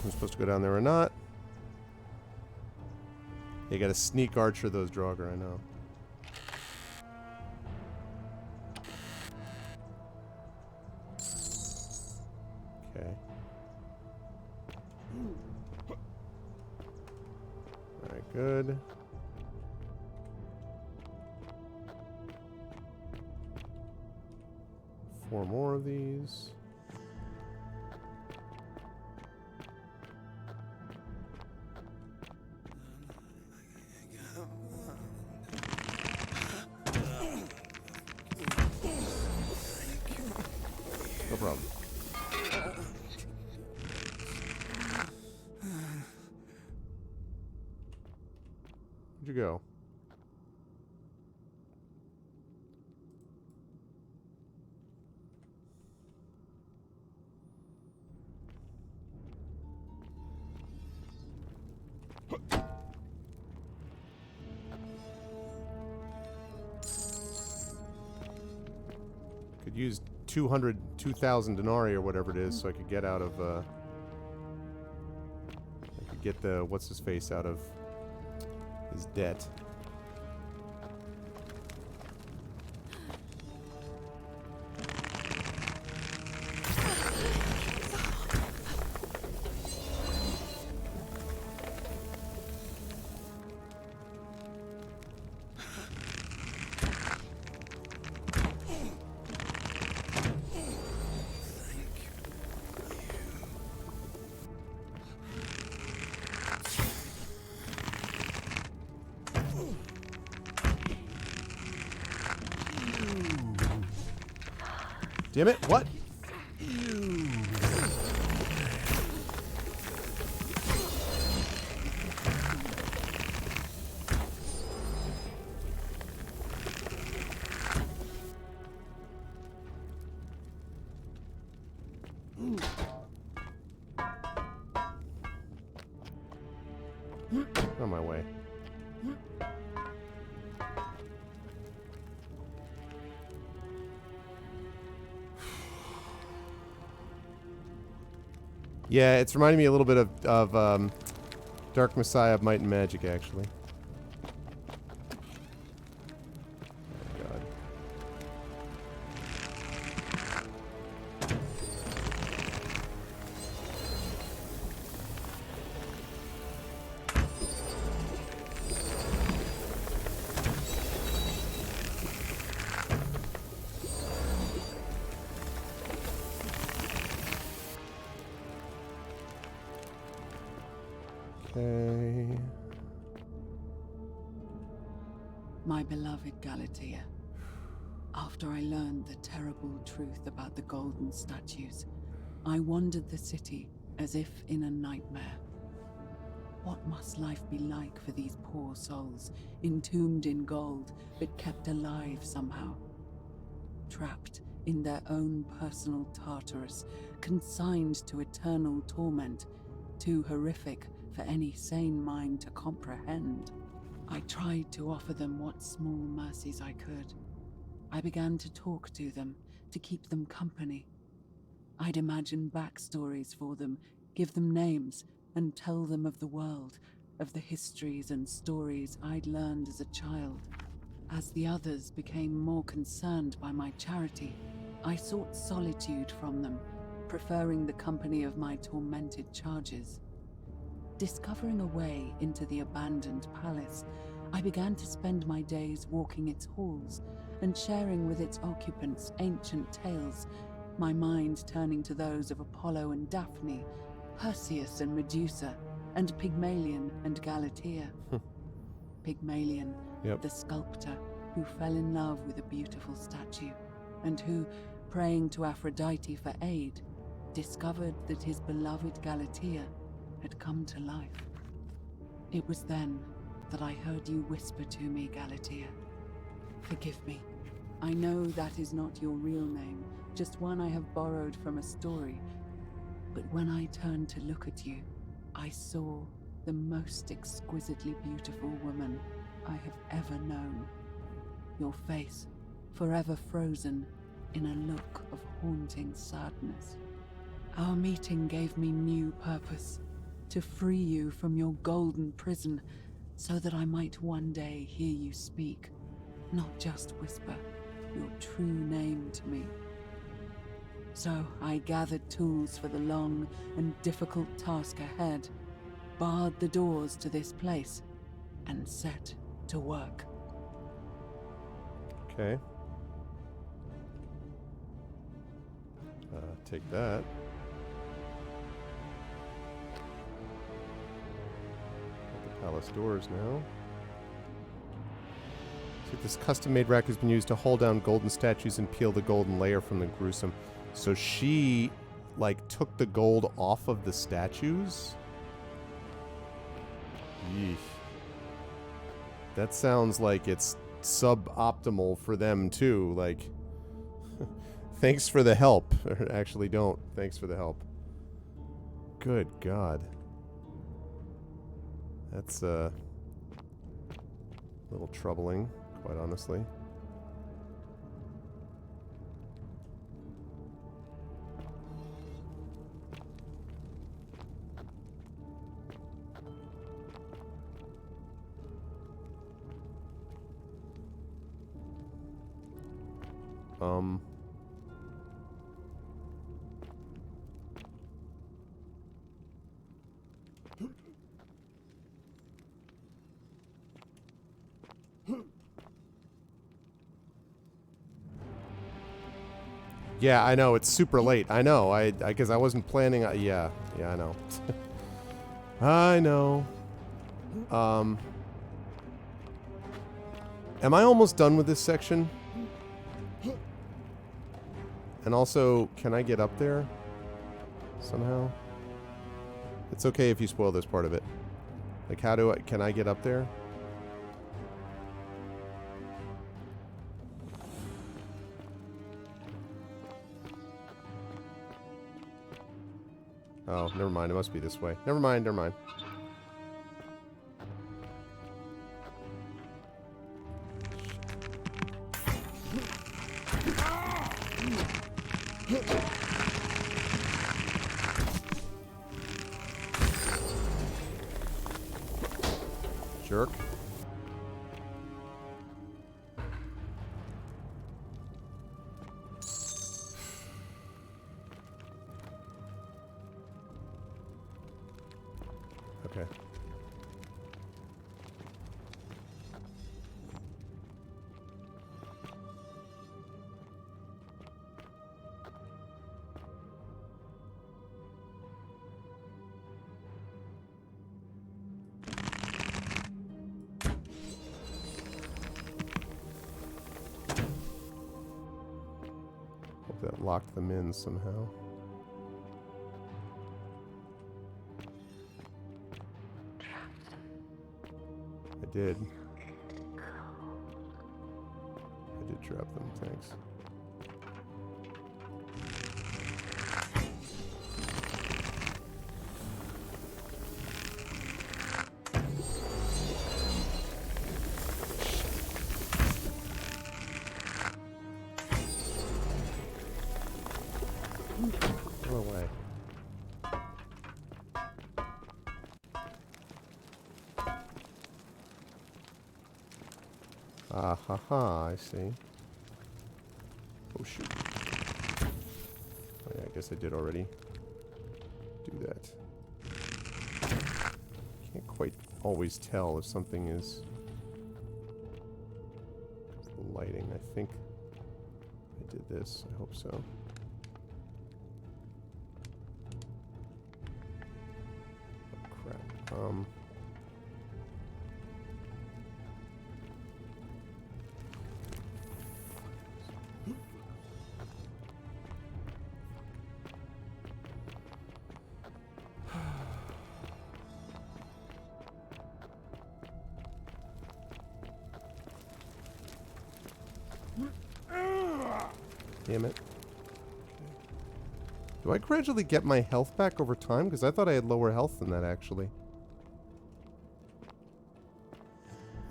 if I'm supposed to go down there or not. You gotta sneak archer those Draugr, I know. Okay. Alright, good. Four more of these. No problem. Where'd you go? Could use 2,000 denarii or whatever it is, so I could get out of, I could get the, what's his face out of his debt. Damn it, what? On my way. Yeah, it's reminding me a little bit of Dark Messiah of Might and Magic, actually. Oh, God. Okay. My beloved Galatea, after I learned the terrible truth about the golden statues, I wandered the city as if in a nightmare. What must life be like for these poor souls, entombed in gold, but kept alive somehow? Trapped in their own personal Tartarus, consigned to eternal torment, too horrific for any sane mind to comprehend. I tried to offer them what small mercies I could. I began to talk to them, to keep them company. I'd imagine backstories for them, give them names, and tell them of the world, of the histories and stories I'd learned as a child. As the others became more concerned by my charity, I sought solitude from them, preferring the company of my tormented charges. Discovering a way into the abandoned palace, I began to spend my days walking its halls and sharing with its occupants ancient tales, my mind turning to those of Apollo and Daphne, Perseus and Medusa, and Pygmalion and Galatea. Pygmalion, the sculptor who fell in love with a beautiful statue, and who, praying to Aphrodite for aid, discovered that his beloved Galatea had come to life. It was then that I heard you whisper to me, Galatea. Forgive me. I know that is not your real name, just one I have borrowed from a story. But when I turned to look at you, I saw the most exquisitely beautiful woman I have ever known. Your face, forever frozen in a look of haunting sadness. Our meeting gave me new purpose, to free you from your golden prison, so that I might one day hear you speak, not just whisper your true name to me. So I gathered tools for the long and difficult task ahead, barred the doors to this place, and set to work. Okay. Take that. Got the palace doors now. So this custom-made rack has been used to hold down golden statues and peel the golden layer from the gruesome. So she, like, took the gold off of the statues? Yeesh. That sounds like it's suboptimal for them, too. Like, thanks for the help. Or actually, don't. Thanks for the help. Good God. That's, a little troubling, quite honestly. Yeah, I know, it's super late. I know, I because I wasn't planning, yeah, I know. I know. Am I almost done with this section? And also, can I get up there? Somehow? It's okay if you spoil this part of it. Like, can I get up there? Oh, never mind. It must be this way. Never mind, never mind. Jerk. Okay. Hope that locked them in somehow. I did trap them, thanks. Go away. Ah, ha, ha, I see. Oh, shoot. Oh, yeah, I guess I did already do that. Can't quite always tell if something is lighting. I think I did this. I hope so. Oh, crap. Damn it. Do I gradually get my health back over time? Because I thought I had lower health than that, actually.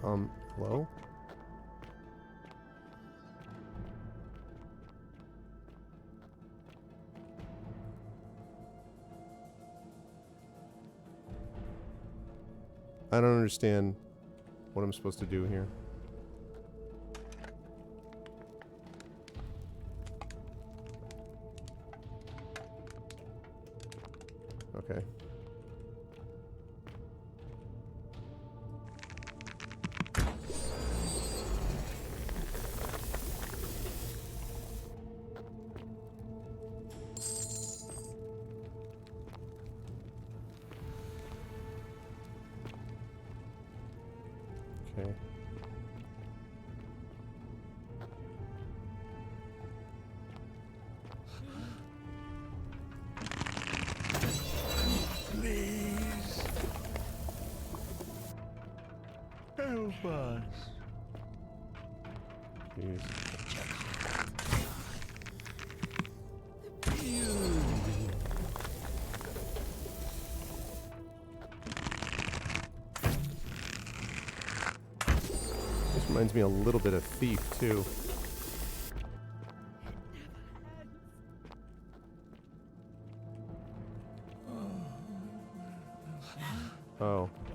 Hello? I don't understand what I'm supposed to do here. Okay. Okay. Please. Help us. Jeez. This reminds me a little bit of Thief, too.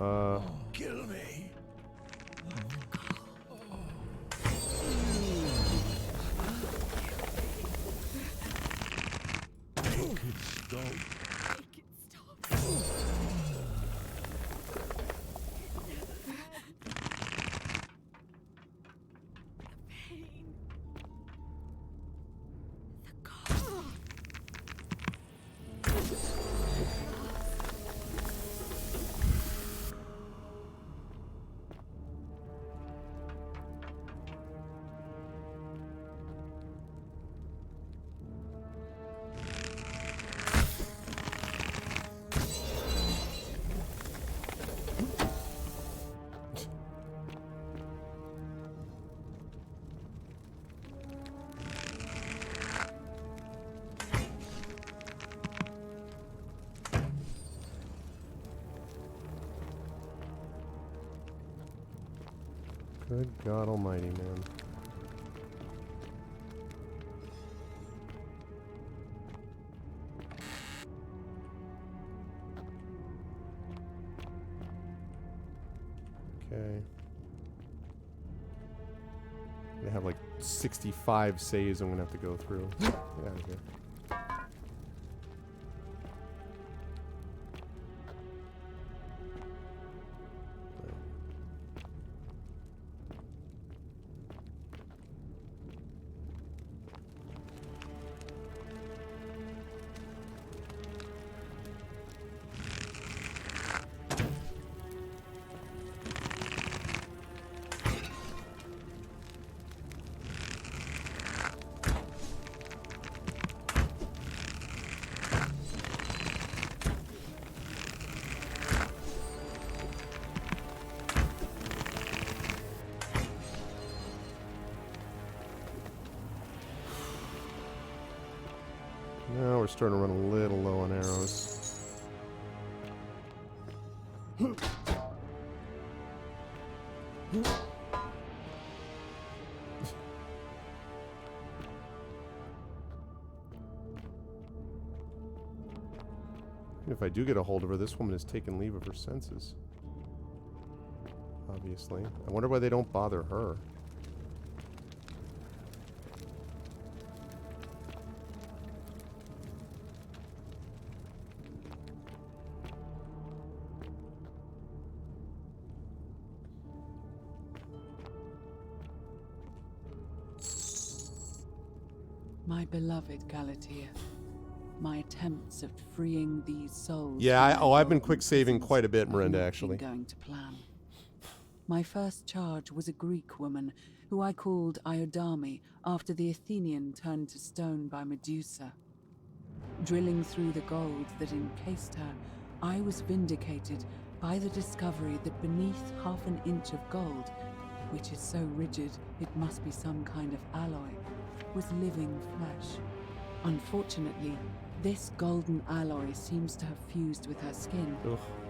Oh, Kill me. Make it stop. good God almighty, man. Okay. I have like 65 saves I'm gonna have to go through. Get out of here. Now we're starting to run a little low on arrows. If I do get a hold of her, this woman has taken leave of her senses. Obviously. I wonder why they don't bother her. My beloved Galatea, my attempts at freeing these souls. Yeah, I've been quick saving quite a bit, Miranda, actually. Going to plan. My first charge was a Greek woman who I called Iodame after the Athenian turned to stone by Medusa. Drilling through the gold that encased her, I was vindicated by the discovery that beneath half an inch of gold, which is so rigid it must be some kind of alloy, was living flesh. Unfortunately, this golden alloy seems to have fused with her skin,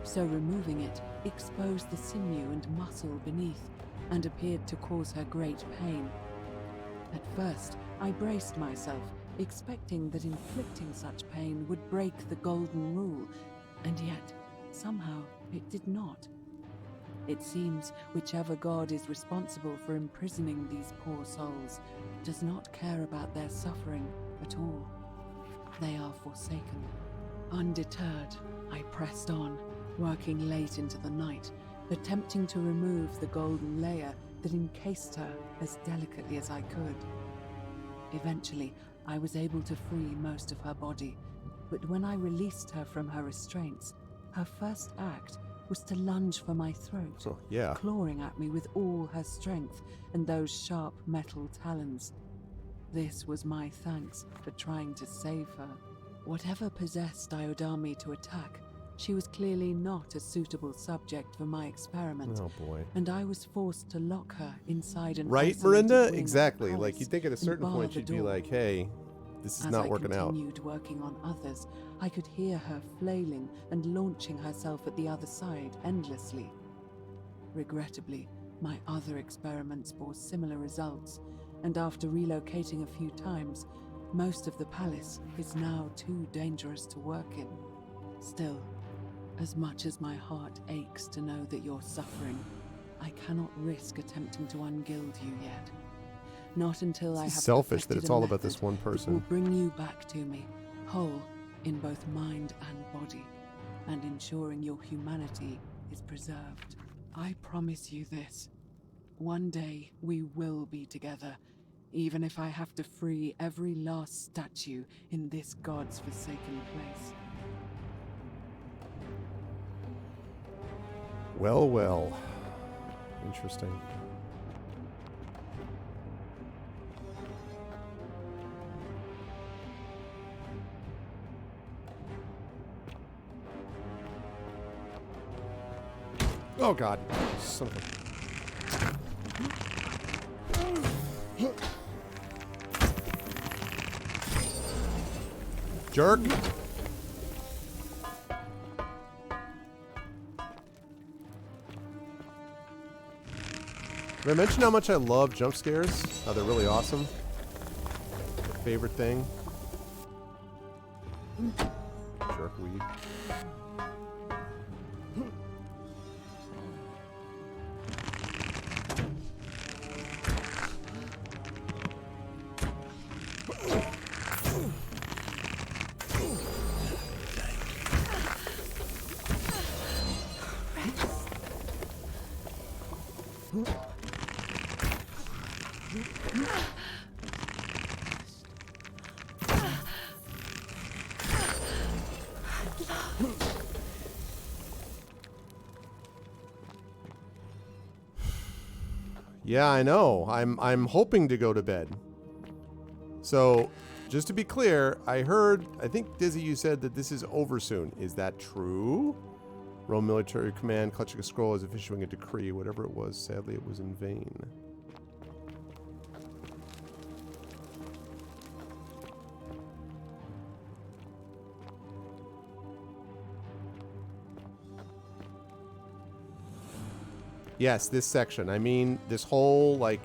so removing it exposed the sinew and muscle beneath and appeared to cause her great pain. At first, I braced myself, expecting that inflicting such pain would break the golden rule, and yet, somehow, it did not. It seems whichever god is responsible for imprisoning these poor souls does not care about their suffering at all. They are forsaken. Undeterred, I pressed on, working late into the night, attempting to remove the golden layer that encased her as delicately as I could. Eventually, I was able to free most of her body, but when I released her from her restraints, her first act was to lunge for my throat, clawing at me with all her strength and those sharp metal talons. This was my thanks for trying to save her. Whatever possessed Iodami to attack, she was clearly not a suitable subject for my experiment. Oh boy. And I was forced to lock her inside an Right, isolated Miranda? wing of Exactly. the Like, you'd think at a palace certain and point bar she'd the be door. like, hey, this is As not I working out. continued working on others, I could hear her flailing and launching herself at the other side endlessly. Regrettably, my other experiments bore similar results, and after relocating a few times, most of the palace is now too dangerous to work in. Still, as much as my heart aches to know that you're suffering, I cannot risk attempting to ungild you yet. Not until I have Selfish that perfected it's a all about method this one that will person. bring you back to me, whole in both mind and body, and ensuring your humanity is preserved. I promise you this. One day we will be together, even if I have to free every last statue in this god's forsaken place. Well, well. Interesting. Oh god. Son of a... Jerk. Did I mention how much I love jump scares? How they're really awesome? My favorite thing. Jerkweed. Yeah, I know. I'm hoping to go to bed. So, just to be clear, I think Dizzy, you said that this is over soon. Is that true? Rome Military Command clutching a scroll as if issuing a decree. Whatever it was, sadly it was in vain. Yes, this section. I mean, this whole, like...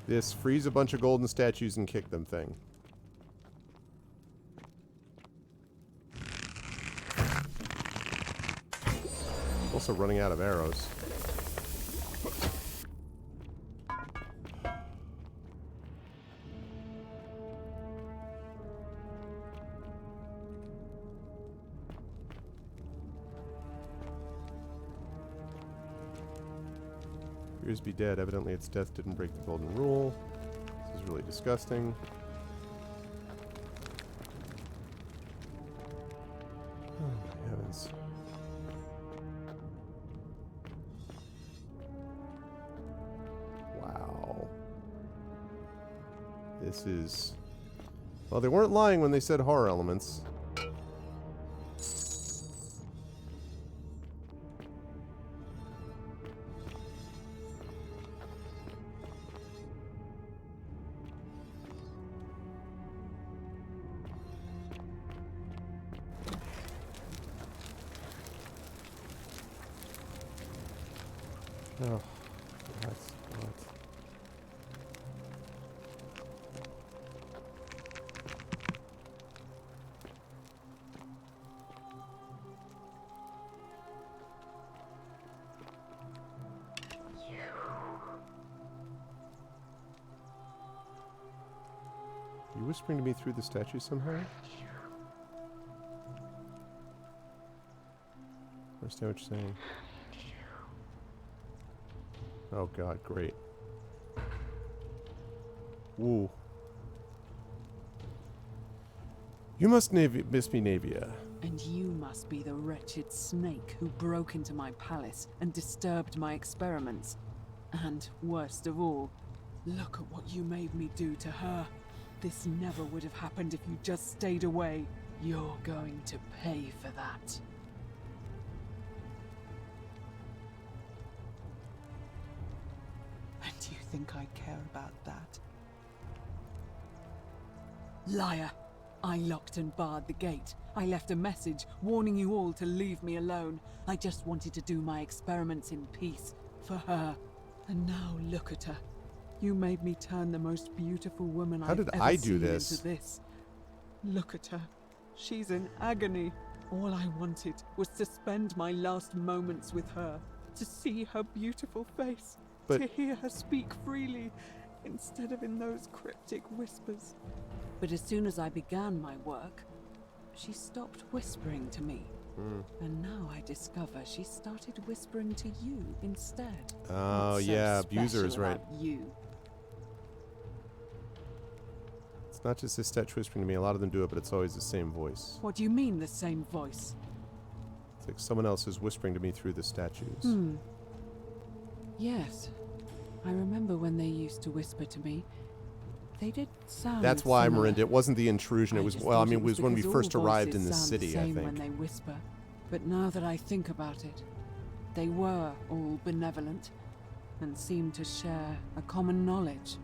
This freeze a bunch of golden statues and kick them thing. Also running out of arrows. Appears to be dead. Evidently its death didn't break the golden rule. This is really disgusting. Oh my heavens. Wow. This is... Well, they weren't lying when they said horror elements. Oh, that's what. whispering to me through the statue somehow? I understand what you're saying. Oh god, great. Woo. You must miss me, Navia. And you must be the wretched snake who broke into my palace and disturbed my experiments. And, worst of all, look at what you made me do to her. This never would have happened if you just stayed away. You're going to pay for that. And do you think I care about that? Liar! I locked and barred the gate. I left a message warning you all to leave me alone. I just wanted to do my experiments in peace, for her. And now look at her. You made me turn the most beautiful woman I've ever seen into this. Look at her. She's in agony. All I wanted was to spend my last moments with her, to see her beautiful face, to hear her speak freely, instead of in those cryptic whispers. But as soon as I began my work, she stopped whispering to me. And now I discover she started whispering to you instead. Oh, yeah, Abuser is right. You. It's not just this statue whispering to me. A lot of them do it, but it's always the same voice. What do you mean, the same voice? It's like someone else is whispering to me through the statues. Yes. I remember when they used to whisper to me. They did sound That's why, similar. It wasn't the intrusion. It was, well, I mean, it was when we first arrived in the city, I think. When they whisper. But now that I think about it, they were all benevolent and seemed to share a common knowledge.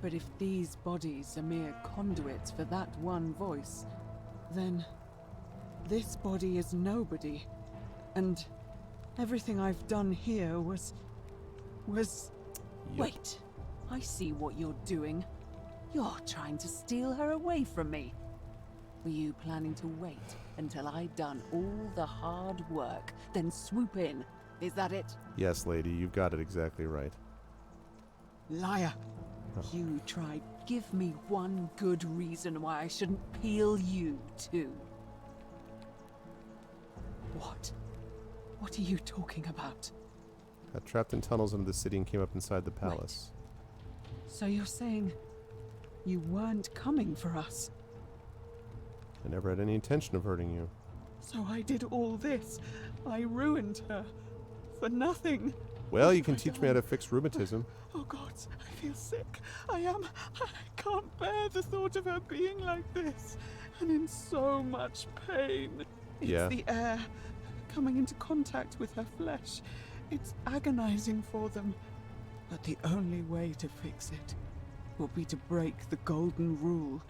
But if these bodies are mere conduits for that one voice, then this body is nobody. And everything I've done here was... Wait, I see what you're doing. You're trying to steal her away from me. Were you planning to wait until I'd done all the hard work, then swoop in? Is that it? Yes, lady, you've got it exactly right. Liar. Oh. You tried. Give me one good reason why I shouldn't peel you, too. What? What are you talking about? Got trapped in tunnels under the city and came up inside the palace. So you're saying you weren't coming for us? I never had any intention of hurting you. So I did all this. I ruined her. For nothing. Well, you can teach me how to fix rheumatism. Oh God, I feel sick. I can't bear the thought of her being like this. And in so much pain. It's the air coming into contact with her flesh. It's agonizing for them. But the only way to fix it will be to break the golden rule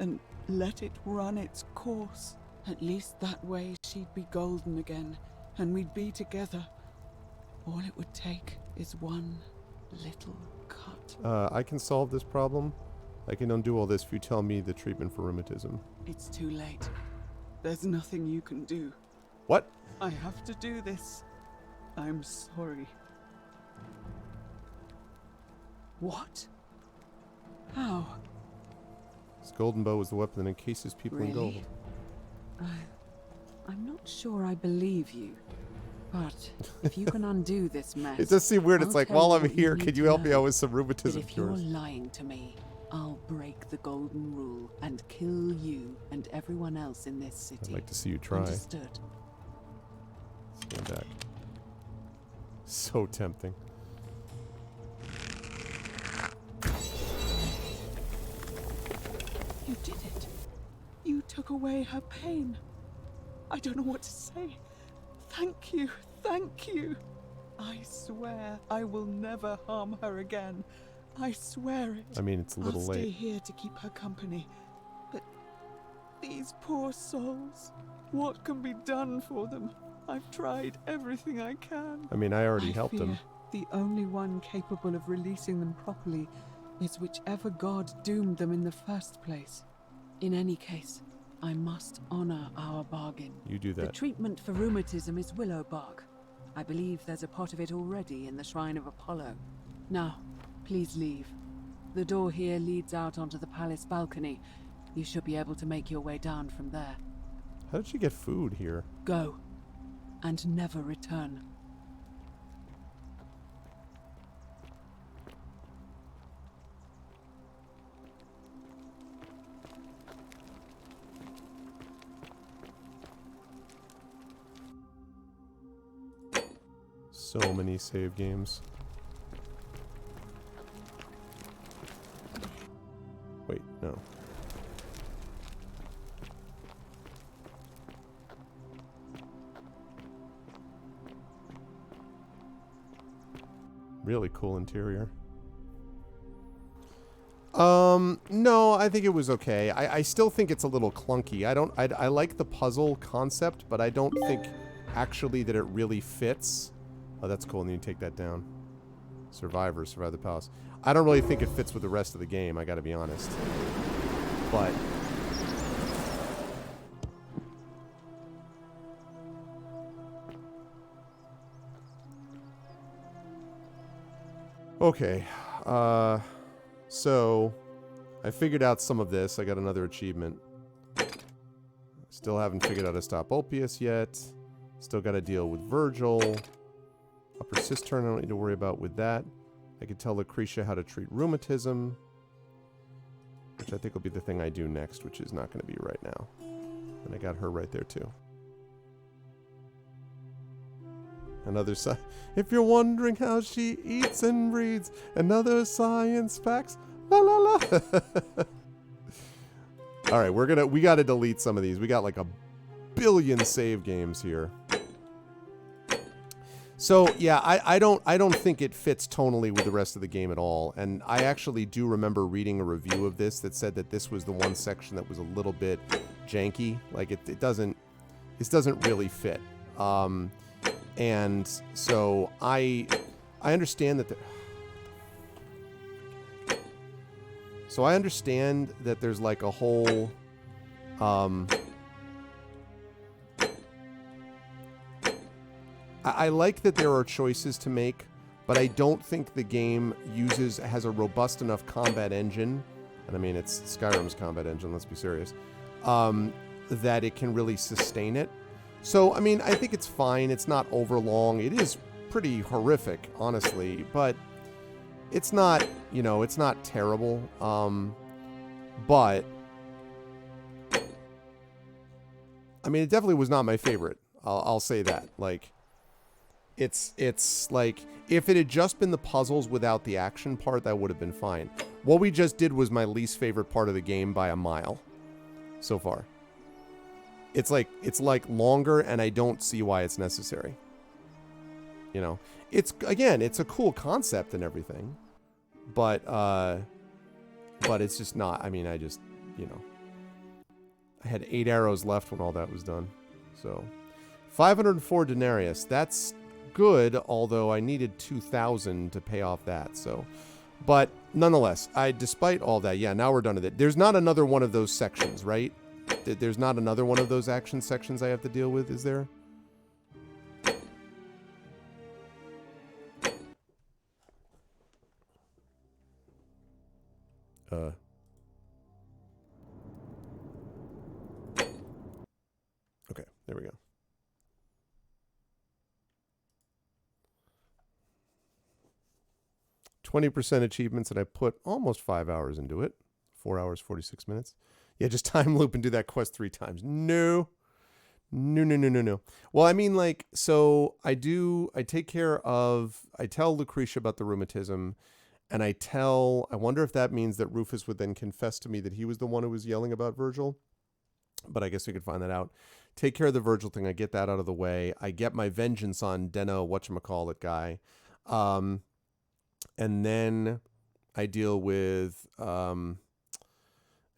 and let it run its course. At least that way she'd be golden again, and we'd be together. All it would take is one little cut. I can solve this problem. I can undo all this if you tell me the treatment for rheumatism. It's too late. There's nothing you can do. What? I have to do this. I'm sorry. What? How? This golden bow is the weapon that encases people in gold. I'm not sure I believe you. But if you can undo this mess... It does seem weird. It's I'll like, tell while you I'm what here, you can you need help to me know. out with some rheumatism But if you're cures? lying to me, I'll break the golden rule and kill you and everyone else in this city. I'd like to see you try. Understood. Stand back. So tempting. You did it. You took away her pain. I don't know what to say. Thank you. Thank you. I swear I will never harm her again. I swear it. I mean, it's a little I'll stay late. here to keep her company. But these poor souls, what can be done for them? I've tried everything I can. I mean, I already I helped fear him. The only one capable of releasing them properly is whichever god doomed them in the first place. In any case, I must honor our bargain. You do The that. treatment for rheumatism is willow bark. I believe there's a pot of it already in the Shrine of Apollo. Now, please leave. The door here leads out onto the palace balcony, You should be able to make your way down from there. How did she get food here? Go. And never return. So many save games. Wait, no. Really cool interior. No, I think it was okay. I still think it's a little clunky. I like the puzzle concept, but I don't think actually that it really fits. Oh, that's cool. And then you take that down. Survivors, survive the palace. I don't really think it fits with the rest of the game, I gotta be honest. But okay. So I figured out some of this. I got another achievement. Still haven't figured out how to stop Ulpius yet. Still got to deal with Virgil. Upper Cistern I don't need to worry about with that. I could tell Lucretia how to treat rheumatism, which I think will be the thing I do next, which is not going to be right now. And I got her right there too. Another if you're wondering how she eats and breathes, another science facts. La la la. All right, we got to delete some of these. We got like a billion save games here. So yeah, I don't think it fits tonally with the rest of the game at all. And I actually do remember reading a review of this that said that this was the one section that was a little bit janky. Like it doesn't really fit. And so I understand that. So I understand that there's like a whole. I like that there are choices to make, but I don't think the game has a robust enough combat engine, and I mean it's Skyrim's combat engine, let's be serious, that it can really sustain it. So, I mean, I think it's fine. It's not overlong. It is pretty horrific, honestly, but it's not, it's not terrible. But, I mean, it definitely was not my favorite. I'll say that. Like, it's like, if it had just been the puzzles without the action part, that would have been fine. What we just did was my least favorite part of the game by a mile so far. It's like longer, and I don't see why it's necessary. It's a cool concept and everything, but it's just not. I mean, I just, I had 8 arrows left when all that was done. So 504 denarius. That's good, although I needed 2,000 to pay off that. So, but nonetheless, despite all that, yeah, now we're done with it. There's not another one of those sections, right? There's not another one of those action sections I have to deal with, is there? Okay, there we go. %, achievements, and I put almost 5 hours into it. 4 hours, 46 minutes. Yeah, just time loop and do that quest 3 times. No. Well, I mean, like, so I take care of, I tell Lucretia about the rheumatism, and I wonder if that means that Rufus would then confess to me that he was the one who was yelling about Virgil. But I guess we could find that out. Take care of the Virgil thing. I get that out of the way. I get my vengeance on Deno whatchamacallit guy. And then I deal with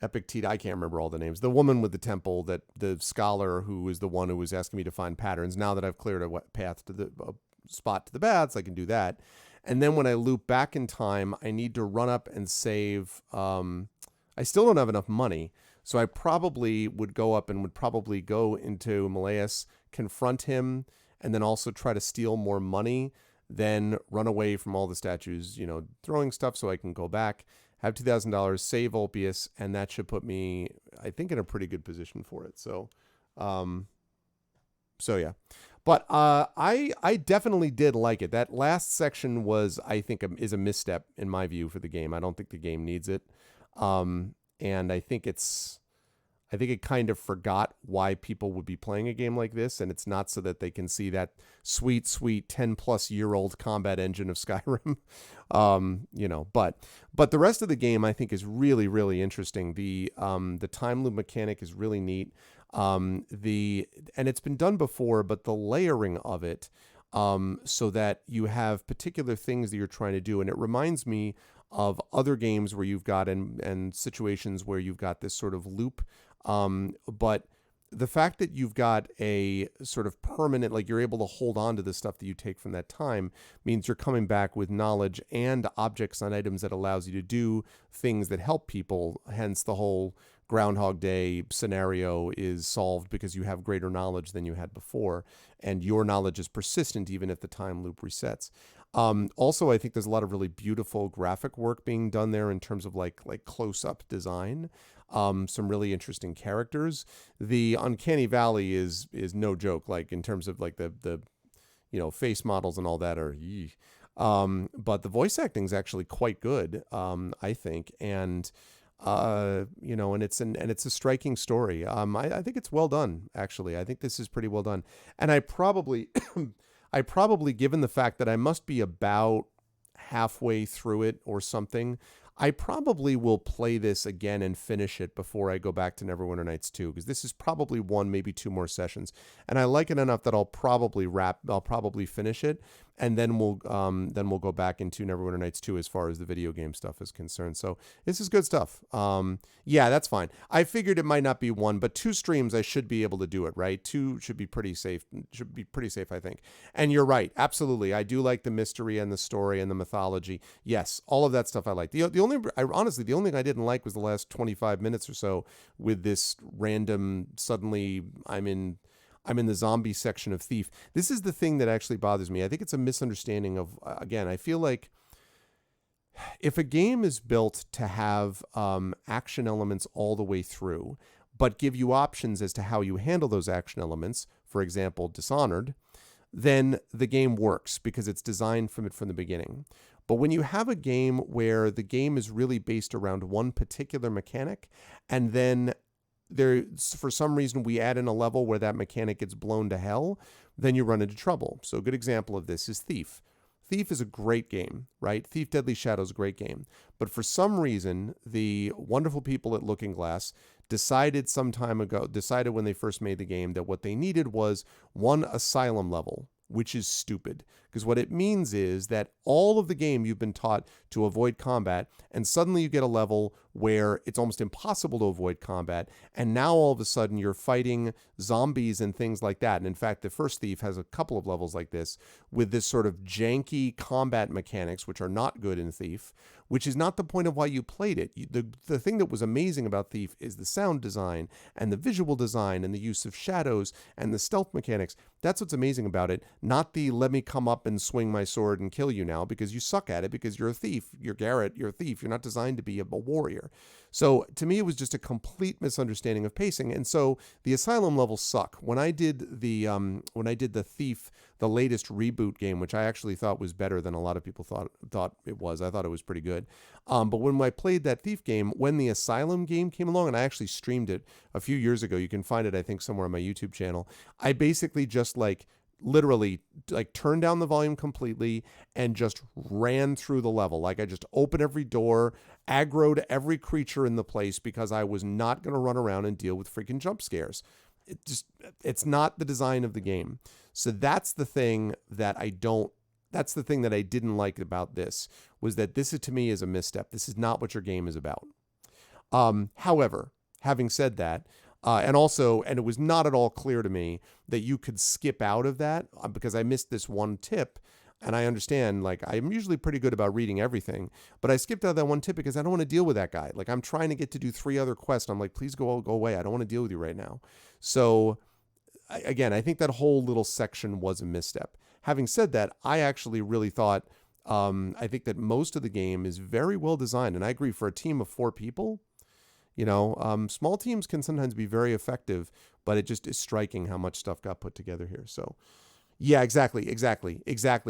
Epicteta. I can't remember all the names. The woman with the temple, that the scholar who is the one who was asking me to find patterns. Now that I've cleared a path to the spot to the baths, I can do that. And then when I loop back in time, I need to run up and save. I still don't have enough money. So I probably would go up and would probably go into Malleus, confront him, and then also try to steal more money, then run away from all the statues, throwing stuff so I can go back, have $2,000, save Ulpius, and that should put me, I think, in a pretty good position for it. So, yeah. But I definitely did like it. That last section was, I think, is a misstep in my view for the game. I don't think the game needs it, and I think it kind of forgot why people would be playing a game like this, and it's not so that they can see that sweet 10-plus-year-old combat engine of Skyrim. But the rest of the game I think is really, really interesting. The time loop mechanic is really neat. And it's been done before, but the layering of it, so that you have particular things that you're trying to do, and it reminds me of other games where you've got and situations where you've got this sort of loop. But the fact that you've got a sort of permanent, like you're able to hold on to the stuff that you take from that time, means you're coming back with knowledge and objects and items that allows you to do things that help people. Hence the whole Groundhog Day scenario is solved because you have greater knowledge than you had before, and your knowledge is persistent even if the time loop resets. Also, I think there's a lot of really beautiful graphic work being done there in terms of like close-up design. Some really interesting characters. The Uncanny Valley is no joke, like in terms of like the face models and all that are but the voice acting is actually quite good, I think, and and it's a striking story. I think it's well done, actually. I think this is pretty well done. And I probably given the fact that I must be about halfway through it or something, I probably will play this again and finish it before I go back to Neverwinter Nights 2, because this is probably one, maybe two more sessions. And I like it enough that I'll probably finish it, and then we'll go back into Neverwinter Nights 2 as far as the video game stuff is concerned. So this is good stuff. Yeah, that's fine. I figured it might not be one, but 2 streams I should be able to do it, right? 2 should be pretty safe. I think. And you're right. Absolutely. I do like the mystery and the story and the mythology. Yes, all of that stuff I like. The only thing I didn't like was the last 25 minutes or so with this random, suddenly I'm in the zombie section of Thief. This is the thing that actually bothers me. I think it's a misunderstanding of, again, I feel like if a game is built to have action elements all the way through, but give you options as to how you handle those action elements, for example, Dishonored, then the game works because it's designed from the beginning. But when you have a game where the game is really based around one particular mechanic, and then for some reason we add in a level where that mechanic gets blown to hell, then you run into trouble. So a good example of this is Thief. Thief is a great game, right? Thief Deadly Shadow is a great game. But for some reason, the wonderful people at Looking Glass decided when they first made the game that what they needed was one asylum level, which is stupid. Because what it means is that all of the game you've been taught to avoid combat, and suddenly you get a level where it's almost impossible to avoid combat, and now all of a sudden you're fighting zombies and things like that. And in fact, the first Thief has a couple of levels like this, with this sort of janky combat mechanics, which are not good in Thief, which is not the point of why you played it. The thing that was amazing about Thief is the sound design, and the visual design, and the use of shadows, and the stealth mechanics. That's what's amazing about it, not the let me come up and swing my sword and kill you now because you suck at it because you're a thief. You're Garrett, you're a thief. You're not designed to be a warrior. So to me, it was just a complete misunderstanding of pacing. And so the asylum levels suck. When I did the Thief, the latest reboot game, which I actually thought was better than a lot of people thought it was. I thought it was pretty good. But when I played that Thief game, when the asylum game came along, and I actually streamed it a few years ago, you can find it, I think, somewhere on my YouTube channel. I basically just literally turned down the volume completely and just ran through the level. I just opened every door, aggroed every creature in the place because I was not going to run around and deal with freaking jump scares. It's not the design of the game. So that's the thing that I didn't like about this, was that this to me is a misstep. This is not what your game is about. However, having said that, and it was not at all clear to me that you could skip out of that because I missed this one tip. And I understand, I'm usually pretty good about reading everything, but I skipped out of that one tip because I don't want to deal with that guy. I'm trying to get to do 3 other quests. I'm like, please go away. I don't want to deal with you right now. So again, I think that whole little section was a misstep. Having said that, I actually really thought I think that most of the game is very well designed, and I agree for a team of 4 people. Small teams can sometimes be very effective, but it just is striking how much stuff got put together here. So, yeah, exactly,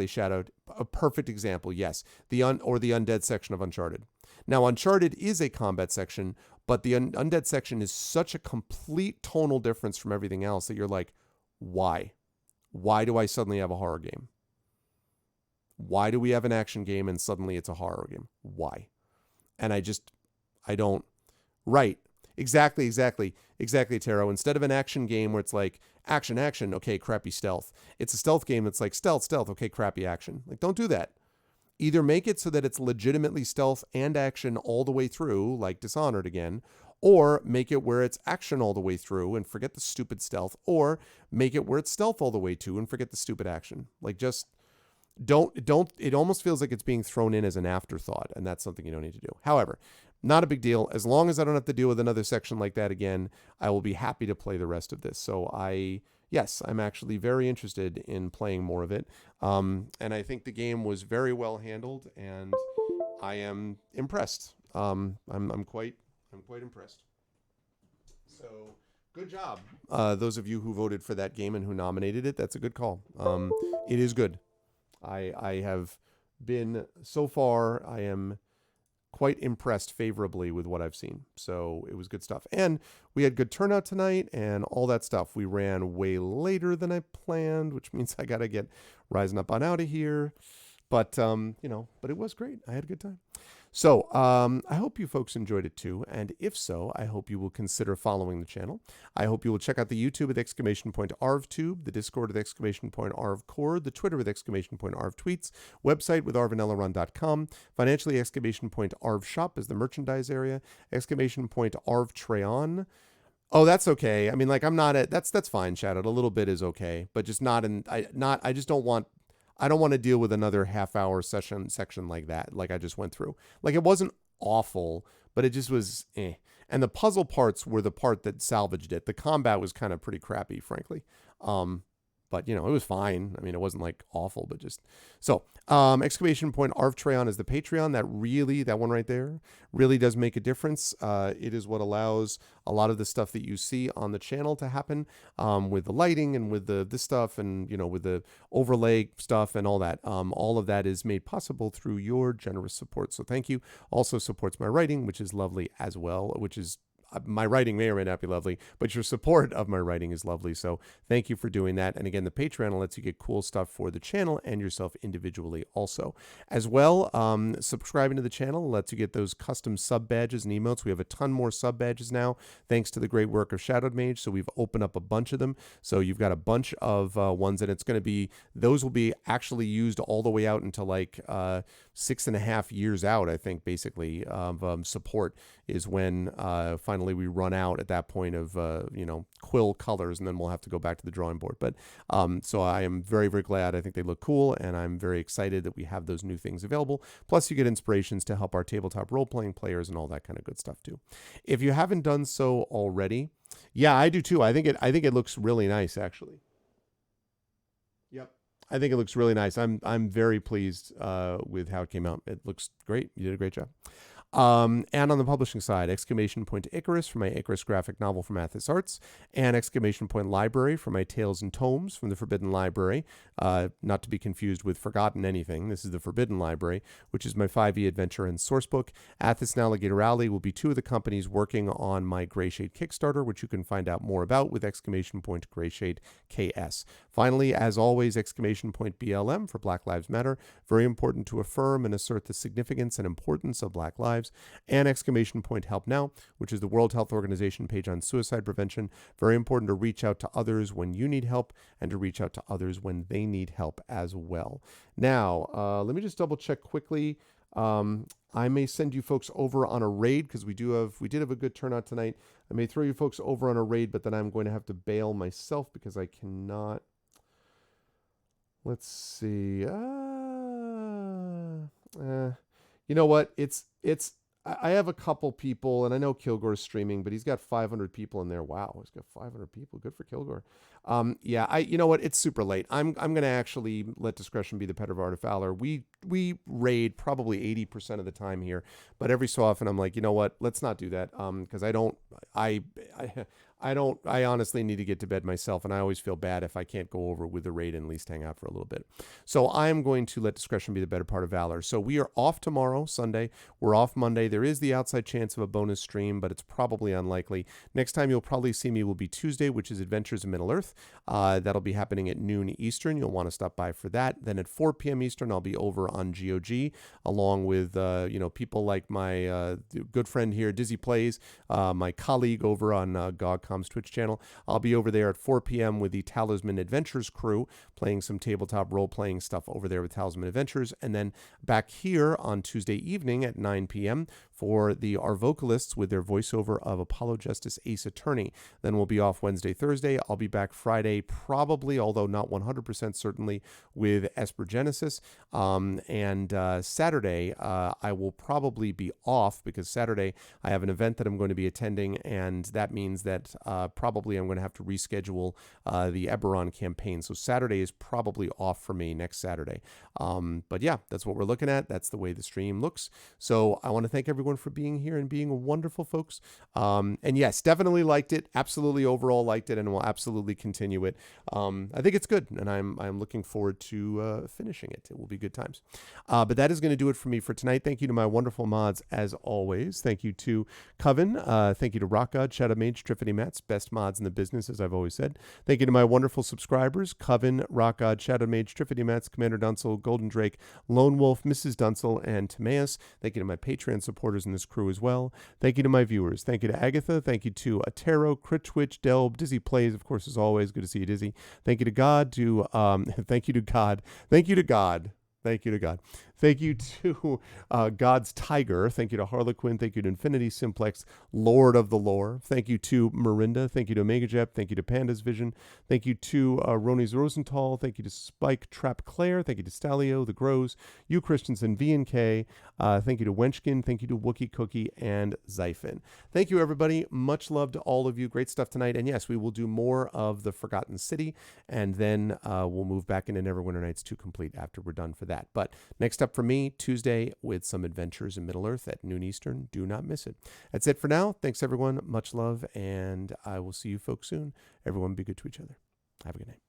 Shadowed. A perfect example, yes. The undead section of Uncharted. Now, Uncharted is a combat section, but the undead section is such a complete tonal difference from everything else that you're like, why? Why do I suddenly have a horror game? Why do we have an action game and suddenly it's a horror game? Why? And I don't. Right. Exactly, Taro. Instead of an action game where it's like, action, okay, crappy stealth. It's a stealth game that's like, stealth, okay, crappy action. Like, don't do that. Either make it so that it's legitimately stealth and action all the way through, like Dishonored again, or make it where it's action all the way through and forget the stupid stealth, or make it where it's stealth all the way to and forget the stupid action. Like, just don't, it almost feels like it's being thrown in as an afterthought, and that's something you don't need to do. However, not a big deal. As long as I don't have to deal with another section like that again, I will be happy to play the rest of this. So I'm actually very interested in playing more of it. And I think the game was very well handled, and I am impressed. I'm quite impressed. So good job. Those of you who voted for that game and who nominated it, that's a good call. It is good. I have been, so far, I am quite impressed favorably with what I've seen. So it was good stuff. And we had good turnout tonight and all that stuff. We ran way later than I planned, which means I got to get rising up on out of here. But, but it was great. I had a good time. So I hope you folks enjoyed it too. And if so, I hope you will consider following the channel. I hope you will check out the YouTube with !ArvTube, the Discord with !ArvCord, the Twitter with !ArvTweets, website with ArvanElleron.com, financially !ArvShop is the merchandise area, !ArvTrayon. Oh, that's okay. I mean, like, I'm not at, that's fine, Shadowed. A little bit is okay, but just not in, I just don't want, I don't want to deal with another half-hour section like that, like I just went through. Like, it wasn't awful, but it just was eh. And the puzzle parts were the part that salvaged it. The combat was kind of pretty crappy, frankly. But, it was fine. I mean, it wasn't, like, awful, but just... So, !ArvTrayon is the Patreon. That one right there, really does make a difference. It is what allows a lot of the stuff that you see on the channel to happen, with the lighting and with this stuff and, with the overlay stuff and all that. All of that is made possible through your generous support. So thank you. Also supports my writing, which is lovely as well, which is... My writing may or may not be lovely, but your support of my writing is lovely. So thank you for doing that. And again, the Patreon lets you get cool stuff for the channel and yourself individually also. As well, subscribing to the channel lets you get those custom sub badges and emotes. We have a ton more sub badges now, thanks to the great work of Shadowed Mage. So we've opened up a bunch of them. So you've got a bunch of ones, and it's going to be, those will be actually used all the way out until like 6.5 years out, I think, basically, of support is when finally we run out at that point of, quill colors, and then we'll have to go back to the drawing board. But so I am very, very glad. I think they look cool, and I'm very excited that we have those new things available. Plus, you get inspirations to help our tabletop role-playing players and all that kind of good stuff too. If you haven't done so already, yeah, I do too. I think it looks really nice, actually. Yep. I think it looks really nice. I'm very pleased with how it came out. It looks great. You did a great job. And on the publishing side, !Icarus for my Icarus graphic novel from Athos Arts, and !Library for my Tales and Tomes from the Forbidden Library, not to be confused with Forgotten Anything. This is the Forbidden Library, which is my 5e adventure and sourcebook. Athos and Alligator Alley will be two of the companies working on my Greyshade Kickstarter, which you can find out more about with !Greyshade KS. Finally, as always, !BLM for Black Lives Matter, very important to affirm and assert the significance and importance of Black lives, and !Help Now, which is the World Health Organization page on suicide prevention. Very important to reach out to others when you need help and to reach out to others when they need help as well. Now, let me just double check quickly. I may send you folks over on a raid because we did have a good turnout tonight. I may throw you folks over on a raid, but then I'm going to have to bail myself because I cannot. Let's see. You know what? I have a couple people, and I know Kilgore's streaming, but he's got 500 people in there. Wow, he's got 500 people. Good for Kilgore. Yeah, you know what? It's super late. I'm going to actually let discretion be the better part of valor. We raid probably 80% of the time here, but every so often I'm like, you know what? Let's not do that. Because I honestly need to get to bed myself, and I always feel bad if I can't go over with the raid and at least hang out for a little bit. So I'm going to let discretion be the better part of valor. So we are off tomorrow, Sunday. We're off Monday. There is the outside chance of a bonus stream, but it's probably unlikely. Next time you'll probably see me will be Tuesday, which is Adventures in Middle-earth. That'll be happening at noon Eastern. You'll want to stop by for that. Then at 4 p.m. Eastern, I'll be over on GOG, along with people like my good friend here, Dizzy Plays, my colleague over on GOGCOM's Twitch channel. I'll be over there at 4 p.m. with the Talisman Adventures crew, playing some tabletop role-playing stuff over there with Talisman Adventures. And then back here on Tuesday evening at 9 p.m. for our vocalists with their voiceover of Apollo Justice Ace Attorney. Then we'll be off Wednesday, Thursday. I'll be back Friday, probably, although not 100% certainly, with Esper Genesis. And Saturday, I will probably be off because Saturday I have an event that I'm going to be attending, and that means that probably I'm going to have to reschedule the Eberron campaign. So Saturday is probably off for me next Saturday. But yeah, that's what we're looking at. That's the way the stream looks. So I want to thank everyone for being here and being wonderful folks. And yes, definitely liked it. Absolutely overall liked it, and will absolutely continue it. I think it's good, and I'm looking forward to finishing it. It will be good times. But that is going to do it for me for tonight. Thank you to my wonderful mods as always. Thank you to Coven. Thank you to Rock God, Shadow Mage, Triffany Mats, best mods in the business, as I've always said. Thank you to my wonderful subscribers, Coven, Rock God, Shadow Mage, Triffany Mats, Commander Dunsel, Golden Drake, Lone Wolf, Mrs. Dunsel, and Timaeus. Thank you to my Patreon supporters in this crew as well. Thank you to my viewers. Thank you to Agatha. Thank you to Atero, Crit Twitch, Delb, Dizzy Plays, of course, as always. Good to see you, Dizzy. Thank you to God. Thank you to God. Thank you to God. Thank you to God. Thank you to God's Tiger. Thank you to Harlequin. Thank you to Infinity Simplex, Lord of the Lore. Thank you to Marinda. Thank you to Omega Jep. Thank you to Panda's Vision. Thank you to Ronies Rosenthal. Thank you to Spike Trap Claire. Thank you to Stalio, The Grows, you Christensen, V&K. Thank you to Wenchkin. Thank you to Wookie Cookie and Zyphon. Thank you, everybody. Much love to all of you. Great stuff tonight. And yes, we will do more of the Forgotten City, and then we'll move back into Neverwinter Nights 2 complete after we're done for that. But next up for me, Tuesday, with some Adventures in Middle-earth at noon Eastern. Do not miss it. That's it for now. Thanks, everyone. Much love, and I will see you folks soon. Everyone be good to each other. Have a good night.